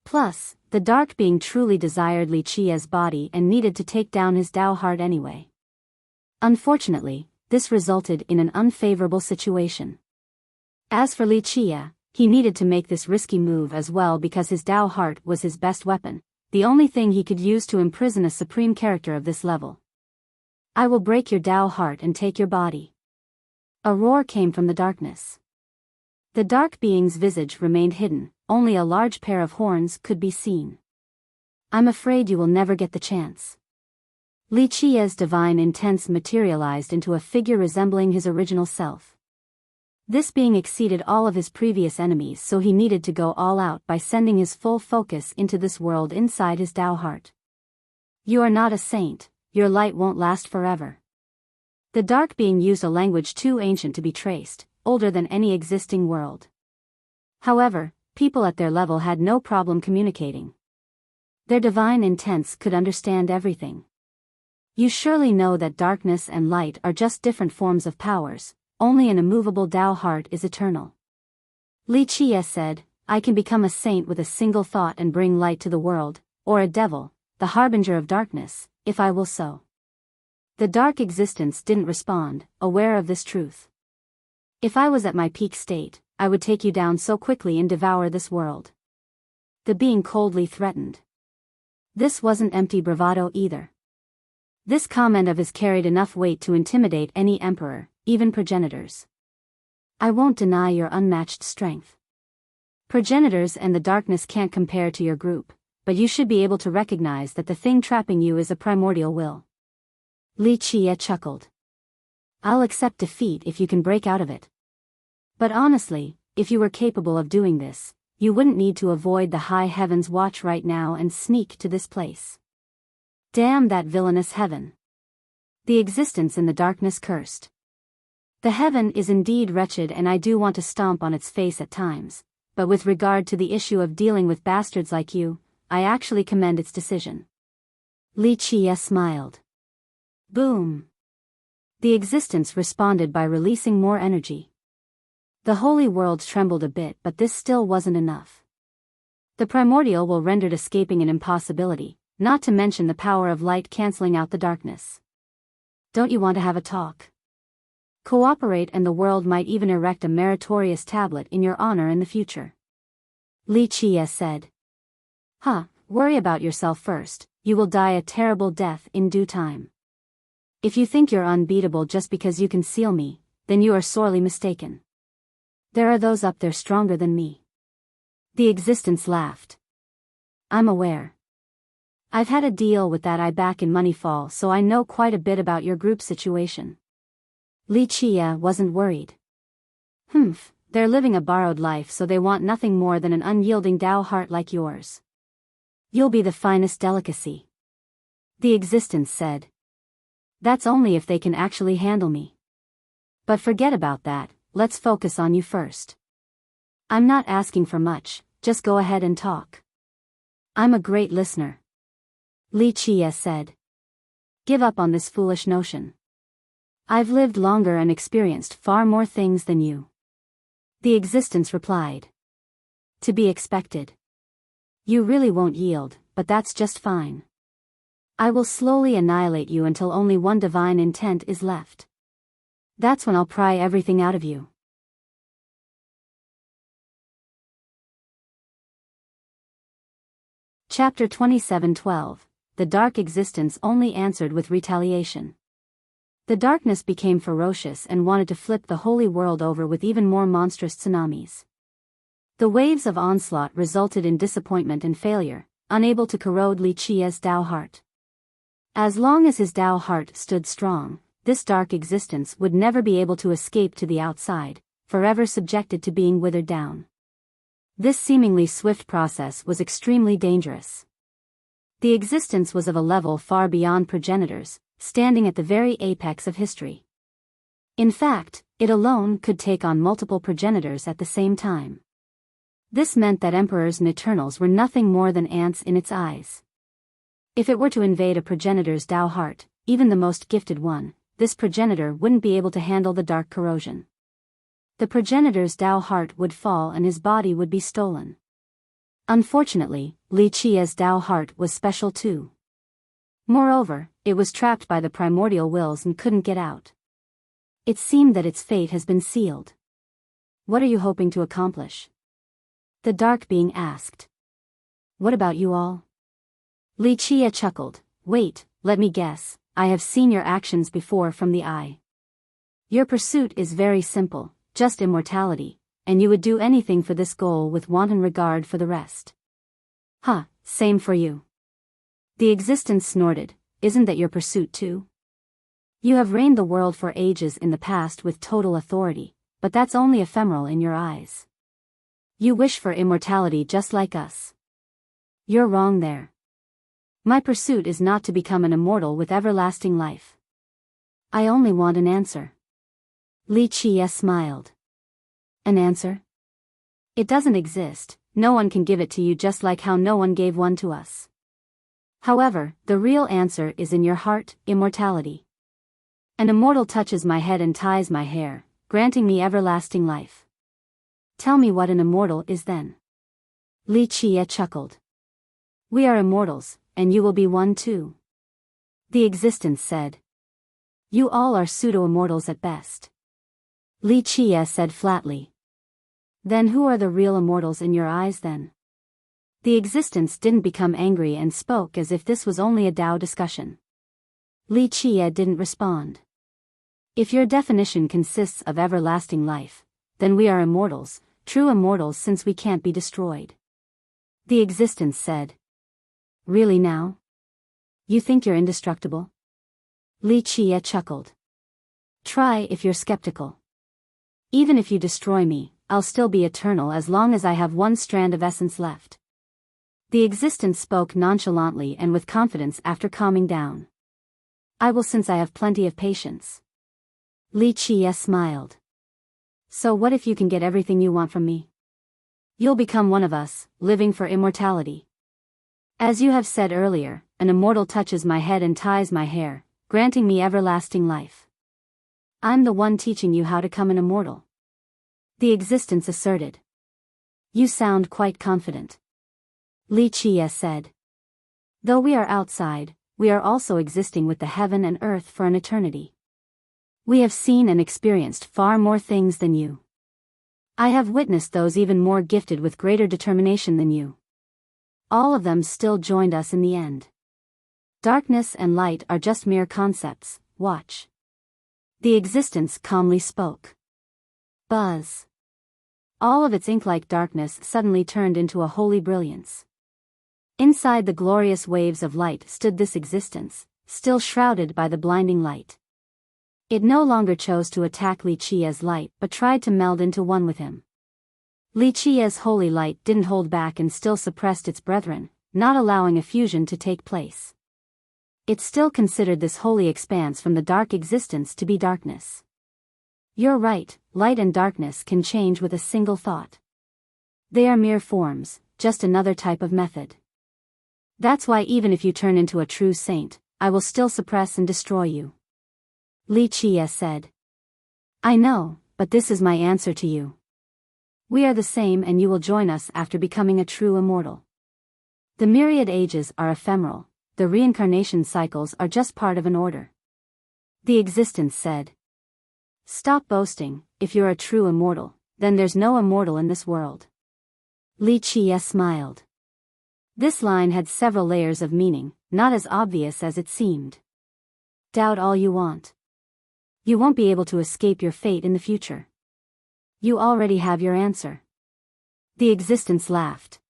Plus, the dark being truly desired Li Qia's body and needed to take down his Dao heart anyway. Unfortunately, this resulted in an unfavorable situation. As for Li Qia, he needed to make this risky move as well because his Dao heart was his best weapon, the only thing he could use to imprison a supreme character of this level. I will break your Dao heart and take your body. A roar came from the darkness. The dark being's visage remained hidden, only a large pair of horns could be seen. I'm afraid you will never get the chance. Li Qia's divine intents materialized into a figure resembling his original self. This being exceeded all of his previous enemies, so he needed to go all out by sending his full focus into this world inside his Dao heart. You are not a saint, your light won't last forever. The dark being used a language too ancient to be traced, older than any existing world. However, people at their level had no problem communicating. Their divine intents could understand everything. You surely know that darkness and light are just different forms of powers. Only an immovable Dao heart is eternal. Li Qia said, I can become a saint with a single thought and bring light to the world, or a devil, the harbinger of darkness, if I will so. The dark existence didn't respond, aware of this truth. If I was at my peak state, I would take you down so quickly and devour this world. The being coldly threatened. This wasn't empty bravado either. This comment of his carried enough weight to intimidate any emperor, even progenitors. I won't deny your unmatched strength. Progenitors and the darkness can't compare to your group, but you should be able to recognize that the thing trapping you is a primordial will. Li Qia chuckled. I'll accept defeat if you can break out of it. But honestly, if you were capable of doing this, you wouldn't need to avoid the high heavens watch right now and sneak to this place. Damn that villainous heaven. The existence in the darkness cursed. The heaven is indeed wretched and I do want to stomp on its face at times, but with regard to the issue of dealing with bastards like you, I actually commend its decision. Li Qia smiled. Boom. The existence responded by releasing more energy. The holy world trembled a bit, but this still wasn't enough. The primordial will rendered escaping an impossibility, not to mention the power of light canceling out the darkness. Don't you want to have a talk? Cooperate and the world might even erect a meritorious tablet in your honor in the future. Li Qia said. Worry about yourself first, you will die a terrible death in due time. If you think you're unbeatable just because you can seal me, then you are sorely mistaken. There are those up there stronger than me. The existence laughed. I'm aware. I've had a deal with that eye back in Moneyfall, so I know quite a bit about your group situation. Li Qia wasn't worried. They're living a borrowed life, so they want nothing more than an unyielding Dao heart like yours. You'll be the finest delicacy. The existence said. That's only if they can actually handle me. But forget about that, let's focus on you first. I'm not asking for much, just go ahead and talk. I'm a great listener. Li Qia said. Give up on this foolish notion. I've lived longer and experienced far more things than you. The existence replied. To be expected. You really won't yield, but that's just fine. I will slowly annihilate you until only one divine intent is left. That's when I'll pry everything out of you. Chapter 27:12. The Dark Existence only answered with retaliation. The darkness became ferocious and wanted to flip the holy world over with even more monstrous tsunamis. The waves of onslaught resulted in disappointment and failure, unable to corrode Li Qi's Tao heart. As long as his Tao heart stood strong, this dark existence would never be able to escape to the outside, forever subjected to being withered down. This seemingly swift process was extremely dangerous. The existence was of a level far beyond progenitors, standing at the very apex of history. In fact, it alone could take on multiple progenitors at the same time. This meant that emperors and eternals were nothing more than ants in its eyes. If it were to invade a progenitor's Tao heart, even the most gifted one, this progenitor wouldn't be able to handle the dark corrosion. The progenitor's Tao heart would fall and his body would be stolen. Unfortunately, Li Qi's Tao heart was special too. Moreover, it was trapped by the primordial wills and couldn't get out. It seemed that its fate has been sealed. What are you hoping to accomplish? The dark being asked. What about you all? Li Qi chuckled. Wait, let me guess, I have seen your actions before from the eye. Your pursuit is very simple, just immortality, and you would do anything for this goal with wanton regard for the rest. Huh, same for you. The existence snorted. Isn't that your pursuit too? You have reigned the world for ages in the past with total authority, but that's only ephemeral in your eyes. You wish for immortality just like us. You're wrong there. My pursuit is not to become an immortal with everlasting life. I only want an answer. Li Qi smiled. An answer? It doesn't exist, no one can give it to you just like how no one gave one to us. However, the real answer is in your heart, immortality. An immortal touches my head and ties my hair, granting me everlasting life. Tell me what an immortal is then. Li Qi chuckled. We are immortals, and you will be one too. The existence said. You all are pseudo-immortals at best. Li Qi said flatly. Then who are the real immortals in your eyes then? The existence didn't become angry and spoke as if this was only a Tao discussion. Li Qi didn't respond. If your definition consists of everlasting life, then we are immortals, true immortals since we can't be destroyed. The existence said. Really now? You think you're indestructible? Li Qi chuckled. Try if you're skeptical. Even if you destroy me, I'll still be eternal as long as I have one strand of essence left. The existence spoke nonchalantly and with confidence after calming down. I will since I have plenty of patience. Li Qi smiled. So what if you can get everything you want from me? You'll become one of us, living for immortality. As you have said earlier, an immortal touches my head and ties my hair, granting me everlasting life. I'm the one teaching you how to become an immortal. The existence asserted. You sound quite confident. Li Qi said. Though we are outside, we are also existing with the heaven and earth for an eternity. We have seen and experienced far more things than you. I have witnessed those even more gifted with greater determination than you. All of them still joined us in the end. Darkness and light are just mere concepts, watch. The existence calmly spoke. Buzz. All of its ink-like darkness suddenly turned into a holy brilliance. Inside the glorious waves of light stood this existence, still shrouded by the blinding light. It no longer chose to attack Li Qi's light but tried to meld into one with him. Li Qi's holy light didn't hold back and still suppressed its brethren, not allowing a fusion to take place. It still considered this holy expanse from the dark existence to be darkness. You're right, light and darkness can change with a single thought. They are mere forms, just another type of method. That's why even if you turn into a true saint, I will still suppress and destroy you. Li Qi said. I know, but this is my answer to you. We are the same and you will join us after becoming a true immortal. The myriad ages are ephemeral, the reincarnation cycles are just part of an order. The existence said. Stop boasting, if you're a true immortal, then there's no immortal in this world. Li Qi smiled. This line had several layers of meaning, not as obvious as it seemed. Doubt all you want. You won't be able to escape your fate in the future. You already have your answer. The existence laughed.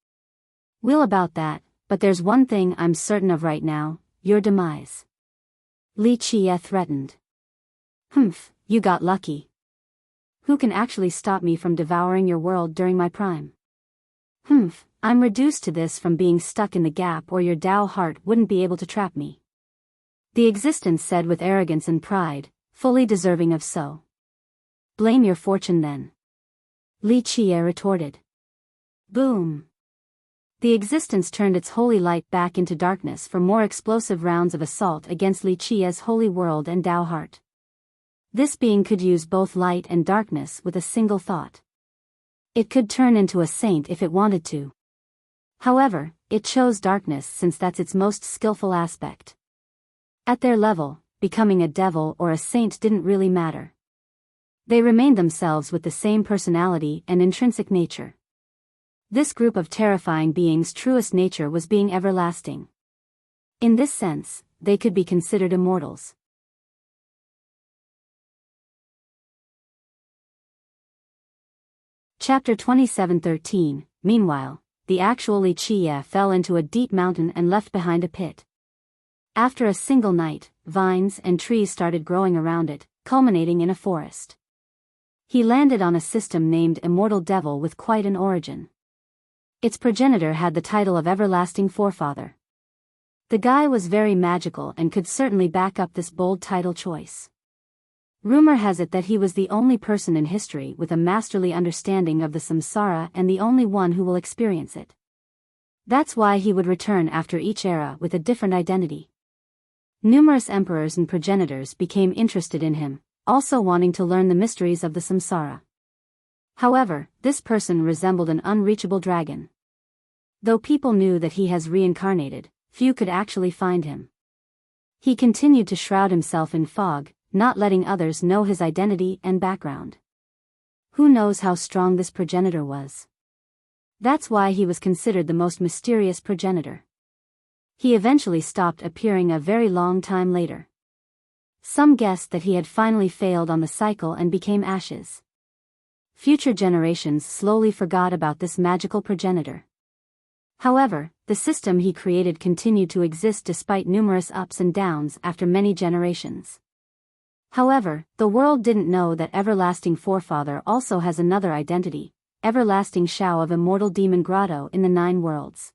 Will about that, but there's one thing I'm certain of right now, your demise. Li Qie threatened. Humph, you got lucky. Who can actually stop me from devouring your world during my prime? Humph, I'm reduced to this from being stuck in the gap, or your Tao heart wouldn't be able to trap me. The existence said with arrogance and pride, fully deserving of so. Blame your fortune then. Li Qie retorted. Boom. The existence turned its holy light back into darkness for more explosive rounds of assault against Li Qie's holy world and Tao heart. This being could use both light and darkness with a single thought. It could turn into a saint if it wanted to. However, it chose darkness since that's its most skillful aspect. At their level, becoming a devil or a saint didn't really matter. They remained themselves with the same personality and intrinsic nature. This group of terrifying beings' truest nature was being everlasting. In this sense, they could be considered immortals. Chapter 27:13. Meanwhile, the actual Li Qie fell into a deep mountain and left behind a pit. After a single night, vines and trees started growing around it, culminating in a forest. He landed on a system named Immortal Devil with quite an origin. Its progenitor had the title of Everlasting Forefather. The guy was very magical and could certainly back up this bold title choice. Rumor has it that he was the only person in history with a masterly understanding of the samsara and the only one who will experience it. That's why he would return after each era with a different identity. Numerous emperors and progenitors became interested in him, also wanting to learn the mysteries of the samsara. However, this person resembled an unreachable dragon. Though people knew that he has reincarnated, few could actually find him. He continued to shroud himself in fog, not letting others know his identity and background. Who knows how strong this progenitor was? That's why he was considered the most mysterious progenitor. He eventually stopped appearing a very long time later. Some guessed that he had finally failed on the cycle and became ashes. Future generations slowly forgot about this magical progenitor. However, the system he created continued to exist despite numerous ups and downs after many generations. However, the world didn't know that Everlasting Forefather also has another identity, Everlasting Shao of Immortal Demon Grotto in the 9 worlds.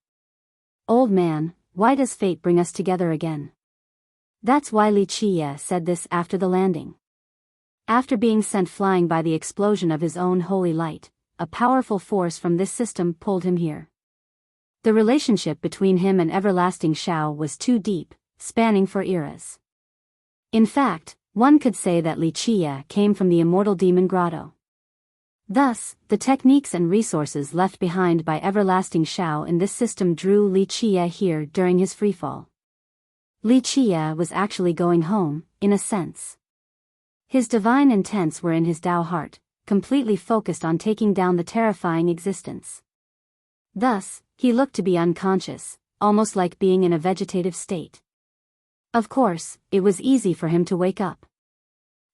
Old man, why does fate bring us together again? That's why Li Qie said this after the landing. After being sent flying by the explosion of his own holy light, a powerful force from this system pulled him here. The relationship between him and Everlasting Shao was too deep, spanning for eras. In fact, one could say that Li Qie came from the Immortal Demon Grotto. Thus, the techniques and resources left behind by Everlasting Shao in this system drew Li Qie here during his freefall. Li Qie was actually going home, in a sense. His divine intents were in his Tao heart, completely focused on taking down the terrifying existence. Thus, he looked to be unconscious, almost like being in a vegetative state. Of course, it was easy for him to wake up.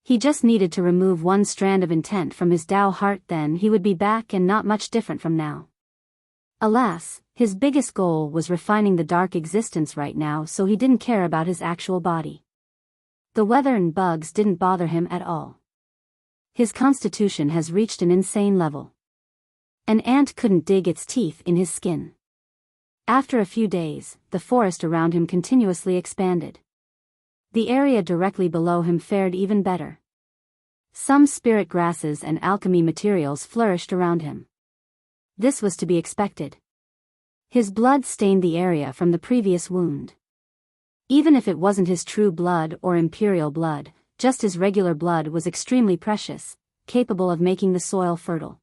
He just needed to remove one strand of intent from his Tao heart, then he would be back and not much different from now. Alas, his biggest goal was refining the dark existence right now, so he didn't care about his actual body. The weather and bugs didn't bother him at all. His constitution has reached an insane level. An ant couldn't dig its teeth in his skin. After a few days, the forest around him continuously expanded. The area directly below him fared even better. Some spirit grasses and alchemy materials flourished around him. This was to be expected. His blood stained the area from the previous wound. Even if it wasn't his true blood or imperial blood, just his regular blood was extremely precious, capable of making the soil fertile.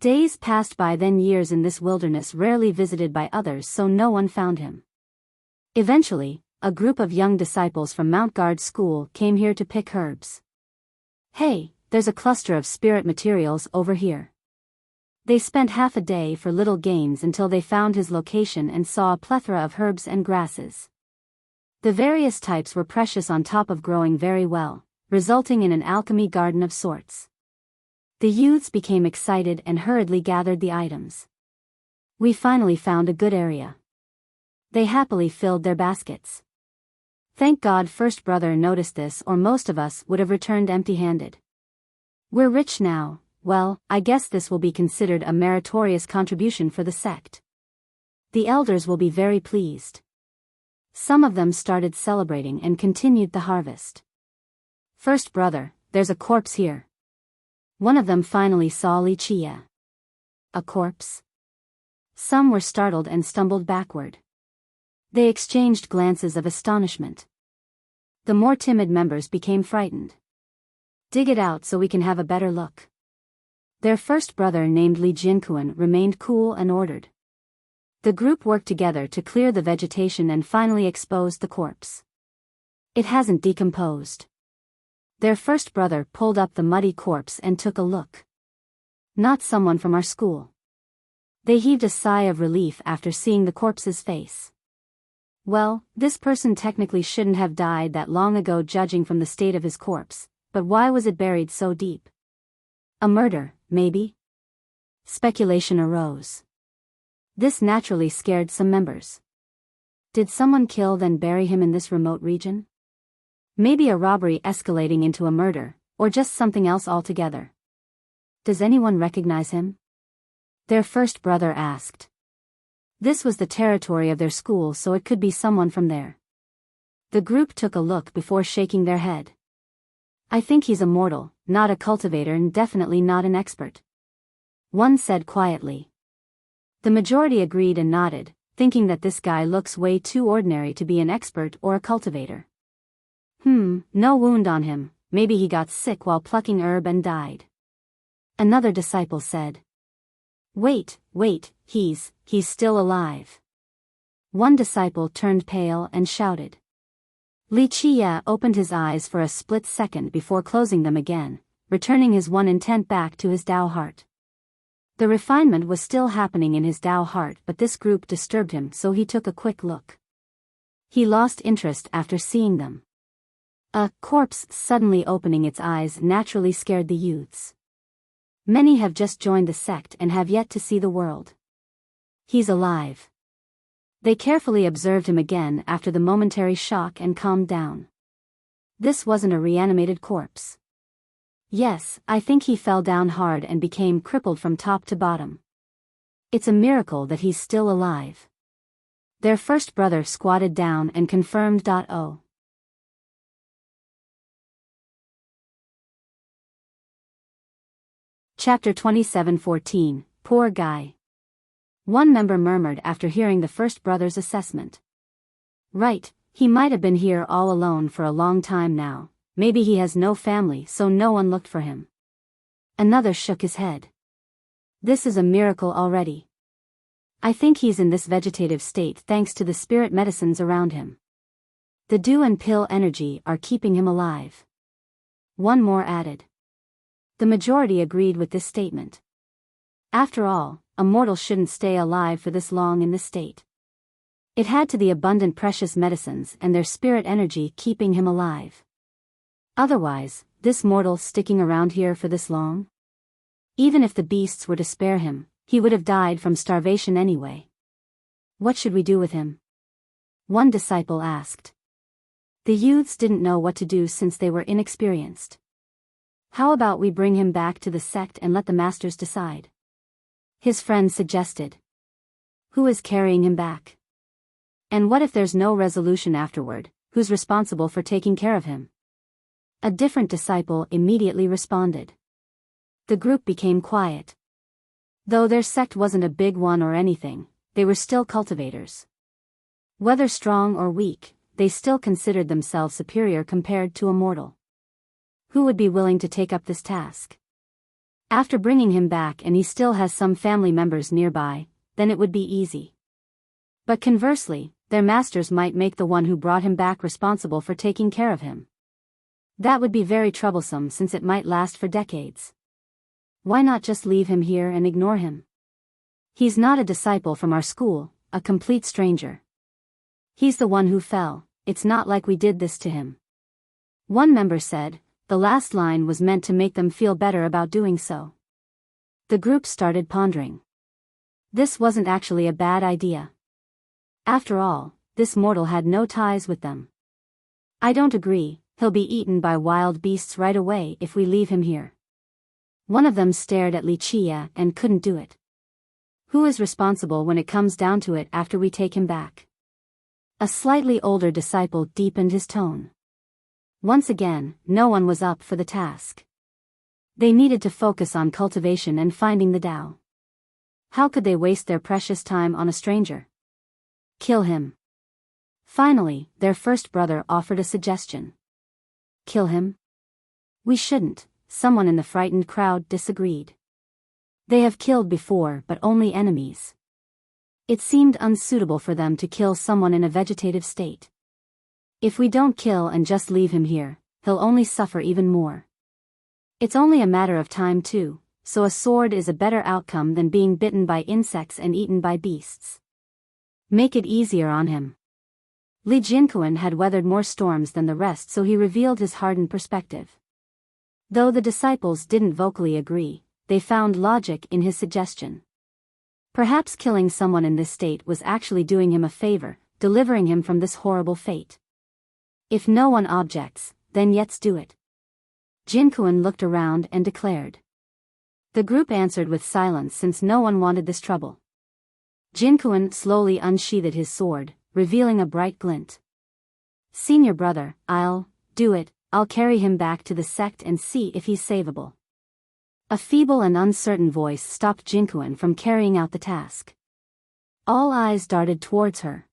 Days passed by, then years in this wilderness rarely visited by others, so no one found him. Eventually, a group of young disciples from Mount Guard School came here to pick herbs. Hey, there's a cluster of spirit materials over here. They spent half a day for little gains until they found his location and saw a plethora of herbs and grasses. The various types were precious on top of growing very well, resulting in an alchemy garden of sorts. The youths became excited and hurriedly gathered the items. We finally found a good area. They happily filled their baskets. Thank God first brother noticed this, or most of us would have returned empty-handed. We're rich now. Well, I guess this will be considered a meritorious contribution for the sect. The elders will be very pleased. Some of them started celebrating and continued the harvest. First brother, there's a corpse here. One of them finally saw Wuxia. A corpse? Some were startled and stumbled backward. They exchanged glances of astonishment. The more timid members became frightened. Dig it out so we can have a better look. Their first brother named Li Jinquan remained cool and ordered. The group worked together to clear the vegetation and finally exposed the corpse. It hasn't decomposed. Their first brother pulled up the muddy corpse and took a look. Not someone from our school. They heaved a sigh of relief after seeing the corpse's face. Well, this person technically shouldn't have died that long ago judging from the state of his corpse, but why was it buried so deep? A murder, maybe? Speculation arose. This naturally scared some members. Did someone kill then bury him in this remote region? Maybe a robbery escalating into a murder, or just something else altogether. Does anyone recognize him? Their first brother asked. This was the territory of their school, so it could be someone from there. The group took a look before shaking their head. I think he's a mortal, not a cultivator, and definitely not an expert. One said quietly. The majority agreed and nodded, thinking that this guy looks way too ordinary to be an expert or a cultivator. No wound on him, maybe he got sick while plucking herb and died. Another disciple said. Wait, he's still alive. One disciple turned pale and shouted. Wuxia opened his eyes for a split second before closing them again, returning his one intent back to his Tao heart. The refinement was still happening in his Tao heart, but this group disturbed him, so he took a quick look. He lost interest after seeing them. A corpse suddenly opening its eyes naturally scared the youths. Many have just joined the sect and have yet to see the world. He's alive. They carefully observed him again after the momentary shock and calmed down. This wasn't a reanimated corpse. Yes, I think he fell down hard and became crippled from top to bottom. It's a miracle that he's still alive. Their first brother squatted down and confirmed. Oh. Chapter 27:14, Poor Guy. One member murmured after hearing the first brother's assessment. Right, he might have been here all alone for a long time now, maybe he has no family so no one looked for him. Another shook his head. This is a miracle already. I think he's in this vegetative state thanks to the spirit medicines around him. The dew and pill energy are keeping him alive. One more added. The majority agreed with this statement. After all, a mortal shouldn't stay alive for this long in this state. It had to the abundant precious medicines and their spirit energy keeping him alive. Otherwise, this mortal sticking around here for this long? Even if the beasts were to spare him, he would have died from starvation anyway. What should we do with him? One disciple asked. The youths didn't know what to do since they were inexperienced. How about we bring him back to the sect and let the masters decide? His friend suggested. Who is carrying him back? And what if there's no resolution afterward, who's responsible for taking care of him? A different disciple immediately responded. The group became quiet. Though their sect wasn't a big one or anything, they were still cultivators. Whether strong or weak, they still considered themselves superior compared to a mortal. Who would be willing to take up this task? After bringing him back and he still has some family members nearby, then it would be easy. But conversely, their masters might make the one who brought him back responsible for taking care of him. That would be very troublesome since it might last for decades. Why not just leave him here and ignore him? He's not a disciple from our school, a complete stranger. He's the one who fell, it's not like we did this to him. One member said. The last line was meant to make them feel better about doing so. The group started pondering. This wasn't actually a bad idea. After all, this mortal had no ties with them. I don't agree, he'll be eaten by wild beasts right away if we leave him here. One of them stared at Wuxia and couldn't do it. Who is responsible when it comes down to it after we take him back? A slightly older disciple deepened his tone. Once again, no one was up for the task. They needed to focus on cultivation and finding the Tao. How could they waste their precious time on a stranger? Kill him. Finally, their first brother offered a suggestion. Kill him? We shouldn't, someone in the frightened crowd disagreed. They have killed before but only enemies. It seemed unsuitable for them to kill someone in a vegetative state. If we don't kill and just leave him here, he'll only suffer even more. It's only a matter of time too, so a sword is a better outcome than being bitten by insects and eaten by beasts. Make it easier on him. Li Jinquan had weathered more storms than the rest, so he revealed his hardened perspective. Though the disciples didn't vocally agree, they found logic in his suggestion. Perhaps killing someone in this state was actually doing him a favor, delivering him from this horrible fate. If no one objects, then let's do it. Jinquan looked around and declared. The group answered with silence since no one wanted this trouble. Jinquan slowly unsheathed his sword, revealing a bright glint. Senior brother, I'll do it, I'll carry him back to the sect and see if he's savable. A feeble and uncertain voice stopped Jinquan from carrying out the task. All eyes darted towards her.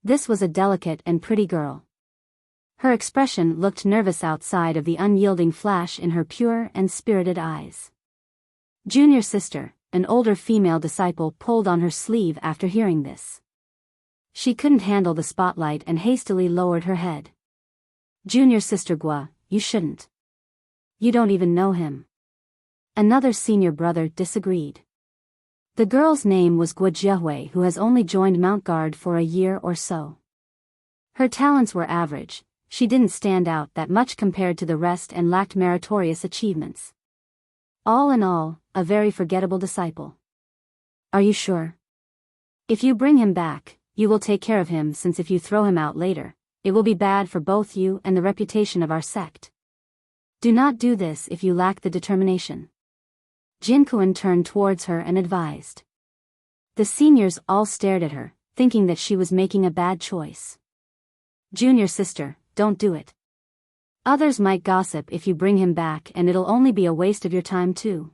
This was a delicate and pretty girl. Her expression looked nervous outside of the unyielding flash in her pure and spirited eyes. Junior sister, an older female disciple, pulled on her sleeve after hearing this. She couldn't handle the spotlight and hastily lowered her head. Junior sister Gua, you shouldn't. You don't even know him. Another senior brother disagreed. The girl's name was Gua Jiahui, who has only joined Mount Guard for a year or so. Her talents were average. She didn't stand out that much compared to the rest and lacked meritorious achievements. All in all, a very forgettable disciple. Are you sure? If you bring him back, you will take care of him, since if you throw him out later, it will be bad for both you and the reputation of our sect. Do not do this if you lack the determination. Jinquan turned towards her and advised. The seniors all stared at her, thinking that she was making a bad choice. Junior sister, don't do it. Others might gossip if you bring him back, and it'll only be a waste of your time too.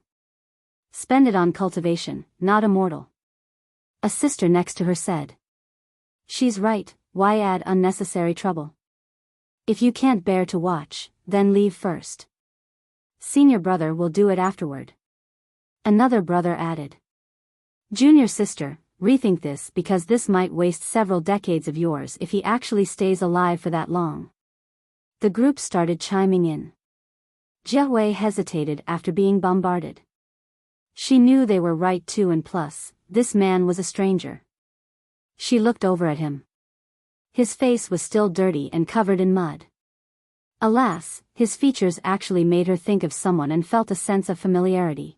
Spend it on cultivation, not immortal. A sister next to her said. She's right, why add unnecessary trouble? If you can't bear to watch, then leave first. Senior brother will do it afterward. Another brother added. Junior sister, rethink this, because this might waste several decades of yours if he actually stays alive for that long. The group started chiming in. Jiahui hesitated after being bombarded. She knew they were right too, and plus, this man was a stranger. She looked over at him. His face was still dirty and covered in mud. Alas, his features actually made her think of someone and felt a sense of familiarity.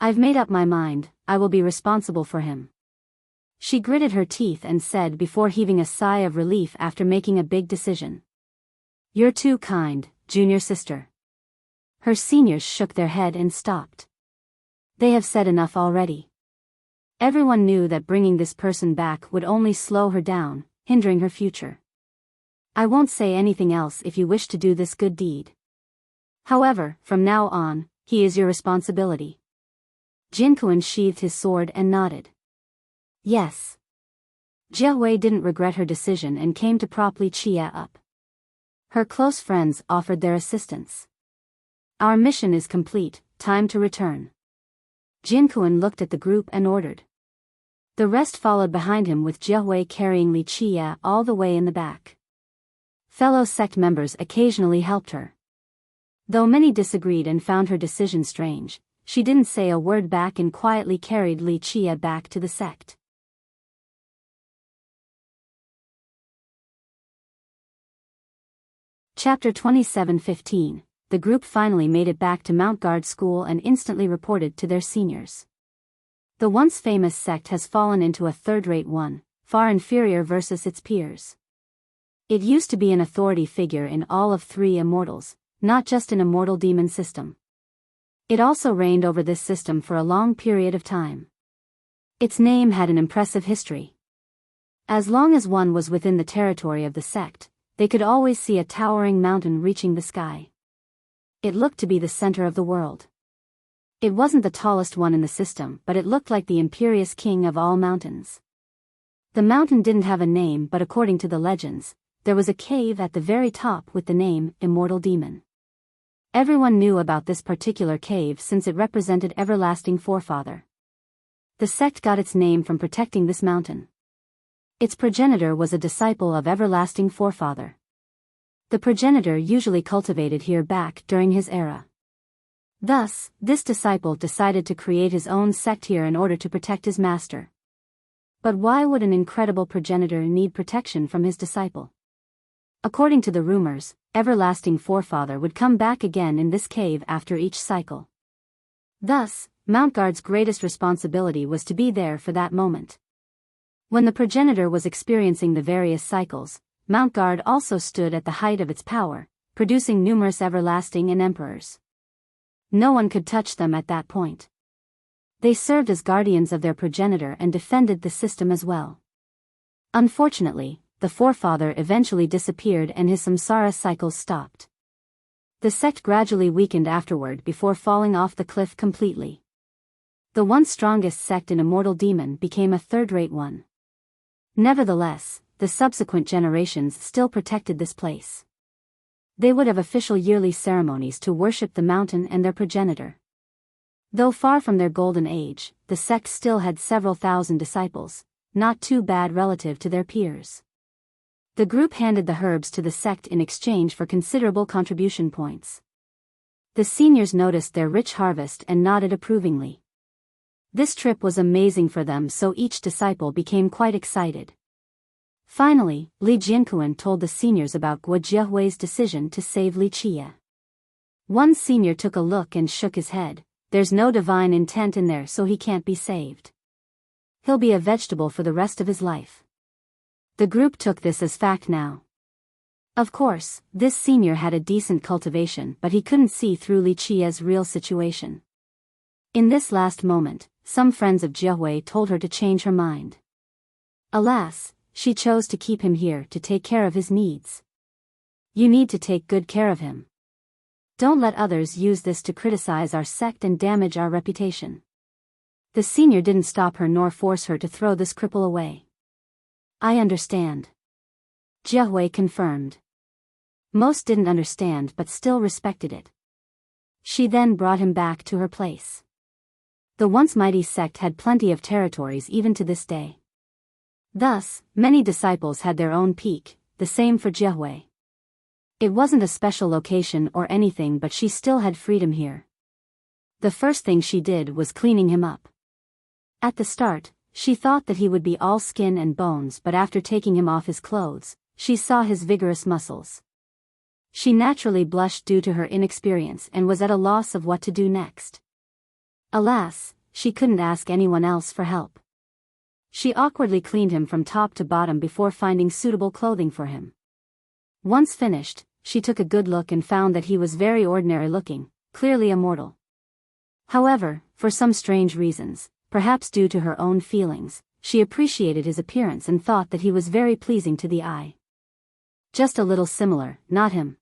I've made up my mind, I will be responsible for him. She gritted her teeth and said before heaving a sigh of relief after making a big decision. You're too kind, junior sister. Her seniors shook their head and stopped. They have said enough already. Everyone knew that bringing this person back would only slow her down, hindering her future. I won't say anything else if you wish to do this good deed. However, from now on, he is your responsibility. Jinquan sheathed his sword and nodded. Yes. Jiahui didn't regret her decision and came to prop Wuxia up. Her close friends offered their assistance. Our mission is complete, time to return. Jinquan looked at the group and ordered. The rest followed behind him, with Jiahui carrying Wuxia all the way in the back. Fellow sect members occasionally helped her. Though many disagreed and found her decision strange, she didn't say a word back and quietly carried Li Qie back to the sect. Chapter 27:15. The group finally made it back to Mount Guard School and instantly reported to their seniors. The once famous sect has fallen into a third-rate one, far inferior versus its peers. It used to be an authority figure in all of three immortals, not just an immortal demon system. It also reigned over this system for a long period of time. Its name had an impressive history. As long as one was within the territory of the sect, they could always see a towering mountain reaching the sky. It looked to be the center of the world. It wasn't the tallest one in the system, but it looked like the imperious king of all mountains. The mountain didn't have a name, but according to the legends, there was a cave at the very top with the name Immortal Demon. Everyone knew about this particular cave since it represented Everlasting Forefather. The sect got its name from protecting this mountain. Its progenitor was a disciple of Everlasting Forefather. The progenitor usually cultivated here back during his era. Thus, this disciple decided to create his own sect here in order to protect his master. But why would an incredible progenitor need protection from his disciple? According to the rumors, Everlasting Forefather would come back again in this cave after each cycle. Thus, Mount Guard's greatest responsibility was to be there for that moment. When the progenitor was experiencing the various cycles, Mount Guard also stood at the height of its power, producing numerous everlasting and emperors. No one could touch them at that point. They served as guardians of their progenitor and defended the system as well. Unfortunately, the forefather eventually disappeared and his samsara cycles stopped. The sect gradually weakened afterward before falling off the cliff completely. The once strongest sect in Immortal Demon became a third-rate one. Nevertheless, the subsequent generations still protected this place. They would have official yearly ceremonies to worship the mountain and their progenitor. Though far from their golden age, the sect still had several thousand disciples, not too bad relative to their peers. The group handed the herbs to the sect in exchange for considerable contribution points. The seniors noticed their rich harvest and nodded approvingly. This trip was amazing for them, so each disciple became quite excited. Finally, Li Jianquan told the seniors about Guo Jiehui's decision to save Li Qie. One senior took a look and shook his head. There's no divine intent in there, so he can't be saved. He'll be a vegetable for the rest of his life. The group took this as fact now. Of course, this senior had a decent cultivation, but he couldn't see through Li Qie's real situation. In this last moment, some friends of Jiehui told her to change her mind. Alas, she chose to keep him here to take care of his needs. You need to take good care of him. Don't let others use this to criticize our sect and damage our reputation. The senior didn't stop her nor force her to throw this cripple away. I understand. Jiehui confirmed. Most didn't understand but still respected it. She then brought him back to her place. The once mighty sect had plenty of territories even to this day. Thus, many disciples had their own peak, the same for Jiehui. It wasn't a special location or anything, but she still had freedom here. The first thing she did was cleaning him up. At the start, she thought that he would be all skin and bones, but after taking him off his clothes, she saw his vigorous muscles. She naturally blushed due to her inexperience and was at a loss of what to do next. Alas, she couldn't ask anyone else for help. She awkwardly cleaned him from top to bottom before finding suitable clothing for him. Once finished, she took a good look and found that he was very ordinary looking, clearly immortal. However, for some strange reasons, perhaps due to her own feelings, she appreciated his appearance and thought that he was very pleasing to the eye. Just a little similar, not him.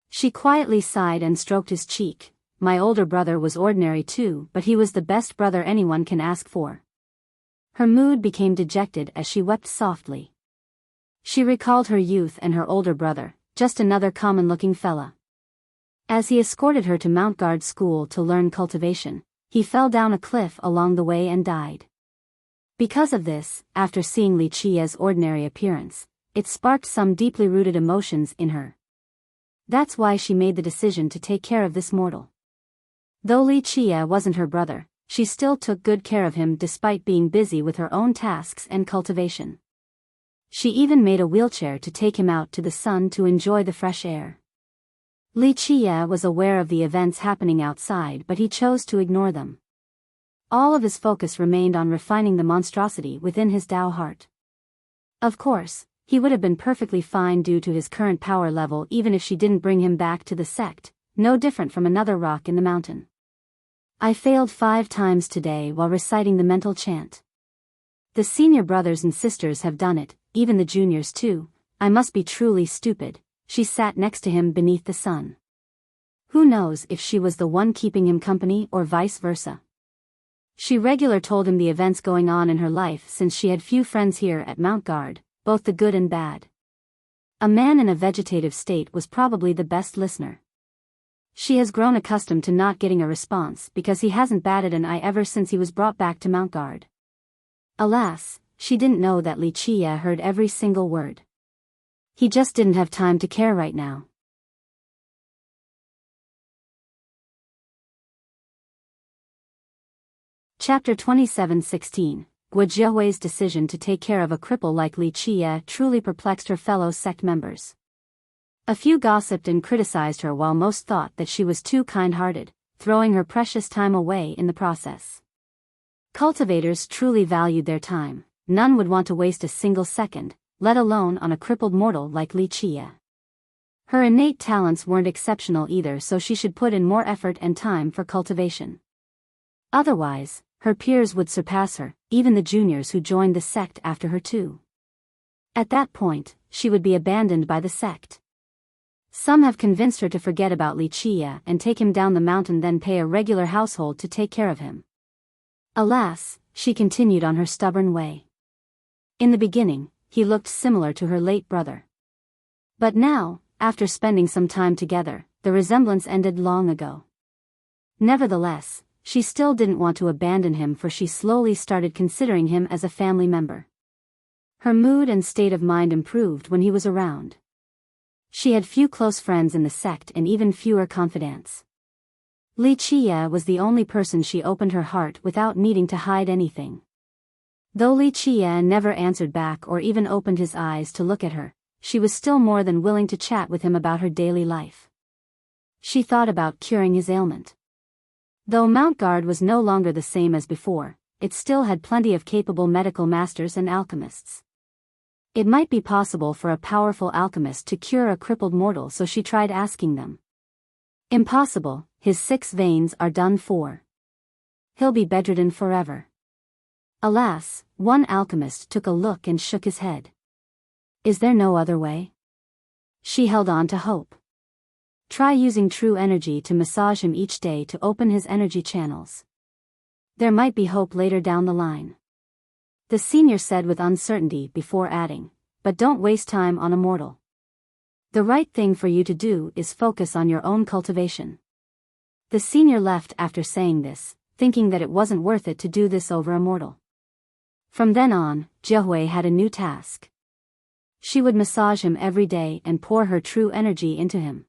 She quietly sighed and stroked his cheek. My older brother was ordinary too, but he was the best brother anyone can ask for. Her mood became dejected as she wept softly. She recalled her youth and her older brother, just another common-looking fella. As he escorted her to Mount Guard School to learn cultivation, he fell down a cliff along the way and died. Because of this, after seeing Li Qie's ordinary appearance, it sparked some deeply rooted emotions in her. That's why she made the decision to take care of this mortal. Though Li Chia wasn't her brother, she still took good care of him despite being busy with her own tasks and cultivation. She even made a wheelchair to take him out to the sun to enjoy the fresh air. Li Chia was aware of the events happening outside, but he chose to ignore them. All of his focus remained on refining the monstrosity within his Tao heart. Of course, he would have been perfectly fine due to his current power level even if she didn't bring him back to the sect, no different from another rock in the mountain. I failed 5 times today while reciting the mental chant. The senior brothers and sisters have done it, even the juniors too. I must be truly stupid. She sat next to him beneath the sun. Who knows if she was the one keeping him company or vice versa. She regularly told him the events going on in her life since she had few friends here at Mount Guard, both the good and bad. A man in a vegetative state was probably the best listener. She has grown accustomed to not getting a response because he hasn't batted an eye ever since he was brought back to Mount Guard. Alas, she didn't know that Li Chia heard every single word. He just didn't have time to care right now. Chapter 27:16. Guo Jiahui's decision to take care of a cripple like Li Chia truly perplexed her fellow sect members. A few gossiped and criticized her while most thought that she was too kind-hearted, throwing her precious time away in the process. Cultivators truly valued their time. None would want to waste a single second, let alone on a crippled mortal like Li Chia. Her innate talents weren't exceptional either, so she should put in more effort and time for cultivation. Otherwise, her peers would surpass her, even the juniors who joined the sect after her too. At that point, she would be abandoned by the sect. Some have convinced her to forget about Li Chia and take him down the mountain, then pay a regular household to take care of him. Alas, she continued on her stubborn way. In the beginning, he looked similar to her late brother. But now, after spending some time together, the resemblance ended long ago. Nevertheless, she still didn't want to abandon him, for she slowly started considering him as a family member. Her mood and state of mind improved when he was around. She had few close friends in the sect and even fewer confidants. Li Chia was the only person she opened her heart without needing to hide anything. Though Li Chia never answered back or even opened his eyes to look at her, she was still more than willing to chat with him about her daily life. She thought about curing his ailment. Though Mount Guard was no longer the same as before, it still had plenty of capable medical masters and alchemists. It might be possible for a powerful alchemist to cure a crippled mortal, so she tried asking them. Impossible, his 6 veins are done for. He'll be bedridden forever. Alas, one alchemist took a look and shook his head. Is there no other way? She held on to hope. Try using true energy to massage him each day to open his energy channels. There might be hope later down the line. The senior said with uncertainty before adding, but don't waste time on a mortal. The right thing for you to do is focus on your own cultivation. The senior left after saying this, thinking that it wasn't worth it to do this over a mortal. From then on, Jiahui had a new task. She would massage him every day and pour her true energy into him.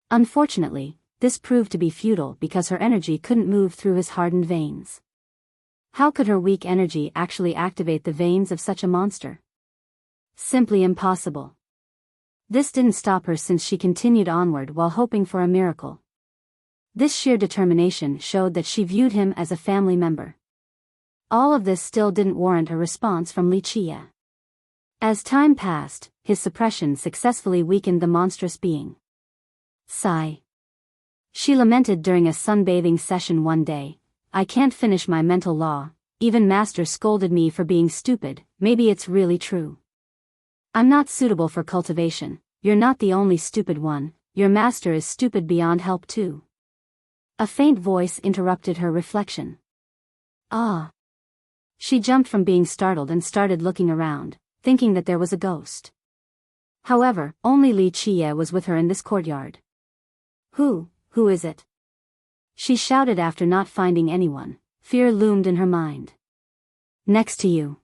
Unfortunately, this proved to be futile because her energy couldn't move through his hardened veins. How could her weak energy actually activate the veins of such a monster? Simply impossible. This didn't stop her, since she continued onward while hoping for a miracle. This sheer determination showed that she viewed him as a family member. All of this still didn't warrant a response from Li Chia. As time passed, his suppression successfully weakened the monstrous being. Sigh. She lamented during a sunbathing session one day, I can't finish my mental law, even Master scolded me for being stupid. Maybe it's really true. I'm not suitable for cultivation. You're not the only stupid one, your master is stupid beyond help too. A faint voice interrupted her reflection. Ah. She jumped from being startled and started looking around, thinking that there was a ghost. However, only Li Chia was with her in this courtyard. Who is it? She shouted after not finding anyone. Fear loomed in her mind. Next to you.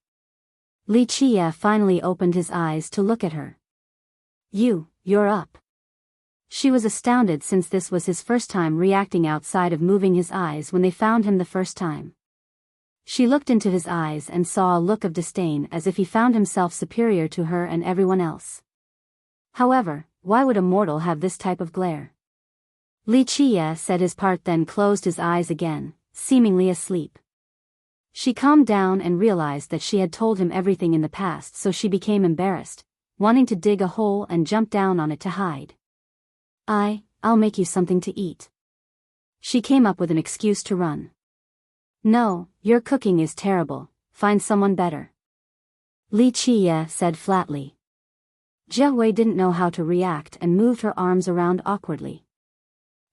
Li Chia finally opened his eyes to look at her. You're up. She was astounded since this was his first time reacting outside of moving his eyes when they found him the first time. She looked into his eyes and saw a look of disdain as if he found himself superior to her and everyone else. However, why would a mortal have this type of glare? Li Qie said his part, then closed his eyes again, seemingly asleep. She calmed down and realized that she had told him everything in the past, so she became embarrassed, wanting to dig a hole and jump down on it to hide. I'll make you something to eat. She came up with an excuse to run. No, your cooking is terrible, find someone better. Li Qie said flatly. Jie Wei didn't know how to react and moved her arms around awkwardly.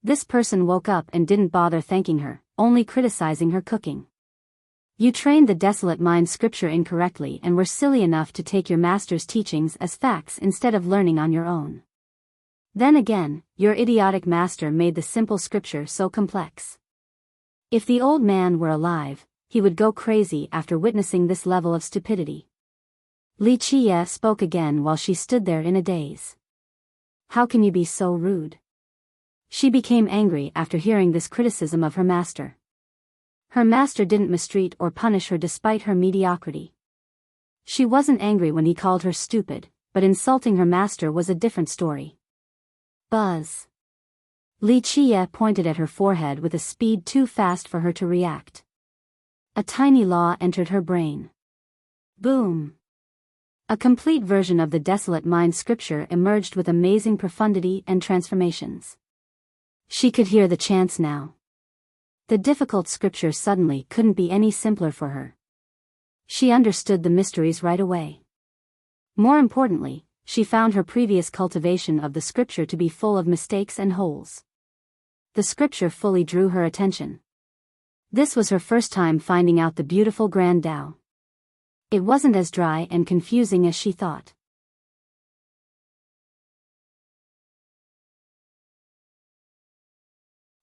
This person woke up and didn't bother thanking her, only criticizing her cooking. You trained the desolate mind scripture incorrectly and were silly enough to take your master's teachings as facts instead of learning on your own. Then again, your idiotic master made the simple scripture so complex. If the old man were alive, he would go crazy after witnessing this level of stupidity. Li Qie spoke again while she stood there in a daze. How can you be so rude? She became angry after hearing this criticism of her master. Her master didn't mistreat or punish her despite her mediocrity. She wasn't angry when he called her stupid, but insulting her master was a different story. Buzz. Li Qie pointed at her forehead with a speed too fast for her to react. A tiny law entered her brain. Boom. A complete version of the desolate mind scripture emerged with amazing profundity and transformations. She could hear the chants now. The difficult scripture suddenly couldn't be any simpler for her. She understood the mysteries right away. More importantly, she found her previous cultivation of the scripture to be full of mistakes and holes. The scripture fully drew her attention. This was her first time finding out the beautiful Grand Tao. It wasn't as dry and confusing as she thought.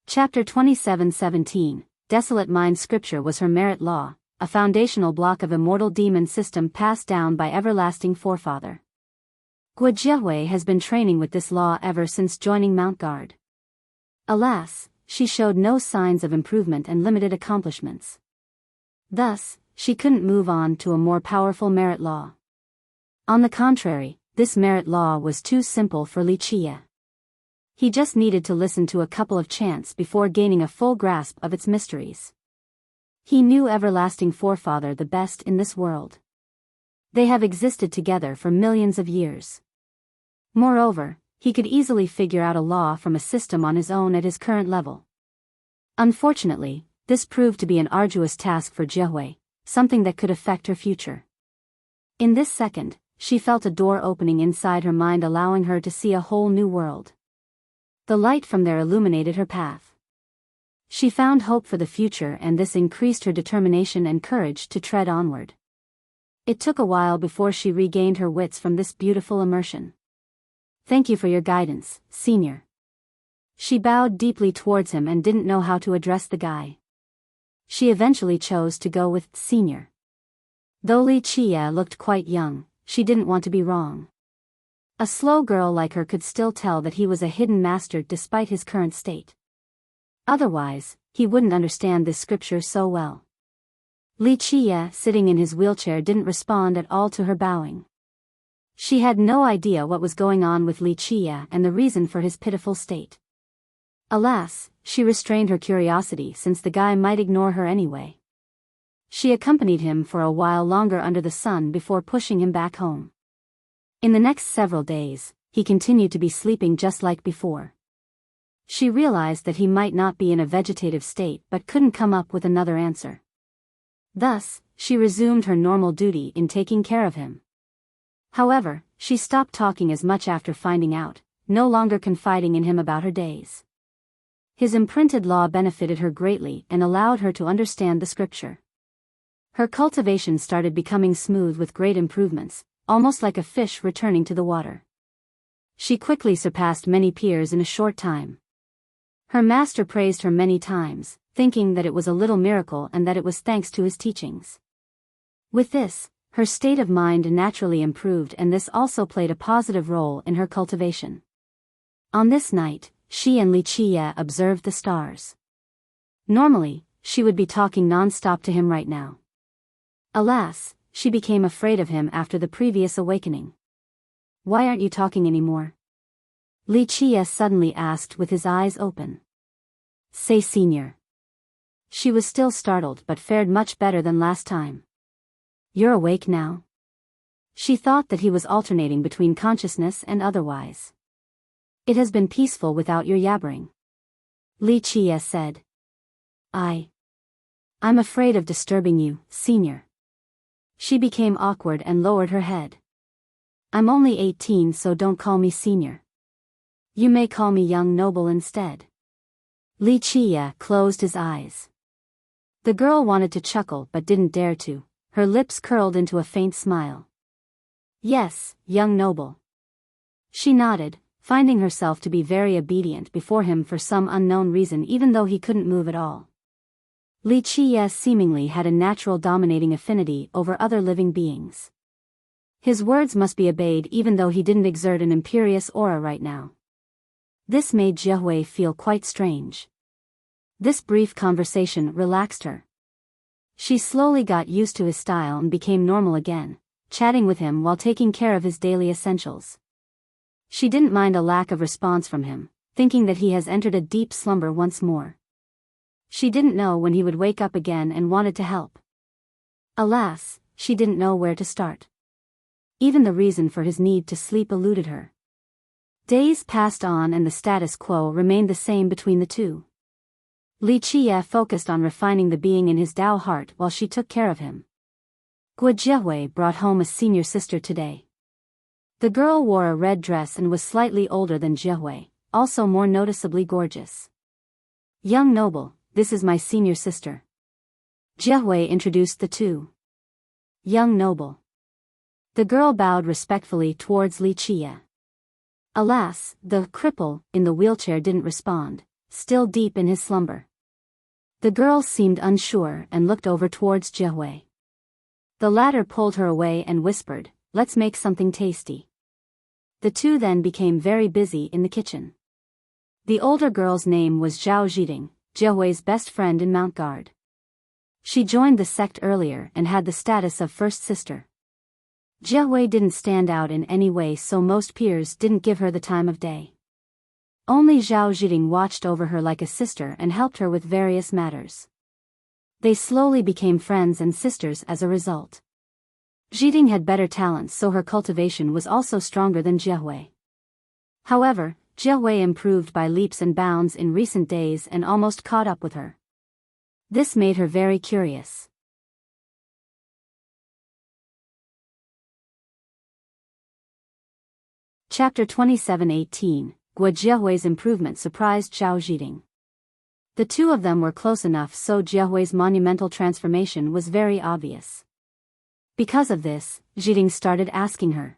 Chapter 27:17, Desolate Mind Scripture was her merit law, a foundational block of immortal demon system passed down by everlasting forefather. Jie Wei has been training with this law ever since joining Mount Guard. Alas, she showed no signs of improvement and limited accomplishments. Thus, she couldn't move on to a more powerful merit law. On the contrary, this merit law was too simple for Li Qie. He just needed to listen to a couple of chants before gaining a full grasp of its mysteries. He knew everlasting forefather the best in this world. They have existed together for millions of years. Moreover, he could easily figure out a law from a system on his own at his current level. Unfortunately, this proved to be an arduous task for Jie Wei, something that could affect her future. In this second, she felt a door opening inside her mind, allowing her to see a whole new world. The light from there illuminated her path. She found hope for the future, and this increased her determination and courage to tread onward. It took a while before she regained her wits from this beautiful immersion. Thank you for your guidance, Senior. She bowed deeply towards him and didn't know how to address the guy. She eventually chose to go with Senior. Though Li Qie looked quite young, she didn't want to be wrong. A slow girl like her could still tell that he was a hidden master despite his current state. Otherwise, he wouldn't understand this scripture so well. Li Qie, sitting in his wheelchair, didn't respond at all to her bowing. She had no idea what was going on with Li Qie and the reason for his pitiful state. Alas, she restrained her curiosity since the guy might ignore her anyway. She accompanied him for a while longer under the sun before pushing him back home. In the next several days, he continued to be sleeping just like before. She realized that he might not be in a vegetative state but couldn't come up with another answer. Thus, she resumed her normal duty in taking care of him. However, she stopped talking as much after finding out, no longer confiding in him about her days. His imprinted law benefited her greatly and allowed her to understand the scripture. Her cultivation started becoming smooth with great improvements, almost like a fish returning to the water. She quickly surpassed many peers in a short time. Her master praised her many times, thinking that it was a little miracle and that it was thanks to his teachings. With this, her state of mind naturally improved, and this also played a positive role in her cultivation. On this night, she and Li Qie observed the stars. Normally, she would be talking non-stop to him right now. Alas, she became afraid of him after the previous awakening. "Why aren't you talking anymore?" Li Qie suddenly asked with his eyes open. "Say senior." She was still startled but fared much better than last time. "You're awake now?" She thought that he was alternating between consciousness and otherwise. "It has been peaceful without your yabbering," Li Qie said. I'm afraid of disturbing you, senior." She became awkward and lowered her head. "I'm only 18, so don't call me senior. You may call me young noble instead." Li Qie closed his eyes. The girl wanted to chuckle but didn't dare to, her lips curled into a faint smile. "Yes, young noble." She nodded, finding herself to be very obedient before him for some unknown reason even though he couldn't move at all. Li Qie seemingly had a natural dominating affinity over other living beings. His words must be obeyed even though he didn't exert an imperious aura right now. This made Jiehui feel quite strange. This brief conversation relaxed her. She slowly got used to his style and became normal again, chatting with him while taking care of his daily essentials. She didn't mind a lack of response from him, thinking that he has entered a deep slumber once more. She didn't know when he would wake up again and wanted to help. Alas, she didn't know where to start. Even the reason for his need to sleep eluded her. Days passed on and the status quo remained the same between the two. Li Qie focused on refining the being in his Tao heart while she took care of him. Guo Jiehui brought home a senior sister today. The girl wore a red dress and was slightly older than Jiehui, also more noticeably gorgeous. "Young noble, this is my senior sister." Jiehui introduced the two. "Young noble." The girl bowed respectfully towards Li Qie. Alas, the cripple in the wheelchair didn't respond, still deep in his slumber. The girl seemed unsure and looked over towards Jiehui. The latter pulled her away and whispered, "Let's make something tasty." The two then became very busy in the kitchen. The older girl's name was Zhao Zhiding, Jiehui's best friend in Mount Guard. She joined the sect earlier and had the status of first sister. Jiehui didn't stand out in any way, so most peers didn't give her the time of day. Only Zhao Zhiding watched over her like a sister and helped her with various matters. They slowly became friends and sisters as a result. Zhiding had better talents, so her cultivation was also stronger than Jiehui. However, Jiehui improved by leaps and bounds in recent days and almost caught up with her. This made her very curious. Chapter 27:18, Guo Jiehui's improvement surprised Zhao Zhiding. The two of them were close enough so Jiehui's monumental transformation was very obvious. Because of this, Zhiding started asking her.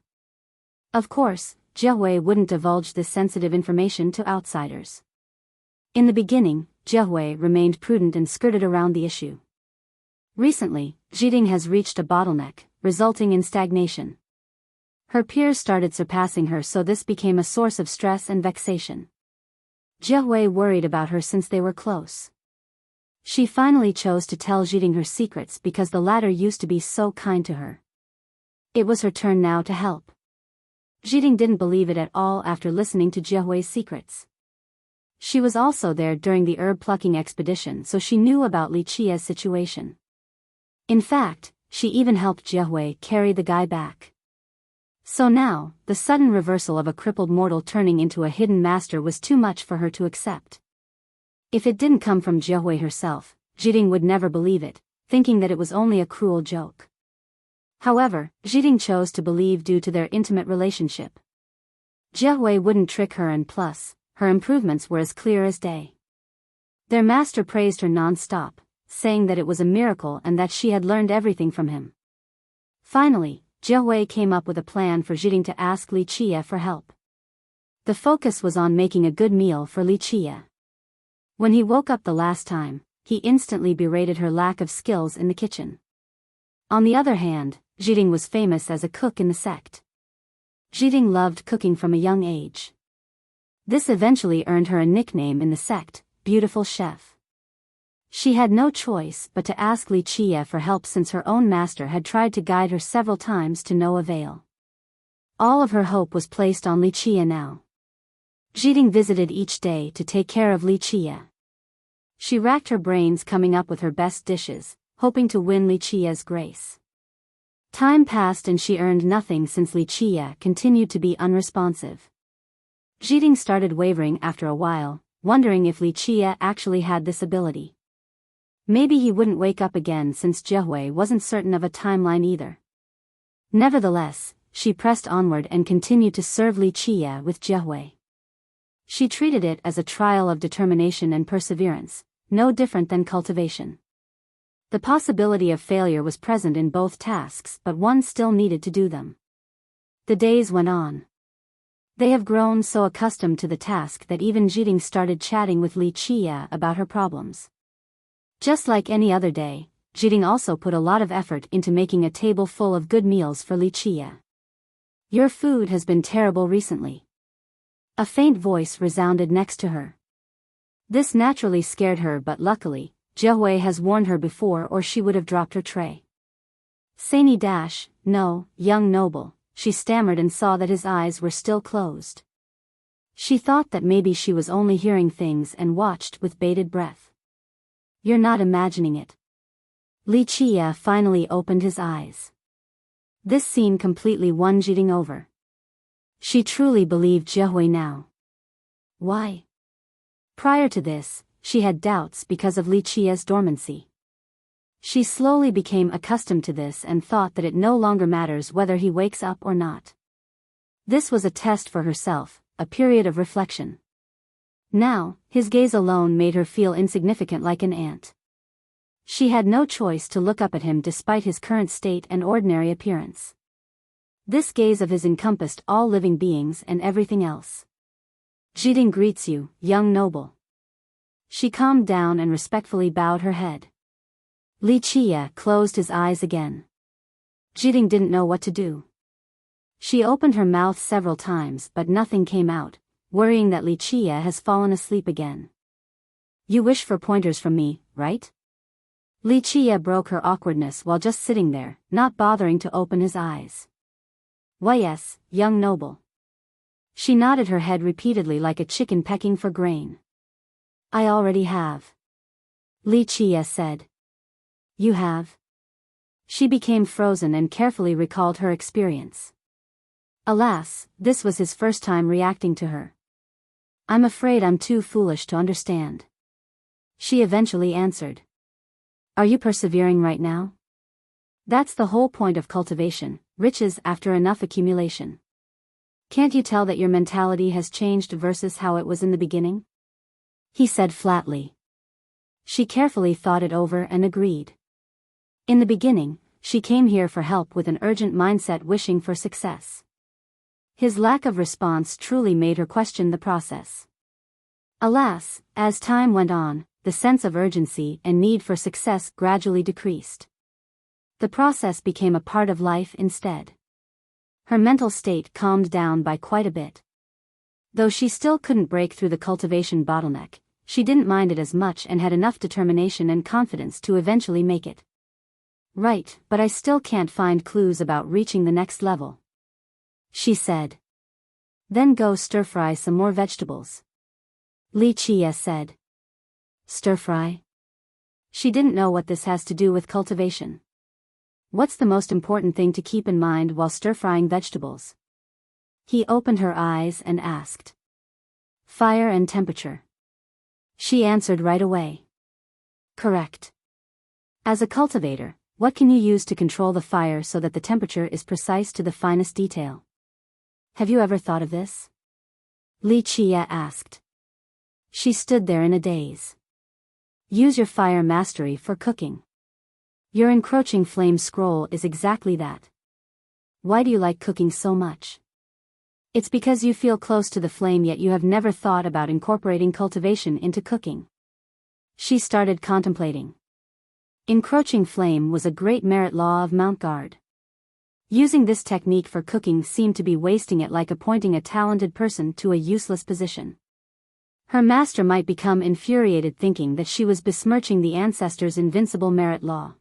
Of course, Jiehui wouldn't divulge this sensitive information to outsiders. In the beginning, Jiehui remained prudent and skirted around the issue. Recently, Zhiding has reached a bottleneck, resulting in stagnation. Her peers started surpassing her, so this became a source of stress and vexation. Jiehui worried about her since they were close. She finally chose to tell Zhiding her secrets because the latter used to be so kind to her. It was her turn now to help. Zhiding didn't believe it at all after listening to Jiehui's secrets. She was also there during the herb plucking expedition, so she knew about Li Qie's situation. In fact, she even helped Jiehui carry the guy back. So now, the sudden reversal of a crippled mortal turning into a hidden master was too much for her to accept. If it didn't come from Jiehui herself, Zhiding would never believe it, thinking that it was only a cruel joke. However, Zhiding chose to believe due to their intimate relationship. Jiehui wouldn't trick her, and plus, her improvements were as clear as day. Their master praised her non-stop, saying that it was a miracle and that she had learned everything from him. Finally, Jiehui came up with a plan for Zhiding to ask Li Qie for help. The focus was on making a good meal for Li Qie. When he woke up the last time, he instantly berated her lack of skills in the kitchen. On the other hand, Zhiding was famous as a cook in the sect. Zhiding loved cooking from a young age. This eventually earned her a nickname in the sect, Beautiful Chef. She had no choice but to ask Li Chia for help since her own master had tried to guide her several times to no avail. All of her hope was placed on Li Chia now. Jiding visited each day to take care of Li Chia. She racked her brains coming up with her best dishes, hoping to win Li Chia's grace. Time passed and she earned nothing since Li Chia continued to be unresponsive. Jiding started wavering after a while, wondering if Li Chia actually had this ability. Maybe he wouldn't wake up again since Jiahui wasn't certain of a timeline either. Nevertheless, she pressed onward and continued to serve Li Chia with Jiahui. She treated it as a trial of determination and perseverance, no different than cultivation. The possibility of failure was present in both tasks, but one still needed to do them. The days went on. They have grown so accustomed to the task that even Jiding started chatting with Li Chia about her problems. Just like any other day, Jiding also put a lot of effort into making a table full of good meals for Li Chia. "Your food has been terrible recently." A faint voice resounded next to her. This naturally scared her, but luckily, Jiahui has warned her before or she would have dropped her tray. "Sani dash, no, young noble," she stammered and saw that his eyes were still closed. She thought that maybe she was only hearing things and watched with bated breath. "You're not imagining it." Li Chia finally opened his eyes. This scene completely won Jiding over. She truly believed Jiahui now. Why? Prior to this, she had doubts because of Li Chia's dormancy. She slowly became accustomed to this and thought that it no longer matters whether he wakes up or not. This was a test for herself, a period of reflection. Now, his gaze alone made her feel insignificant like an ant. She had no choice to look up at him despite his current state and ordinary appearance. This gaze of his encompassed all living beings and everything else. "Jiding greets you, young noble." She calmed down and respectfully bowed her head. Li Chia closed his eyes again. Jiding didn't know what to do. She opened her mouth several times but nothing came out, worrying that Li Chia has fallen asleep again. "You wish for pointers from me, right?" Li Chia broke her awkwardness while just sitting there, not bothering to open his eyes. "Why yes, young noble." She nodded her head repeatedly like a chicken pecking for grain. "I already have." Li Chia said. "You have?" She became frozen and carefully recalled her experience. Alas, this was his first time reacting to her. "I'm afraid I'm too foolish to understand." She eventually answered. "Are you persevering right now? That's the whole point of cultivation, riches after enough accumulation. Can't you tell that your mentality has changed versus how it was in the beginning?" He said flatly. She carefully thought it over and agreed. In the beginning, she came here for help with an urgent mindset wishing for success. His lack of response truly made her question the process. Alas, as time went on, the sense of urgency and need for success gradually decreased. The process became a part of life instead. Her mental state calmed down by quite a bit. Though she still couldn't break through the cultivation bottleneck, she didn't mind it as much and had enough determination and confidence to eventually make it. "Right, but I still can't find clues about reaching the next level," she said. "Then go stir-fry some more vegetables," Li Chia said. "Stir-fry?" She didn't know what this has to do with cultivation. What's the most important thing to keep in mind while stir-frying vegetables? He opened her eyes and asked. "Fire and temperature." She answered right away. "Correct. As a cultivator, what can you use to control the fire so that the temperature is precise to the finest detail? Have you ever thought of this?" Li Chia asked. She stood there in a daze. "Use your fire mastery for cooking. Your encroaching flame scroll is exactly that. Why do you like cooking so much? It's because you feel close to the flame yet you have never thought about incorporating cultivation into cooking." She started contemplating. Encroaching flame was a great merit law of Mount Guard. Using this technique for cooking seemed to be wasting it, like appointing a talented person to a useless position. Her master might become infuriated, thinking that she was besmirching the ancestors' invincible merit law.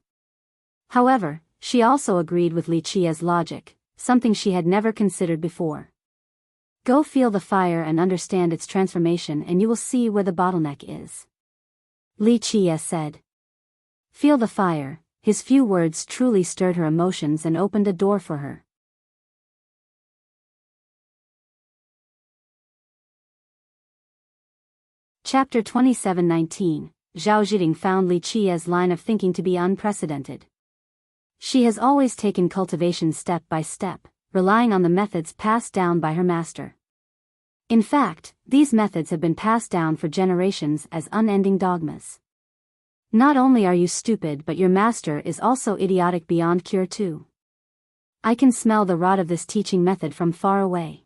However, she also agreed with Li Qia's logic, something she had never considered before. Go feel the fire and understand its transformation, and you will see where the bottleneck is. Li Qia said. Feel the fire. His few words truly stirred her emotions and opened a door for her. Chapter 27:19. Zhao Zhiding found Li Qia's line of thinking to be unprecedented. She has always taken cultivation step by step, relying on the methods passed down by her master. In fact, these methods have been passed down for generations as unending dogmas. Not only are you stupid, but your master is also idiotic beyond cure too. I can smell the rot of this teaching method from far away.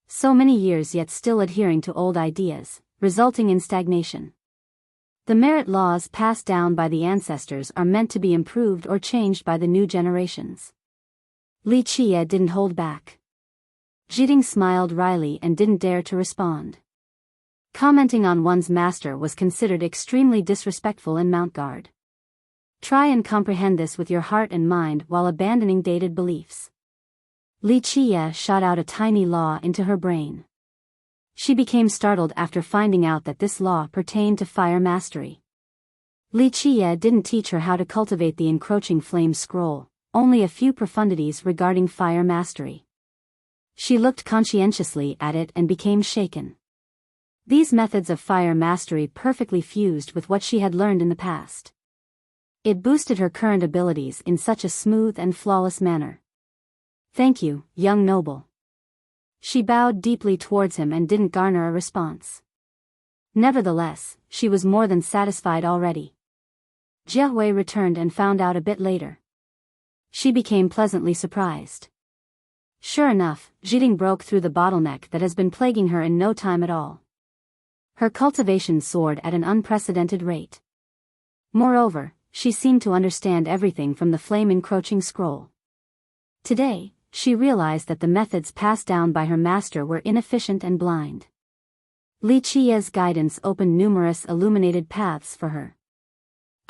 So many years yet still adhering to old ideas, resulting in stagnation. The merit laws passed down by the ancestors are meant to be improved or changed by the new generations. Li Qia didn't hold back. Zhiding smiled wryly and didn't dare to respond. Commenting on one's master was considered extremely disrespectful in Mount Guard. Try and comprehend this with your heart and mind while abandoning dated beliefs. Li Qia shot out a tiny law into her brain. She became startled after finding out that this law pertained to fire mastery. Li Qia didn't teach her how to cultivate the encroaching flame scroll, only a few profundities regarding fire mastery. She looked conscientiously at it and became shaken. These methods of fire mastery perfectly fused with what she had learned in the past. It boosted her current abilities in such a smooth and flawless manner. Thank you, young noble. She bowed deeply towards him and didn't garner a response. Nevertheless, she was more than satisfied already. Jie Hui returned and found out a bit later. She became pleasantly surprised. Sure enough, Zhiding broke through the bottleneck that has been plaguing her in no time at all. Her cultivation soared at an unprecedented rate. Moreover, she seemed to understand everything from the flame-encroaching scroll. Today, she realized that the methods passed down by her master were inefficient and blind. Li Qia's guidance opened numerous illuminated paths for her.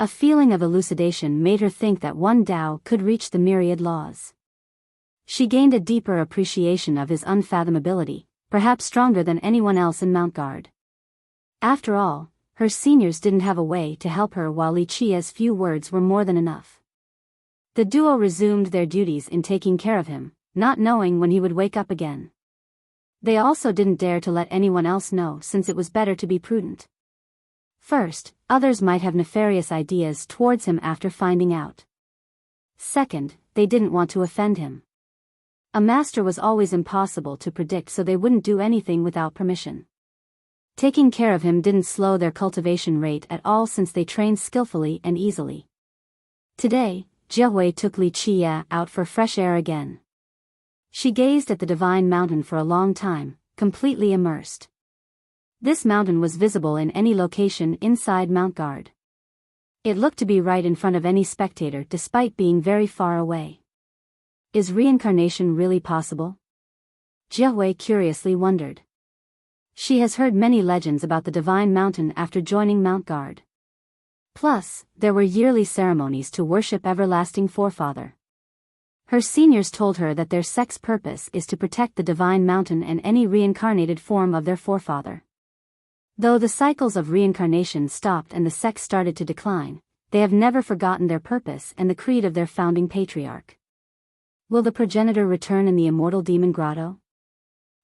A feeling of elucidation made her think that one Tao could reach the myriad laws. She gained a deeper appreciation of his unfathomability, perhaps stronger than anyone else in Mount Guard. After all, her seniors didn't have a way to help her, while Li Qia's few words were more than enough. The duo resumed their duties in taking care of him, not knowing when he would wake up again. They also didn't dare to let anyone else know, since it was better to be prudent. First, others might have nefarious ideas towards him after finding out. Second, they didn't want to offend him. A master was always impossible to predict, so they wouldn't do anything without permission. Taking care of him didn't slow their cultivation rate at all, since they trained skillfully and easily. Today, Jie Hui took Li Qia out for fresh air again. She gazed at the divine mountain for a long time, completely immersed. This mountain was visible in any location inside Mount Guard. It looked to be right in front of any spectator despite being very far away. Is reincarnation really possible? Jie Hui curiously wondered. She has heard many legends about the divine mountain after joining Mount Guard. Plus, there were yearly ceremonies to worship everlasting forefather. Her seniors told her that their sect's purpose is to protect the divine mountain and any reincarnated form of their forefather. Though the cycles of reincarnation stopped and the sect started to decline, they have never forgotten their purpose and the creed of their founding patriarch. Will the progenitor return in the immortal demon grotto?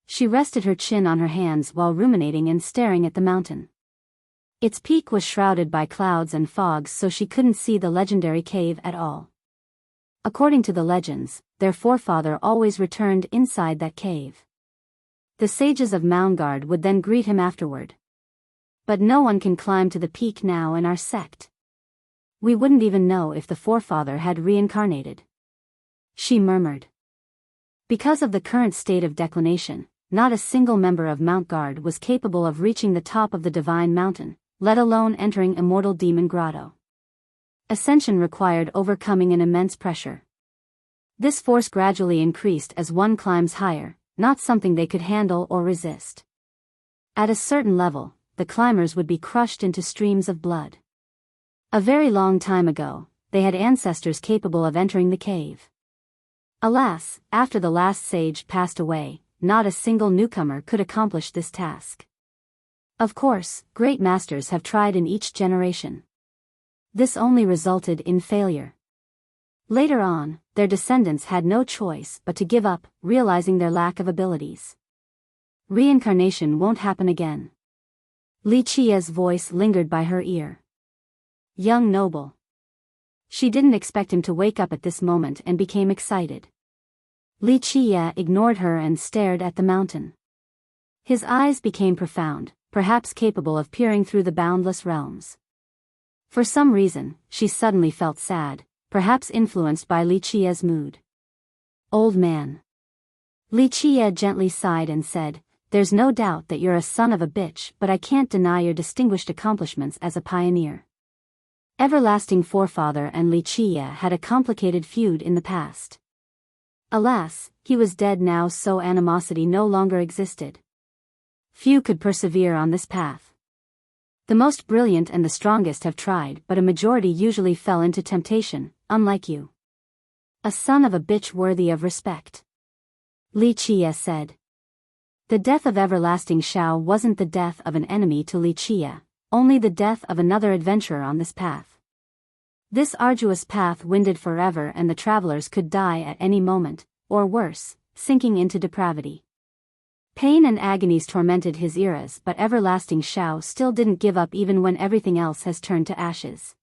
She rested her chin on her hands while ruminating and staring at the mountain. Its peak was shrouded by clouds and fogs, so she couldn't see the legendary cave at all. According to the legends, their forefather always returned inside that cave. The sages of Mount Guard would then greet him afterward. But no one can climb to the peak now in our sect. We wouldn't even know if the forefather had reincarnated. She murmured. Because of the current state of declination, not a single member of Mount Guard was capable of reaching the top of the divine mountain, let alone entering immortal demon grotto. Ascension required overcoming an immense pressure. This force gradually increased as one climbs higher, not something they could handle or resist. At a certain level, the climbers would be crushed into streams of blood. A very long time ago, they had ancestors capable of entering the cave. Alas, after the last sage passed away, not a single newcomer could accomplish this task. Of course, great masters have tried in each generation. This only resulted in failure. Later on, their descendants had no choice but to give up, realizing their lack of abilities. Reincarnation won't happen again. Li Qia's voice lingered by her ear. Young noble. She didn't expect him to wake up at this moment and became excited. Li Qia ignored her and stared at the mountain. His eyes became profound, perhaps capable of peering through the boundless realms. For some reason, she suddenly felt sad, perhaps influenced by Li Qia's mood. Old man. Li Qia gently sighed and said, "There's no doubt that you're a son of a bitch, but I can't deny your distinguished accomplishments as a pioneer." Everlasting Forefather and Li Qia had a complicated feud in the past. Alas, he was dead now, so animosity no longer existed. Few could persevere on this path. The most brilliant and the strongest have tried, but a majority usually fell into temptation, unlike you. A son of a bitch worthy of respect. Li Qia said. The death of Everlasting Shao wasn't the death of an enemy to Li Qia, only the death of another adventurer on this path. This arduous path winded forever, and the travelers could die at any moment, or worse, sinking into depravity. Pain and agonies tormented his eras, but Everlasting Shao still didn't give up even when everything else has turned to ashes.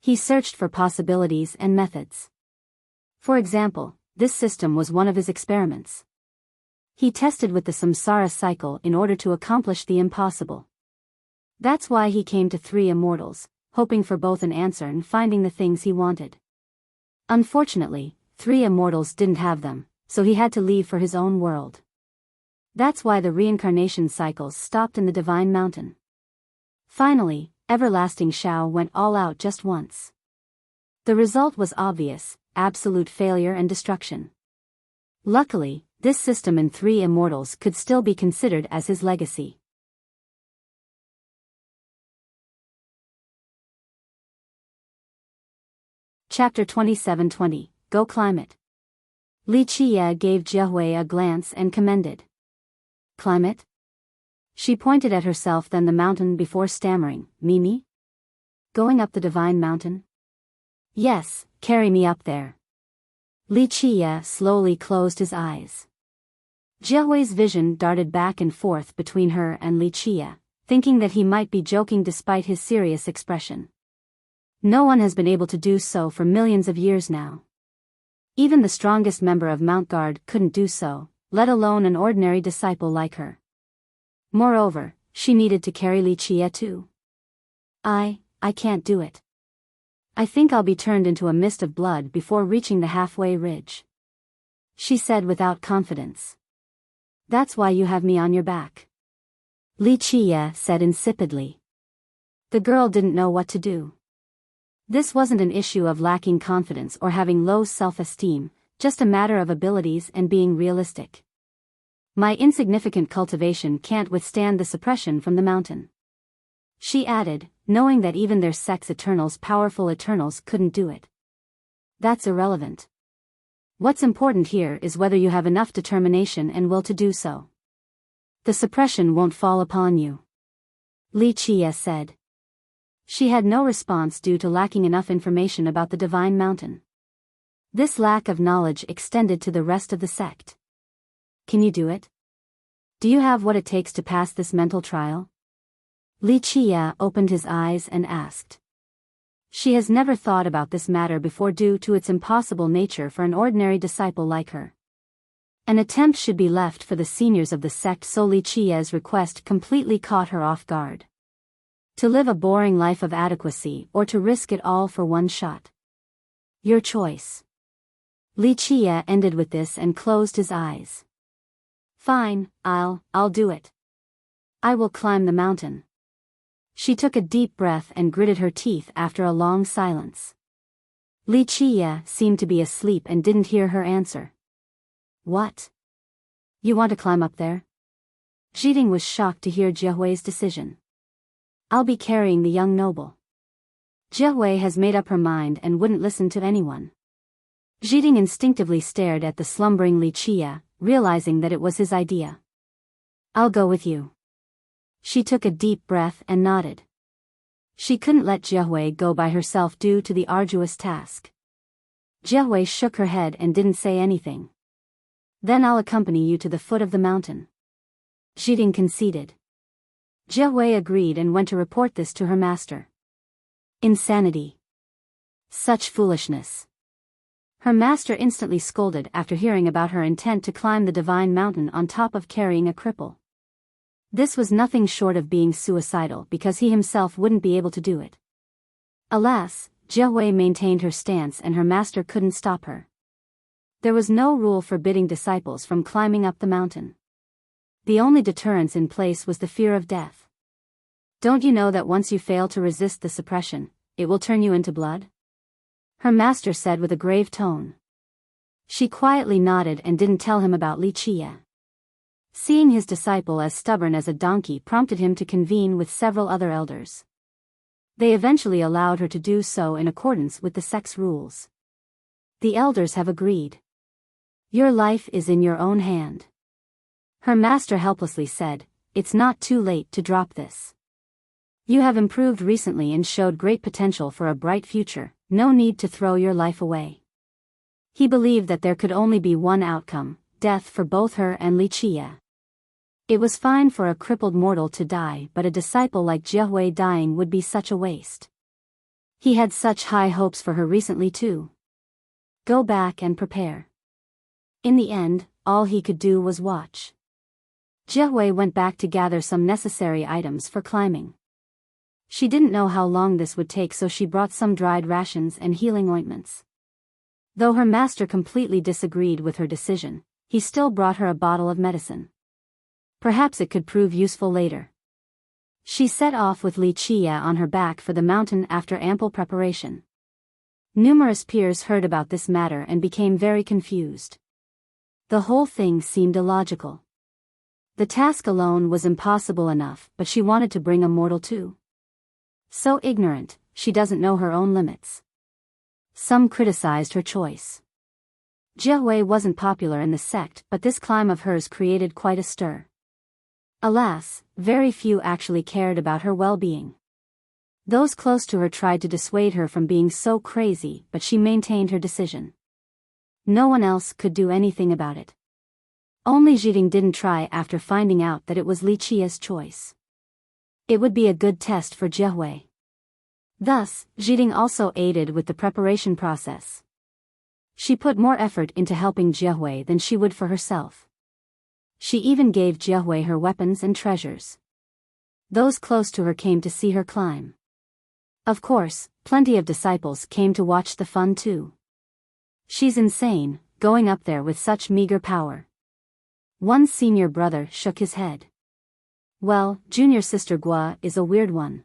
He searched for possibilities and methods. For example, this system was one of his experiments. He tested with the samsara cycle in order to accomplish the impossible. That's why he came to 3 immortals, hoping for both an answer and finding the things he wanted. Unfortunately, 3 immortals didn't have them, so he had to leave for his own world. That's why the reincarnation cycles stopped in the Divine Mountain. Finally, Everlasting Shao went all out just once. The result was obvious, absolute failure and destruction. Luckily, this system in 3 immortals could still be considered as his legacy. Chapter 27:20, Go Climb It. Li Qia gave Jiehui a glance and commended. Climb it? She pointed at herself, then the mountain, before stammering, "Me? Going up the Divine Mountain?" "Yes, carry me up there." Li Qia slowly closed his eyes. Jiehui's vision darted back and forth between her and Li Qia, thinking that he might be joking despite his serious expression. No one has been able to do so for millions of years now. Even the strongest member of Mount Guard couldn't do so, let alone an ordinary disciple like her. Moreover, she needed to carry Li Qia too. I can't do it. I think I'll be turned into a mist of blood before reaching the halfway ridge," she said without confidence. "That's why you have me on your back," Li Qia said insipidly. The girl didn't know what to do. This wasn't an issue of lacking confidence or having low self-esteem, just a matter of abilities and being realistic. "My insignificant cultivation can't withstand the suppression from the mountain," she added, knowing that even their sex Eternals, powerful Eternals, couldn't do it. "That's irrelevant. What's important here is whether you have enough determination and will to do so. The suppression won't fall upon you," Li Qia said. She had no response due to lacking enough information about the Divine Mountain. This lack of knowledge extended to the rest of the sect. "Can you do it? Do you have what it takes to pass this mental trial?" Li Qia opened his eyes and asked. She has never thought about this matter before due to its impossible nature for an ordinary disciple like her. An attempt should be left for the seniors of the sect, so Li Qia's request completely caught her off guard. To live a boring life of adequacy or to risk it all for one shot? Your choice. Li Qia ended with this and closed his eyes. "Fine, I'll do it. I will climb the mountain." She took a deep breath and gritted her teeth after a long silence. Li Qia seemed to be asleep and didn't hear her answer. What? You want to climb up there? Jiding was shocked to hear Jiehui's decision. I'll be carrying the young noble. Jiehui has made up her mind and wouldn't listen to anyone. Jiding instinctively stared at the slumbering Li Qia, realizing that it was his idea. I'll go with you. She took a deep breath and nodded. She couldn't let Jiehui go by herself due to the arduous task. Jiehui shook her head and didn't say anything. Then I'll accompany you to the foot of the mountain. Jiding conceded. Jiehui agreed and went to report this to her master. Insanity. Such foolishness. Her master instantly scolded after hearing about her intent to climb the divine mountain on top of carrying a cripple. This was nothing short of being suicidal because he himself wouldn't be able to do it. Alas, Jiehui maintained her stance and her master couldn't stop her. There was no rule forbidding disciples from climbing up the mountain. The only deterrence in place was the fear of death. Don't you know that once you fail to resist the suppression, it will turn you into blood? Her master said with a grave tone. She quietly nodded and didn't tell him about Li Qia. Seeing his disciple as stubborn as a donkey prompted him to convene with several other elders. They eventually allowed her to do so in accordance with the sect's rules. The elders have agreed. Your life is in your own hand. Her master helplessly said, it's not too late to drop this. You have improved recently and showed great potential for a bright future, no need to throw your life away. He believed that there could only be one outcome, death for both her and Li Qia. It was fine for a crippled mortal to die, but a disciple like Jiehui dying would be such a waste. He had such high hopes for her recently too. Go back and prepare. In the end, all he could do was watch. Jiehui went back to gather some necessary items for climbing. She didn't know how long this would take, so she brought some dried rations and healing ointments. Though her master completely disagreed with her decision, he still brought her a bottle of medicine. Perhaps it could prove useful later. She set off with Li Qia on her back for the mountain after ample preparation. Numerous peers heard about this matter and became very confused. The whole thing seemed illogical. The task alone was impossible enough, but she wanted to bring a mortal too. So ignorant, she doesn't know her own limits. Some criticized her choice. Jiehui wasn't popular in the sect, but this climb of hers created quite a stir. Alas, very few actually cared about her well-being. Those close to her tried to dissuade her from being so crazy, but she maintained her decision. No one else could do anything about it. Only Jiding didn't try after finding out that it was Li Qia's choice. It would be a good test for Jiehui. Thus, Jiding also aided with the preparation process. She put more effort into helping Jiehui than she would for herself. She even gave Jiehui her weapons and treasures. Those close to her came to see her climb. Of course, plenty of disciples came to watch the fun too. She's insane, going up there with such meager power. One senior brother shook his head. Well, junior sister Gua is a weird one.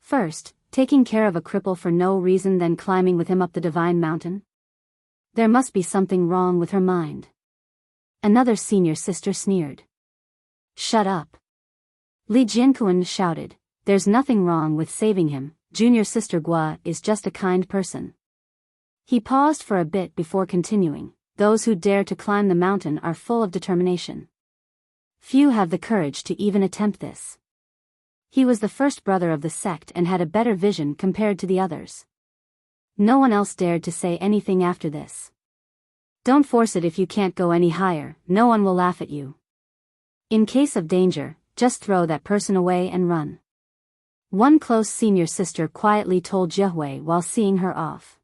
First, taking care of a cripple for no reason, then climbing with him up the divine mountain? There must be something wrong with her mind. Another senior sister sneered. Shut up. Li Jianquan shouted, there's nothing wrong with saving him, junior sister Gua is just a kind person. He paused for a bit before continuing, those who dare to climb the mountain are full of determination. Few have the courage to even attempt this. He was the first brother of the sect and had a better vision compared to the others. No one else dared to say anything after this. Don't force it if you can't go any higher, no one will laugh at you. In case of danger, just throw that person away and run. One close senior sister quietly told Jiehui while seeing her off.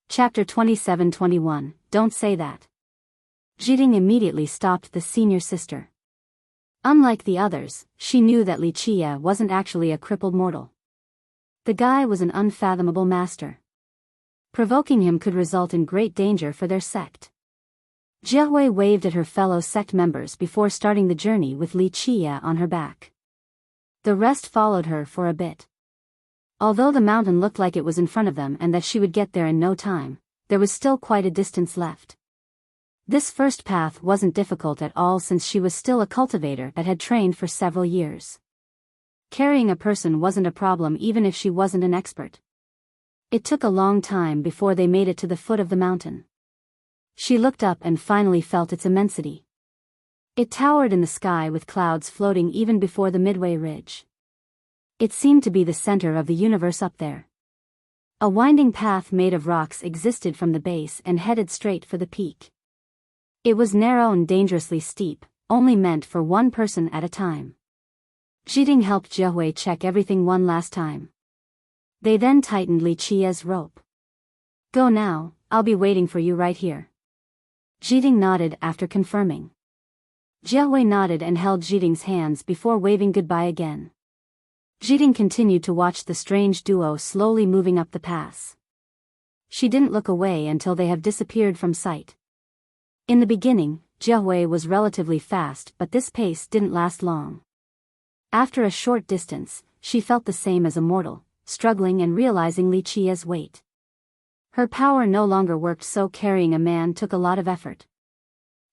Chapter 27-21, Don't Say That. Jiding immediately stopped the senior sister. Unlike the others, she knew that Li Qia wasn't actually a crippled mortal. The guy was an unfathomable master. Provoking him could result in great danger for their sect. Jiehui waved at her fellow sect members before starting the journey with Li Qia on her back. The rest followed her for a bit. Although the mountain looked like it was in front of them and that she would get there in no time, there was still quite a distance left. This first path wasn't difficult at all since she was still a cultivator that had trained for several years. Carrying a person wasn't a problem even if she wasn't an expert. It took a long time before they made it to the foot of the mountain. She looked up and finally felt its immensity. It towered in the sky with clouds floating even before the midway ridge. It seemed to be the center of the universe up there. A winding path made of rocks existed from the base and headed straight for the peak. It was narrow and dangerously steep, only meant for one person at a time. Jiding helped Jiahui check everything one last time. They then tightened Li Qia's rope. "Go now, I'll be waiting for you right here." Jiding nodded after confirming. Jiahui nodded and held Jiding's hands before waving goodbye again. Jiding continued to watch the strange duo slowly moving up the pass. She didn't look away until they have disappeared from sight. In the beginning, Jiahui was relatively fast, but this pace didn't last long. After a short distance, she felt the same as a mortal, struggling and realizing Li Qia's weight. Her power no longer worked, so carrying a man took a lot of effort.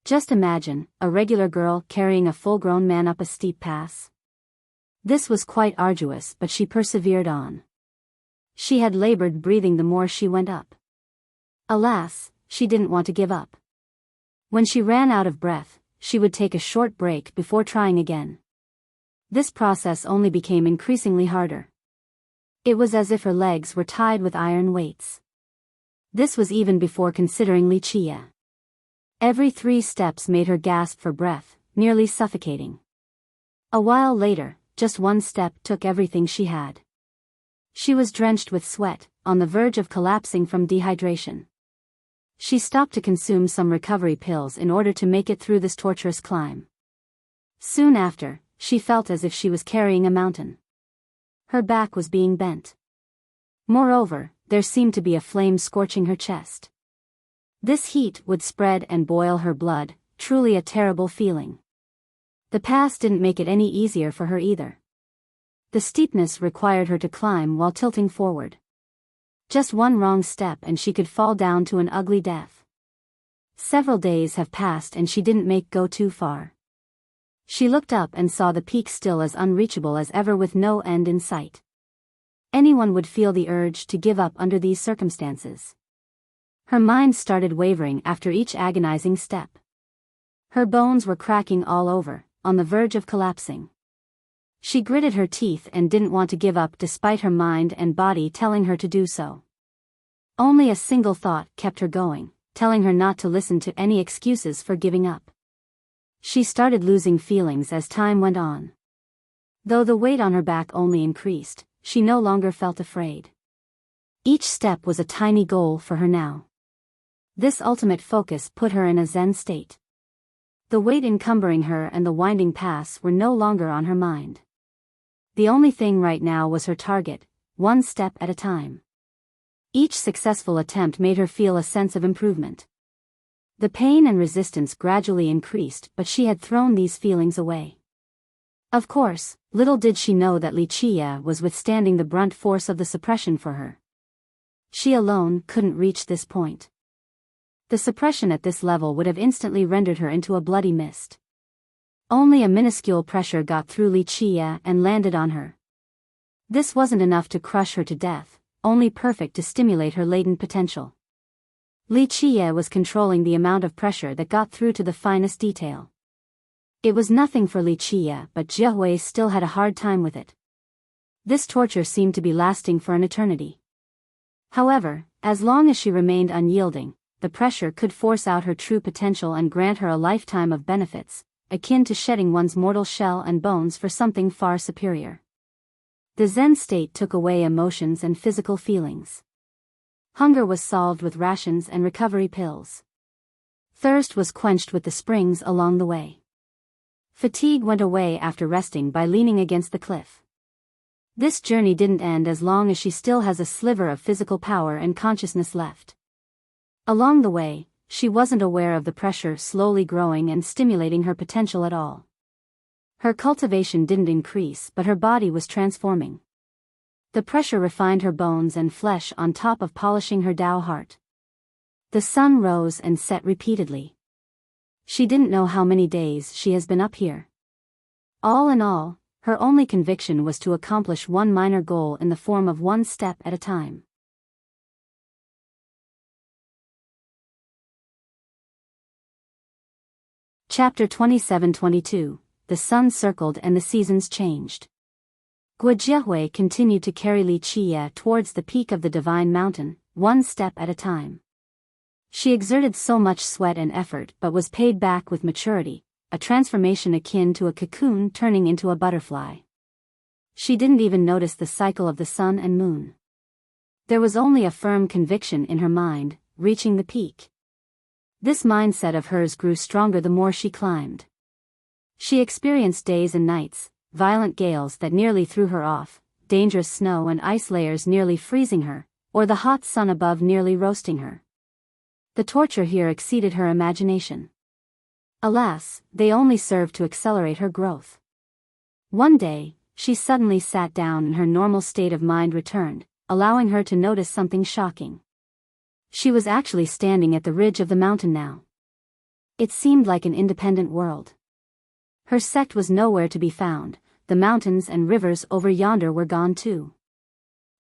Just imagine, a regular girl carrying a full-grown man up a steep pass. This was quite arduous, but she persevered on. She had labored breathing the more she went up. Alas, she didn't want to give up. When she ran out of breath, she would take a short break before trying again. This process only became increasingly harder. It was as if her legs were tied with iron weights. This was even before considering Li Qia. Every 3 steps made her gasp for breath, nearly suffocating. A while later, just one step took everything she had. She was drenched with sweat, on the verge of collapsing from dehydration. She stopped to consume some recovery pills in order to make it through this torturous climb. Soon after, she felt as if she was carrying a mountain. Her back was being bent. Moreover, there seemed to be a flame scorching her chest. This heat would spread and boil her blood, truly a terrible feeling. The pass didn't make it any easier for her either. The steepness required her to climb while tilting forward. Just one wrong step and she could fall down to an ugly death. Several days have passed and she didn't go too far. She looked up and saw the peak still as unreachable as ever with no end in sight. Anyone would feel the urge to give up under these circumstances. Her mind started wavering after each agonizing step. Her bones were cracking all over, on the verge of collapsing. She gritted her teeth and didn't want to give up despite her mind and body telling her to do so. Only a single thought kept her going, telling her not to listen to any excuses for giving up. She started losing feelings as time went on. Though the weight on her back only increased, she no longer felt afraid. Each step was a tiny goal for her now. This ultimate focus put her in a Zen state. The weight encumbering her and the winding pass were no longer on her mind. The only thing right now was her target, one step at a time. Each successful attempt made her feel a sense of improvement. The pain and resistance gradually increased, but she had thrown these feelings away. Of course, little did she know that Li Qia was withstanding the brunt force of the suppression for her. She alone couldn't reach this point. The suppression at this level would have instantly rendered her into a bloody mist. Only a minuscule pressure got through Li Qia and landed on her. This wasn't enough to crush her to death, only perfect to stimulate her latent potential. Li Qia was controlling the amount of pressure that got through to the finest detail. It was nothing for Li Qia, but Jiahui still had a hard time with it. This torture seemed to be lasting for an eternity. However, as long as she remained unyielding, the pressure could force out her true potential and grant her a lifetime of benefits, akin to shedding one's mortal shell and bones for something far superior. The Zen state took away emotions and physical feelings. Hunger was solved with rations and recovery pills. Thirst was quenched with the springs along the way. Fatigue went away after resting by leaning against the cliff. This journey didn't end as long as she still has a sliver of physical power and consciousness left. Along the way, she wasn't aware of the pressure slowly growing and stimulating her potential at all. Her cultivation didn't increase, but her body was transforming. The pressure refined her bones and flesh on top of polishing her Tao heart. The sun rose and set repeatedly. She didn't know how many days she has been up here. All in all, her only conviction was to accomplish one minor goal in the form of one step at a time. Chapter 27-22, The sun circled and the seasons changed. Guo continued to carry Li Qie towards the peak of the divine mountain, one step at a time. She exerted so much sweat and effort but was paid back with maturity, a transformation akin to a cocoon turning into a butterfly. She didn't even notice the cycle of the sun and moon. There was only a firm conviction in her mind, reaching the peak. This mindset of hers grew stronger the more she climbed. She experienced days and nights, violent gales that nearly threw her off, dangerous snow and ice layers nearly freezing her, or the hot sun above nearly roasting her. The torture here exceeded her imagination. Alas, they only served to accelerate her growth. One day, she suddenly sat down and her normal state of mind returned, allowing her to notice something shocking. She was actually standing at the ridge of the mountain now. It seemed like an independent world. Her sect was nowhere to be found, the mountains and rivers over yonder were gone too.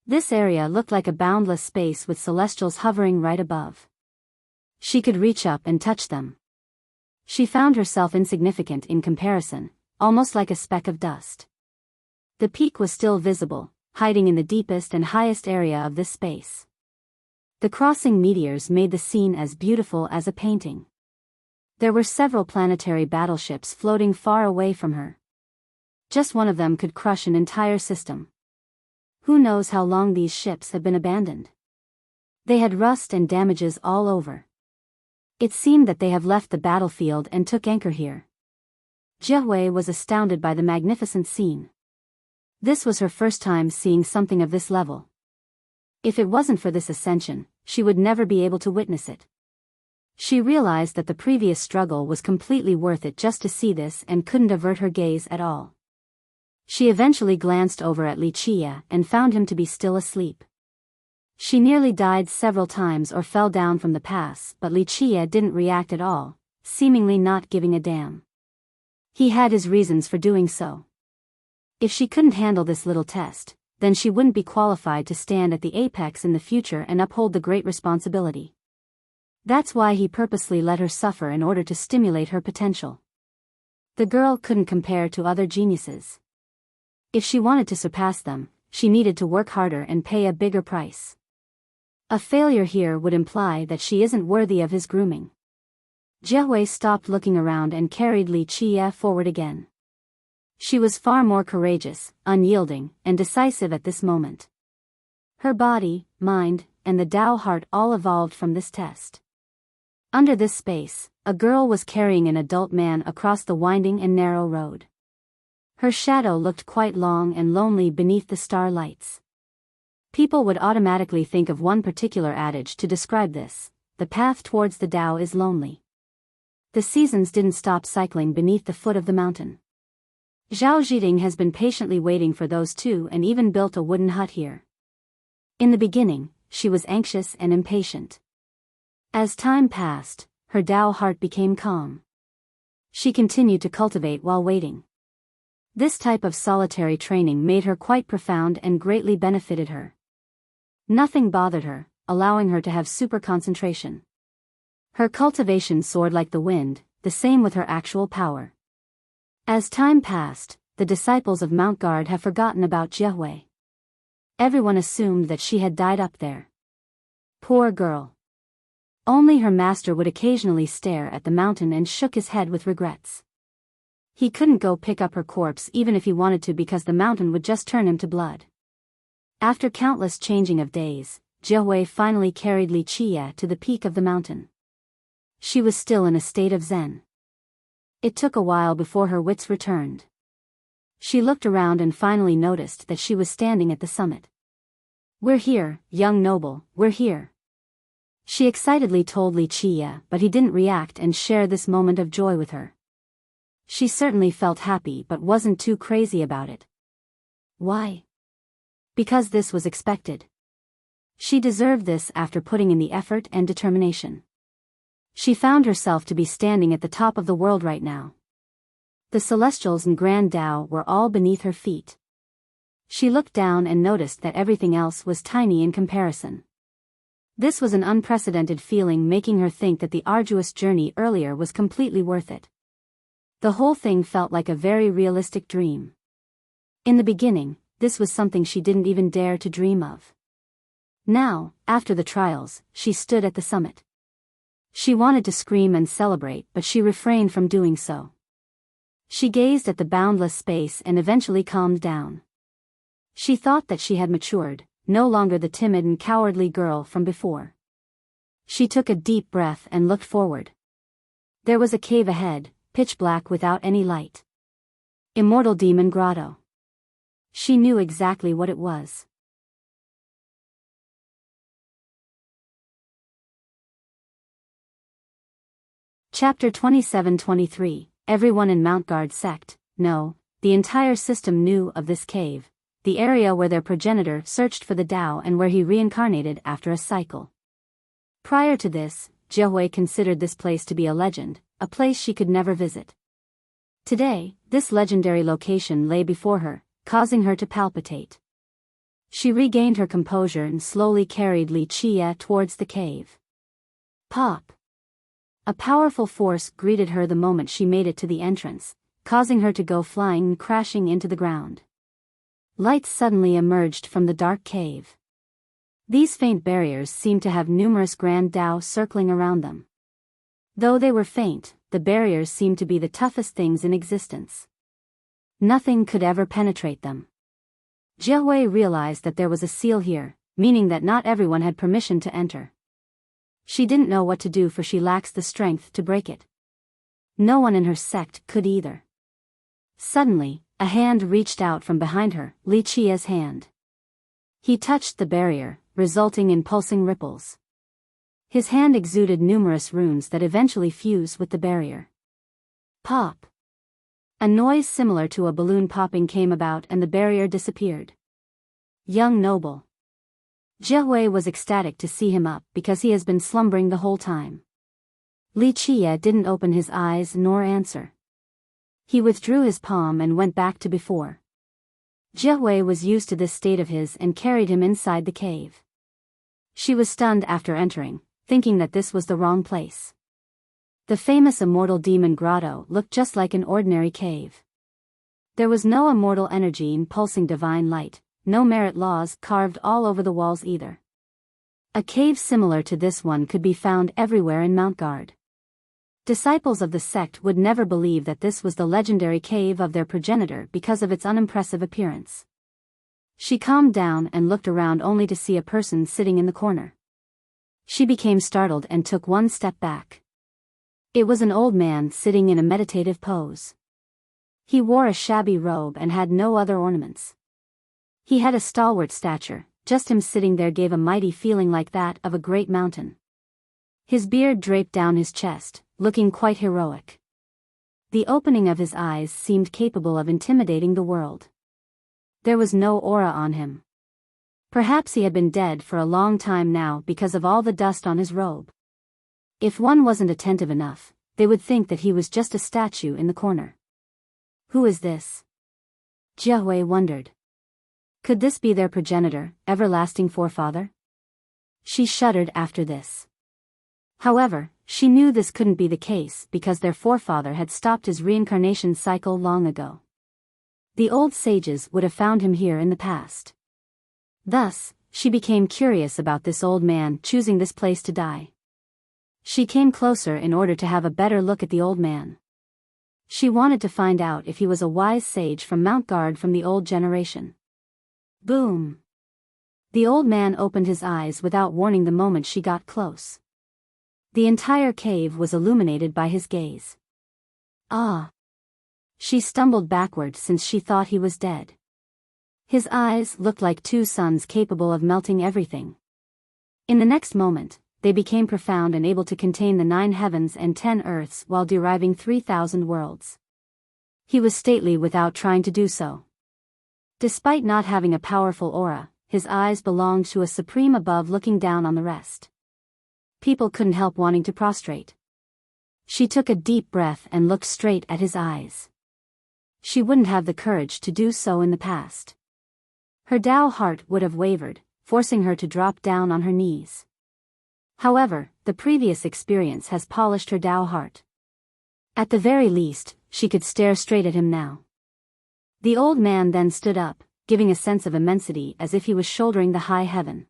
This area looked like a boundless space with celestials hovering right above. She could reach up and touch them. She found herself insignificant in comparison, almost like a speck of dust. The peak was still visible, hiding in the deepest and highest area of this space. The crossing meteors made the scene as beautiful as a painting. There were several planetary battleships floating far away from her. Just one of them could crush an entire system. Who knows how long these ships had been abandoned? They had rust and damages all over. It seemed that they have left the battlefield and took anchor here. Jie was astounded by the magnificent scene. This was her first time seeing something of this level. If it wasn't for this ascension, she would never be able to witness it. She realized that the previous struggle was completely worth it just to see this and couldn't avert her gaze at all. She eventually glanced over at Li Qie and found him to be still asleep. She nearly died several times or fell down from the pass, but Li Qie didn't react at all, seemingly not giving a damn. He had his reasons for doing so. If she couldn't handle this little test, then she wouldn't be qualified to stand at the apex in the future and uphold the great responsibility. That's why he purposely let her suffer in order to stimulate her potential. The girl couldn't compare to other geniuses. If she wanted to surpass them, she needed to work harder and pay a bigger price. A failure here would imply that she isn't worthy of his grooming. Jie stopped looking around and carried Li Qie forward again. She was far more courageous, unyielding, and decisive at this moment. Her body, mind, and the Tao heart all evolved from this test. Under this space, a girl was carrying an adult man across the winding and narrow road. Her shadow looked quite long and lonely beneath the starlights. People would automatically think of one particular adage to describe this: the path towards the Tao is lonely. The seasons didn't stop cycling beneath the foot of the mountain. Zhao Zhiding has been patiently waiting for those two and even built a wooden hut here. In the beginning, she was anxious and impatient. As time passed, her Tao heart became calm. She continued to cultivate while waiting. This type of solitary training made her quite profound and greatly benefited her. Nothing bothered her, allowing her to have super concentration. Her cultivation soared like the wind, the same with her actual power. As time passed, the disciples of Mount Guard have forgotten about Jie. Everyone assumed that she had died up there. Poor girl. Only her master would occasionally stare at the mountain and shook his head with regrets. He couldn't go pick up her corpse even if he wanted to because the mountain would just turn him to blood. After countless changing of days, Jie finally carried Li Qie to the peak of the mountain. She was still in a state of zen. It took a while before her wits returned. She looked around and finally noticed that she was standing at the summit. "We're here, young noble, we're here." She excitedly told Li Qie, but he didn't react and share this moment of joy with her. She certainly felt happy but wasn't too crazy about it. Why? Because this was expected. She deserved this after putting in the effort and determination. She found herself to be standing at the top of the world right now. The Celestials and Grand Tao were all beneath her feet. She looked down and noticed that everything else was tiny in comparison. This was an unprecedented feeling, making her think that the arduous journey earlier was completely worth it. The whole thing felt like a very realistic dream. In the beginning, this was something she didn't even dare to dream of. Now, after the trials, she stood at the summit. She wanted to scream and celebrate, but she refrained from doing so. She gazed at the boundless space and eventually calmed down. She thought that she had matured, no longer the timid and cowardly girl from before. She took a deep breath and looked forward. There was a cave ahead, pitch black without any light. Immortal Demon Grotto. She knew exactly what it was. Chapter 27-23. Everyone in Mount Guard sect, no, the entire system knew of this cave, the area where their progenitor searched for the Tao and where he reincarnated after a cycle. Prior to this, Jiahui considered this place to be a legend, a place she could never visit. Today, this legendary location lay before her, causing her to palpitate. She regained her composure and slowly carried Li Qie towards the cave. Pop! A powerful force greeted her the moment she made it to the entrance, causing her to go flying and crashing into the ground. Lights suddenly emerged from the dark cave. These faint barriers seemed to have numerous Grand Tao circling around them. Though they were faint, the barriers seemed to be the toughest things in existence. Nothing could ever penetrate them. Jiahui realized that there was a seal here, meaning that not everyone had permission to enter. She didn't know what to do, for she lacks the strength to break it. No one in her sect could either. Suddenly, a hand reached out from behind her, Li Qie's hand. He touched the barrier, resulting in pulsing ripples. His hand exuded numerous runes that eventually fused with the barrier. Pop! A noise similar to a balloon popping came about and the barrier disappeared. Young noble. Jiahui was ecstatic to see him up because he has been slumbering the whole time. Li Qie didn't open his eyes nor answer. He withdrew his palm and went back to before. Jiahui was used to this state of his and carried him inside the cave. She was stunned after entering, thinking that this was the wrong place. The famous Immortal Demon Grotto looked just like an ordinary cave. There was no immortal energy and pulsing divine light, no merit laws carved all over the walls either. A cave similar to this one could be found everywhere in Mount Guard. Disciples of the sect would never believe that this was the legendary cave of their progenitor because of its unimpressive appearance. She calmed down and looked around only to see a person sitting in the corner. She became startled and took one step back. It was an old man sitting in a meditative pose. He wore a shabby robe and had no other ornaments. He had a stalwart stature, just him sitting there gave a mighty feeling like that of a great mountain. His beard draped down his chest, looking quite heroic. The opening of his eyes seemed capable of intimidating the world. There was no aura on him. Perhaps he had been dead for a long time now because of all the dust on his robe. If one wasn't attentive enough, they would think that he was just a statue in the corner. Who is this? Jiahui wondered. Could this be their progenitor, everlasting forefather? She shuddered after this. However, she knew this couldn't be the case because their forefather had stopped his reincarnation cycle long ago. The old sages would have found him here in the past. Thus, she became curious about this old man choosing this place to die. She came closer in order to have a better look at the old man. She wanted to find out if he was a wise sage from Mount Guard from the old generation. Boom! The old man opened his eyes without warning the moment she got close. The entire cave was illuminated by his gaze. Ah! She stumbled backward since she thought he was dead. His eyes looked like two suns capable of melting everything. In the next moment, they became profound and able to contain the 9 heavens and 10 earths while deriving 3,000 worlds. He was stately without trying to do so. Despite not having a powerful aura, his eyes belonged to a supreme above looking down on the rest. People couldn't help wanting to prostrate. She took a deep breath and looked straight at his eyes. She wouldn't have the courage to do so in the past. Her Tao heart would have wavered, forcing her to drop down on her knees. However, the previous experience has polished her Tao heart. At the very least, she could stare straight at him now. The old man then stood up, giving a sense of immensity as if he was shouldering the high heaven.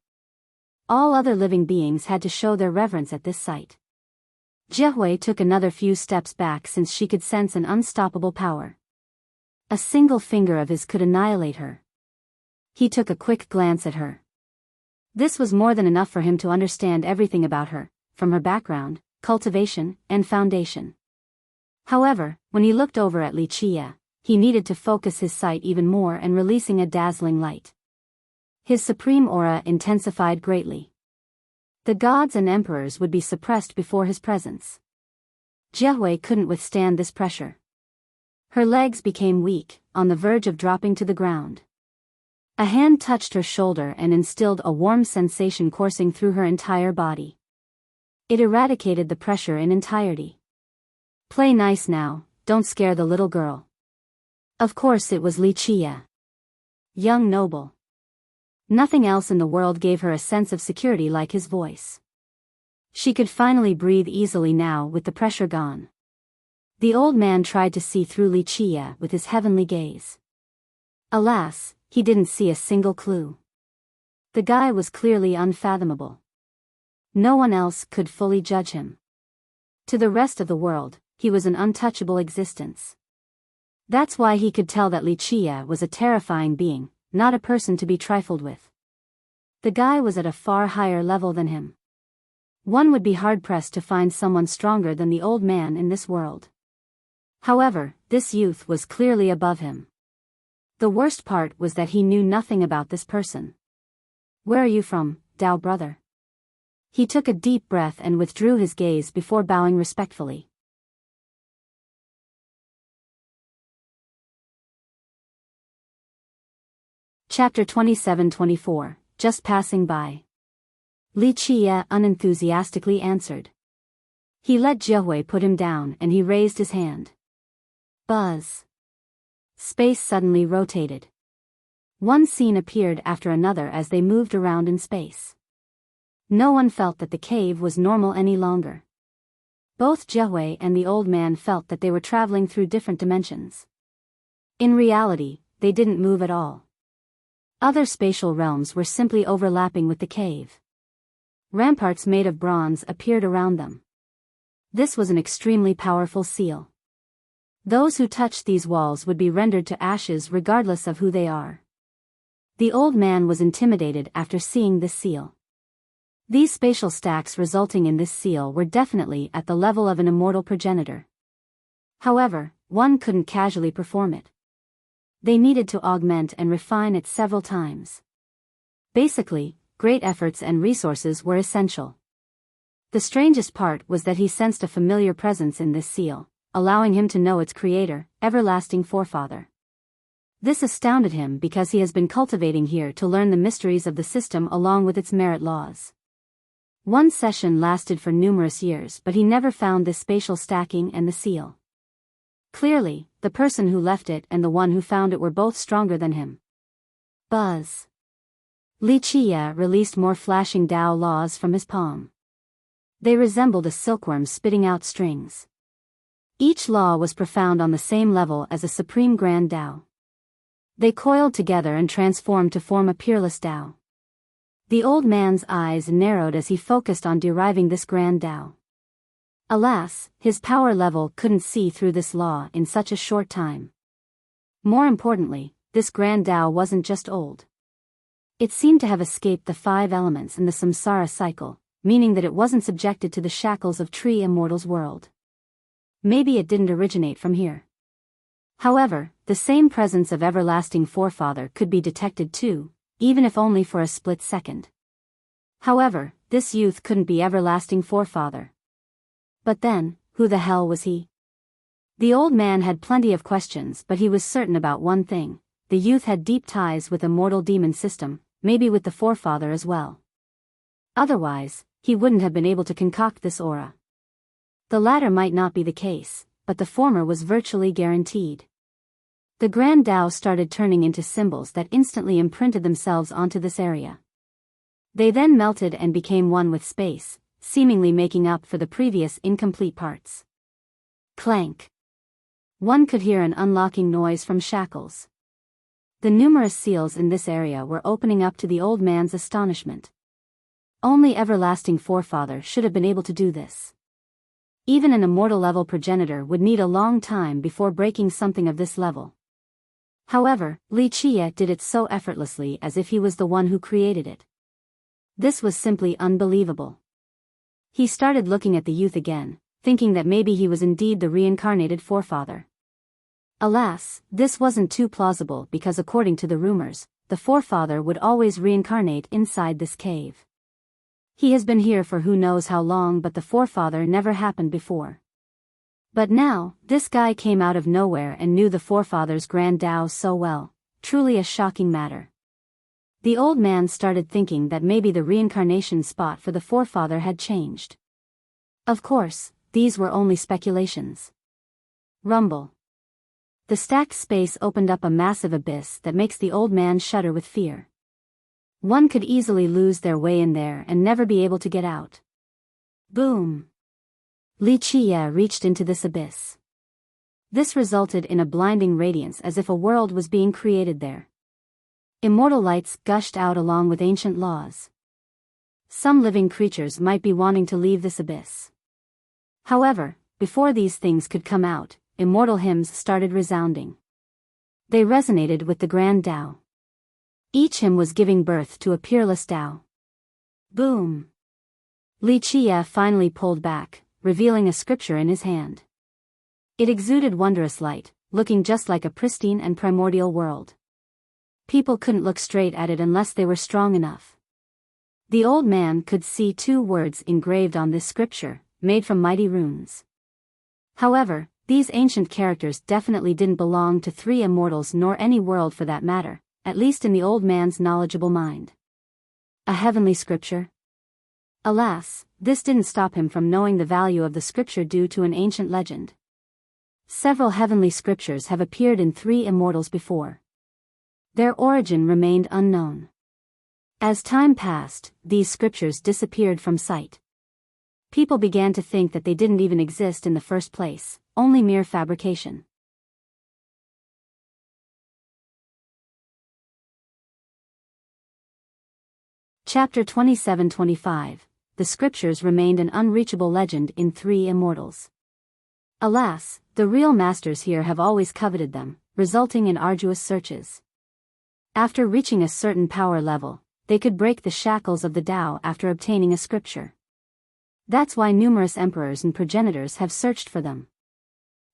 All other living beings had to show their reverence at this sight. Jiehui took another few steps back since she could sense an unstoppable power. A single finger of his could annihilate her. He took a quick glance at her. This was more than enough for him to understand everything about her, from her background, cultivation, and foundation. However, when he looked over at Wuxia, he needed to focus his sight even more and releasing a dazzling light. His supreme aura intensified greatly. The gods and emperors would be suppressed before his presence. Jiehui couldn't withstand this pressure. Her legs became weak, on the verge of dropping to the ground. A hand touched her shoulder and instilled a warm sensation coursing through her entire body. It eradicated the pressure in entirety. "Play nice now, don't scare the little girl." Of course it was Wuxia. Young noble. Nothing else in the world gave her a sense of security like his voice. She could finally breathe easily now with the pressure gone. The old man tried to see through Wuxia with his heavenly gaze. Alas, he didn't see a single clue. The guy was clearly unfathomable. No one else could fully judge him. To the rest of the world, he was an untouchable existence. That's why he could tell that Wuxia was a terrifying being, not a person to be trifled with. The guy was at a far higher level than him. One would be hard-pressed to find someone stronger than the old man in this world. However, this youth was clearly above him. The worst part was that he knew nothing about this person. "Where are you from, Tao brother?" He took a deep breath and withdrew his gaze before bowing respectfully. Chapter 27-24, Just Passing By. Wuxia unenthusiastically answered. He let Jiehui put him down and he raised his hand. Buzz. Space suddenly rotated. One scene appeared after another as they moved around in space. No one felt that the cave was normal any longer. Both Jiehui and the old man felt that they were traveling through different dimensions. In reality, they didn't move at all. Other spatial realms were simply overlapping with the cave. Ramparts made of bronze appeared around them. This was an extremely powerful seal. Those who touched these walls would be rendered to ashes regardless of who they are. The old man was intimidated after seeing this seal. These spatial stacks resulting in this seal were definitely at the level of an immortal progenitor. However, one couldn't casually perform it. They needed to augment and refine it several times. Basically, great efforts and resources were essential. The strangest part was that he sensed a familiar presence in this seal, allowing him to know its creator, everlasting forefather. This astounded him because he has been cultivating here to learn the mysteries of the system along with its merit laws. One session lasted for numerous years, but he never found this spatial stacking and the seal. Clearly, the person who left it and the one who found it were both stronger than him. Buzz. Wuxia released more flashing Tao laws from his palm. They resembled a silkworm spitting out strings. Each law was profound on the same level as a supreme grand Tao. They coiled together and transformed to form a peerless Tao. The old man's eyes narrowed as he focused on deriving this grand Tao. Alas, his power level couldn't see through this law in such a short time. More importantly, this grand Tao wasn't just old. It seemed to have escaped the 5 elements in the samsara cycle, meaning that it wasn't subjected to the shackles of Tree Immortal's world. Maybe it didn't originate from here. However, the same presence of everlasting forefather could be detected too, even if only for a split second. However, this youth couldn't be everlasting forefather. But then, who the hell was he? The old man had plenty of questions, but he was certain about one thing: the youth had deep ties with a mortal demon system, maybe with the forefather as well. Otherwise, he wouldn't have been able to concoct this aura. The latter might not be the case, but the former was virtually guaranteed. The Grand Tao started turning into symbols that instantly imprinted themselves onto this area. They then melted and became one with space, seemingly making up for the previous incomplete parts. Clank. One could hear an unlocking noise from shackles. The numerous seals in this area were opening up to the old man's astonishment. Only everlasting forefather should have been able to do this. Even an immortal level progenitor would need a long time before breaking something of this level. However, Li Qie did it so effortlessly, as if he was the one who created it. This was simply unbelievable. He started looking at the youth again, thinking that maybe he was indeed the reincarnated forefather. Alas, this wasn't too plausible, because according to the rumors, the forefather would always reincarnate inside this cave. He has been here for who knows how long, but the forefather never happened before. But now, this guy came out of nowhere and knew the forefather's Grand Tao so well. Truly a shocking matter. The old man started thinking that maybe the reincarnation spot for the forefather had changed. Of course, these were only speculations. Rumble. The stacked space opened up a massive abyss that makes the old man shudder with fear. One could easily lose their way in there and never be able to get out. Boom. Li Qie reached into this abyss. This resulted in a blinding radiance, as if a world was being created there. Immortal lights gushed out along with ancient laws. Some living creatures might be wanting to leave this abyss. However, before these things could come out, immortal hymns started resounding. They resonated with the Grand Tao. Each hymn was giving birth to a peerless Tao. Boom! Li Qie finally pulled back, revealing a scripture in his hand. It exuded wondrous light, looking just like a pristine and primordial world. People couldn't look straight at it unless they were strong enough. The old man could see 2 words engraved on this scripture, made from mighty runes. However, these ancient characters definitely didn't belong to 3 immortals, nor any world for that matter, at least in the old man's knowledgeable mind. A heavenly scripture? Alas, this didn't stop him from knowing the value of the scripture due to an ancient legend. Several heavenly scriptures have appeared in 3 immortals before. Their origin remained unknown. As time passed, these scriptures disappeared from sight. People began to think that they didn't even exist in the first place, only mere fabrication. Chapter 27-25. The scriptures remained an unreachable legend in 3 immortals. Alas, the real masters here have always coveted them, resulting in arduous searches. After reaching a certain power level, they could break the shackles of the Tao after obtaining a scripture. That's why numerous emperors and progenitors have searched for them.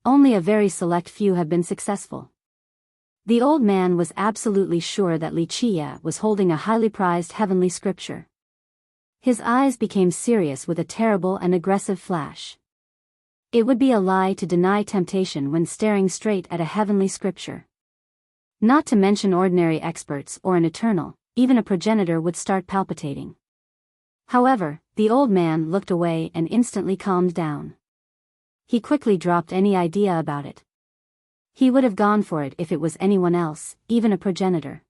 Only a very select few have been successful. The old man was absolutely sure that Li Qie was holding a highly prized heavenly scripture. His eyes became serious with a terrible and aggressive flash. It would be a lie to deny temptation when staring straight at a heavenly scripture. Not to mention ordinary experts or an eternal, even a progenitor would start palpitating. However, the old man looked away and instantly calmed down. He quickly dropped any idea about it. He would have gone for it if it was anyone else, even a progenitor.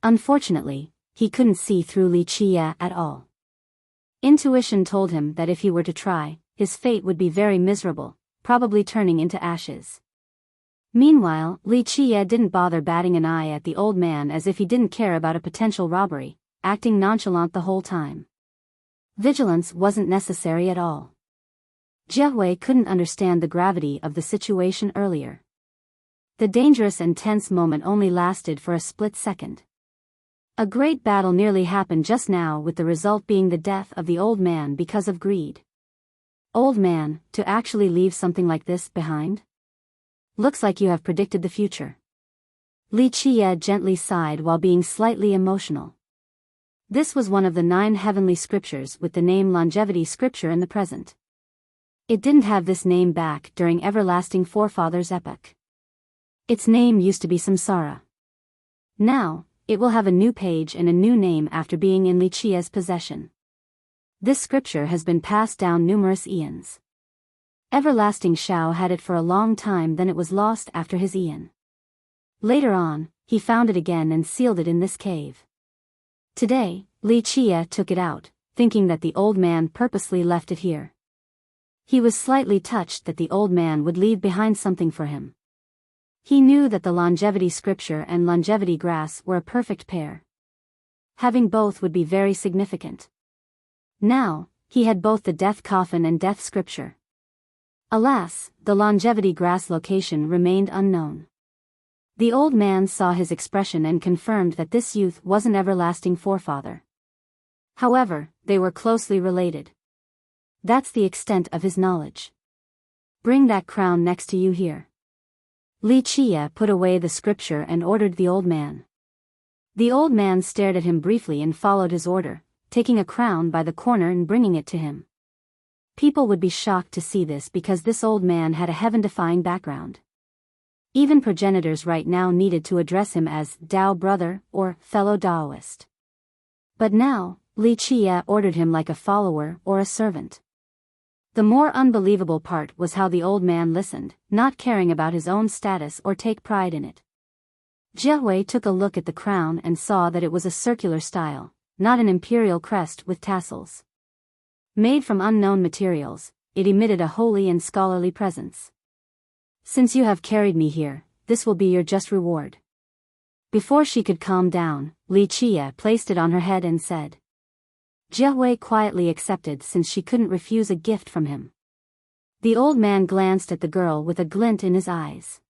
Unfortunately, he couldn't see through Li Qie at all. Intuition told him that if he were to try, his fate would be very miserable, probably turning into ashes. Meanwhile, Li Qie didn't bother batting an eye at the old man, as if he didn't care about a potential robbery, acting nonchalant the whole time. Vigilance wasn't necessary at all. Jiehui couldn't understand the gravity of the situation earlier. The dangerous and tense moment only lasted for a split second. A great battle nearly happened just now, with the result being the death of the old man because of greed. Old man, to actually leave something like this behind? Looks like you have predicted the future. Li Qie gently sighed while being slightly emotional. This was one of the 9 heavenly scriptures with the name Longevity Scripture in the present. It didn't have this name back during Everlasting Forefathers' epoch. Its name used to be Samsara. Now, it will have a new page and a new name after being in Wuxia's possession. This scripture has been passed down numerous eons. Everlasting Shao had it for a long time, then it was lost after his eon. Later on, he found it again and sealed it in this cave. Today, Wuxia took it out, thinking that the old man purposely left it here. He was slightly touched that the old man would leave behind something for him. He knew that the longevity scripture and longevity grass were a perfect pair. Having both would be very significant. Now, he had both the death coffin and death scripture. Alas, the longevity grass location remained unknown. The old man saw his expression and confirmed that this youth was an everlasting forefather. However, they were closely related. That's the extent of his knowledge. Bring that crown next to you here. Wuxia put away the scripture and ordered the old man. The old man stared at him briefly and followed his order, taking a crown by the corner and bringing it to him. People would be shocked to see this because this old man had a heaven-defying background. Even progenitors right now needed to address him as Dao brother or fellow Daoist. But now, Wuxia ordered him like a follower or a servant. The more unbelievable part was how the old man listened, not caring about his own status or take pride in it. Jiahui took a look at the crown and saw that it was a circular style, not an imperial crest with tassels. Made from unknown materials, it emitted a holy and scholarly presence. Since you have carried me here, this will be your just reward. Before she could calm down, Wuxia placed it on her head and said. Jiahui quietly accepted since she couldn't refuse a gift from him. The old man glanced at the girl with a glint in his eyes.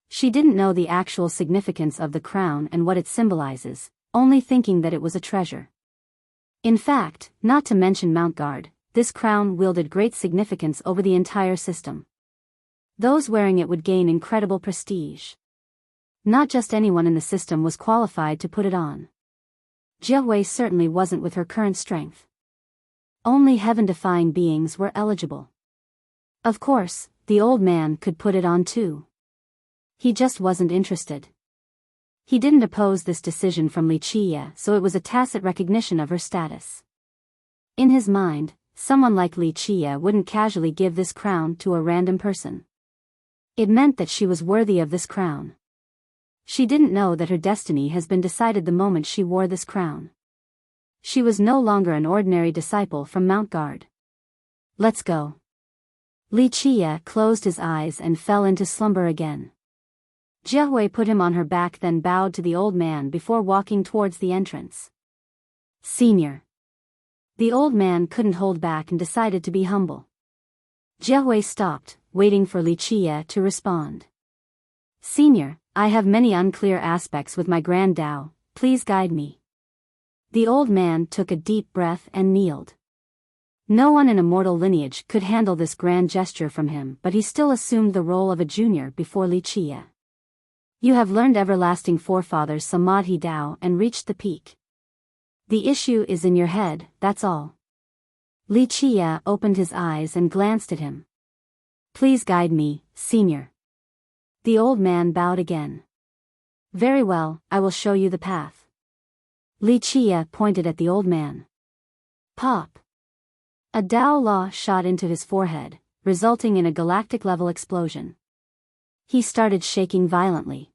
She didn't know the actual significance of the crown and what it symbolizes, only thinking that it was a treasure. In fact, not to mention Mount Guard, this crown wielded great significance over the entire system. Those wearing it would gain incredible prestige. Not just anyone in the system was qualified to put it on. Jiahui certainly wasn't with her current strength. Only heaven-defying beings were eligible. Of course, the old man could put it on too. He just wasn't interested. He didn't oppose this decision from Wuxia, so it was a tacit recognition of her status. In his mind, someone like Wuxia wouldn't casually give this crown to a random person. It meant that she was worthy of this crown. She didn't know that her destiny has been decided the moment she wore this crown. She was no longer an ordinary disciple from Mount Guard. Let's go. Wuxia closed his eyes and fell into slumber again. Jiahui put him on her back, then bowed to the old man before walking towards the entrance. Senior. The old man couldn't hold back and decided to be humble. Jiahui stopped, waiting for Wuxia to respond. Senior, I have many unclear aspects with my grand Dao, please guide me. The old man took a deep breath and kneeled. No one in a mortal lineage could handle this grand gesture from him, but he still assumed the role of a junior before Wuxia. You have learned everlasting forefathers Samadhi Dao and reached the peak. The issue is in your head, that's all. Wuxia opened his eyes and glanced at him. Please guide me, senior. The old man bowed again. Very well, I will show you the path. Wuxia pointed at the old man. Pop. A Dao law shot into his forehead, resulting in a galactic-level explosion. He started shaking violently.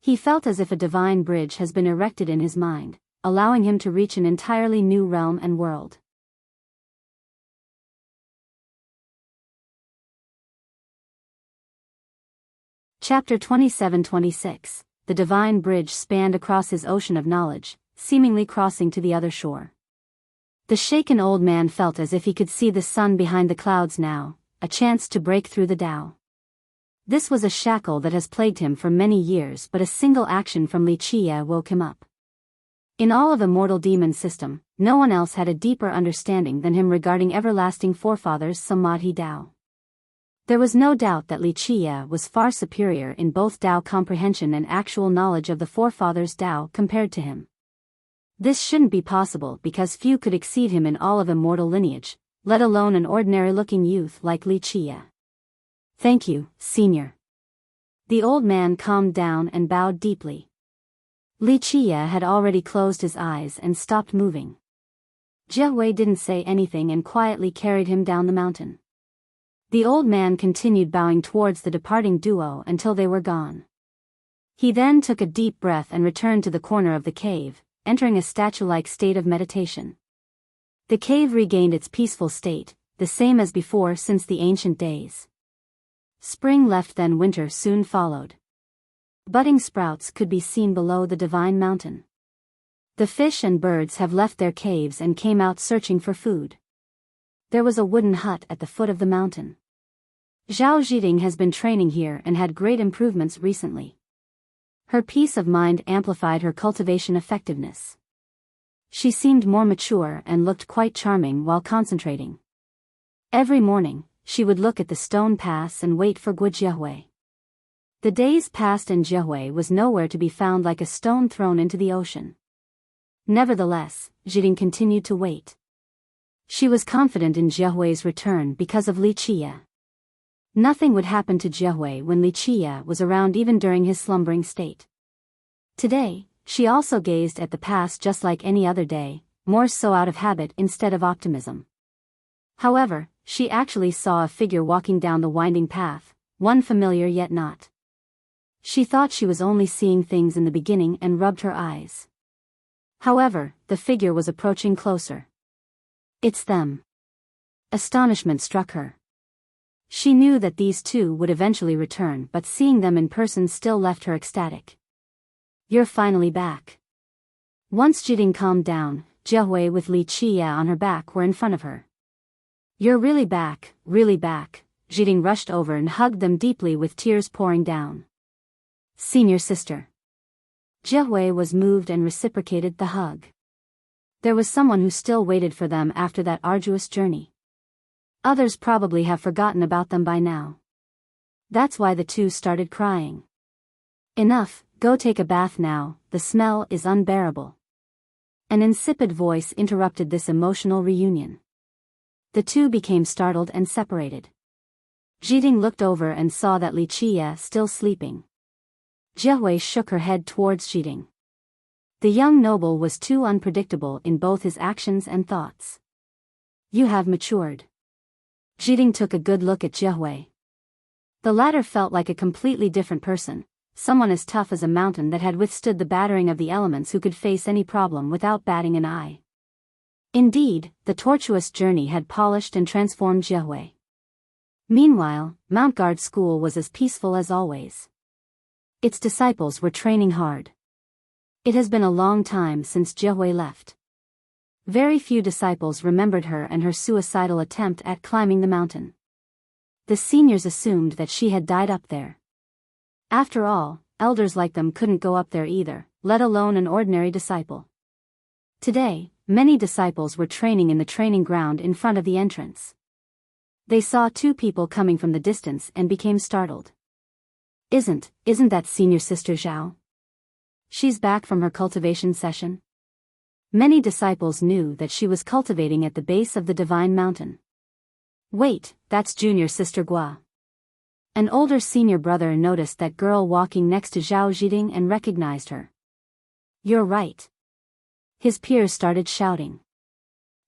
He felt as if a divine bridge has been erected in his mind, allowing him to reach an entirely new realm and world. Chapter 27-26. The divine bridge spanned across his ocean of knowledge, seemingly crossing to the other shore. The shaken old man felt as if he could see the sun behind the clouds now, a chance to break through the Tao. This was a shackle that has plagued him for many years, but a single action from Wuxia woke him up. In all of the mortal demon system, no one else had a deeper understanding than him regarding everlasting forefathers Samadhi Dao. There was no doubt that Wuxia was far superior in both Dao comprehension and actual knowledge of the forefathers' Dao compared to him. This shouldn't be possible because few could exceed him in all of immortal lineage, let alone an ordinary-looking youth like Li Qia. Thank you, senior. The old man calmed down and bowed deeply. Li Qia had already closed his eyes and stopped moving. Jie Hui didn't say anything and quietly carried him down the mountain. The old man continued bowing towards the departing duo until they were gone. He then took a deep breath and returned to the corner of the cave, entering a statue-like state of meditation. The cave regained its peaceful state, the same as before since the ancient days. Spring left, then winter soon followed. Budding sprouts could be seen below the divine mountain. The fish and birds have left their caves and came out searching for food. There was a wooden hut at the foot of the mountain. Zhao Zhiding has been training here and had great improvements recently. Her peace of mind amplified her cultivation effectiveness. She seemed more mature and looked quite charming while concentrating. Every morning, she would look at the stone pass and wait for Jie Hui. The days passed and Jie Hui was nowhere to be found, like a stone thrown into the ocean. Nevertheless, Zhiding continued to wait. She was confident in Jie Hui's return because of Li Qia. Nothing would happen to Jie Hui when Li Qia was around, even during his slumbering state. Today, she also gazed at the past just like any other day, more so out of habit instead of optimism. However, she actually saw a figure walking down the winding path, one familiar yet not. She thought she was only seeing things in the beginning and rubbed her eyes. However, the figure was approaching closer. It's them. Astonishment struck her. She knew that these two would eventually return, but seeing them in person still left her ecstatic. You're finally back. Once Zhiding calmed down, Jie Hui with Li Qia on her back were in front of her. You're really back, really back. Zhiding rushed over and hugged them deeply with tears pouring down. Senior sister. Jie Hui was moved and reciprocated the hug. There was someone who still waited for them after that arduous journey. Others probably have forgotten about them by now. That's why the two started crying. Enough, go take a bath now, the smell is unbearable. An insipid voice interrupted this emotional reunion. The two became startled and separated. Zhiding looked over and saw that Li Qia still sleeping. Jie Hui shook her head towards Zhiding. The young noble was too unpredictable in both his actions and thoughts. You have matured. Zhiding took a good look at Jie Hui. The latter felt like a completely different person, someone as tough as a mountain that had withstood the battering of the elements, who could face any problem without batting an eye. Indeed, the tortuous journey had polished and transformed Jie Hui. Meanwhile, Mount Guard School was as peaceful as always. Its disciples were training hard. It has been a long time since Jie Hui left. Very few disciples remembered her and her suicidal attempt at climbing the mountain. The seniors assumed that she had died up there. After all, elders like them couldn't go up there either, let alone an ordinary disciple. Today, many disciples were training in the training ground in front of the entrance. They saw two people coming from the distance and became startled. Isn't that senior sister Zhao? She's back from her cultivation session? Many disciples knew that she was cultivating at the base of the divine mountain. Wait, that's junior sister Gua. An older senior brother noticed that girl walking next to Zhao Zhiding and recognized her. You're right. His peers started shouting.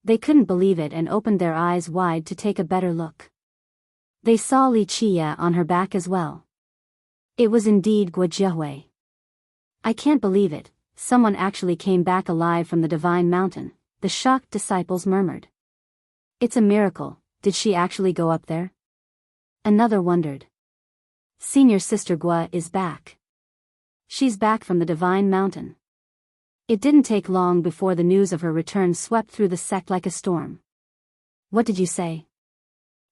They couldn't believe it and opened their eyes wide to take a better look. They saw Li Qia on her back as well. It was indeed Jie Hui. I can't believe it, someone actually came back alive from the divine mountain, the shocked disciples murmured. It's a miracle, did she actually go up there? Another wondered. Senior sister Gua is back. She's back from the divine mountain. It didn't take long before the news of her return swept through the sect like a storm. What did you say?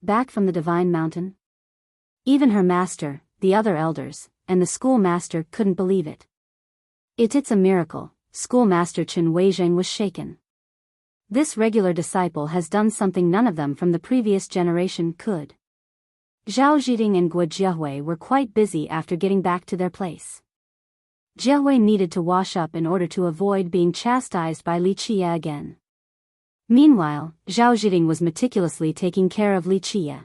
Back from the divine mountain? Even her master, the other elders, and the schoolmaster couldn't believe it. It's a miracle, schoolmaster Chen Weizheng was shaken. This regular disciple has done something none of them from the previous generation could. Zhao Zhiding and Jie Hui were quite busy after getting back to their place. Jie Hui needed to wash up in order to avoid being chastised by Li Qia again. Meanwhile, Zhao Zhiding was meticulously taking care of Li Qie.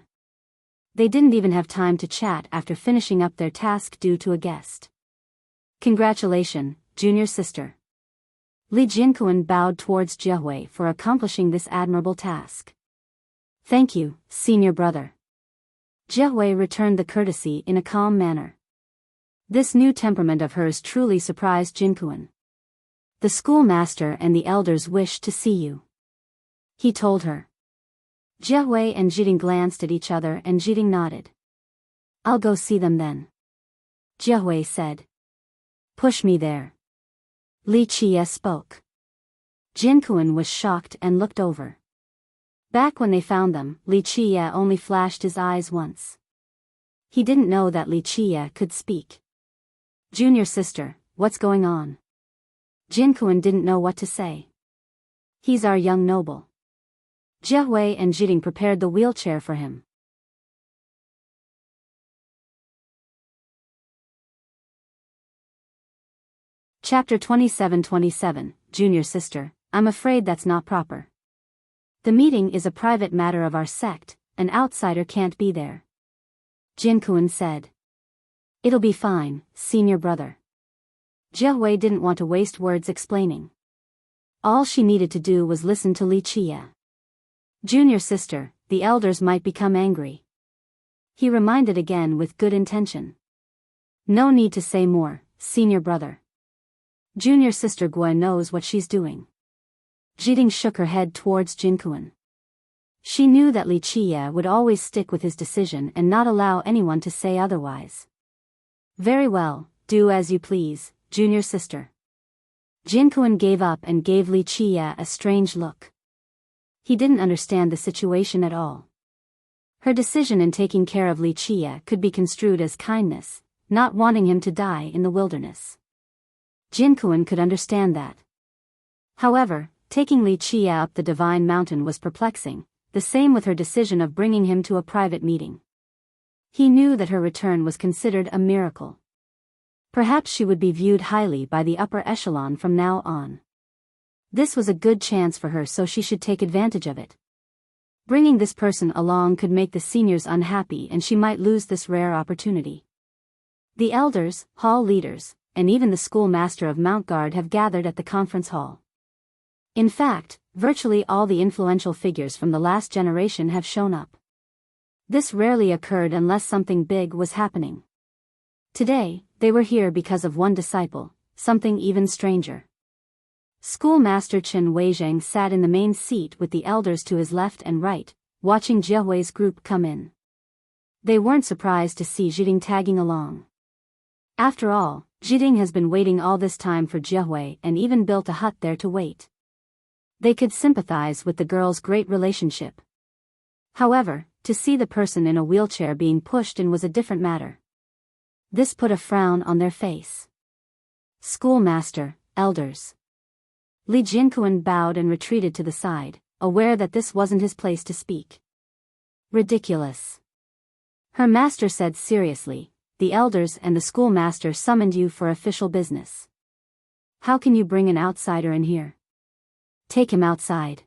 They didn't even have time to chat after finishing up their task due to a guest. Congratulations, junior sister. Li Jinquan bowed towards Jiehui for accomplishing this admirable task. Thank you, senior brother. Jiehui returned the courtesy in a calm manner. This new temperament of hers truly surprised Jinquan. The schoolmaster and the elders wish to see you, he told her. Jiehui and Zhiding glanced at each other and Zhiding nodded. I'll go see them then, Jiehui said. Push me there. Li Qie spoke. Jinquan was shocked and looked over. Back when they found them, Li Qie only flashed his eyes once. He didn't know that Li Qie could speak. Junior sister, what's going on? Jinquan didn't know what to say. He's our young noble. Jiehui and Zhiding prepared the wheelchair for him. Chapter 27:27, Junior sister, I'm afraid that's not proper. The meeting is a private matter of our sect, an outsider can't be there. Jinquan said. It'll be fine, senior brother. Jiehui didn't want to waste words explaining. All she needed to do was listen to Li Qie. Junior sister, the elders might become angry. He reminded again with good intention. No need to say more, senior brother. Junior sister Gui knows what she's doing. Zhiding shook her head towards Jinquan. She knew that Li Qie would always stick with his decision and not allow anyone to say otherwise. Very well, do as you please, junior sister. Jinquan gave up and gave Li Qie a strange look. He didn't understand the situation at all. Her decision in taking care of Li Qie could be construed as kindness, not wanting him to die in the wilderness. Jinquan could understand that. However, taking Li Qie up the divine mountain was perplexing, the same with her decision of bringing him to a private meeting. He knew that her return was considered a miracle. Perhaps she would be viewed highly by the upper echelon from now on. This was a good chance for her, so she should take advantage of it. Bringing this person along could make the seniors unhappy and she might lose this rare opportunity. The elders, hall leaders, and even the schoolmaster of Mount Guard have gathered at the conference hall. In fact, virtually all the influential figures from the last generation have shown up. This rarely occurred unless something big was happening. Today, they were here because of one disciple, something even stranger. Schoolmaster Chen Weizhang sat in the main seat with the elders to his left and right, watching Jiehui's group come in. They weren't surprised to see Zhiding tagging along. After all, Zhiding has been waiting all this time for Jiehui and even built a hut there to wait. They could sympathize with the girl's great relationship. However, to see the person in a wheelchair being pushed in was a different matter. This put a frown on their face. Schoolmaster, elders. Li Jinquan bowed and retreated to the side, aware that this wasn't his place to speak. Ridiculous. Her master said seriously, the elders and the schoolmaster summoned you for official business. How can you bring an outsider in here? Take him outside.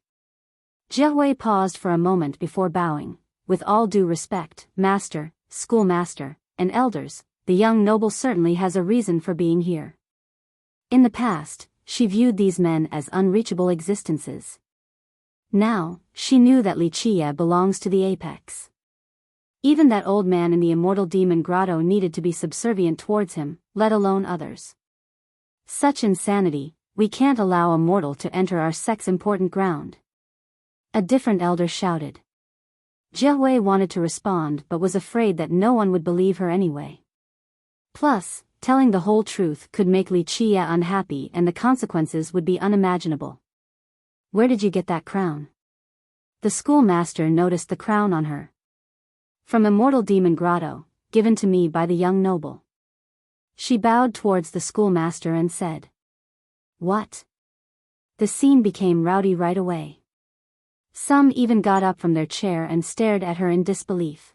Jiehui paused for a moment before bowing. With all due respect, master, schoolmaster, and elders, the young noble certainly has a reason for being here. In the past, she viewed these men as unreachable existences. Now, she knew that Li Qie belongs to the apex. Even that old man in the immortal demon grotto needed to be subservient towards him, let alone others. Such insanity, we can't allow a mortal to enter our sect's important ground. A different elder shouted. Jiehui wanted to respond but was afraid that no one would believe her anyway. Plus, telling the whole truth could make Li Qie unhappy and the consequences would be unimaginable. Where did you get that crown? The schoolmaster noticed the crown on her. From Immortal Demon Grotto, given to me by the young noble. She bowed towards the schoolmaster and said. What? The scene became rowdy right away. Some even got up from their chair and stared at her in disbelief.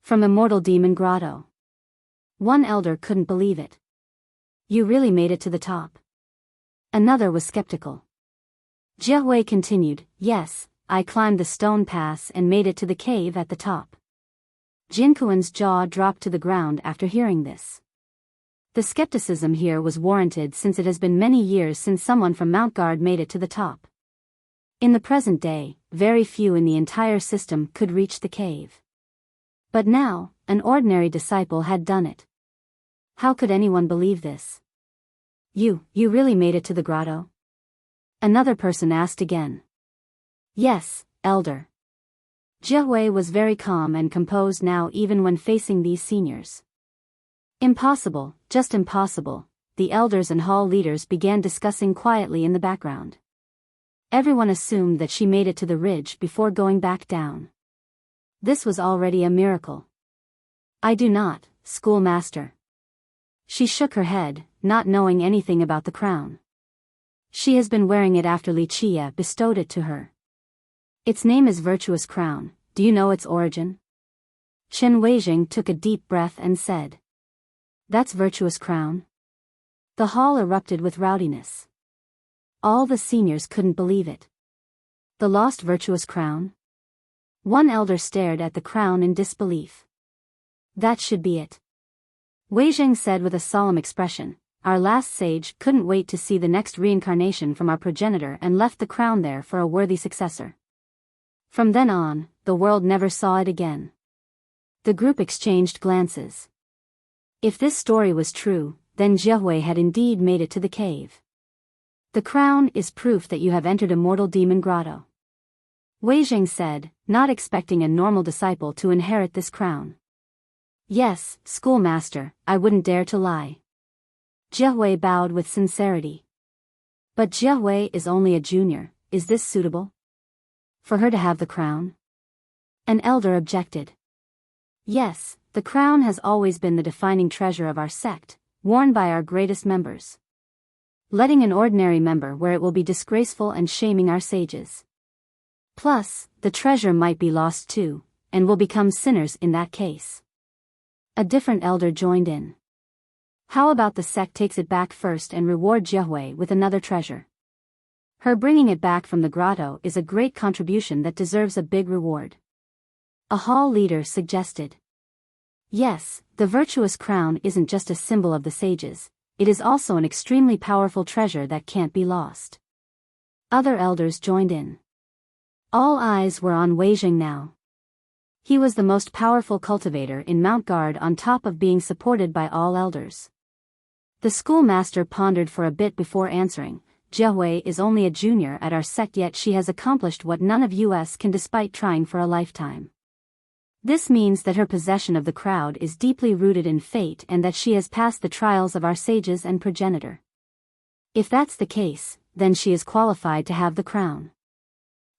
From Immortal Demon Grotto. One elder couldn't believe it. You really made it to the top. Another was skeptical. Jie continued, yes, I climbed the stone pass and made it to the cave at the top. Jinquan's jaw dropped to the ground after hearing this. The skepticism here was warranted since it has been many years since someone from Mount Guard made it to the top. In the present day, very few in the entire system could reach the cave. But now, an ordinary disciple had done it. How could anyone believe this? You really made it to the grotto? Another person asked again. Yes, elder. Jie was very calm and composed now even when facing these seniors. Impossible, just impossible, the elders and hall leaders began discussing quietly in the background. Everyone assumed that she made it to the ridge before going back down. This was already a miracle. I do not, schoolmaster. She shook her head, not knowing anything about the crown. She has been wearing it after Wuxia bestowed it to her. Its name is Virtuous Crown, do you know its origin? Chen Weijing took a deep breath and said. That's Virtuous Crown? The hall erupted with rowdiness. All the seniors couldn't believe it. The lost Virtuous Crown? One elder stared at the crown in disbelief. That should be it. Weijing said with a solemn expression, our last sage couldn't wait to see the next reincarnation from our progenitor and left the crown there for a worthy successor. From then on, the world never saw it again. The group exchanged glances. If this story was true, then Jie had indeed made it to the cave. The crown is proof that you have entered Immortal Demon Grotto. Weijing said, not expecting a normal disciple to inherit this crown. Yes, schoolmaster, I wouldn't dare to lie. Jie bowed with sincerity. But Jie is only a junior, is this suitable? For her to have the crown? An elder objected. Yes, the crown has always been the defining treasure of our sect, worn by our greatest members. Letting an ordinary member wear it will be disgraceful and shaming our sages. Plus, the treasure might be lost too, and will become sinners in that case. A different elder joined in. How about the sect takes it back first and reward Jie with another treasure? Her bringing it back from the grotto is a great contribution that deserves a big reward. A hall leader suggested. Yes, the Virtuous Crown isn't just a symbol of the sages, it is also an extremely powerful treasure that can't be lost. Other elders joined in. All eyes were on Weijing now. He was the most powerful cultivator in Mount Guard on top of being supported by all elders. The schoolmaster pondered for a bit before answering, Jie is only a junior at our sect yet she has accomplished what none of us can despite trying for a lifetime. This means that her possession of the crowd is deeply rooted in fate and that she has passed the trials of our sages and progenitor. If that's the case, then she is qualified to have the crown.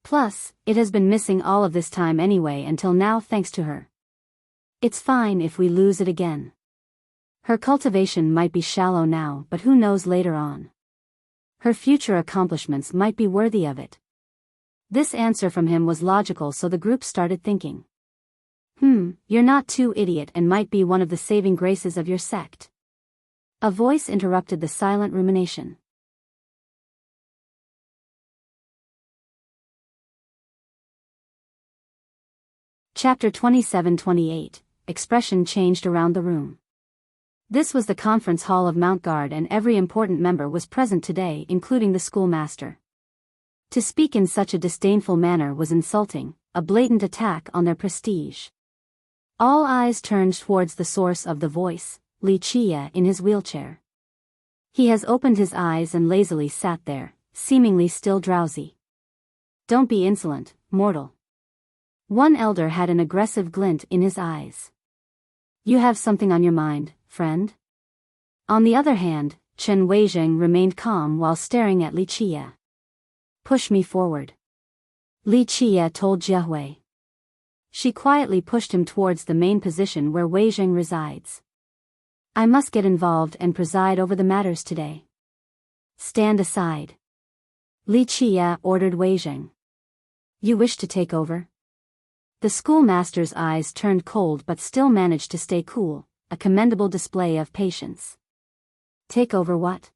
Plus, it has been missing all of this time anyway until now thanks to her. It's fine if we lose it again. Her cultivation might be shallow now but who knows later on. Her future accomplishments might be worthy of it. This answer from him was logical so the group started thinking. You're not too idiot and might be one of the saving graces of your sect. A voice interrupted the silent rumination. Chapter 27-28, expression changed around the room. This was the conference hall of Mount Guard and every important member was present today including the schoolmaster. To speak in such a disdainful manner was insulting, a blatant attack on their prestige. All eyes turned towards the source of the voice, Wuxia in his wheelchair. He has opened his eyes and lazily sat there, seemingly still drowsy. Don't be insolent, mortal. One elder had an aggressive glint in his eyes. You have something on your mind, friend? On the other hand, Chen Weijing remained calm while staring at Wuxia. Push me forward. Wuxia told Jie. She quietly pushed him towards the main position where Weijing resides. I must get involved and preside over the matters today. Stand aside. Wuxia ordered Weijing. You wish to take over? The schoolmaster's eyes turned cold but still managed to stay cool, a commendable display of patience. Take over what?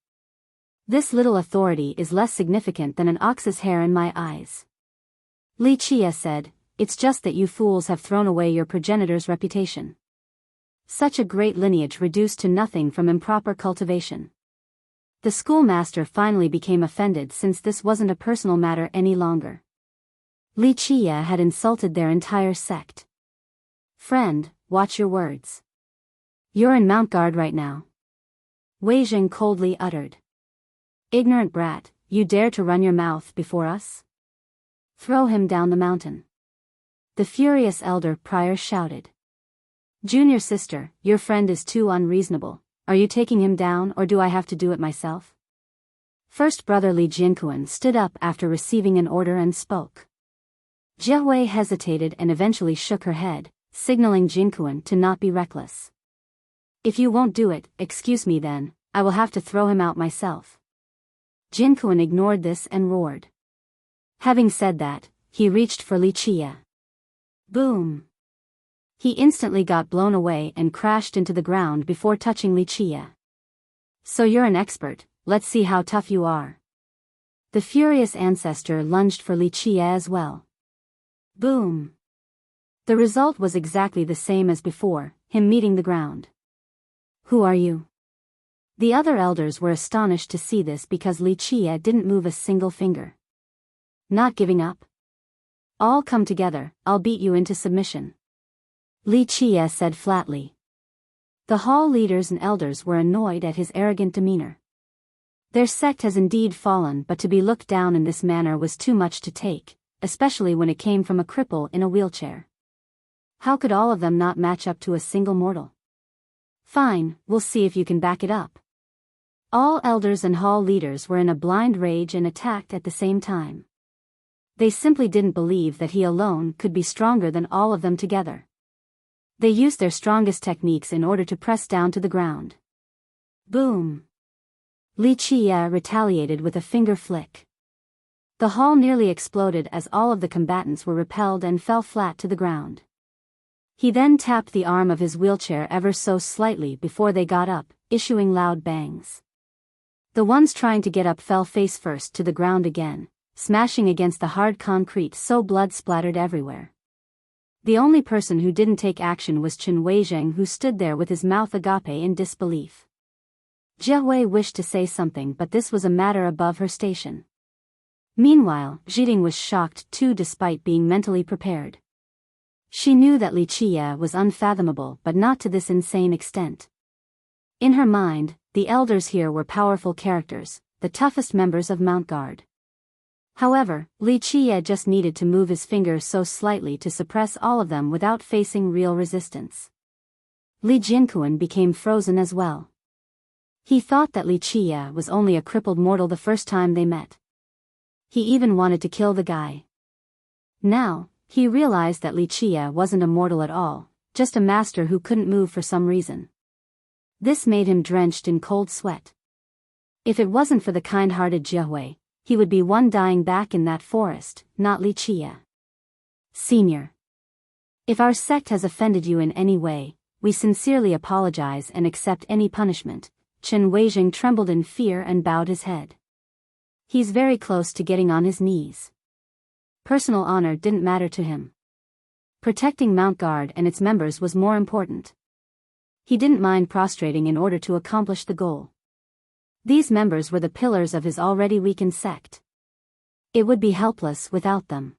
This little authority is less significant than an ox's hair in my eyes. Li Chia said, it's just that you fools have thrown away your progenitor's reputation. Such a great lineage reduced to nothing from improper cultivation. The schoolmaster finally became offended since this wasn't a personal matter any longer. Li Chia had insulted their entire sect. Friend, watch your words. You're in Mount Guard right now. Wei Jing coldly uttered. Ignorant brat, you dare to run your mouth before us? Throw him down the mountain. The furious elder prior shouted. Junior sister, your friend is too unreasonable. Are you taking him down or do I have to do it myself? First brother Li Jinkuan stood up after receiving an order and spoke. Jia Wei hesitated and eventually shook her head, signaling Jinkuan to not be reckless. If you won't do it, excuse me then, I will have to throw him out myself. Jinkuan ignored this and roared. Having said that, he reached for Li Chia. Boom! He instantly got blown away and crashed into the ground before touching Li Chia. So you're an expert, let's see how tough you are. The furious ancestor lunged for Li Chia as well. Boom! The result was exactly the same as before, him meeting the ground. Who are you? The other elders were astonished to see this because Li Chia didn't move a single finger. Not giving up? All come together, I'll beat you into submission. Li Chia said flatly. The hall leaders and elders were annoyed at his arrogant demeanor. Their sect has indeed fallen, but to be looked down in this manner was too much to take, especially when it came from a cripple in a wheelchair. How could all of them not match up to a single mortal? Fine, we'll see if you can back it up. All elders and hall leaders were in a blind rage and attacked at the same time. They simply didn't believe that he alone could be stronger than all of them together. They used their strongest techniques in order to press down to the ground. Boom! Li Chia retaliated with a finger flick. The hall nearly exploded as all of the combatants were repelled and fell flat to the ground. He then tapped the arm of his wheelchair ever so slightly before they got up, issuing loud bangs. The ones trying to get up fell face first to the ground again, smashing against the hard concrete so blood splattered everywhere. The only person who didn't take action was Chen Weizheng, who stood there with his mouth agape in disbelief. Jia Wei wished to say something, but this was a matter above her station. Meanwhile, Zhiding was shocked too, despite being mentally prepared. She knew that Li Chia was unfathomable, but not to this insane extent. In her mind, the elders here were powerful characters, the toughest members of Mount Guard. However, Li Chia just needed to move his finger so slightly to suppress all of them without facing real resistance. Li Jinkuan became frozen as well. He thought that Li Chia was only a crippled mortal the first time they met. He even wanted to kill the guy. Now, he realized that Li Chia wasn't a mortal at all, just a master who couldn't move for some reason. This made him drenched in cold sweat. If it wasn't for the kind-hearted Jia Wei, he would be one dying back in that forest, not Li Chia. Senior. If our sect has offended you in any way, we sincerely apologize and accept any punishment. Chen Weizheng trembled in fear and bowed his head. He's very close to getting on his knees. Personal honor didn't matter to him. Protecting Mount Guard and its members was more important. He didn't mind prostrating in order to accomplish the goal. These members were the pillars of his already weakened sect. It would be helpless without them.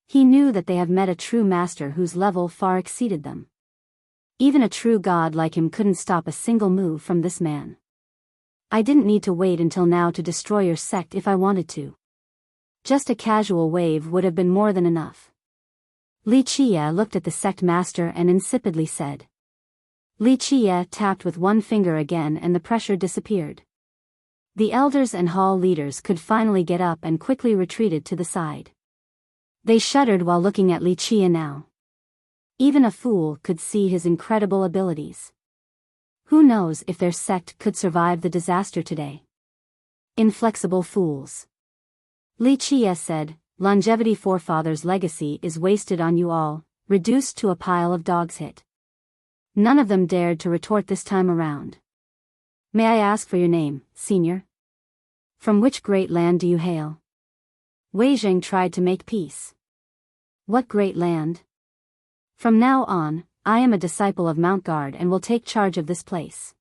He knew that they have met a true master whose level far exceeded them. Even a true god like him couldn't stop a single move from this man. I didn't need to wait until now to destroy your sect if I wanted to. Just a casual wave would have been more than enough. Li Chia looked at the sect master and insipidly said. Li Chia tapped with one finger again and the pressure disappeared. The elders and hall leaders could finally get up and quickly retreated to the side. They shuddered while looking at Li Chia now. Even a fool could see his incredible abilities. Who knows if their sect could survive the disaster today? Inflexible fools. Li Chia said, longevity forefathers' legacy is wasted on you all, reduced to a pile of dogs hit. None of them dared to retort this time around. May I ask for your name, senior? From which great land do you hail? Wei Zheng tried to make peace. What great land? From now on, I am a disciple of Mount Guard and will take charge of this place.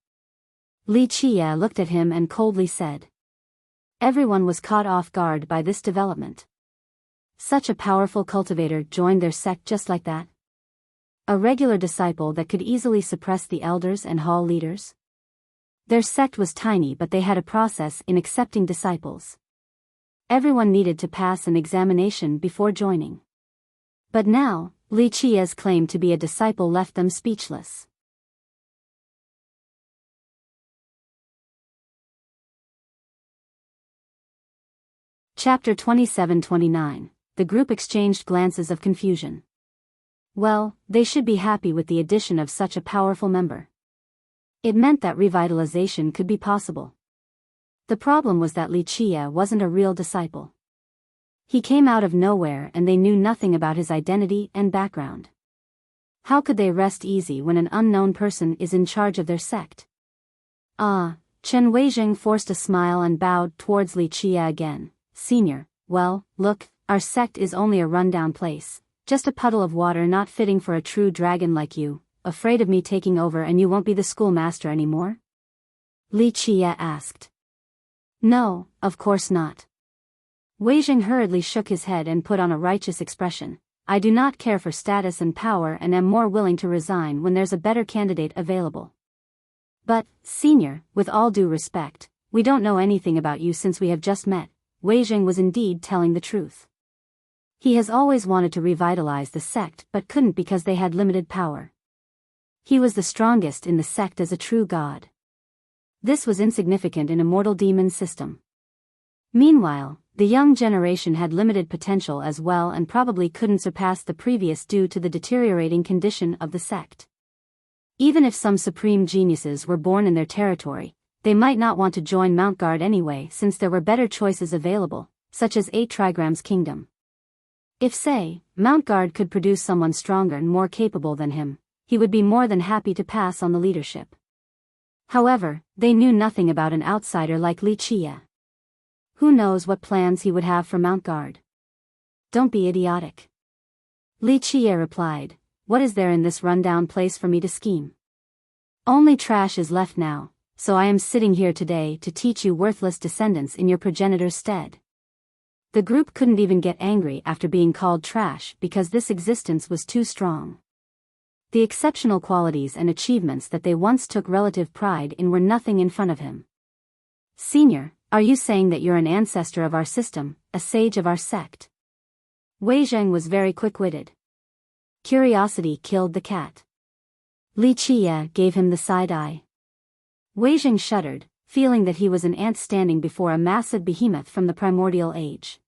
Li Qie looked at him and coldly said. Everyone was caught off guard by this development. Such a powerful cultivator joined their sect just like that? A regular disciple that could easily suppress the elders and hall leaders? Their sect was tiny, but they had a process in accepting disciples. Everyone needed to pass an examination before joining. But now, Li Qie's claim to be a disciple left them speechless. Chapter 27-29. The group exchanged glances of confusion. Well, they should be happy with the addition of such a powerful member. It meant that revitalization could be possible. The problem was that Li Qie wasn't a real disciple. He came out of nowhere and they knew nothing about his identity and background. How could they rest easy when an unknown person is in charge of their sect? Chen Weizheng forced a smile and bowed towards Li Qie again. Senior, well, look, our sect is only a rundown place. Just a puddle of water not fitting for a true dragon like you, afraid of me taking over and you won't be the schoolmaster anymore? Li Qie asked. No, of course not. Wei Zheng hurriedly shook his head and put on a righteous expression. I do not care for status and power and am more willing to resign when there's a better candidate available. But, senior, with all due respect, we don't know anything about you since we have just met. Wei Zheng was indeed telling the truth. He has always wanted to revitalize the sect but couldn't because they had limited power. He was the strongest in the sect as a true god. This was insignificant in a mortal demon system. Meanwhile, the young generation had limited potential as well and probably couldn't surpass the previous due to the deteriorating condition of the sect. Even if some supreme geniuses were born in their territory, they might not want to join Mount Guard anyway since there were better choices available, such as 8 Trigram's kingdom. If, say, Mount Guard could produce someone stronger and more capable than him, he would be more than happy to pass on the leadership. However, they knew nothing about an outsider like Li Qie. Who knows what plans he would have for Mount Guard? Don't be idiotic. Li Qie replied, what is there in this rundown place for me to scheme? Only trash is left now, so I am sitting here today to teach you worthless descendants in your progenitor's stead. The group couldn't even get angry after being called trash because this existence was too strong. The exceptional qualities and achievements that they once took relative pride in were nothing in front of him. Senior, are you saying that you're an ancestor of our system, a sage of our sect? Wei Zheng was very quick-witted. Curiosity killed the cat. Li Qie gave him the side eye. Wei Zheng shuddered, feeling that he was an ant standing before a massive behemoth from the primordial age.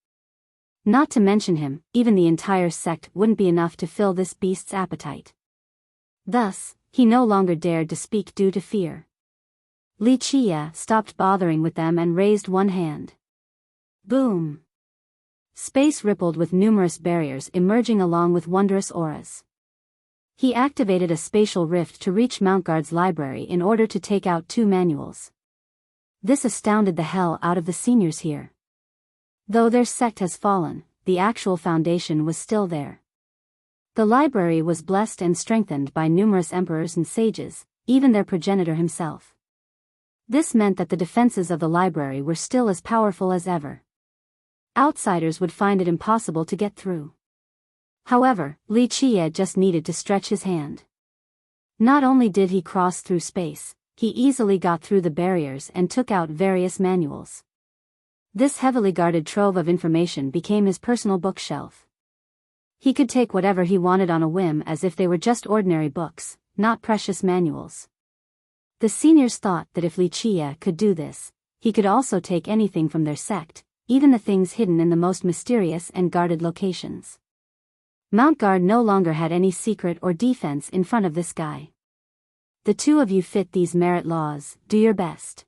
Not to mention him, even the entire sect wouldn't be enough to fill this beast's appetite. Thus, he no longer dared to speak due to fear. Li Qie stopped bothering with them and raised one hand. Boom! Space rippled with numerous barriers emerging along with wondrous auras. He activated a spatial rift to reach Mount Guard's library in order to take out 2 manuals. This astounded the hell out of the seniors here. Though their sect has fallen, the actual foundation was still there. The library was blessed and strengthened by numerous emperors and sages, even their progenitor himself. This meant that the defenses of the library were still as powerful as ever. Outsiders would find it impossible to get through. However, Li Qie just needed to stretch his hand. Not only did he cross through space, he easily got through the barriers and took out various manuals. This heavily guarded trove of information became his personal bookshelf. He could take whatever he wanted on a whim as if they were just ordinary books, not precious manuals. The seniors thought that if Li Qie could do this, he could also take anything from their sect, even the things hidden in the most mysterious and guarded locations. Mount Guard no longer had any secret or defense in front of this guy. The 2 of you fit these merit laws, do your best.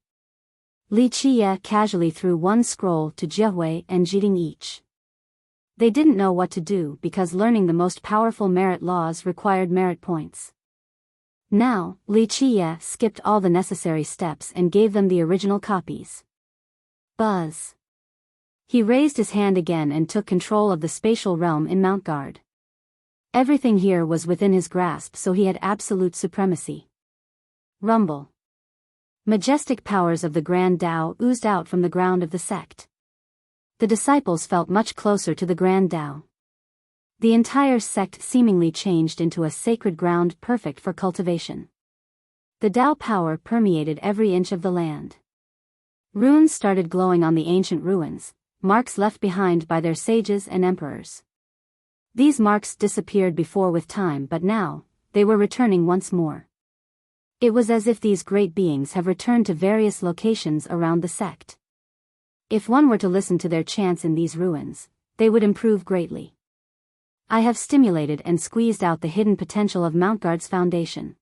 Li Qie casually threw 1 scroll to Jiehui and Jiding each. They didn't know what to do because learning the most powerful merit laws required merit points. Now, Li Qie skipped all the necessary steps and gave them the original copies. Buzz. He raised his hand again and took control of the spatial realm in Mount Guard. Everything here was within his grasp, so he had absolute supremacy. Rumble. Majestic powers of the Grand Tao oozed out from the ground of the sect. The disciples felt much closer to the Grand Tao. The entire sect seemingly changed into a sacred ground perfect for cultivation. The Tao power permeated every inch of the land. Runes started glowing on the ancient ruins, marks left behind by their sages and emperors. These marks disappeared before with time, but now, they were returning once more. It was as if these great beings have returned to various locations around the sect. If one were to listen to their chants in these ruins, they would improve greatly. I have stimulated and squeezed out the hidden potential of Mount Guard's foundation.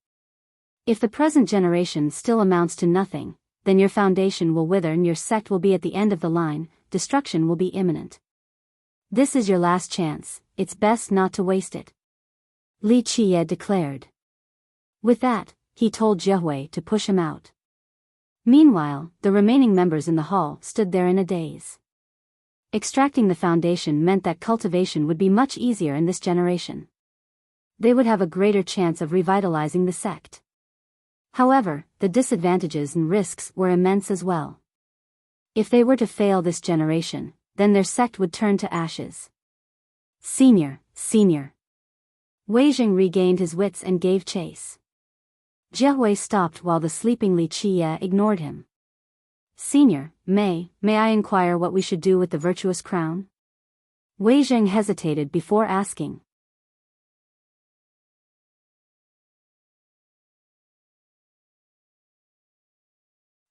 If the present generation still amounts to nothing, then your foundation will wither and your sect will be at the end of the line, destruction will be imminent. This is your last chance, it's best not to waste it. Li Qiye declared. With that, he told Jiehui to push him out. Meanwhile, the remaining members in the hall stood there in a daze. Extracting the foundation meant that cultivation would be much easier in this generation. They would have a greater chance of revitalizing the sect. However, the disadvantages and risks were immense as well. If they were to fail this generation, then their sect would turn to ashes. Senior. Wei Jing regained his wits and gave chase. Jiehui stopped while the sleeping Li Qiye ignored him. Senior, may I inquire what we should do with the virtuous crown? Wei Jing hesitated before asking.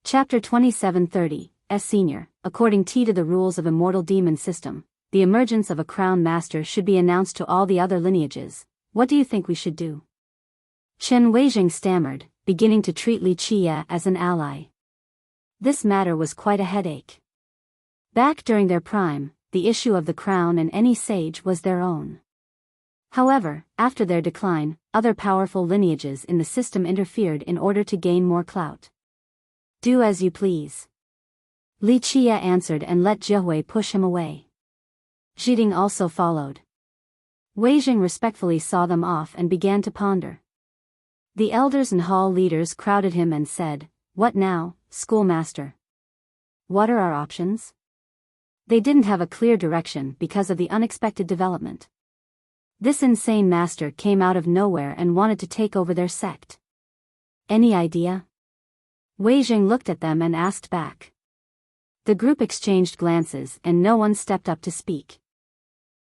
Chapter 2730, Senior, according to the rules of Immortal Demon System, the emergence of a crown master should be announced to all the other lineages. What do you think we should do? Chen Weijing stammered, beginning to treat Li Qiye as an ally. This matter was quite a headache. Back during their prime, the issue of the crown and any sage was their own. However, after their decline, other powerful lineages in the system interfered in order to gain more clout. Do as you please. Li Qiye answered and let Jiehui push him away. Jiding also followed. Wei Jing respectfully saw them off and began to ponder. The elders and hall leaders crowded him and said, "What now, schoolmaster? What are our options?" They didn't have a clear direction because of the unexpected development. This insane master came out of nowhere and wanted to take over their sect. Any idea? Wei Jing looked at them and asked back. The group exchanged glances and no one stepped up to speak.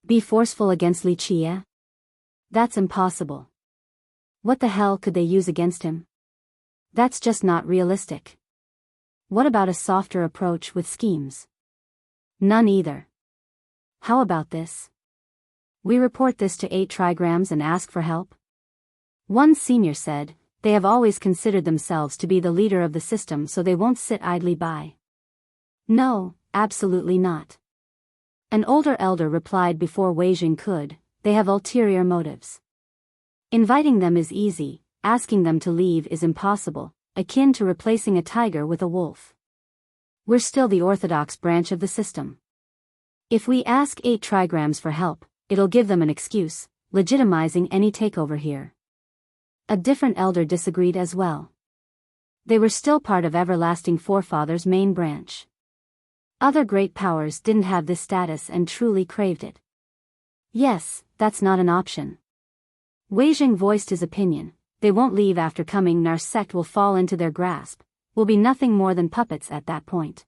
Be forceful against Li Qiye? That's impossible. What the hell could they use against him? That's just not realistic. What about a softer approach with schemes? None either. How about this? We report this to 8 trigrams and ask for help? One senior said, they have always considered themselves to be the leader of the system, so they won't sit idly by. No, absolutely not. An older elder replied before Wei Jing could, they have ulterior motives. Inviting them is easy, asking them to leave is impossible, akin to replacing a tiger with a wolf. We're still the orthodox branch of the system. If we ask 8 trigrams for help, it'll give them an excuse, legitimizing any takeover here. A different elder disagreed as well. They were still part of Everlasting Forefathers' main branch. Other great powers didn't have this status and truly craved it. Yes, that's not an option. Wei Jing voiced his opinion. They won't leave after coming and our sect will fall into their grasp, will be nothing more than puppets at that point.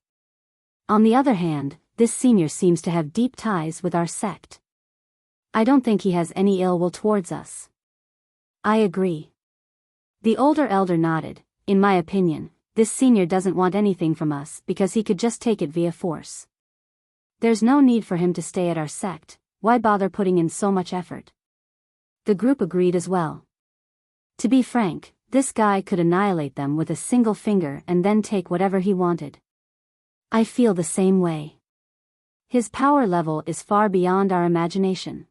On the other hand, this senior seems to have deep ties with our sect. I don't think he has any ill will towards us. I agree. The older elder nodded. In my opinion, this senior doesn't want anything from us because he could just take it via force. There's no need for him to stay at our sect, why bother putting in so much effort? The group agreed as well. To be frank, this guy could annihilate them with a single finger and then take whatever he wanted. I feel the same way. His power level is far beyond our imagination.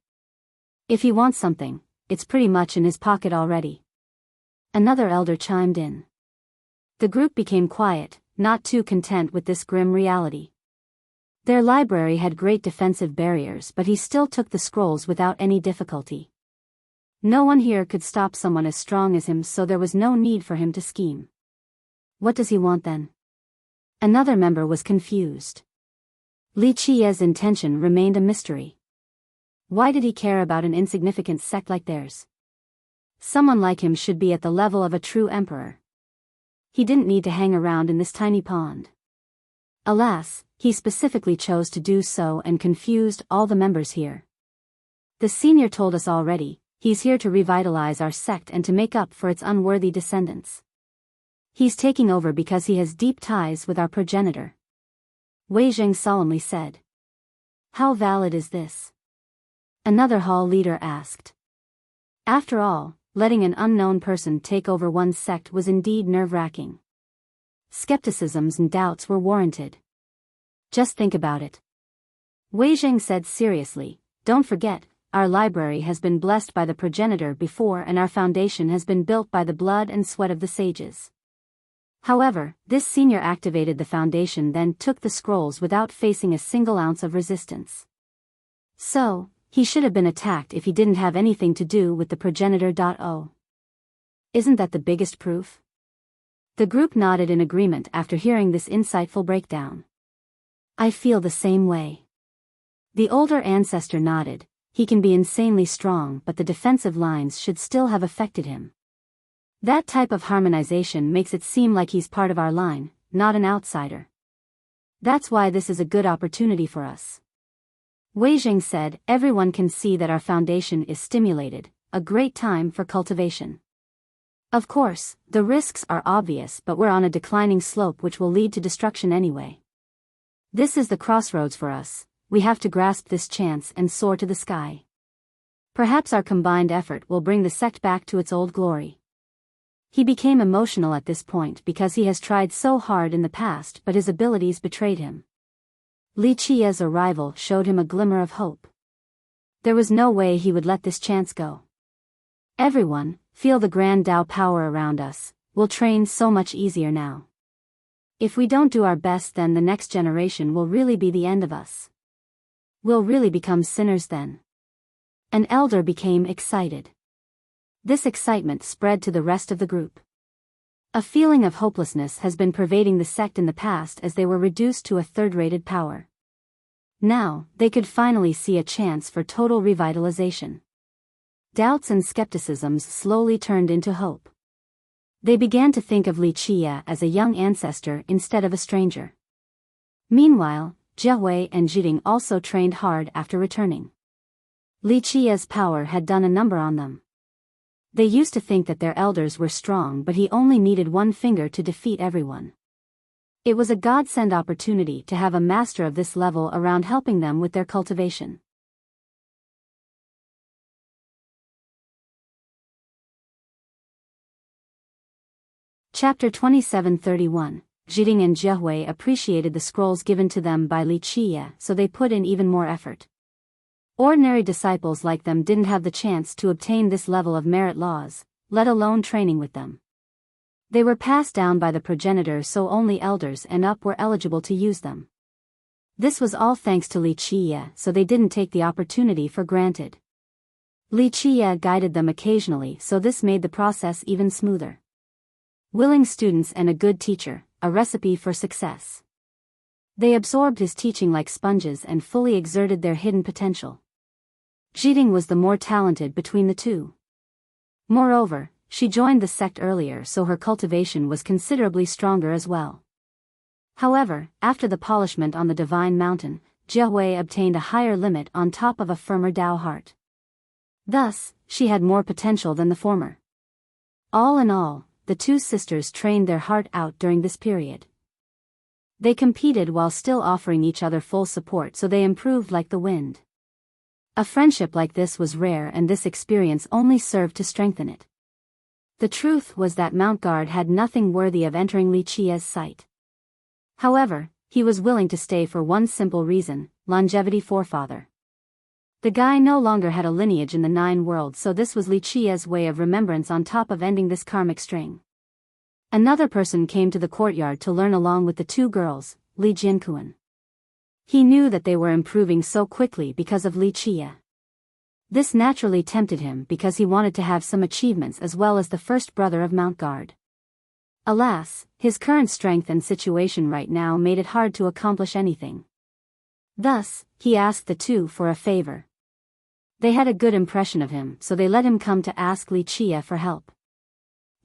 If he wants something, it's pretty much in his pocket already. Another elder chimed in. The group became quiet, not too content with this grim reality. Their library had great defensive barriers, but he still took the scrolls without any difficulty. No one here could stop someone as strong as him, so there was no need for him to scheme. What does he want then? Another member was confused. Li Qiye's intention remained a mystery. Why did he care about an insignificant sect like theirs? Someone like him should be at the level of a true emperor. He didn't need to hang around in this tiny pond. Alas, he specifically chose to do so and confused all the members here. The senior told us already, he's here to revitalize our sect and to make up for its unworthy descendants. He's taking over because he has deep ties with our progenitor. Wei Zheng solemnly said. How valid is this? Another hall leader asked. After all, letting an unknown person take over one's sect was indeed nerve-wracking. Skepticisms and doubts were warranted. Just think about it. Wei Zheng said seriously, don't forget, our library has been blessed by the progenitor before and our foundation has been built by the blood and sweat of the sages. However, this senior activated the foundation, then took the scrolls without facing a single ounce of resistance. So, he should have been attacked if he didn't have anything to do with the progenitor. Isn't that the biggest proof? The group nodded in agreement after hearing this insightful breakdown. I feel the same way. The older ancestor nodded. He can be insanely strong, but the defensive lines should still have affected him. That type of harmonization makes it seem like he's part of our line, not an outsider. That's why this is a good opportunity for us. Wei Zheng said, everyone can see that our foundation is stimulated, a great time for cultivation. Of course, the risks are obvious, but we're on a declining slope which will lead to destruction anyway. This is the crossroads for us. We have to grasp this chance and soar to the sky. Perhaps our combined effort will bring the sect back to its old glory. He became emotional at this point because he has tried so hard in the past, but his abilities betrayed him. Li Qiye's arrival showed him a glimmer of hope. There was no way he would let this chance go. Everyone, feel the grand Dao power around us. We'll train so much easier now. If we don't do our best, then the next generation will really be the end of us. We'll really become sinners then. An elder became excited. This excitement spread to the rest of the group. A feeling of hopelessness has been pervading the sect in the past as they were reduced to a third-rated power. Now, they could finally see a chance for total revitalization. Doubts and skepticisms slowly turned into hope. They began to think of Li Qiye as a young ancestor instead of a stranger. Meanwhile, Jiahui and Jiding also trained hard after returning. Li Qiye's power had done a number on them. They used to think that their elders were strong, but he only needed one finger to defeat everyone. It was a godsend opportunity to have a master of this level around helping them with their cultivation. Chapter 27:31. Jiding and Jiahui appreciated the scrolls given to them by Li Qiye, so they put in even more effort. Ordinary disciples like them didn't have the chance to obtain this level of merit laws, let alone training with them. They were passed down by the progenitor, so only elders and up were eligible to use them. This was all thanks to Li Qiye, so they didn't take the opportunity for granted. Li Qiye guided them occasionally, so this made the process even smoother. Willing students and a good teacher, a recipe for success. They absorbed his teaching like sponges and fully exerted their hidden potential. Jiding was the more talented between the two. Moreover, she joined the sect earlier, so her cultivation was considerably stronger as well. However, after the polishment on the Divine Mountain, Jiahui obtained a higher limit on top of a firmer Dao heart. Thus, she had more potential than the former. All in all, the two sisters trained their heart out during this period. They competed while still offering each other full support, so they improved like the wind. A friendship like this was rare, and this experience only served to strengthen it. The truth was that Mount Guard had nothing worthy of entering Li Qiye's sight. However, he was willing to stay for one simple reason: longevity forefather. The guy no longer had a lineage in the Nine Worlds, so this was Li Qiye's way of remembrance on top of ending this karmic string. Another person came to the courtyard to learn along with the two girls, Li Jianquan. He knew that they were improving so quickly because of Li Qia. This naturally tempted him because he wanted to have some achievements as well as the first brother of Mount Guard. Alas, his current strength and situation right now made it hard to accomplish anything. Thus, he asked the two for a favor. They had a good impression of him, so they let him come to ask Li Qia for help.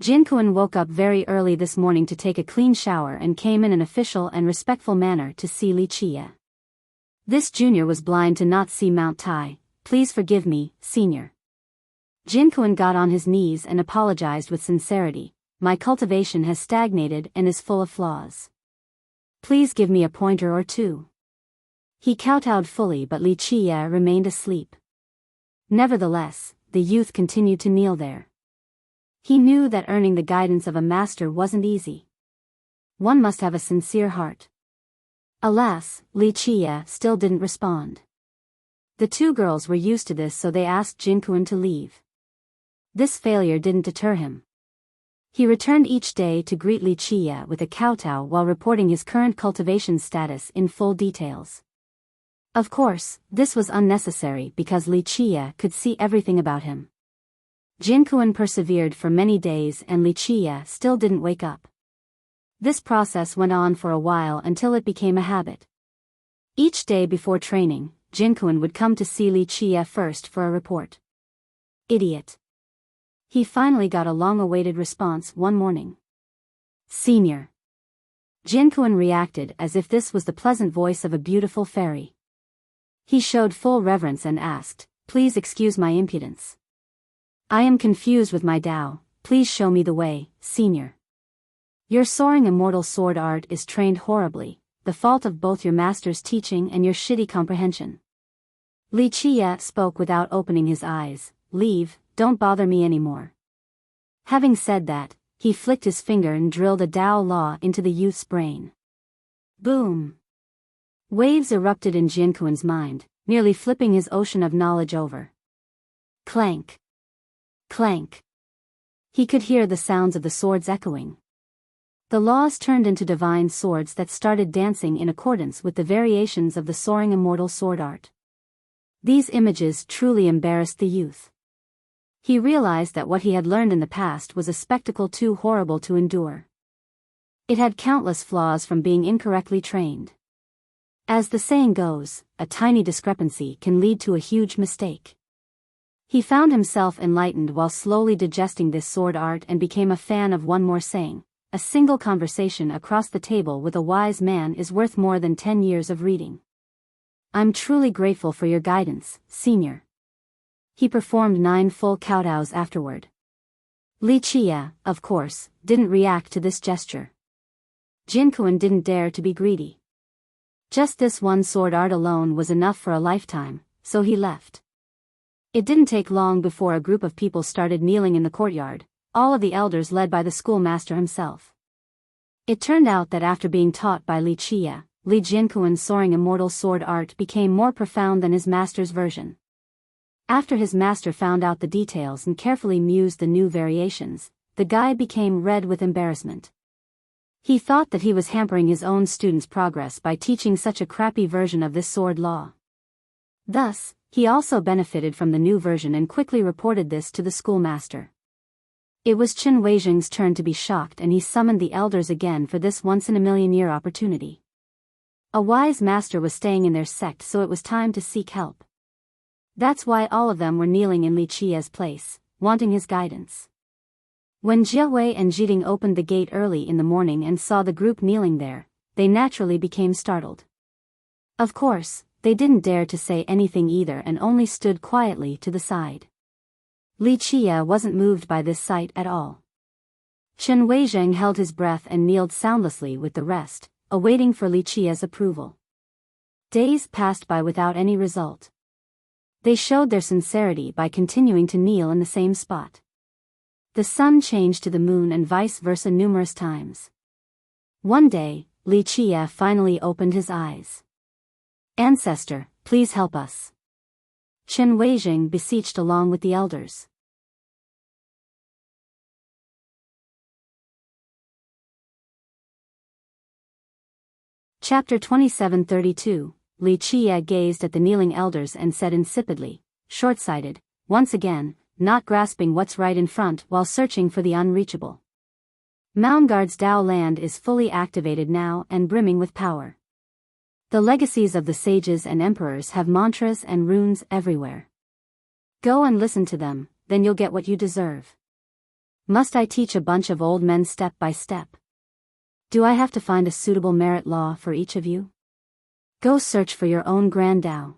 Jinquan woke up very early this morning to take a clean shower and came in an official and respectful manner to see Li Qia. This junior was blind to not see Mount Tai. Please forgive me, senior. Jinquan got on his knees and apologized with sincerity. My cultivation has stagnated and is full of flaws. Please give me a pointer or two. He kowtowed fully, but Li Qia remained asleep. Nevertheless, the youth continued to kneel there. He knew that earning the guidance of a master wasn't easy. One must have a sincere heart. Alas, Li Qia still didn't respond. The two girls were used to this, so they asked Jinquan to leave. This failure didn't deter him. He returned each day to greet Li Qia with a kowtow while reporting his current cultivation status in full details. Of course, this was unnecessary because Li Qia could see everything about him. Jinquan persevered for many days and Li Qia still didn't wake up. This process went on for a while until it became a habit. Each day before training, Jinquan would come to see Li Qia first for a report. Idiot. He finally got a long-awaited response one morning. Senior. Jinquan reacted as if this was the pleasant voice of a beautiful fairy. He showed full reverence and asked, Please excuse my impudence. I am confused with my Tao, please show me the way, senior. Your soaring immortal sword art is trained horribly, the fault of both your master's teaching and your shitty comprehension. Li Qia spoke without opening his eyes. Leave, don't bother me anymore. Having said that, he flicked his finger and drilled a Tao law into the youth's brain. Boom! Waves erupted in Jinquan's mind, nearly flipping his ocean of knowledge over. Clank! Clank! He could hear the sounds of the swords echoing. The laws turned into divine swords that started dancing in accordance with the variations of the soaring immortal sword art. These images truly embarrassed the youth. He realized that what he had learned in the past was a spectacle too horrible to endure. It had countless flaws from being incorrectly trained. As the saying goes, a tiny discrepancy can lead to a huge mistake. He found himself enlightened while slowly digesting this sword art and became a fan of one more saying. A single conversation across the table with a wise man is worth more than 10 years of reading. I'm truly grateful for your guidance, senior. He performed 9 full kowtows afterward. Li Qia, of course, didn't react to this gesture. Jinquan didn't dare to be greedy. Just this one sword art alone was enough for a lifetime, so he left. It didn't take long before a group of people started kneeling in the courtyard, all of the elders led by the schoolmaster himself. It turned out that after being taught by Li Qia, Li Jinquan's soaring immortal sword art became more profound than his master's version. After his master found out the details and carefully mused the new variations, the guy became red with embarrassment. He thought that he was hampering his own students' progress by teaching such a crappy version of this sword law. Thus, he also benefited from the new version and quickly reported this to the schoolmaster. It was Chen Weijing's turn to be shocked, and he summoned the elders again for this once-in-a-million-year opportunity. A wise master was staying in their sect, so it was time to seek help. That's why all of them were kneeling in Li Qia's place, wanting his guidance. When Jiawei and Jiding opened the gate early in the morning and saw the group kneeling there, they naturally became startled. Of course, they didn't dare to say anything either and only stood quietly to the side. Li Qia wasn't moved by this sight at all. Chen Weizheng held his breath and kneeled soundlessly with the rest, awaiting for Li Qia's approval. Days passed by without any result. They showed their sincerity by continuing to kneel in the same spot. The sun changed to the moon and vice versa numerous times. One day, Li Qia finally opened his eyes. Ancestor, please help us. Chen Weizheng beseeched along with the elders. Chapter 2732, Li Qie gazed at the kneeling elders and said insipidly, short-sighted, once again, not grasping what's right in front while searching for the unreachable. Moundguard's Dao land is fully activated now and brimming with power. The legacies of the sages and emperors have mantras and runes everywhere. Go and listen to them, then you'll get what you deserve. Must I teach a bunch of old men step by step? Do I have to find a suitable merit law for each of you? Go search for your own grand Dao.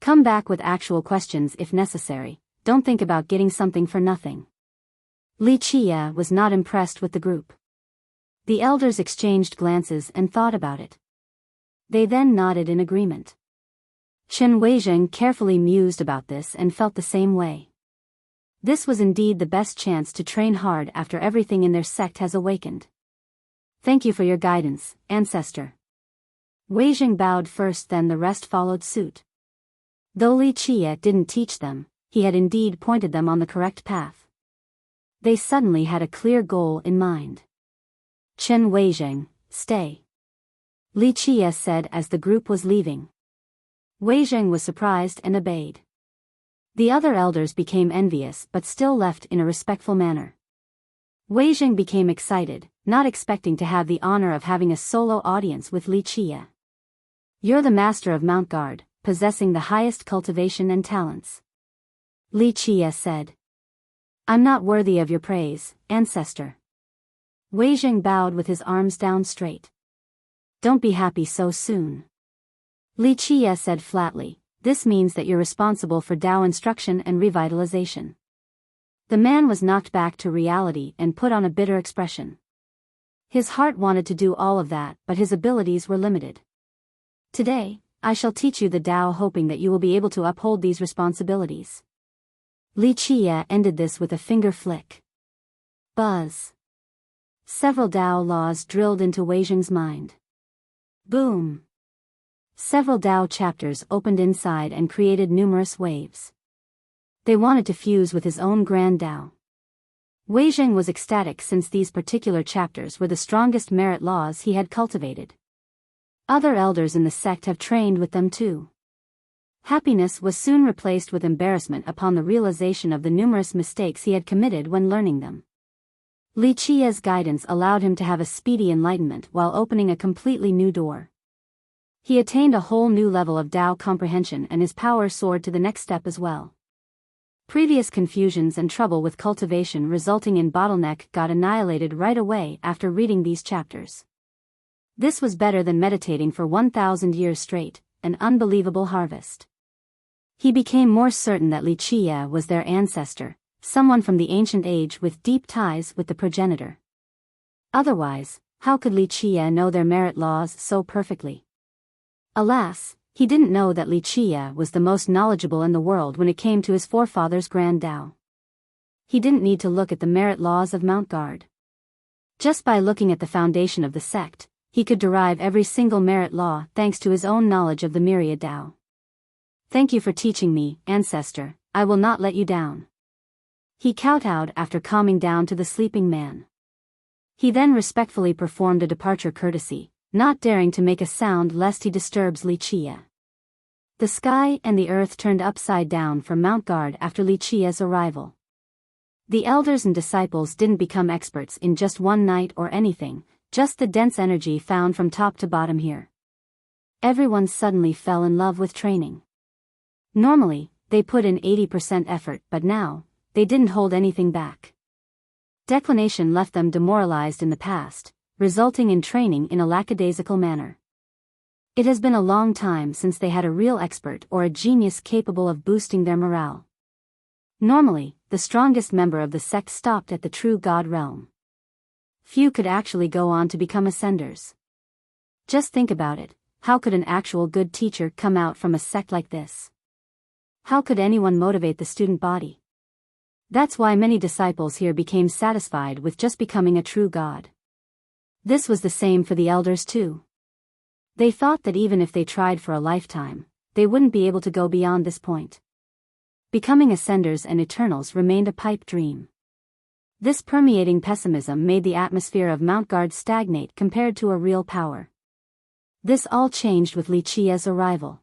Come back with actual questions if necessary, don't think about getting something for nothing. Li Qie was not impressed with the group. The elders exchanged glances and thought about it. They then nodded in agreement. Chen Weizheng carefully mused about this and felt the same way. This was indeed the best chance to train hard after everything in their sect has awakened. Thank you for your guidance, ancestor. Weizheng bowed first, then the rest followed suit. Though Li Qie didn't teach them, he had indeed pointed them on the correct path. They suddenly had a clear goal in mind. Chen Weizheng, stay. Li Qie said as the group was leaving. Weizheng was surprised and obeyed. The other elders became envious but still left in a respectful manner. Weizheng became excited, not expecting to have the honor of having a solo audience with Li Qie. You're the master of Moundguard, possessing the highest cultivation and talents. Li Qie said. I'm not worthy of your praise, ancestor. Weizheng bowed with his arms down straight. Don't be happy so soon. Li Qie said flatly, this means that you're responsible for Dao instruction and revitalization. The man was knocked back to reality and put on a bitter expression. His heart wanted to do all of that, but his abilities were limited. Today, I shall teach you the Dao, hoping that you will be able to uphold these responsibilities. Li Qie ended this with a finger flick. Buzz. Several Dao laws drilled into Weizheng's mind. Boom. Several Dao chapters opened inside and created numerous waves. They wanted to fuse with his own grand Dao. Weizheng was ecstatic since these particular chapters were the strongest merit laws he had cultivated. Other elders in the sect have trained with them too. Happiness was soon replaced with embarrassment upon the realization of the numerous mistakes he had committed when learning them. Li Qie's guidance allowed him to have a speedy enlightenment while opening a completely new door. He attained a whole new level of Dao comprehension and his power soared to the next step as well. Previous confusions and trouble with cultivation resulting in bottleneck got annihilated right away after reading these chapters. This was better than meditating for 1,000 years straight, an unbelievable harvest. He became more certain that Li Qie was their ancestor, someone from the ancient age with deep ties with the progenitor. Otherwise, how could Li Qie know their merit laws so perfectly? Alas, he didn't know that Li Qie was the most knowledgeable in the world when it came to his forefathers' grand Dao. He didn't need to look at the merit laws of Moundguard. Just by looking at the foundation of the sect, he could derive every single merit law thanks to his own knowledge of the myriad Dao. Thank you for teaching me, ancestor, I will not let you down. He kowtowed after calming down to the sleeping man. He then respectfully performed a departure courtesy, not daring to make a sound lest he disturbs Li Qie. The sky and the earth turned upside down for Moundguard after Li Qie's arrival. The elders and disciples didn't become experts in just one night or anything, just the dense energy found from top to bottom here. Everyone suddenly fell in love with training. Normally, they put in 80% effort, but now, they didn't hold anything back. Declination left them demoralized in the past, resulting in training in a lackadaisical manner. It has been a long time since they had a real expert or a genius capable of boosting their morale. Normally, the strongest member of the sect stopped at the true God realm. Few could actually go on to become ascenders. Just think about it, how could an actual good teacher come out from a sect like this? How could anyone motivate the student body? That's why many disciples here became satisfied with just becoming a true God. This was the same for the elders too. They thought that even if they tried for a lifetime, they wouldn't be able to go beyond this point. Becoming ascenders and eternals remained a pipe dream. This permeating pessimism made the atmosphere of Moundguard stagnate compared to a real power. This all changed with Li Qia's arrival.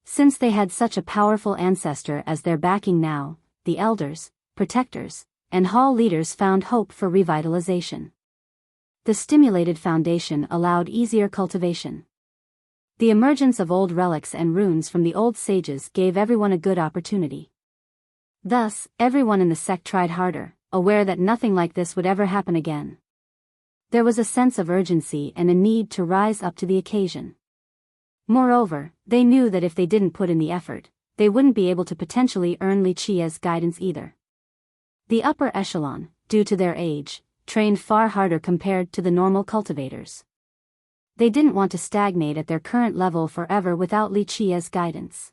Since they had such a powerful ancestor as their backing now, the elders, protectors, and hall leaders found hope for revitalization. The stimulated foundation allowed easier cultivation. The emergence of old relics and runes from the old sages gave everyone a good opportunity. Thus, everyone in the sect tried harder, aware that nothing like this would ever happen again. There was a sense of urgency and a need to rise up to the occasion. Moreover, they knew that if they didn't put in the effort, they wouldn't be able to potentially earn Li Qia's guidance either. The upper echelon, due to their age, trained far harder compared to the normal cultivators. They didn't want to stagnate at their current level forever without Li Qia's guidance.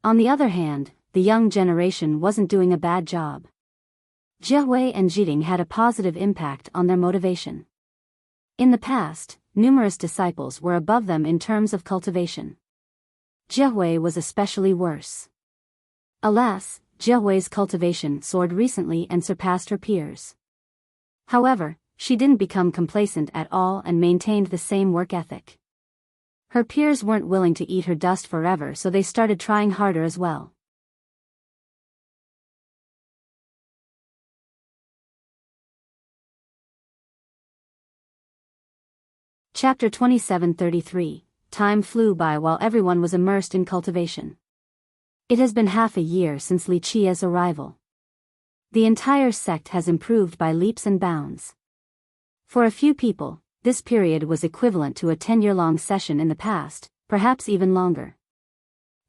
On the other hand, the young generation wasn't doing a bad job. Jiehui and Jiding had a positive impact on their motivation. In the past, numerous disciples were above them in terms of cultivation. Jiehui was especially worse. Alas, Jiehui's cultivation soared recently and surpassed her peers. However, she didn't become complacent at all and maintained the same work ethic. Her peers weren't willing to eat her dust forever, so they started trying harder as well. Chapter 2733. Time flew by while everyone was immersed in cultivation. It has been half a year since Li Qia's arrival. The entire sect has improved by leaps and bounds. For a few people, this period was equivalent to a 10-year-long session in the past, perhaps even longer.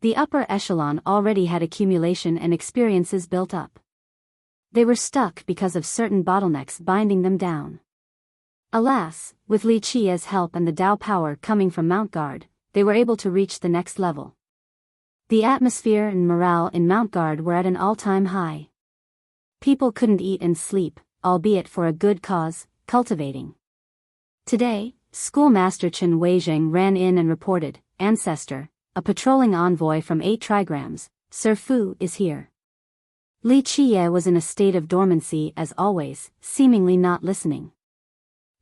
The upper echelon already had accumulation and experiences built up. They were stuck because of certain bottlenecks binding them down. Alas, with Li Qia's help and the Dao power coming from Mount Guard, they were able to reach the next level. The atmosphere and morale in Mount Guard were at an all-time high. People couldn't eat and sleep, albeit for a good cause, cultivating. Today, Schoolmaster Chen Weizheng ran in and reported, "Ancestor, a patrolling envoy from 8 trigrams, Sir Fu is here." Li Qia was in a state of dormancy as always, seemingly not listening.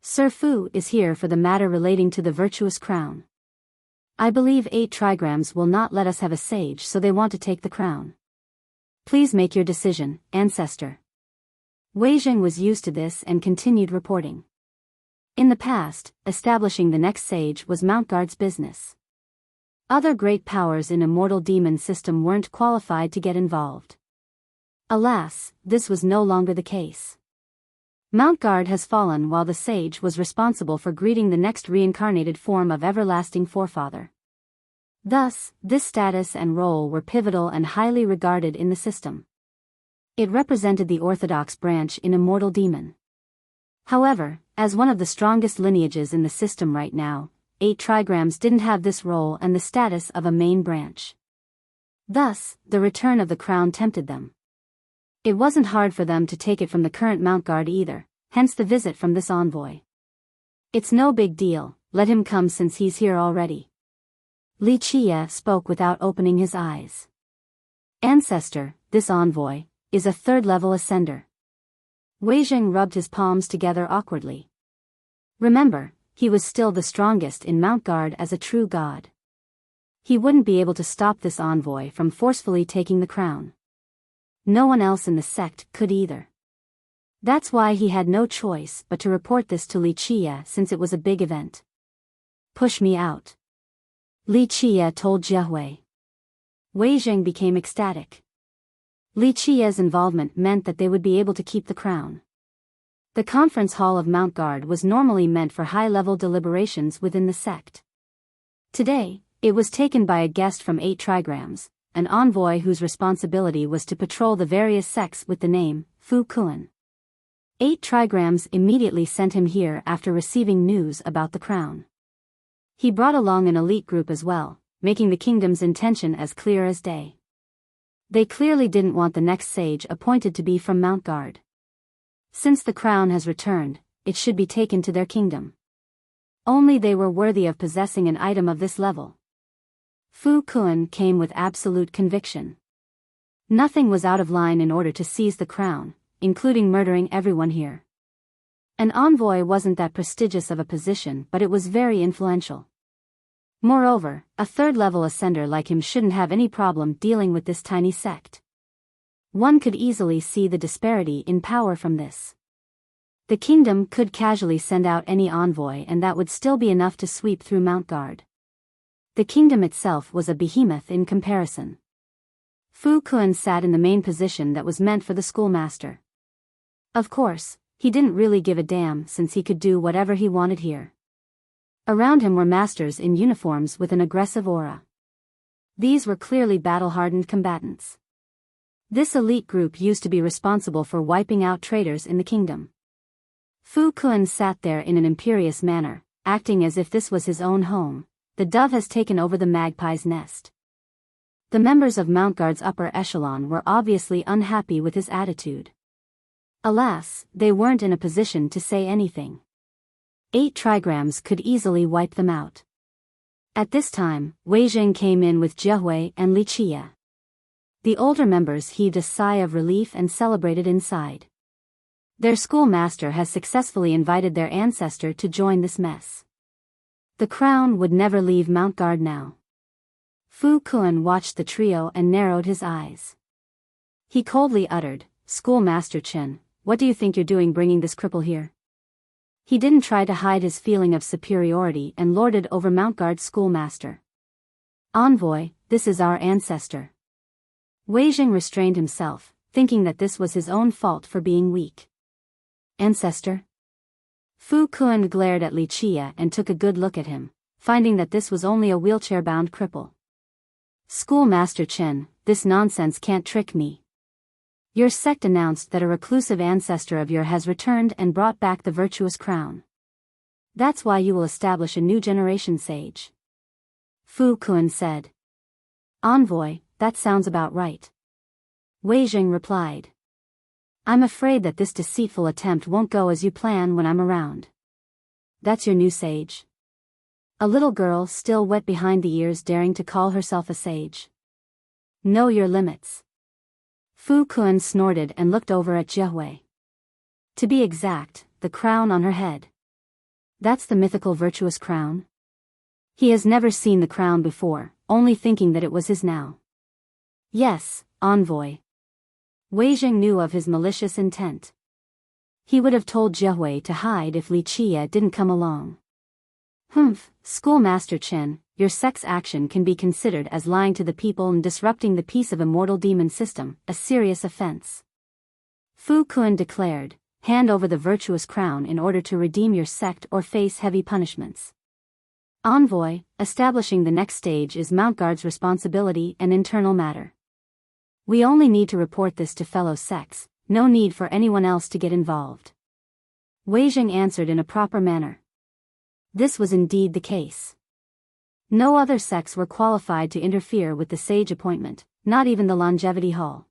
"Sir Fu is here for the matter relating to the virtuous crown. I believe 8 trigrams will not let us have a sage, so they want to take the crown. Please make your decision, ancestor." Weizheng was used to this and continued reporting. In the past, establishing the next sage was Mount Guard's business. Other great powers in Immortal Demon system weren't qualified to get involved. Alas, this was no longer the case. Mount Guard has fallen while the sage was responsible for greeting the next reincarnated form of everlasting forefather. Thus, this status and role were pivotal and highly regarded in the system. It represented the orthodox branch in Immortal Demon. However, as one of the strongest lineages in the system right now, 8 trigrams didn't have this role and the status of a main branch. Thus, the return of the crown tempted them. It wasn't hard for them to take it from the current Mount Guard either, hence the visit from this envoy. "It's no big deal, let him come since he's here already." Li Qia spoke without opening his eyes. "Ancestor, this envoy is a 3rd-level ascender." Weizheng rubbed his palms together awkwardly. Remember, he was still the strongest in Mount Guard as a true god. He wouldn't be able to stop this envoy from forcefully taking the crown. No one else in the sect could either. That's why he had no choice but to report this to Li Qia since it was a big event. "Push me out," Li Qia told Jiehui. Weizheng became ecstatic. Li Qia's involvement meant that they would be able to keep the crown. The conference hall of Mount Guard was normally meant for high-level deliberations within the sect. Today, it was taken by a guest from 8 trigrams, an envoy whose responsibility was to patrol the various sects with the name, Fu Kuan. 8 trigrams immediately sent him here after receiving news about the crown. He brought along an elite group as well, making the kingdom's intention as clear as day. They clearly didn't want the next sage appointed to be from Mount Guard. Since the crown has returned, it should be taken to their kingdom. Only they were worthy of possessing an item of this level. Fu Kuan came with absolute conviction. Nothing was out of line in order to seize the crown, including murdering everyone here. An envoy wasn't that prestigious of a position, but it was very influential. Moreover, a third-level ascender like him shouldn't have any problem dealing with this tiny sect. One could easily see the disparity in power from this. The kingdom could casually send out any envoy and that would still be enough to sweep through Mount Guard. The kingdom itself was a behemoth in comparison. Fu Kun sat in the main position that was meant for the schoolmaster. Of course, he didn't really give a damn since he could do whatever he wanted here. Around him were masters in uniforms with an aggressive aura. These were clearly battle-hardened combatants. This elite group used to be responsible for wiping out traitors in the kingdom. Fu Kun sat there in an imperious manner, acting as if this was his own home. The dove has taken over the magpie's nest. The members of Mount Guard's upper echelon were obviously unhappy with his attitude. Alas, they weren't in a position to say anything. 8 trigrams could easily wipe them out. At this time, Wei Jing came in with Jiehui and Li Qia. The older members heaved a sigh of relief and celebrated inside. Their schoolmaster has successfully invited their ancestor to join this mess. The crown would never leave Mount Guard now. Fu Kun watched the trio and narrowed his eyes. He coldly uttered, "Schoolmaster Chen, what do you think you're doing bringing this cripple here?" He didn't try to hide his feeling of superiority and lorded over Mount Guard's schoolmaster. "Envoy, this is our ancestor." Wei Jing restrained himself, thinking that this was his own fault for being weak. "Ancestor?" Fu Kun glared at Li Qia and took a good look at him, finding that this was only a wheelchair-bound cripple. "Schoolmaster Chen, this nonsense can't trick me. Your sect announced that a reclusive ancestor of yours has returned and brought back the virtuous crown. That's why you will establish a new generation sage." Fu Kun said. "Envoy, that sounds about right." Wei Jing replied. "I'm afraid that this deceitful attempt won't go as you plan when I'm around." "That's your new sage?" A little girl still wet behind the ears daring to call herself a sage. "Know your limits." Fu Kun snorted and looked over at Jiehui. To be exact, the crown on her head. That's the mythical virtuous crown? He has never seen the crown before, only thinking that it was his now. "Yes, envoy." Wei Jing knew of his malicious intent. He would have told Jiehui to hide if Li Qia didn't come along. "Humph, Schoolmaster Chen, your sect's action can be considered as lying to the people and disrupting the peace of immortal demon system, a serious offense." Fu Kun declared, "Hand over the virtuous crown in order to redeem your sect or face heavy punishments." "Envoy, establishing the next stage is Mount Guard's responsibility and internal matter. We only need to report this to fellow sects, no need for anyone else to get involved." Wei Jing answered in a proper manner. This was indeed the case. No other sects were qualified to interfere with the sage appointment, not even the Longevity Hall.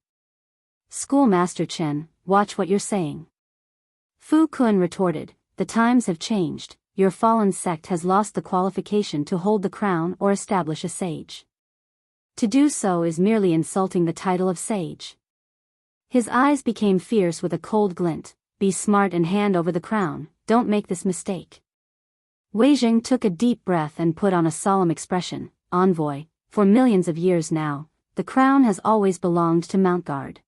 "Schoolmaster Chen, watch what you're saying." Fu Kun retorted, "The times have changed, your fallen sect has lost the qualification to hold the crown or establish a sage. To do so is merely insulting the title of sage." His eyes became fierce with a cold glint. "Be smart and hand over the crown, don't make this mistake." Wei Jing took a deep breath and put on a solemn expression. "Envoy, for millions of years now, the crown has always belonged to Mount Guard.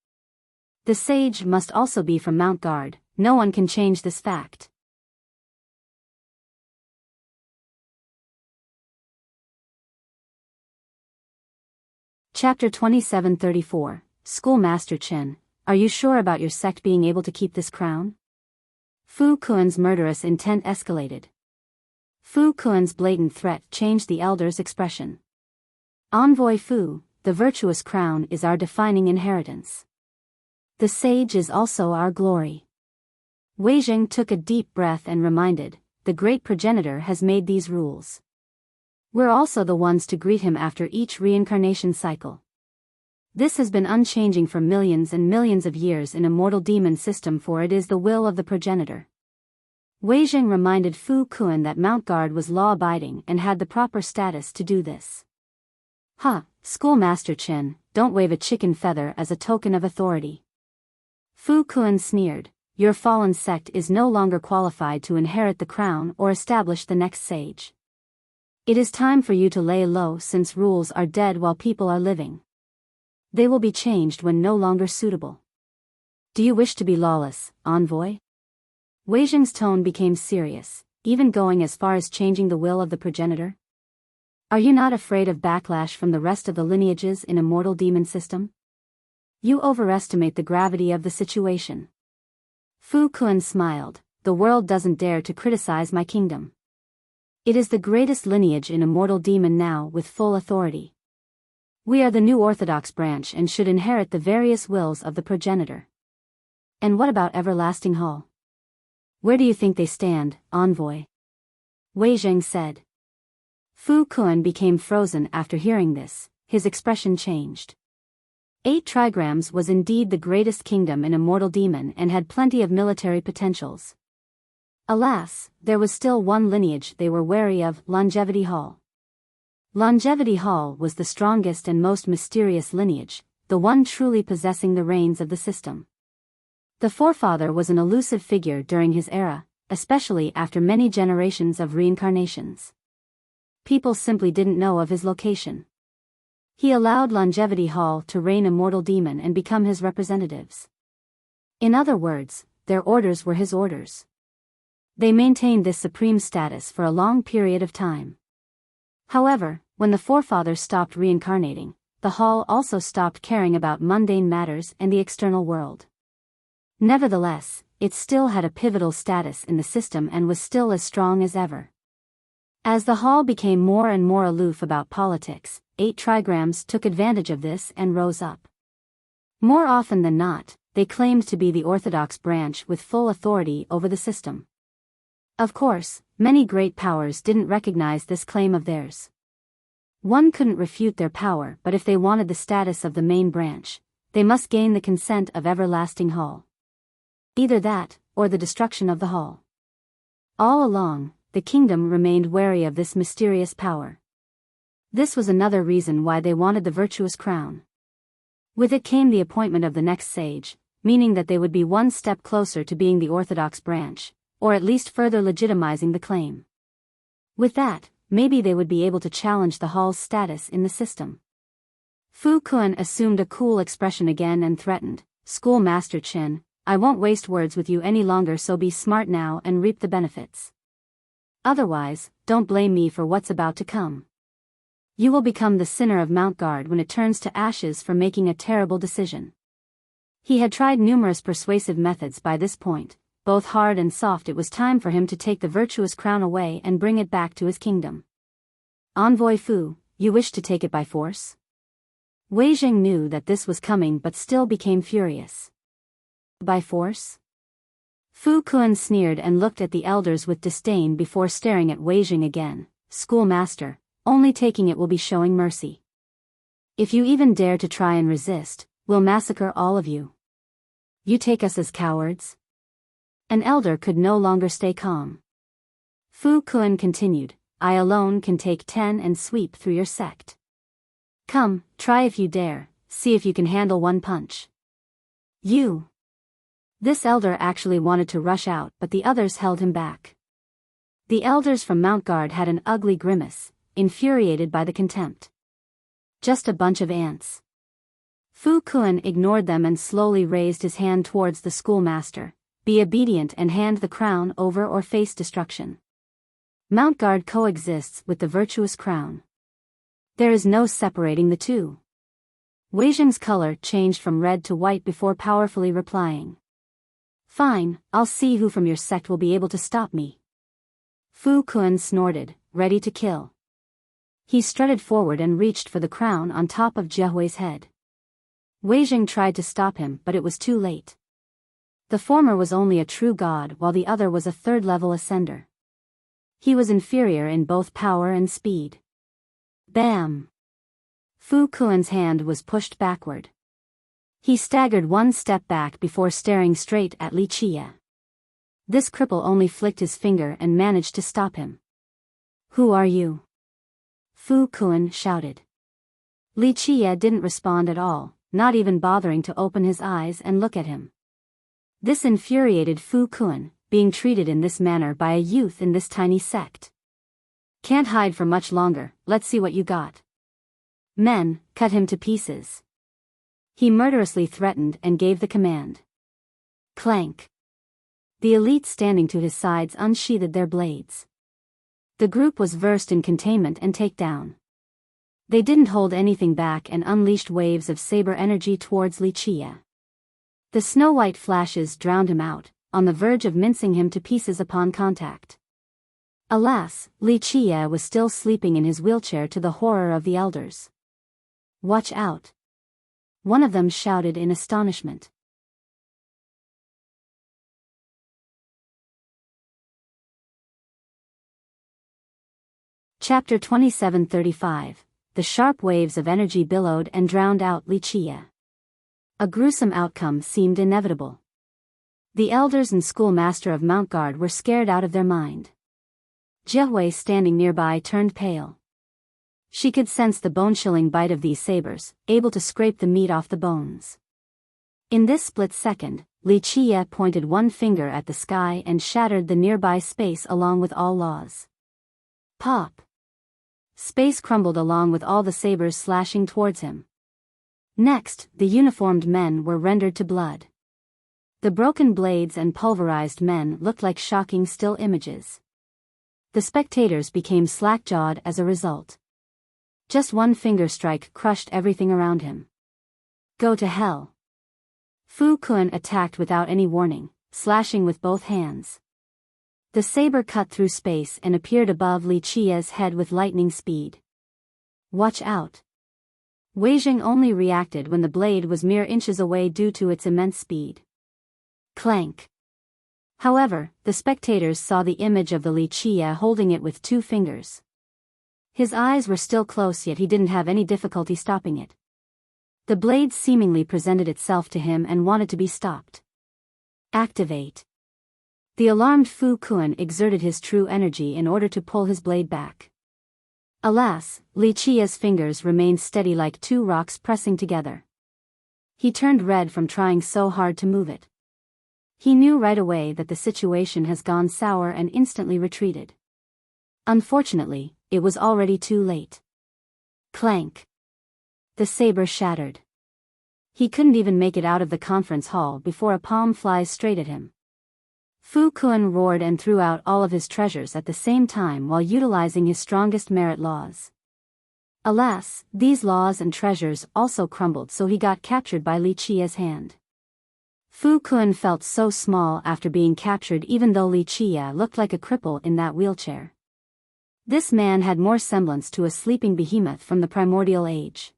The sage must also be from Mount Guard, no one can change this fact." Chapter 2734, Schoolmaster Chen, are you sure about your sect being able to keep this crown? Fu Kun's murderous intent escalated. Fu Kun's blatant threat changed the elder's expression. "Envoy Fu, the virtuous crown is our defining inheritance. The sage is also our glory." Wei Jing took a deep breath and reminded, "The great progenitor has made these rules. We're also the ones to greet him after each reincarnation cycle. This has been unchanging for millions and millions of years in immortal demon system, for it is the will of the progenitor." Wei Jing reminded Fu Kun that Mount Guard was law-abiding and had the proper status to do this. "Huh, Schoolmaster Chen, don't wave a chicken feather as a token of authority." Fu Kun sneered, "Your fallen sect is no longer qualified to inherit the crown or establish the next sage. It is time for you to lay low since rules are dead while people are living. They will be changed when no longer suitable. Do you wish to be lawless, envoy? Wei Jing's tone became serious, even going as far as changing the will of the progenitor. Are you not afraid of backlash from the rest of the lineages in a mortal demon system? You overestimate the gravity of the situation. Fu Kun smiled. The world doesn't dare to criticize my kingdom. It is the greatest lineage in a mortal demon now with full authority. We are the new orthodox branch and should inherit the various wills of the progenitor. And what about Everlasting Hall? Where do you think they stand, envoy? Wei Jing said. Fu Kun became frozen after hearing this, his expression changed. 8 trigrams was indeed the greatest kingdom in a mortal demon and had plenty of military potentials. Alas, there was still one lineage they were wary of, Longevity Hall. Longevity Hall was the strongest and most mysterious lineage, the one truly possessing the reins of the system. The forefather was an elusive figure during his era, especially after many generations of reincarnations. People simply didn't know of his location. He allowed Longevity Hall to reign a mortal demon and become his representatives. In other words, their orders were his orders. They maintained this supreme status for a long period of time. However, when the forefather stopped reincarnating, the hall also stopped caring about mundane matters and the external world. Nevertheless, it still had a pivotal status in the system and was still as strong as ever. As the hall became more and more aloof about politics, 8 trigrams took advantage of this and rose up. More often than not, they claimed to be the orthodox branch with full authority over the system. Of course, many great powers didn't recognize this claim of theirs. One couldn't refute their power, but if they wanted the status of the main branch, they must gain the consent of Everlasting Hall. Either that, or the destruction of the hall. All along, the kingdom remained wary of this mysterious power. This was another reason why they wanted the virtuous crown. With it came the appointment of the next sage, meaning that they would be one step closer to being the orthodox branch, or at least further legitimizing the claim. With that, maybe they would be able to challenge the hall's status in the system. Fu Kun assumed a cool expression again and threatened, "Schoolmaster Qin, I won't waste words with you any longer, so be smart now and reap the benefits. Otherwise, don't blame me for what's about to come. You will become the sinner of Mount Guard when it turns to ashes for making a terrible decision." He had tried numerous persuasive methods by this point, both hard and soft. It was time for him to take the virtuous crown away and bring it back to his kingdom. "Envoy Fu, you wish to take it by force?" Wei Jing knew that this was coming but still became furious. By force? Fu Kun sneered and looked at the elders with disdain before staring at Wei Jing again. "Schoolmaster, only taking it will be showing mercy. If you even dare to try and resist, we'll massacre all of you. You take us as cowards?" An elder could no longer stay calm. Fu Kun continued, "I alone can take 10 and sweep through your sect. Come, try if you dare, see if you can handle one punch." "You!" This elder actually wanted to rush out, but the others held him back. The elders from Mount Guard had an ugly grimace, infuriated by the contempt. Just a bunch of ants. Fu Kun ignored them and slowly raised his hand towards the schoolmaster. "Be obedient and hand the crown over or face destruction." Mount Guard coexists with the virtuous crown. There is no separating the two. Wei Jing's color changed from red to white before powerfully replying. "Fine, I'll see who from your sect will be able to stop me." Fu Kun snorted, ready to kill. He strutted forward and reached for the crown on top of Jiehui's head. Wei Jing tried to stop him, but it was too late. The former was only a true god while the other was a third-level ascender. He was inferior in both power and speed. Bam! Fu Kun's hand was pushed backward. He staggered one step back before staring straight at Li Qie. This cripple only flicked his finger and managed to stop him. "Who are you?" Fu Kun shouted. Li Qie didn't respond at all, not even bothering to open his eyes and look at him. This infuriated Fu Kun, being treated in this manner by a youth in this tiny sect. Can't hide for much longer, let's see what you got. Men, cut him to pieces. He murderously threatened and gave the command. Clank. The elites standing to his sides unsheathed their blades. The group was versed in containment and takedown. They didn't hold anything back and unleashed waves of saber energy towards Li Qie. The snow-white flashes drowned him out, on the verge of mincing him to pieces upon contact. Alas, Li Qie was still sleeping in his wheelchair to the horror of the elders. Watch out! One of them shouted in astonishment. Chapter 27:35. The sharp waves of energy billowed and drowned out Li Qie. A gruesome outcome seemed inevitable. The elders and schoolmaster of Mount Guard were scared out of their mind. Jiehui standing nearby turned pale. She could sense the bone-chilling bite of these sabers, able to scrape the meat off the bones. In this split second, Li Qie pointed one finger at the sky and shattered the nearby space along with all laws. Pop! Space crumbled along with all the sabers slashing towards him. Next, the uniformed men were rendered to blood. The broken blades and pulverized men looked like shocking still images. The spectators became slack-jawed as a result. Just one finger strike crushed everything around him. Go to hell. Fu Kun attacked without any warning, slashing with both hands. The saber cut through space and appeared above Li Qie's head with lightning speed. Watch out. Wei Jing only reacted when the blade was mere inches away due to its immense speed. Clank. However, the spectators saw the image of the Li Qie holding it with two fingers. His eyes were still close, yet he didn't have any difficulty stopping it. The blade seemingly presented itself to him and wanted to be stopped. Activate. The alarmed Fu Kun exerted his true energy in order to pull his blade back. Alas, Li Qie's fingers remained steady like two rocks pressing together. He turned red from trying so hard to move it. He knew right away that the situation has gone sour and instantly retreated. Unfortunately, it was already too late. Clank. The saber shattered. He couldn't even make it out of the conference hall before a palm flies straight at him. Fu Kun roared and threw out all of his treasures at the same time while utilizing his strongest merit laws. Alas, these laws and treasures also crumbled, so he got captured by Li Qie's hand. Fu Kun felt so small after being captured, even though Li Qie looked like a cripple in that wheelchair. This man had more semblance to a sleeping behemoth from the primordial age.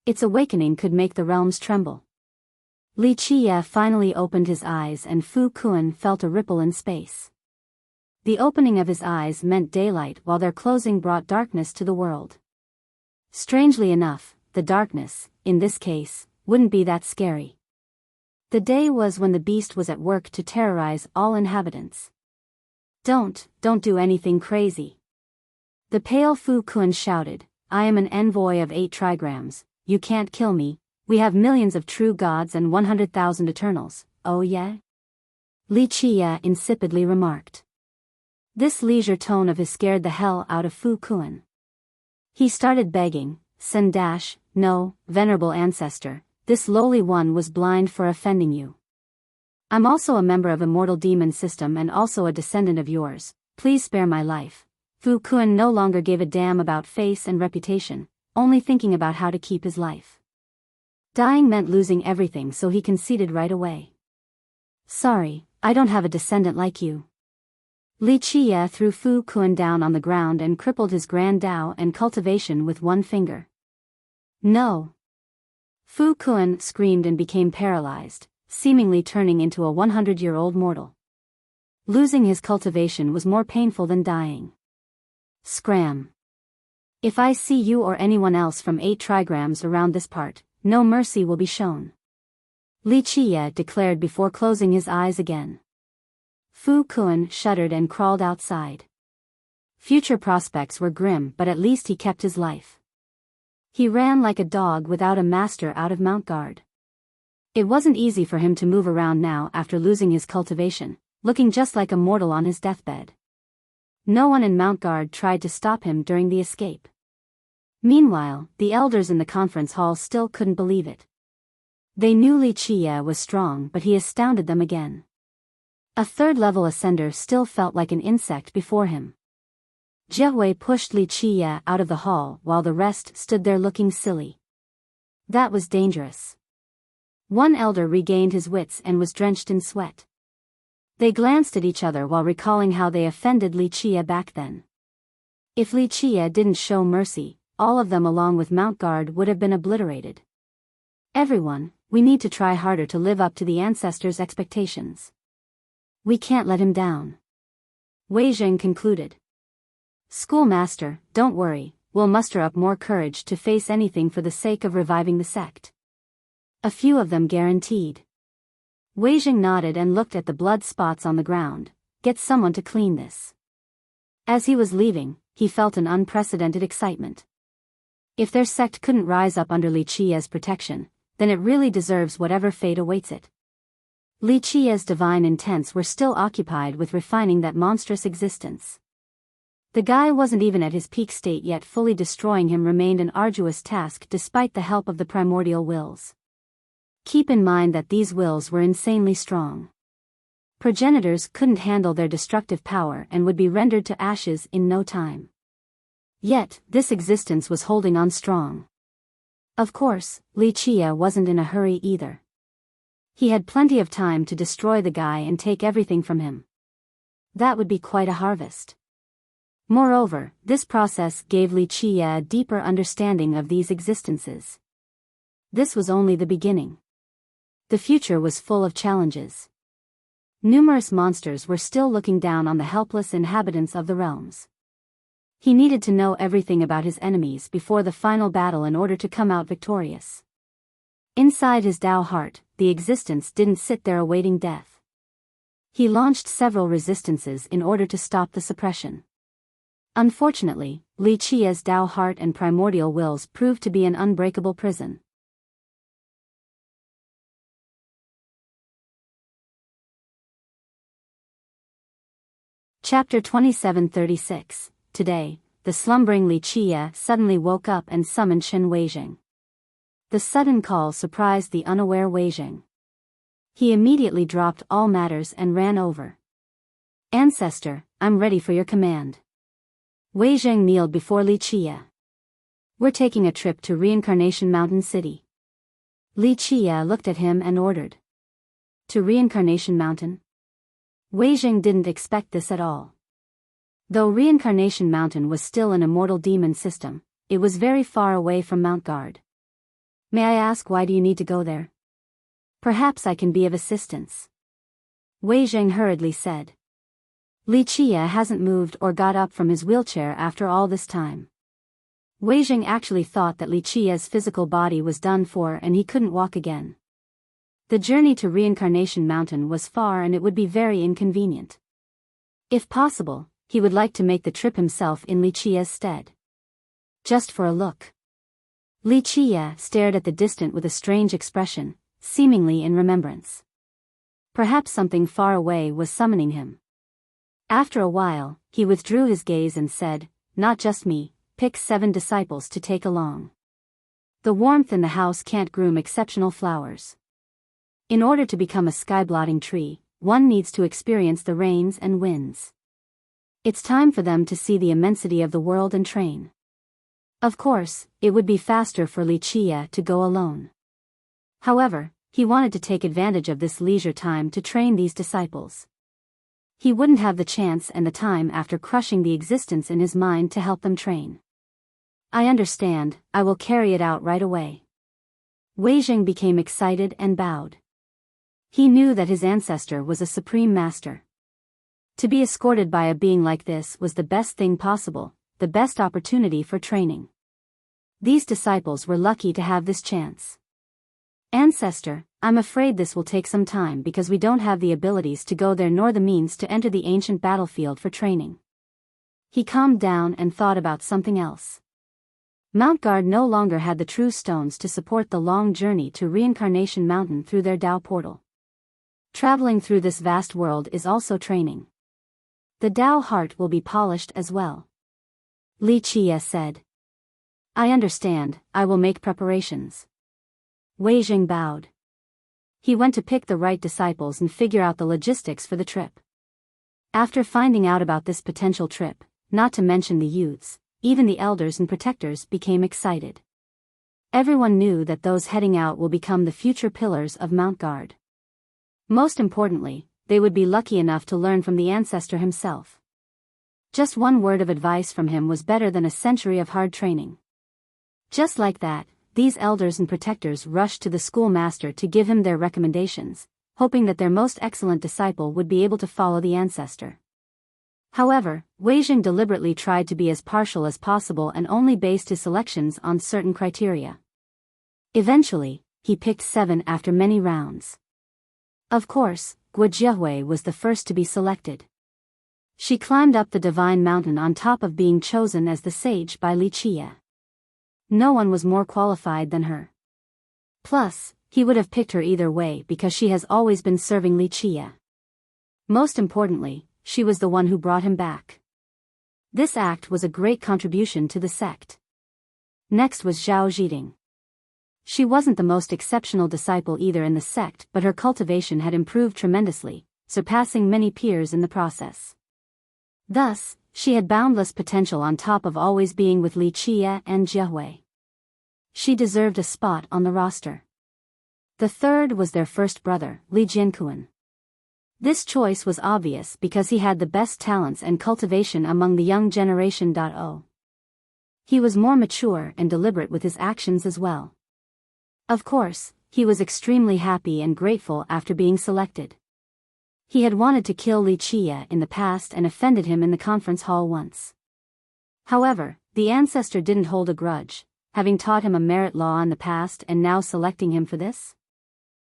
Its awakening could make the realms tremble. Li Qie finally opened his eyes and Fu Kun felt a ripple in space. The opening of his eyes meant daylight, while their closing brought darkness to the world. Strangely enough, the darkness, in this case, wouldn't be that scary. The day was when the beast was at work to terrorize all inhabitants. Don't do anything crazy. The pale Fu Kun shouted, I am an envoy of 8 trigrams, you can't kill me, we have millions of true gods and 100,000 eternals, oh yeah? Li Qie insipidly remarked. This leisure tone of his scared the hell out of Fu Kun. He started begging, no, venerable ancestor, this lowly one was blind for offending you. I'm also a member of Immortal Demon System and also a descendant of yours, please spare my life. Fu Kun no longer gave a damn about face and reputation, only thinking about how to keep his life. Dying meant losing everything, so he conceded right away. Sorry, I don't have a descendant like you. Li Qie threw Fu Kun down on the ground and crippled his grand Dao and cultivation with one finger. No. Fu Kun screamed and became paralyzed, seemingly turning into a 100-year-old mortal. Losing his cultivation was more painful than dying. Scram. If I see you or anyone else from 8 trigrams around this part, no mercy will be shown. Li Qie declared before closing his eyes again. Fu Kun shuddered and crawled outside. Future prospects were grim, but at least he kept his life. He ran like a dog without a master out of Mount Guard. It wasn't easy for him to move around now after losing his cultivation, looking just like a mortal on his deathbed. No one in Mount Guard tried to stop him during the escape. Meanwhile, the elders in the conference hall still couldn't believe it. They knew Li Qie was strong, but he astounded them again. A third-level ascender still felt like an insect before him. Jiehui pushed Li Qie out of the hall while the rest stood there looking silly. That was dangerous. One elder regained his wits and was drenched in sweat. They glanced at each other while recalling how they offended Li Qie back then. If Li Qie didn't show mercy, all of them along with Mount Guard would have been obliterated. Everyone, we need to try harder to live up to the ancestors' expectations. We can't let him down. Wei Zheng concluded. Schoolmaster, don't worry, we'll muster up more courage to face anything for the sake of reviving the sect. A few of them guaranteed. Wei Zheng nodded and looked at the blood spots on the ground. Get someone to clean this. As he was leaving, he felt an unprecedented excitement. If their sect couldn't rise up under Li Qie's protection, then it really deserves whatever fate awaits it. Li Qie's divine intents were still occupied with refining that monstrous existence. The guy wasn't even at his peak state yet. Fully destroying him remained an arduous task despite the help of the primordial wills. Keep in mind that these wills were insanely strong. Progenitors couldn't handle their destructive power and would be rendered to ashes in no time. Yet, this existence was holding on strong. Of course, Li Qie wasn't in a hurry either. He had plenty of time to destroy the guy and take everything from him. That would be quite a harvest. Moreover, this process gave Li Qie a deeper understanding of these existences. This was only the beginning. The future was full of challenges. Numerous monsters were still looking down on the helpless inhabitants of the realms. He needed to know everything about his enemies before the final battle in order to come out victorious. Inside his Dao heart, the existence didn't sit there awaiting death. He launched several resistances in order to stop the suppression. Unfortunately, Li Qie's Dao heart and primordial wills proved to be an unbreakable prison. Chapter 2736. Today, the slumbering Li Qie suddenly woke up and summoned Shen Weizheng. The sudden call surprised the unaware Weizheng. He immediately dropped all matters and ran over. Ancestor, I'm ready for your command. Weizheng kneeled before Li Qie. We're taking a trip to Reincarnation Mountain City. Li Qie looked at him and ordered. To Reincarnation Mountain? Weizheng didn't expect this at all. Though Reincarnation Mountain was still an immortal demon system, it was very far away from Mount Guard. May I ask, why do you need to go there? Perhaps I can be of assistance. Weizheng hurriedly said. Li Qie hasn't moved or got up from his wheelchair after all this time. Weizheng actually thought that Li Qie's physical body was done for and he couldn't walk again. The journey to Reincarnation Mountain was far and it would be very inconvenient. If possible, he would like to make the trip himself in Li Qie's stead. Just for a look. Li Qie stared at the distant with a strange expression, seemingly in remembrance. Perhaps something far away was summoning him. After a while, he withdrew his gaze and said, not just me, pick 7 disciples to take along. The warmth in the house can't groom exceptional flowers. In order to become a sky-blotting tree, one needs to experience the rains and winds. It's time for them to see the immensity of the world and train. Of course, it would be faster for Li Qie to go alone. However, he wanted to take advantage of this leisure time to train these disciples. He wouldn't have the chance and the time after crushing the existence in his mind to help them train. I understand, I will carry it out right away. Weizheng became excited and bowed. He knew that his ancestor was a supreme master. To be escorted by a being like this was the best thing possible, the best opportunity for training. These disciples were lucky to have this chance. Ancestor, I'm afraid this will take some time because we don't have the abilities to go there nor the means to enter the ancient battlefield for training. He calmed down and thought about something else. Mount Guard no longer had the true stones to support the long journey to Reincarnation Mountain through their Dao portal. Traveling through this vast world is also training. The Tao heart will be polished as well. Li Qie said. I understand, I will make preparations. Wei Jing bowed. He went to pick the right disciples and figure out the logistics for the trip. After finding out about this potential trip, not to mention the youths, even the elders and protectors became excited. Everyone knew that those heading out will become the future pillars of Mount Guard. Most importantly, they would be lucky enough to learn from the ancestor himself. Just one word of advice from him was better than a century of hard training. Just like that, these elders and protectors rushed to the schoolmaster to give him their recommendations, hoping that their most excellent disciple would be able to follow the ancestor. However, Wei Jing deliberately tried to be as partial as possible and only based his selections on certain criteria. Eventually, he picked 7 after many rounds. Of course, Guo Jiehui was the first to be selected. She climbed up the divine mountain on top of being chosen as the sage by Li Qie. No one was more qualified than her. Plus, he would have picked her either way because she has always been serving Li Qie. Most importantly, she was the one who brought him back. This act was a great contribution to the sect. Next was Zhao Zhiding. She wasn't the most exceptional disciple either in the sect, but her cultivation had improved tremendously, surpassing many peers in the process. Thus, she had boundless potential on top of always being with Li Qie and Jiehui. She deserved a spot on the roster. The third was their first brother, Li Jianquan. This choice was obvious because he had the best talents and cultivation among the young generation. He was more mature and deliberate with his actions as well. Of course, he was extremely happy and grateful after being selected. He had wanted to kill Li Qie in the past and offended him in the conference hall once. However, the ancestor didn't hold a grudge, having taught him a merit law in the past and now selecting him for this.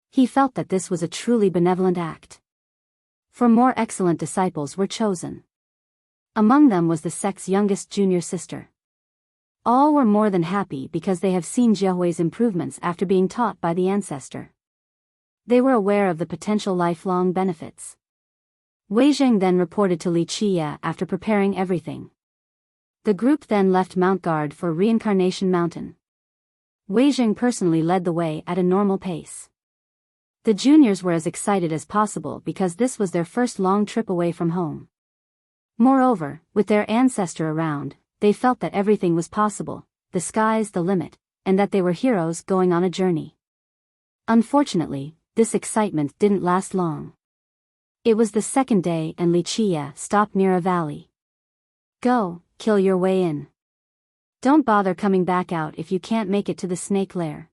He felt that this was a truly benevolent act. 4 more excellent disciples were chosen. Among them was the sect's youngest junior sister. All were more than happy because they have seen Jiehui's improvements after being taught by the ancestor. They were aware of the potential lifelong benefits. Wei Jing then reported to Li Qie after preparing everything. The group then left Mount Guard for Reincarnation Mountain. Wei Jing personally led the way at a normal pace. The juniors were as excited as possible because this was their first long trip away from home. Moreover, with their ancestor around, they felt that everything was possible, the sky's the limit, and that they were heroes going on a journey. Unfortunately, this excitement didn't last long. It was the second day and Li Qie stopped near a valley. Go, kill your way in. Don't bother coming back out if you can't make it to the snake lair.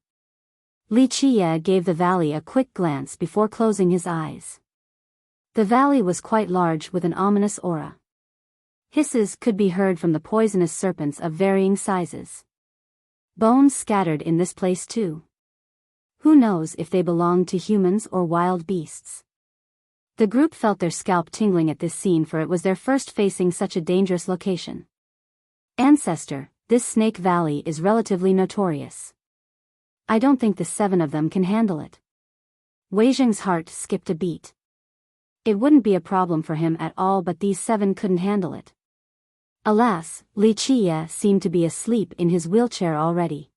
Li Qie gave the valley a quick glance before closing his eyes. The valley was quite large with an ominous aura. Hisses could be heard from the poisonous serpents of varying sizes. Bones scattered in this place too. Who knows if they belonged to humans or wild beasts? The group felt their scalp tingling at this scene, for it was their first facing such a dangerous location. Ancestor, this snake valley is relatively notorious. I don't think the 7 of them can handle it. Wei Jing's heart skipped a beat. It wouldn't be a problem for him at all, but these 7 couldn't handle it. Alas, Li Qie seemed to be asleep in his wheelchair already.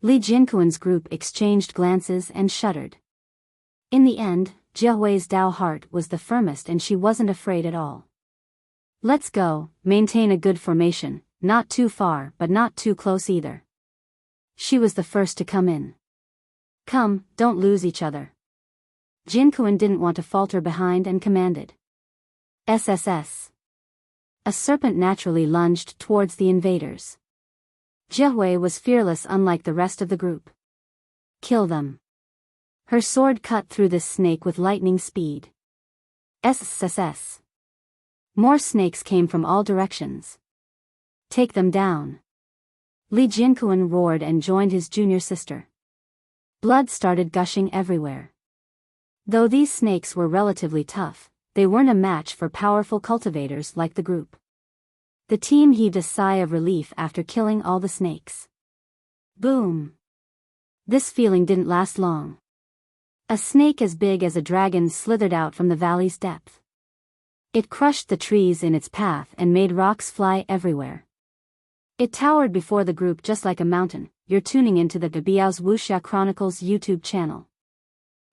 Li Jianquan's group exchanged glances and shuddered. In the end, Jiehui's Tao heart was the firmest and she wasn't afraid at all. Let's go, maintain a good formation, not too far but not too close either. She was the first to come in. Come, don't lose each other. Jianquan didn't want to falter behind and commanded. SSS. A serpent naturally lunged towards the invaders. Jiehui was fearless, unlike the rest of the group. Kill them. Her sword cut through this snake with lightning speed. SSS. More snakes came from all directions. Take them down. Li Jianquan roared and joined his junior sister. Blood started gushing everywhere. Though these snakes were relatively tough, they weren't a match for powerful cultivators like the group. The team heaved a sigh of relief after killing all the snakes. Boom! This feeling didn't last long. A snake as big as a dragon slithered out from the valley's depth. It crushed the trees in its path and made rocks fly everywhere. It towered before the group just like a mountain. You're tuning into the Biyao's Wuxia Chronicles YouTube channel.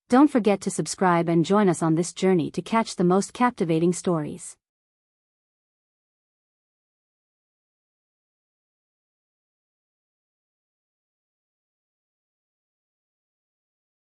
Don't forget to subscribe and join us on this journey to catch the most captivating stories.